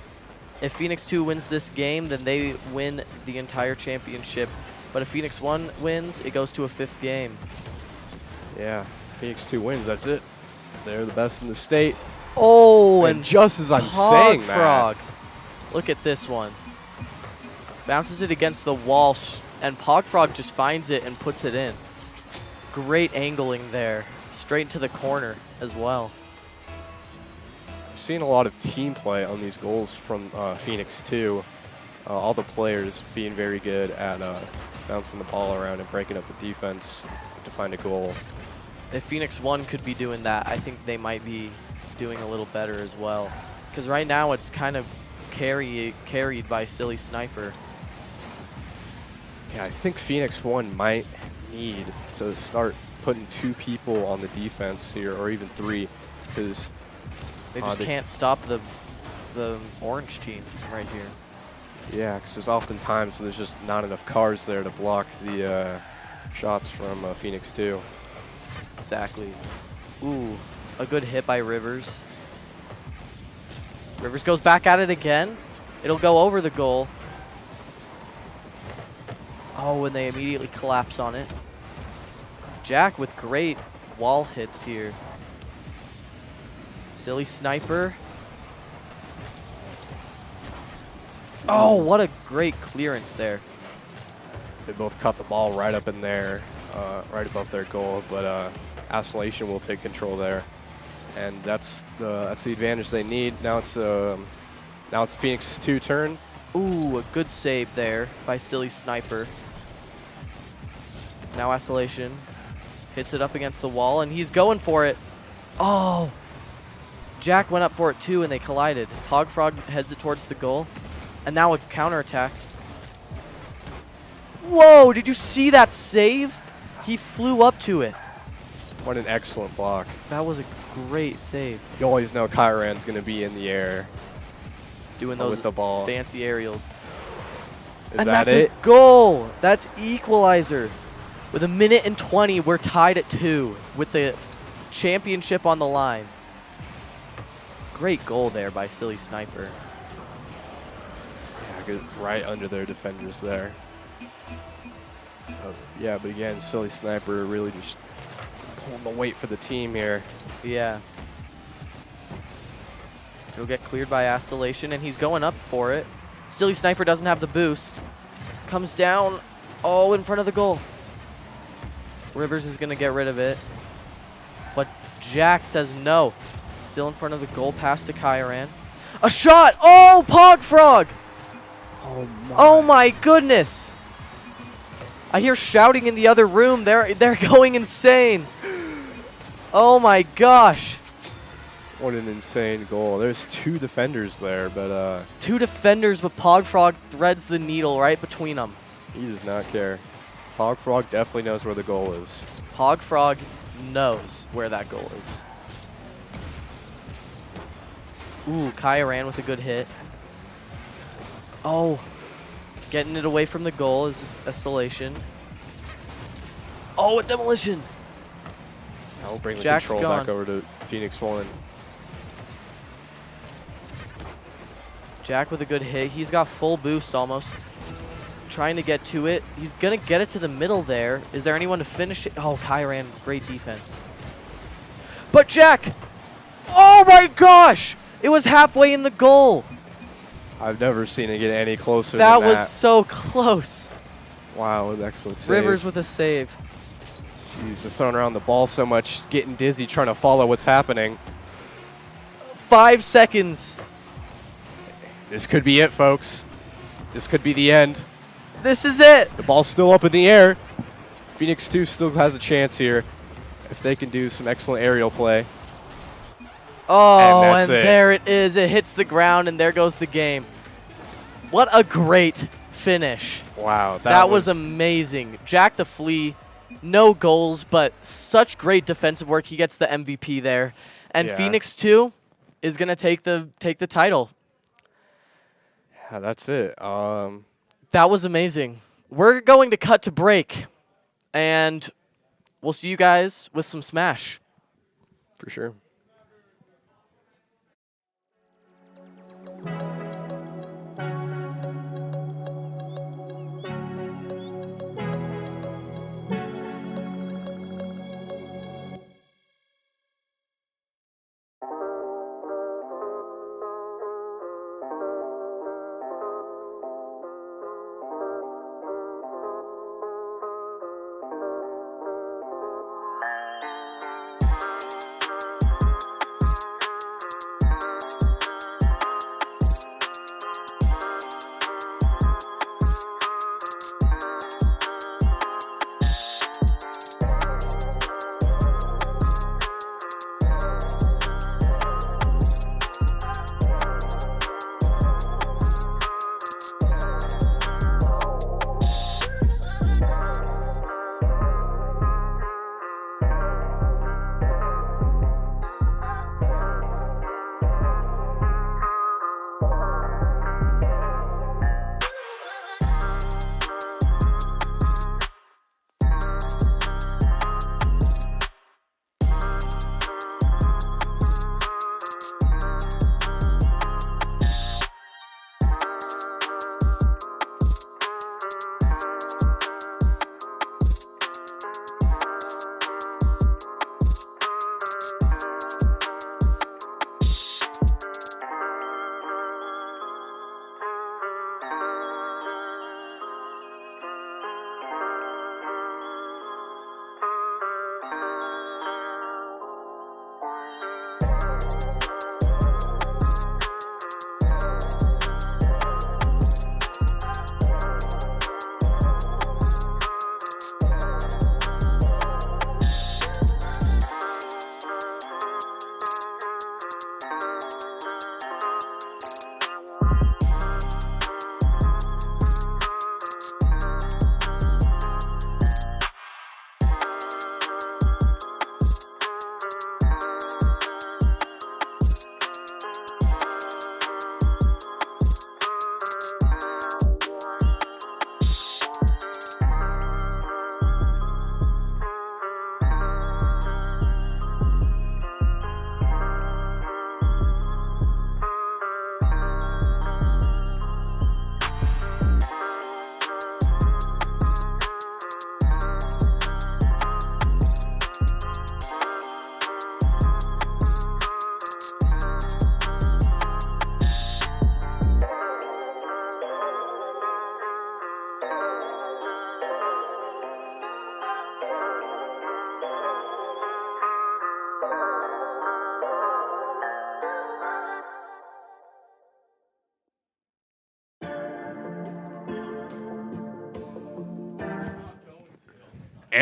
If Phoenix 2 wins this game, then they win the entire championship. But if Phoenix 1 wins, it goes to a 5th game. Yeah, Phoenix 2 wins. That's it. They're the best in the state. Oh, And just as I'm saying that, Frog. Look at this one. Bounces it against the wall, and Pogfrog just finds it and puts it in. Great angling there. Straight into the corner as well. I've seen a lot of team play on these goals from Phoenix 2. All the players being very good at bouncing the ball around and breaking up the defense to find a goal. If Phoenix 1 could be doing that, I think they might be doing a little better as well. Because right now it's kind of carried by Silly Sniper. Yeah, I think Phoenix 1 might need to start putting 2 people on the defense here, or even 3, because They just can't stop the orange team right here. yeah, because there's oftentimes there's just not enough cars there to block the shots from Phoenix 2. Exactly. Ooh, a good hit by Rivers. Rivers goes back at it again. It'll go over the goal. Oh, and they immediately collapse on it. Jack with great wall hits here. Silly Sniper. Oh, what a great clearance there. They both cut the ball right up in there, right above their goal, but Isolation will take control there, and that's the advantage they need. Now it's Phoenix 2 turn. Ooh, a good save there by Silly Sniper. Now Isolation hits it up against the wall, and he's going for it. Oh! Jack went up for it too, and they collided. Hogfrog heads it towards the goal, and now a counterattack. Whoa! Did you see that save? He flew up to it. What an excellent block. That was a great save. You always know Kyran's going to be in the air Doing those with the ball. fancy aerials. Is And that that's it? a goal. That's equalizer. With 1:20, we're tied at 2 with the championship on the line. Great goal there by Silly Sniper. Yeah, good, right under their defenders there. Yeah, but again, Silly Sniper really just pulling the weight for the team here. Yeah. He'll get cleared by Isolation, and he's going up for it. Silly Sniper doesn't have the boost. Comes down, oh, in front of the goal. Rivers is going to get rid of it. But Jack says no. Still in front of the goal, pass to Kyran. A shot! Oh, Pogfrog! Oh my goodness! I hear shouting in the other room. They're going insane. Oh my gosh. What an insane goal. There's 2 defenders there, but 2 defenders, but Pogfrog threads the needle right between them. he does not care. Hogfrog definitely knows where the goal is. Pogfrog knows where that goal is. Ooh, Kyran with a good hit. Oh, getting it away from the goal is Isolation. Oh, a demolition. I'll bring the Jack's control back gone. over to Phoenix 1. Jack with a good hit. He's got full boost almost. Trying to get to it. He's going to get it to the middle there. Is there anyone to finish it? Oh, Kyran, great defense. But Jack! Oh my gosh! It was halfway in the goal. I've never seen it get any closer That than was that. so close. Wow, an excellent save. Rivers with a save. He's just throwing around the ball so much, getting dizzy, trying to follow what's happening. 5 seconds. This could be it, folks. This could be the end. This is it. The ball's still up in the air. Phoenix 2 still has a chance here if they can do some excellent aerial play. Oh, And that's and it. there it is. It hits the ground, and there goes the game. What a great finish. Wow. That was amazing. Jack the Flea, no goals, but such great defensive work. He gets the MVP there. And Yeah. Phoenix 2 is going to take the title. Yeah, that's it. That was amazing. We're going to cut to break, and we'll see you guys with some Smash. For sure.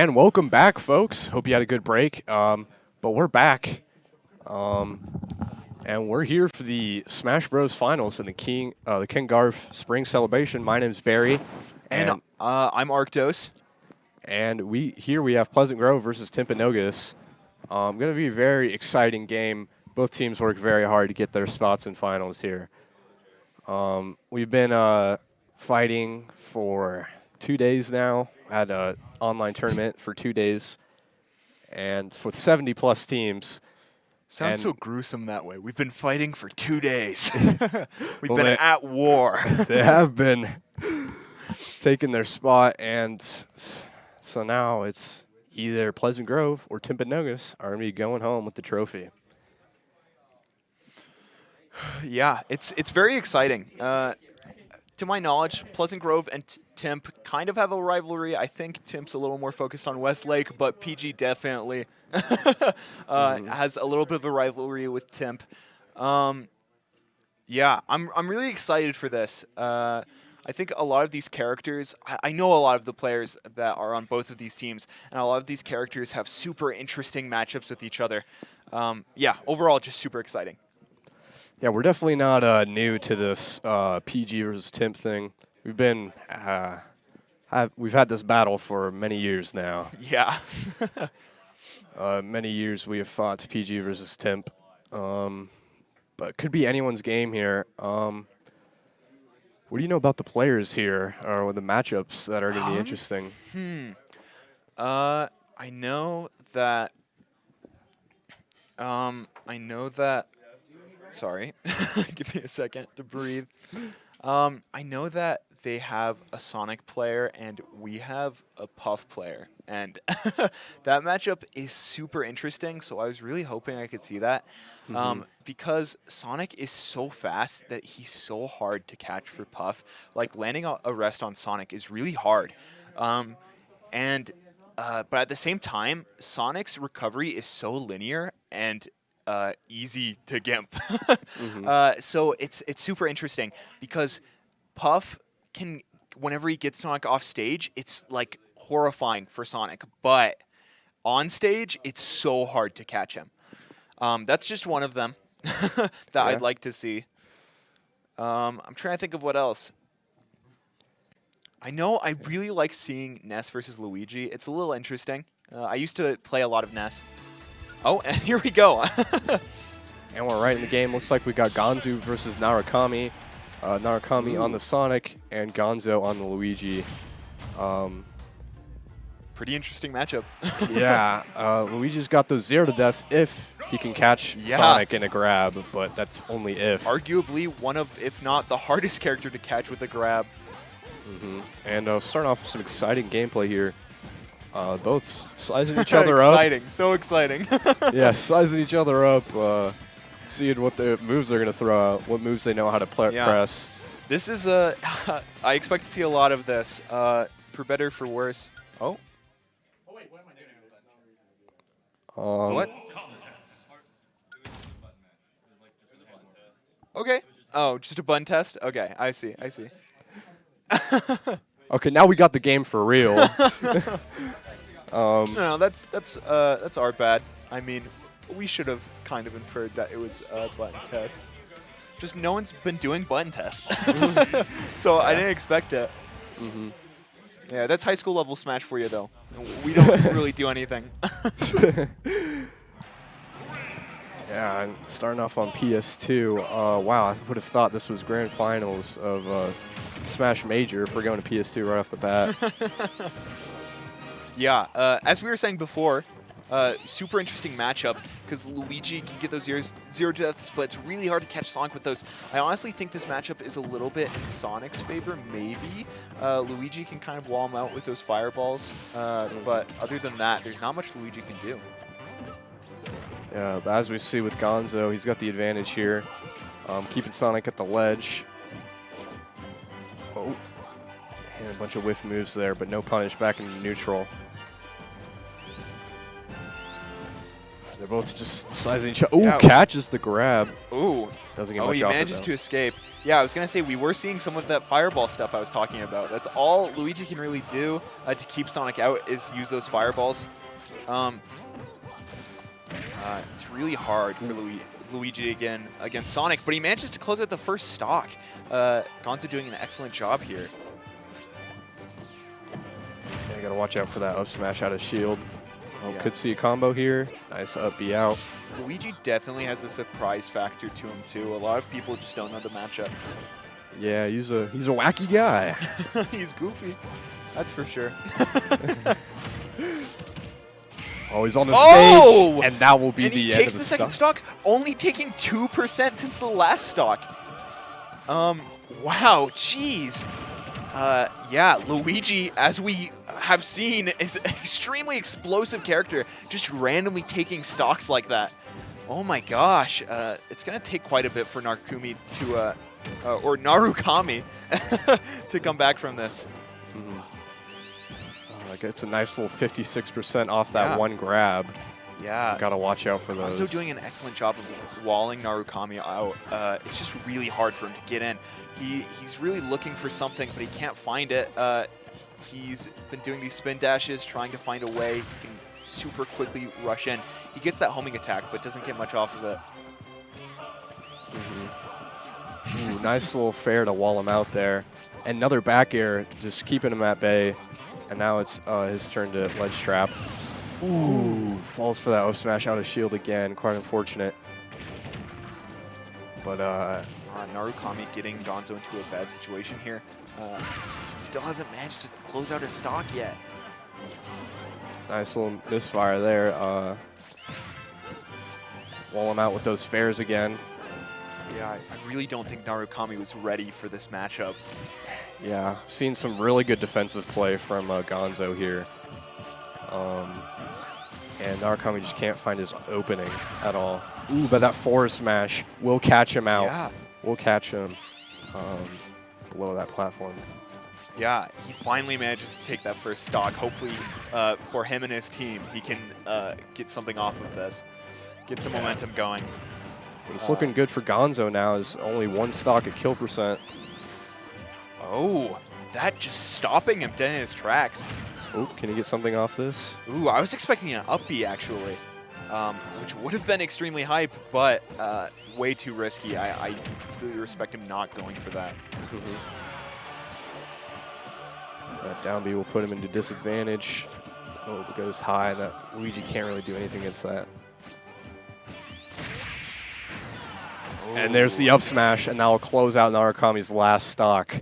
And welcome back, folks. Hope you had a good break. But we're back. And we're here for the Smash Bros. Finals for the King Garff Spring Celebration. My name's Barry. And I'm Arctos. And we have Pleasant Grove versus Timpanogos. Going to be a very exciting game. Both teams work very hard to get their spots in finals here. We've been fighting for 2 days now. Had an online tournament for 2 days. And with 70-plus teams. Sounds so gruesome that way. We've been fighting for 2 days. We've Well, been at war. They have been taking their spot, and so now it's either Pleasant Grove or Timpanogos are going to be going home with the trophy. Yeah, it's very exciting. To my knowledge, Pleasant Grove and Timp kind of have a rivalry. I think Timp's a little more focused on Westlake, but PG definitely has a little bit of a rivalry with Timp. Yeah, I'm really excited for this. I think a lot of these characters, I know a lot of the players that are on both of these teams, and a lot of these characters have super interesting matchups with each other. Yeah, overall, just super exciting. Yeah, we're definitely not new to this PG versus Timp thing. We've been we've had this battle for many years now. Yeah. Many years we have fought PG versus Timp, but it could be anyone's game here. What do you know about the players here, or the matchups that are going to be interesting? I know that. Sorry, give me a second to breathe. I know that they have a Sonic player and we have a Puff player, and that matchup is super interesting. So I was really hoping I could see that, because Sonic is so fast that he's so hard to catch for Puff. Like landing a rest on Sonic is really hard, but at the same time, Sonic's recovery is so linear and easy to gimp. So it's super interesting because Puff can, whenever he gets Sonic off stage, it's like horrifying for Sonic, but on stage it's so hard to catch him. That's just one of them that I'd like to see. I'm trying to think of what else. I know I really like seeing Ness versus Luigi. It's a little interesting. I used to play a lot of Ness. Oh, and here we go. And we're right in the game. Looks like we got Gonzu versus Narukami. Narukami on the Sonic and Gonzo on the Luigi. Pretty interesting matchup. Yeah, Luigi's got those 0 to deaths if he can catch Sonic in a grab, but that's only if. Arguably one of, if not the hardest character to catch with a grab. And starting off with some exciting gameplay here. Both sizing each other up. Exciting, so exciting. Yeah, sizing each other up, seeing what the moves they're going to throw out, what moves they know how to press. This is I expect to see a lot of this, for better or for worse. Oh. What? Okay. Oh, just a button test? Okay, I see. Okay, now we got the game for real. No, that's our bad. I mean, we should have kind of inferred that it was a button test. Just no one's been doing button tests, so I didn't expect it. Yeah, that's high school level Smash for you, though. We don't really do anything. Yeah, and starting off on PS2. Wow, I would have thought this was grand finals of Smash Major if we're going to PS2 right off the bat. Yeah, as we were saying before, super interesting matchup because Luigi can get those 0 deaths, but it's really hard to catch Sonic with those. I honestly think this matchup is a little bit in Sonic's favor, maybe. Luigi can kind of wall him out with those fireballs, but other than that, there's not much Luigi can do. Yeah, but as we see with Gonzo, he's got the advantage here, keeping Sonic at the ledge. Oh, and a bunch of whiff moves there, but no punish back into neutral. They're both just sizing each other. Ooh, Yeah. catches the grab. Ooh. Doesn't get Oh, much he off it, manages though. to escape. Yeah, I was going to say, we were seeing some of that fireball stuff I was talking about. That's all Luigi can really do to keep Sonic out is use those fireballs. It's really hard for Luigi again against Sonic, but he manages to close out the first stock. Gonzo doing an excellent job here. Yeah, you gotta watch out for that up smash out of shield. Oh, Yeah. could see a combo here. Nice up B out. Luigi definitely has a surprise factor to him too. A lot of people just don't know the matchup. Yeah, he's a wacky guy. He's goofy, that's for sure. Oh, he's on the Oh! stage, and that will be And the he end takes of the the second stock, only taking 2% since the last stock. Wow, jeez. Yeah, Luigi, as we have seen, is an extremely explosive character, just randomly taking stocks like that. Oh my gosh, it's gonna take quite a bit for Narukami to, or Narukami to come back from this. Gets a nice little 56% off that Yeah. one grab. Yeah. Gotta watch out for those. Gonzo doing an excellent job of walling Narukami out. It's just really hard for him to get in. He's really looking for something, but he can't find it. He's been doing these spin dashes, trying to find a way. He can super quickly rush in. He gets that homing attack, but doesn't get much off of it. Ooh, nice little fair to wall him out there. Another back air, just keeping him at bay. And now it's his turn to ledge trap. Ooh, falls for that up smash out of shield again. Quite unfortunate. But Narukami getting Gonzo into a bad situation here. Still hasn't managed to close out his stock yet. nice little misfire there. Wall him out with those fairs again. Yeah, I really don't think Narukami was ready for this matchup. Yeah, seen some really good defensive play from Gonzo here. And Narukami just can't find his opening at all. Ooh, but that forward smash will catch him out. Yeah. We'll catch him below that platform. Yeah, he finally manages to take that first stock. Hopefully, for him and his team, he can get something off of this, get some momentum going. It's looking good for Gonzo now. Is only one stock at kill percent. Oh, that just stopping him dead in his tracks. Oh, can he get something off this? Ooh, I was expecting an up B actually, which would have been extremely hype, but way too risky. I completely respect him not going for that. That down B will put him into disadvantage. Oh, it goes high. That Luigi can't really do anything against that. And there's the up smash, and that will close out Narukami's last stock.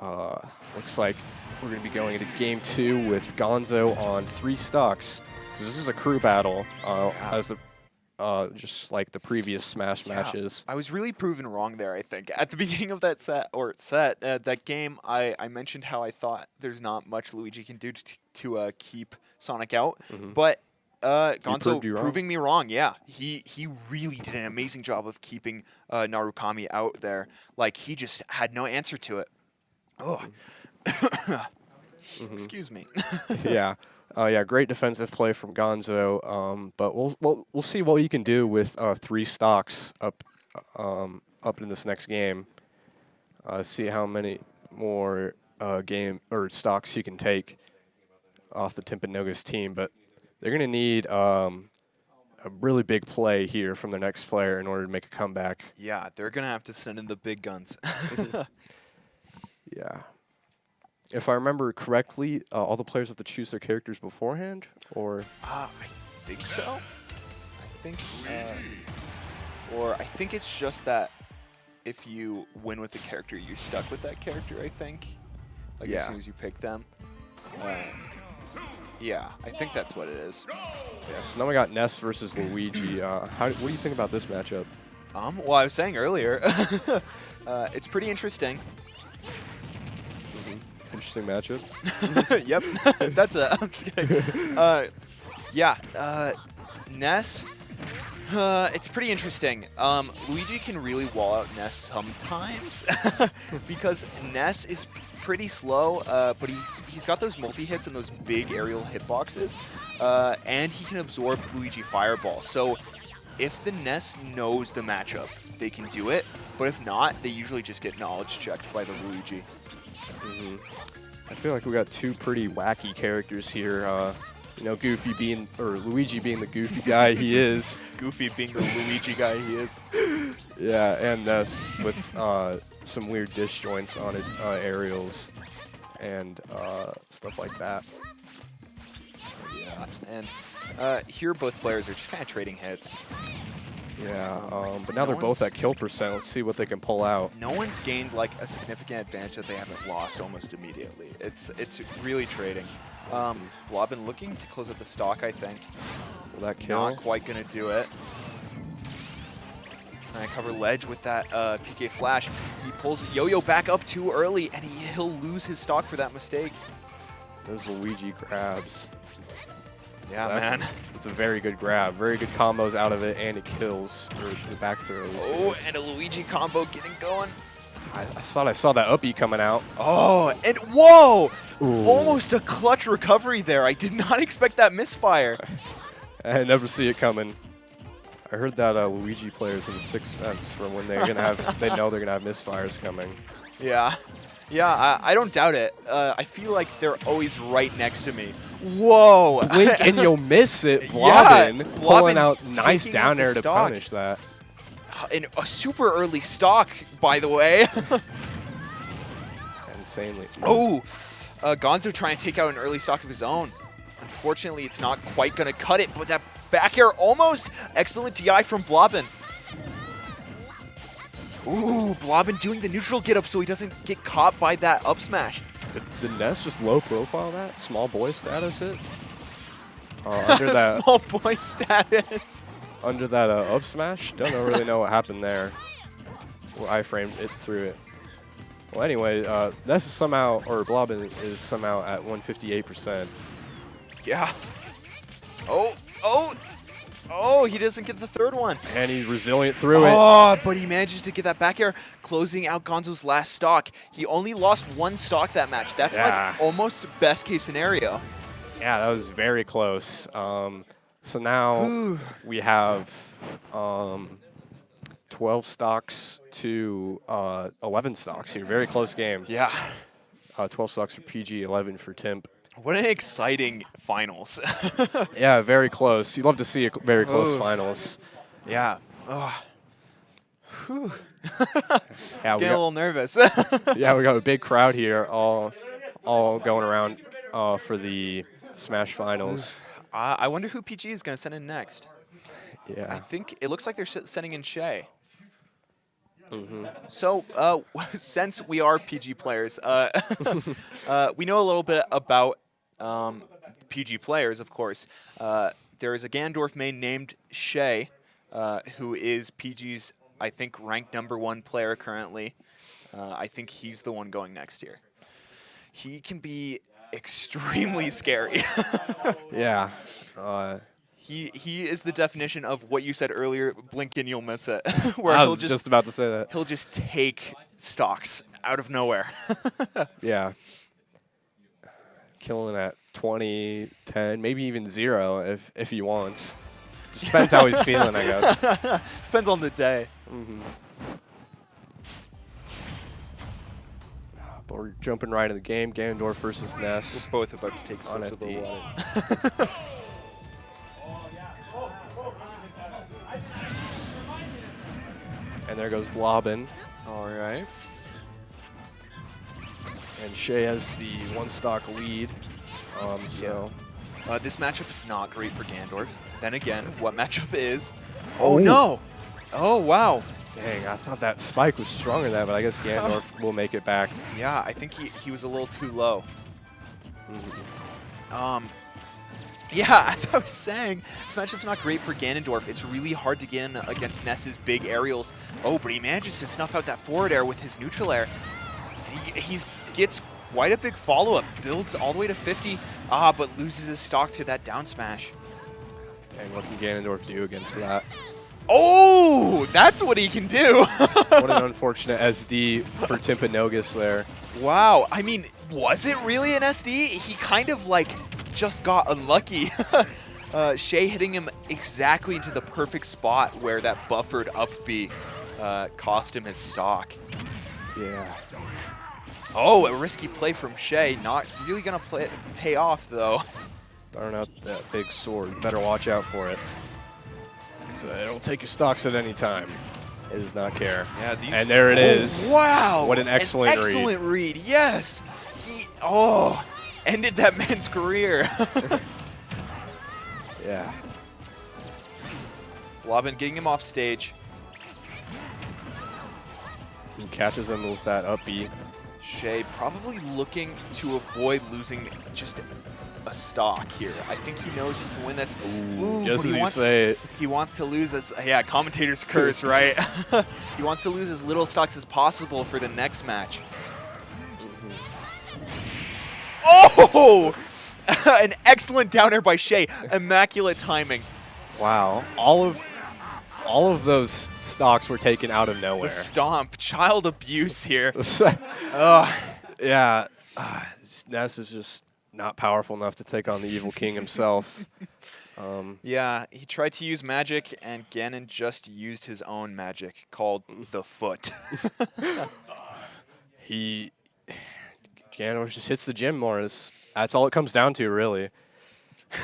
Looks like we're going to be going into game 2 with Gonzo on 3 stocks. Because this is a crew battle, as the just like the previous Smash matches. I was really proven wrong there, I think. At the beginning of that that game, I mentioned how I thought there's not much Luigi can do to keep Sonic out. But Gonzo proving me wrong, yeah. He really did an amazing job of keeping Narukami out there. Like, he just had no answer to it. Oh. Excuse me. Yeah. Yeah, great defensive play from Gonzo, but we'll see what you can do with 3 stocks up in this next game. See how many more stocks you can take off the Timpanogos team, but they're gonna need a really big play here from the next player in order to make a comeback. Yeah, they're gonna have to send in the big guns. Yeah. If I remember correctly, all the players have to choose their characters beforehand, or? I think so. I think it's just that if you win with a character, you're stuck with that character, I think. Like, as soon as you pick them. Yeah, I think that's what it is. Yeah, so now we got Ness versus Luigi. What do you think about this matchup? Well, I was saying earlier, it's pretty interesting. Interesting matchup. Yep, I'm just kidding. Yeah, Ness, it's pretty interesting. Luigi can really wall out Ness sometimes because Ness is pretty slow, but he's got those multi-hits and those big aerial hitboxes, and he can absorb Luigi Fireball. So if the Ness knows the matchup, they can do it, but if not, they usually just get knowledge checked by the Luigi. I feel like we got two pretty wacky characters here. You know, Goofy being, or Luigi being the goofy guy he is. Goofy being the Luigi guy he is. Yeah, and Ness with some weird disjoints on his aerials and stuff like that. Yeah, and here both players are just kind of trading hits. Yeah, but now they're both at kill percent. Let's see what they can pull out. No one's gained like a significant advantage that they haven't lost almost immediately. It's really trading. Blobbin looking to close out the stock, I think. Will that kill? Not quite going to do it. And I cover ledge with that PK flash. He pulls Yo-Yo back up too early, and he'll lose his stock for that mistake. Those Luigi grabs. Yeah, That's man. It's a very good grab. Very good combos out of it, and it kills, or the back throws. Oh, and a Luigi combo getting going. I thought I saw that up E coming out. Oh, and whoa! Ooh. Almost a clutch recovery there. I did not expect that misfire. I never see it coming. I heard that Luigi players have a sixth sense from when they're gonna have, they know they're gonna have misfires coming. Yeah. Yeah, I don't doubt it. I feel like they're always right next to me. Whoa! Blink and you'll miss it. Yeah, Blobbin, Blobbin pulling out nice taking down out the air to stock. punish that. And a super early stock, by the way. Insanely. Oh! Gonzo trying to take out an early stock of his own. Unfortunately, it's not quite going to cut it, but that back air almost. Excellent DI from Blobbin. Ooh, Blobbin doing the neutral get up so he doesn't get caught by that up smash. Did Ness just low profile that? Small boy status it? Under that Small boy status. under that up smash? Don't really know what happened there. Well, I framed it through it. Well, anyway, Ness is somehow, or Blobbin is somehow at 158%. Yeah. Oh, he doesn't get the third one. And he's resilient through it. Oh, but he manages to get that back air, closing out Gonzo's last stock. He only lost one stock that match. That's like almost best case scenario. Yeah, that was very close. So now we have 12 stocks to 11 stocks here. Very close game. Yeah. 12 stocks for PG, 11 for Timp. What an exciting finals. Yeah, very close. You'd love to see a very close finals. Yeah. Oh. Whew. Yeah, Getting a little nervous. yeah, we got a big crowd here, all going around for the Smash finals. I wonder who PG is going to send in next. I Yeah. think it looks like they're sending in Shay. So, since we are PG players, we know a little bit about PG players, of course. There is a Ganondorf main named Shay, who is PG's, I think, ranked #1 player currently. I think he's the one going next year. He can be extremely scary. Yeah. He is the definition of what you said earlier, blink and you'll miss it. Where I he'll was just about to say that. he'll just take stocks out of nowhere. Yeah. Killing at 20, 10, maybe even 0 if he wants. Just depends how he's feeling, I guess. Depends on the day. But we're jumping right in the game. Ganondorf versus Ness. We're both about to take On sips of the FD. water. And there goes Blobbin. All right. And Shay has the 1 stock lead. So This matchup is not great for Ganondorf. Then again, what matchup is? Oh, no! Oh, wow. dang, I thought that spike was stronger than that, but I guess Ganondorf will make it back. Yeah, I think he was a little too low. Yeah, as I was saying, this matchup's not great for Ganondorf. It's really hard to get in against Ness's big aerials. Oh, but he manages to snuff out that forward air with his neutral air. He gets quite a big follow-up, builds all the way to 50, but loses his stock to that down smash. Dang, what can Ganondorf do against that? Oh, that's what he can do. What an unfortunate SD for Timpanogos there. Wow. I mean, was it really an SD? He kind of like just got unlucky. Shay hitting him exactly into the perfect spot where that buffered up B cost him his stock. Yeah. Oh, a risky play from Shay. Not really going to pay off, though. Darn out that big sword. Better watch out for it. So it'll take your stocks at any time. It does not care. Yeah, these. And there it is. Wow! What an excellent read. Excellent read. Yes. He ended that man's career. Yeah. Lobbin getting him off stage. He catches him with that up B. Shay probably looking to avoid losing just a stock here. I think he knows he can win this. Ooh, just but as you say it. He wants to lose as commentator's curse, right? He wants to lose as little stocks as possible for the next match. Oh! An excellent downer by Shay. Immaculate timing. Wow. All of those stocks were taken out of nowhere. The stomp. Child abuse here. Yeah. Ness is just not powerful enough to take on the Evil King himself. Yeah, he tried to use magic, and Ganon just used his own magic called the Foot. Ganon just hits the gym more. That's all it comes down to, really.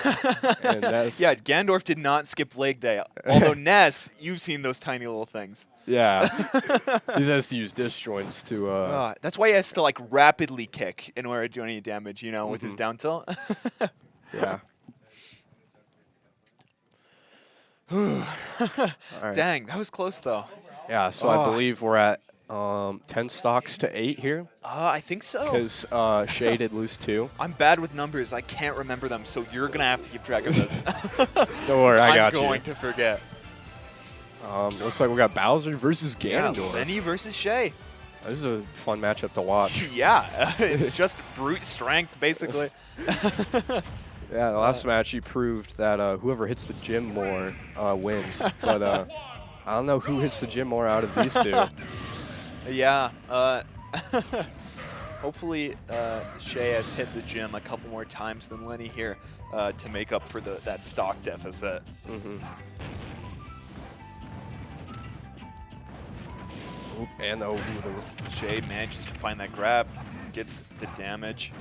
And Yeah, Gandorf did not skip leg day. Although Ness, you've seen those tiny little things. Yeah. He has to use disjoints to... That's why he has to like rapidly kick in order to do any damage, with his down tilt. Yeah. Right. Dang, that was close though. Yeah, so I believe we're at 10 stocks to 8 here. I think so. Because Shay did lose 2. I'm bad with numbers. I can't remember them, so you're going to have to keep track of this. Don't worry, I got you. I'm going to forget. Looks like we got Bowser versus Ganondorf. Yeah, Lenny versus Shay. This is a fun matchup to watch. Yeah, it's just brute strength, basically. Yeah, the last match he proved that whoever hits the gym more wins. But I don't know who hits the gym more out of these two. Yeah. Hopefully Shay has hit the gym a couple more times than Lenny here to make up for that stock deficit. And Shay manages to find that grab, gets the damage.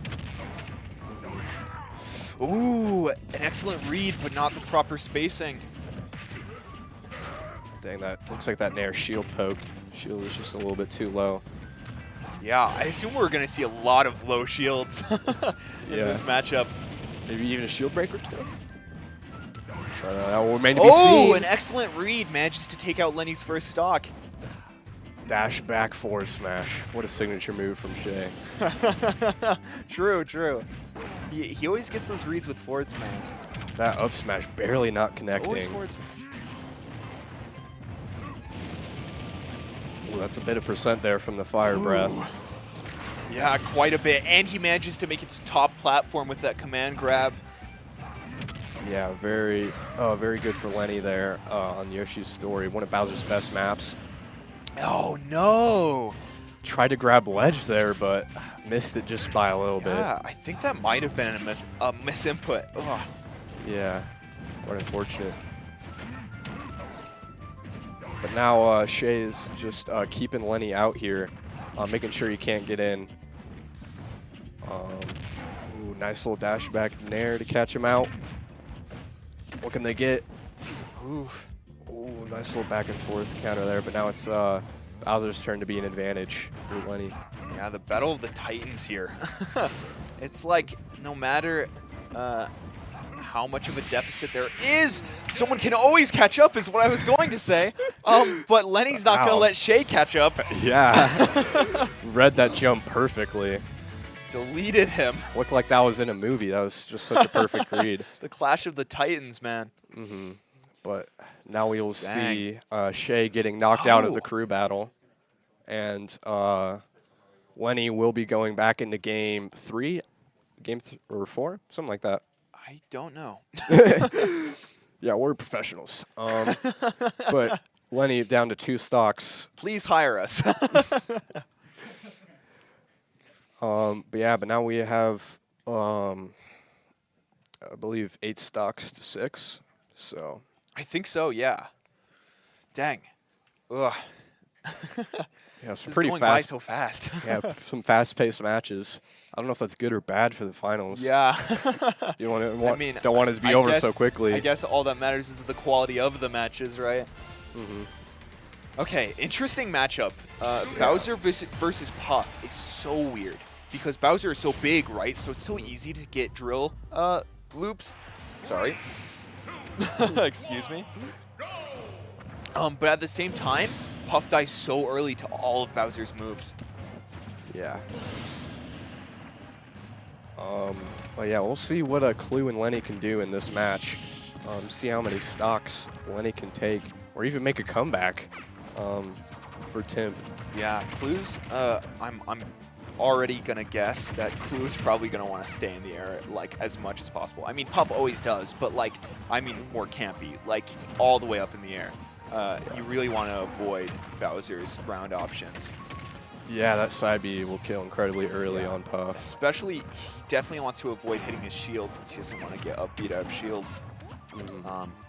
Ooh, an excellent read, but not the proper spacing. Dang, that looks like that Nair shield poked. Shield was just a little bit too low. Yeah, I assume we're going to see a lot of low shields in this matchup. Maybe even a shield breaker too. That will remain to be seen. Oh, an excellent read. Manages to take out Lenny's first stock. Dash back forward smash. What a signature move from Shay. True, true. He always gets those reads with forward smash. That up smash barely not connecting. Always forward smash. Ooh, that's a bit of percent there from the fire breath. Yeah, quite a bit. And he manages to make it to top platform with that command grab. Yeah, very good for Lenny there on Yoshi's Story. One of Bowser's best maps. Oh, no. Tried to grab ledge there, but missed it just by a little bit. Yeah, I think that might have been a misinput. Ugh. Yeah, what unfortunate. But now Shay is just keeping Lenny out here, making sure he can't get in. Ooh, nice little dash back Nair to catch him out. What can they get? Oof. Ooh, nice little back and forth counter there, but now it's Bowser's turn to be an advantage for Lenny. Yeah, the battle of the Titans here. It's like no matter how much of a deficit there is, someone can always catch up is what I was going to say. But Lenny's not going to let Shay catch up. Yeah. Read that jump perfectly. Deleted him. Looked like that was in a movie. That was just such a perfect read. The Clash of the Titans, man. But now we will see Shay getting knocked out of the crew battle. And Lenny will be going back into game 3, or 4, something like that. I don't know. Yeah, we're professionals. But Lenny down to 2 stocks. Please hire us. But now we have, I believe, 8 stocks to 6. So I think so, yeah. Dang. Ugh. yeah, some It's pretty going by fast. so fast. Yeah, some fast-paced matches. I don't know if that's good or bad for the finals. Yeah. You don't I want it to be I over guess- so quickly. I guess all that matters is the quality of the matches, right? Mhm. Okay, interesting matchup. Bowser versus Puff is so weird because Bowser is so big, right? So it's so easy to get drill loops. Sorry. Excuse me. But at the same time, Puff dies so early to all of Bowser's moves. Yeah. Well, yeah, we'll see what Clue and Lenny can do in this match. See how many stocks Lenny can take, or even make a comeback for Tim. Yeah, Clue's. I'm already gonna guess that Clue is probably gonna want to stay in the air like as much as possible. I mean, Puff always does, but like, I mean, more campy, like all the way up in the air. You really want to avoid Bowser's ground options. Yeah, that side B will kill incredibly early on Puff. Especially, he definitely wants to avoid hitting his shield since he doesn't want to get upbeat out of shield.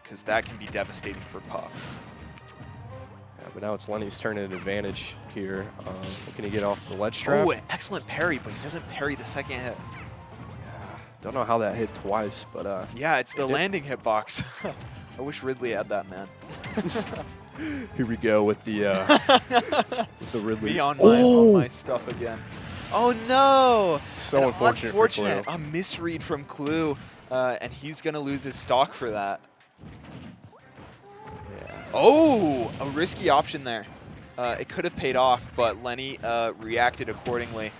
Because that can be devastating for Puff. Yeah, but now it's Lenny's turn at advantage here. Can he get off the ledge trap? Oh, an excellent parry, but he doesn't parry the second hit. Don't know how that hit twice, but Yeah, it's the did. landing hitbox. I wish Ridley had that, man. here we go with the with the Ridley. Me on my stuff again. Oh no! So An unfortunate for Clue. A misread from Clue, and he's gonna lose his stock for that. Yeah. Oh, a risky option there. It could have paid off, but Lenny reacted accordingly.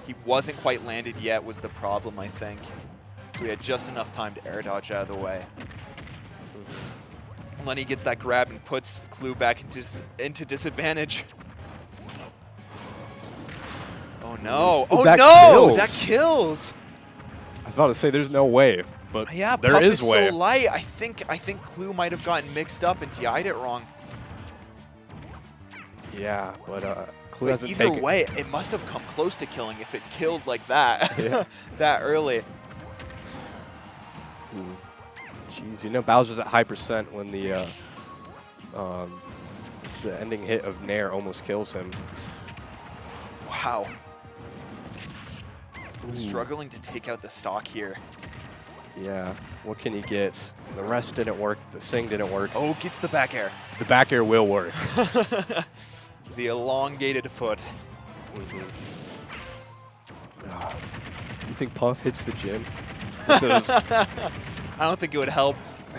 He wasn't quite landed yet was the problem, I think. So he had just enough time to air dodge out of the way. Lenny gets that grab and puts Clue back into disadvantage. Oh no! Oh That no! kills. That kills! I was about to say there's no way, but Yeah, there Puff is way. so light. I think Clue might have gotten mixed up and DI'd it wrong. Yeah, but Clue But hasn't either taken. way, it must have come close to killing if it killed like that, Yeah. that early. Jeez, you know Bowser's at high percent when the ending hit of Nair almost kills him. Wow. Ooh. Struggling to take out the stock here. Yeah, what can he get? The rest didn't work. The sing didn't work. Oh, gets the back air. The back air will work. The elongated foot. You think Puff hits the gym? With those, I don't think it would help.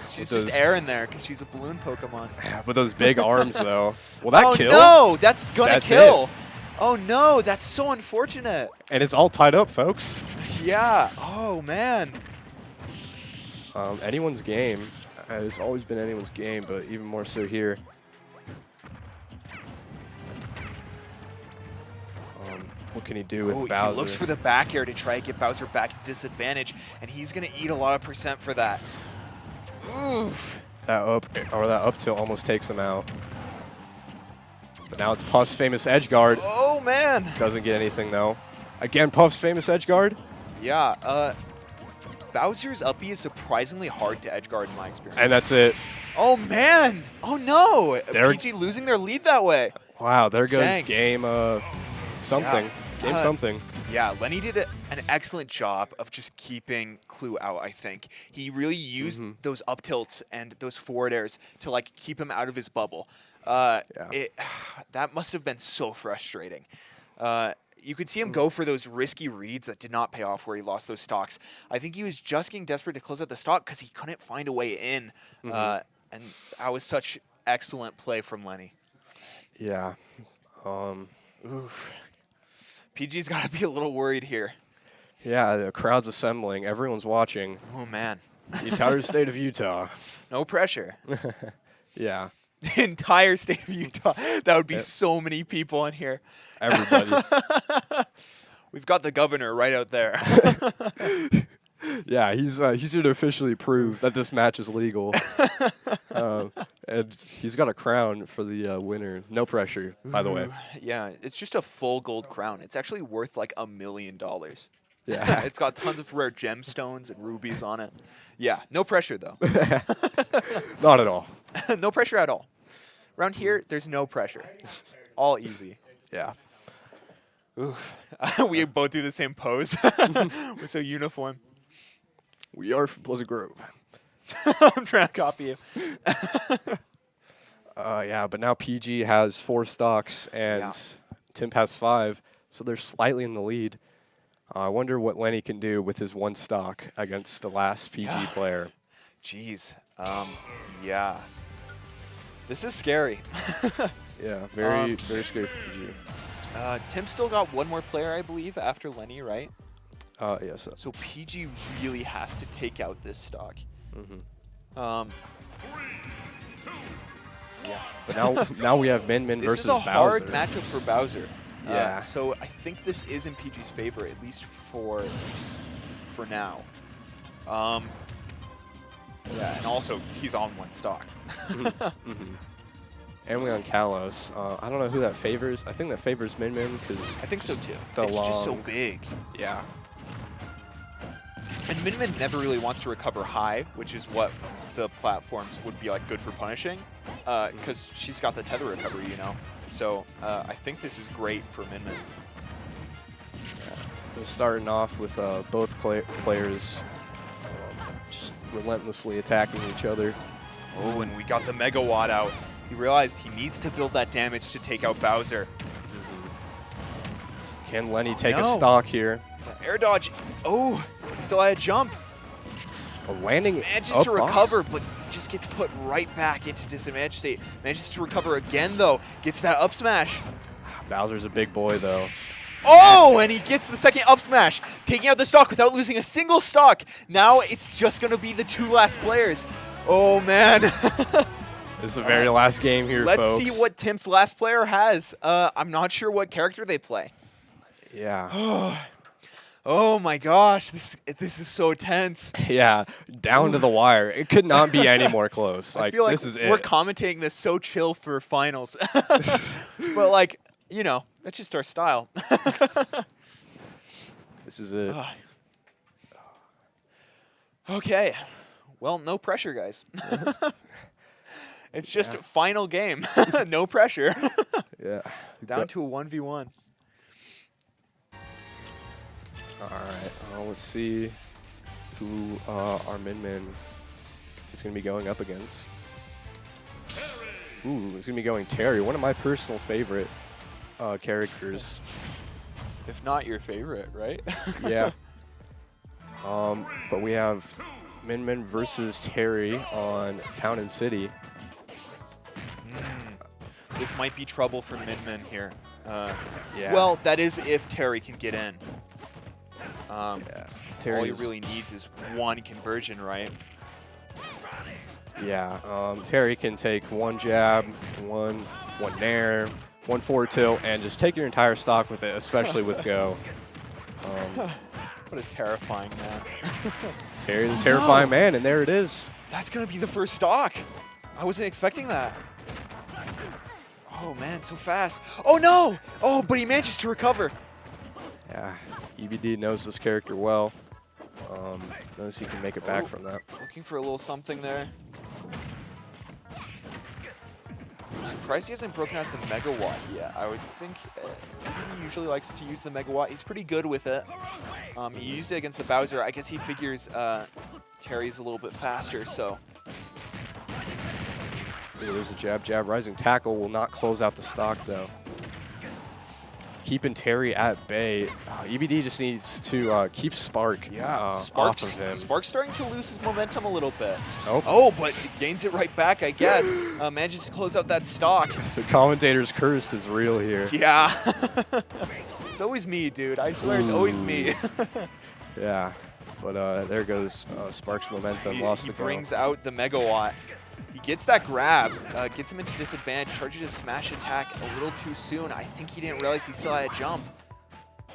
She's With just those- air in there because she's a balloon Pokemon. with those big arms, though. Will that oh kill? no, that's gonna That's kill. Oh no, that's so unfortunate. And it's all tied up, folks. Yeah. Oh man. Anyone's game. It's always been anyone's game, but even more so here. What can he do with Oh, Bowser? he looks for the back air to try and get Bowser back at disadvantage, and he's gonna eat a lot of percent for that. Oof. That up tilt almost takes him out. But now it's Puff's famous edge guard. Oh man. Doesn't get anything though. Again, Puff's famous edge guard. Yeah. Bowser's up B is surprisingly hard to edge guard in my experience. And that's it. Oh man! Oh no! There- PG losing their lead that way. Wow, there goes Dang. game something. Yeah. Game something. Yeah, Lenny did an excellent job of just keeping Clue out, I think. He really used those up tilts and those forward airs to like keep him out of his bubble. That must have been so frustrating. You could see him go for those risky reads that did not pay off where he lost those stocks. I think he was just getting desperate to close out the stock because he couldn't find a way in. And that was such excellent play from Lenny. Yeah. Oof. PG's got to be a little worried here. Yeah, the crowd's assembling. Everyone's watching. Oh, man. The entire state of Utah. No pressure. Yeah. The entire state of Utah. That would be so many people in here. Everybody. We've got the governor right out there. Yeah, he's here to officially prove that this match is legal. And he's got a crown for the winner. No pressure, by the way. Ooh, yeah, it's just a full gold crown. It's actually worth like $1 million. Yeah. It's got tons of rare gemstones and rubies on it. Yeah, no pressure though. Not at all. No pressure at all. Around here, there's no pressure. All easy. Yeah. Oof. We both do the same pose. We're so uniform. We are from Pleasant Grove. I'm trying to copy you. Yeah, but now PG has 4 stocks and Yeah. Timp has 5, so they're slightly in the lead. I wonder what Lenny can do with his 1 stock against the last PG Yeah. player. Jeez. Yeah. This is scary. Yeah, very scary for PG. Tim still got 1 more player, I believe, after Lenny, right? Yes. So PG really has to take out this stock. Mm-hmm. Yeah. But now we have Min This versus is a hard Bowser. matchup for Bowser. Yeah. So I think this is in PG's favor, at least for now. Yeah, and also he's on 1 stock. Mm-hmm. And we on Kalos. I don't know who that favors. I think that favors Min because I think so too. The It's just so long- big. yeah. And Min Min never really wants to recover high, which is what the platforms would be like good for punishing, because she's got the tether recovery, you know. So I think this is great for Min Min. We're starting off with both players just relentlessly attacking each other. Oh, and we got the Megawatt out. He realized he needs to build that damage to take out Bowser. Can Lenny take a No. stock here? The air dodge. Oh, he still had a jump. A landing Manages up to box? recover, but just gets put right back into disadvantage state. Manages to recover again, though. Gets that up smash. Bowser's a big boy, though. Oh, and he gets the second up smash, taking out the stock without losing a single stock. Now it's just going to be the 2 last players. Oh, man. This is the very last game here, Let's folks. see what Timp's last player has. I'm not sure what character they play. Yeah. Oh, my gosh. This is so tense. Yeah, down to the wire. It could not be any more close. Like, I feel like this is we're it. commentating this so chill for finals. But, like, you know, that's just our style. This is it. Okay. Well, no pressure, guys. It's just final game. No pressure. Yeah. Down to a 1v1. All right. Let's see who our Min is going to be going up against. Ooh, it's going to be going Terry, one of my personal favorite characters. If not your favorite, right? Yeah. But we have Min versus Terry on Town and City. This might be trouble for Min Min here. Yeah. Well, that is if Terry can get in. All he Terry's- really needs is 1 conversion, right? Yeah. Terry can take 1 jab, one nair, 1 forward tilt, and just take your entire stock with it, especially with go. What a terrifying man. Terry's a terrifying man, and there it is. That's going to be the first stock. I wasn't expecting that. Oh, man, so fast. Oh, no! Oh, but he manages to recover. Yeah, EBD knows this character well. Knows he can make it back from that. Looking for a little something there. I'm surprised he hasn't broken out the Megawatt yet. I would think he usually likes to use the Megawatt. He's pretty good with it. He used it against the Bowser. I guess he figures Terry's a little bit faster, so. Ooh, there's a jab, rising tackle will not close out the stock though. Keeping Terry at bay. EBD just needs to keep Spark off of him. Spark's starting to lose his momentum a little bit. Oh. Oh, but he gains it right back, I guess. Manages to close out that stock. The commentator's curse is real here. Yeah. It's always me, dude. I swear it's always me. Yeah, but there goes Spark's momentum. He Lost the go. brings out the Megawatt. He gets that grab, gets him into disadvantage, charges a smash attack a little too soon. I think he didn't realize he still had a jump.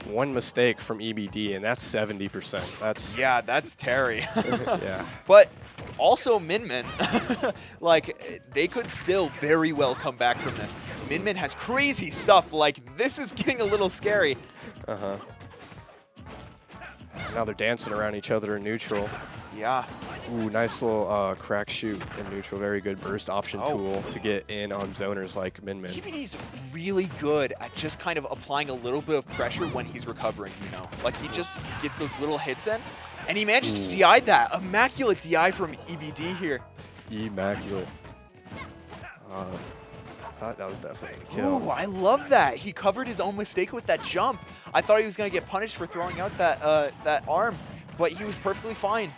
one mistake from EBD, and that's 70%. That's Yeah, that's Terry. yeah. But also Min Min, like, they could still very well come back from this. Min Min has crazy stuff. Like, this is getting a little scary. Uh-huh. Now they're dancing around each other in neutral. Yeah. Ooh, nice little crack shoot in neutral. Very good burst option Oh. tool to get in on zoners like Min Min. EBD's really good at just kind of applying a little bit of pressure when he's recovering, you know? Like, he just gets those little hits in, and he manages to DI that. Immaculate DI from EBD here. Immaculate. I thought that was definitely a kill. Ooh, I love that. He covered his own mistake with that jump. I thought he was going to get punished for throwing out that arm, but he was perfectly fine.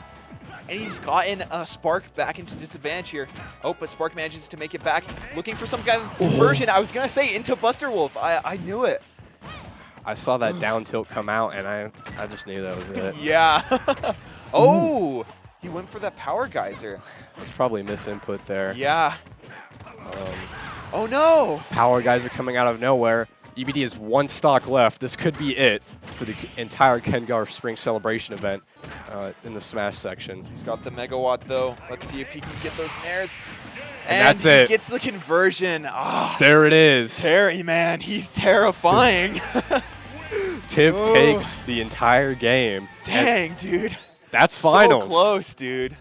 And he's gotten Spark back into disadvantage here. Oh, but Spark manages to make it back. Looking for some kind of conversion. I was going to say into Buster Wolf. I knew it. I saw that down tilt come out, and I just knew that was it. Yeah. Oh, he went for that power geyser. It's probably misinput there. Yeah. Oh, no. Power guys are coming out of nowhere. EBD has one stock left. This could be it for the entire Ken Garff Spring Celebration event in the Smash section. He's got the megawatt, though. Let's see if he can get those nairs. And that's he it. Gets the conversion. Oh, There it is. Terry, man, he's terrifying. Tip takes the entire game. Dang, dude. That's finals. So close, dude.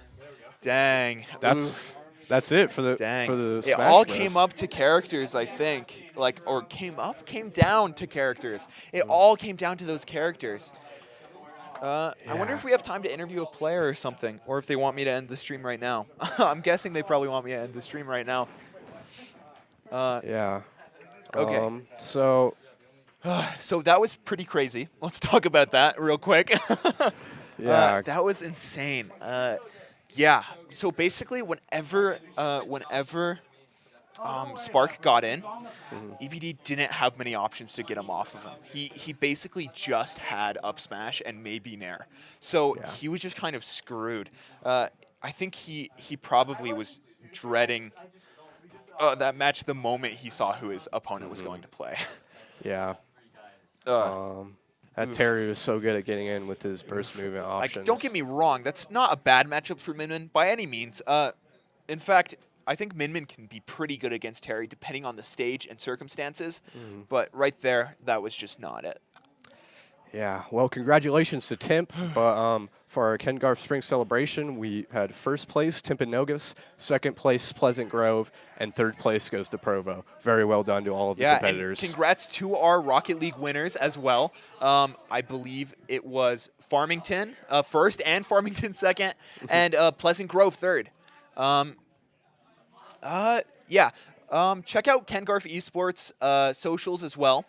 Dang. Oof. That's it for the Dang. for the It Smash all Bros. came up to characters, I think. Like, or came down to characters. It all came down to those characters. I wonder if we have time to interview a player or something, or if they want me to end the stream right now. I'm guessing they probably want me to end the stream right now. Yeah. Okay. So So that was pretty crazy. Let's talk about that real quick. yeah. That was insane. Yeah. So basically, whenever Spark got in, EBD didn't have many options to get him off of him. He basically just had up smash and maybe nair. So he was just kind of screwed. I think he probably was dreading that match the moment he saw who his opponent was going to play. Yeah. That Terry was so good at getting in with his burst movement options. Like, don't get me wrong, that's not a bad matchup for Min Min by any means. In fact, I think Min Min can be pretty good against Terry depending on the stage and circumstances. But right there, that was just not it. Yeah, well, congratulations to Timp. But for our Ken Garff Spring Celebration, we had first place, Timp and Nogus, second place, Pleasant Grove, and third place goes to Provo. Very well done to all of the competitors. And congrats to our Rocket League winners as well. I believe it was Farmington first and Farmington second, and Pleasant Grove third. Yeah. Check out Ken Garff Esports socials as well.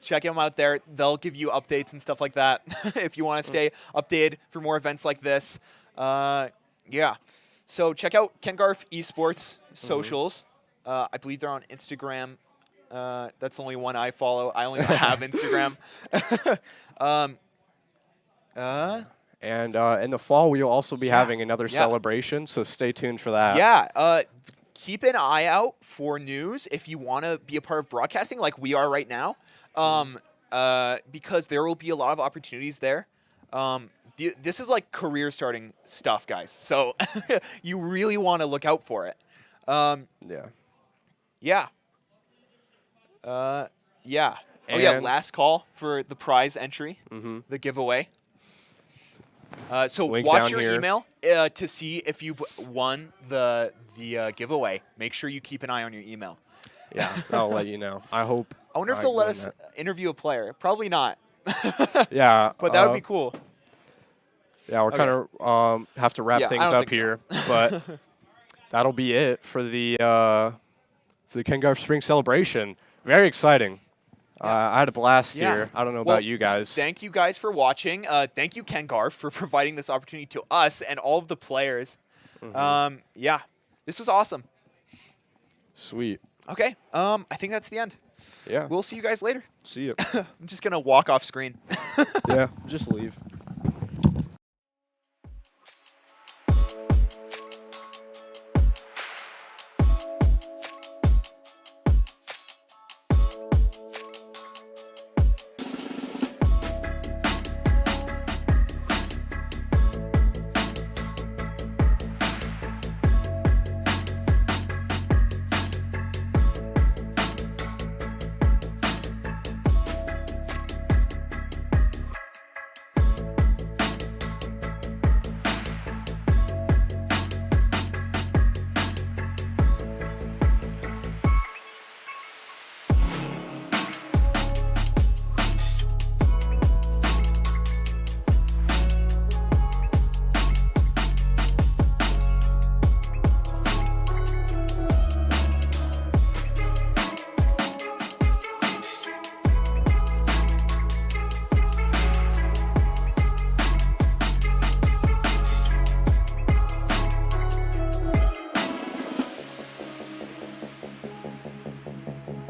Check them out there. They'll give you updates and stuff like that if you want to stay updated for more events like this. Yeah. So check out Ken Garff Esports socials. I believe they're on Instagram. That's the only one I follow. I only have Instagram. And in the fall, we will also be having another celebration, so stay tuned for that. Yeah. Keep an eye out for news if you want to be a part of broadcasting like we are right now. Because there will be a lot of opportunities there. This is like career starting stuff, guys. So you really want to look out for it. Yeah. Yeah. Yeah. Oh yeah, last call for the prize entry, the giveaway. So Link watch down your here. email to see if you've won the giveaway. Make sure you keep an eye on your email. Yeah, I'll let you know. I hope. I wonder if they'll let us interview a player. Probably not. Yeah. But that would be cool. Yeah, we're kind of have to wrap Yeah, I things don't up think so. here, but that'll be it for the Ken Garff Spring Celebration. Very exciting. I had a blast here. I don't know about you guys. Thank you guys for watching. Thank you, Ken Garff, for providing this opportunity to us and all of the players. Yeah, this was awesome. Sweet. Okay, I think that's the end. Yeah. We'll see you guys later. See you. I'm just going to walk off screen. Yeah, just leave.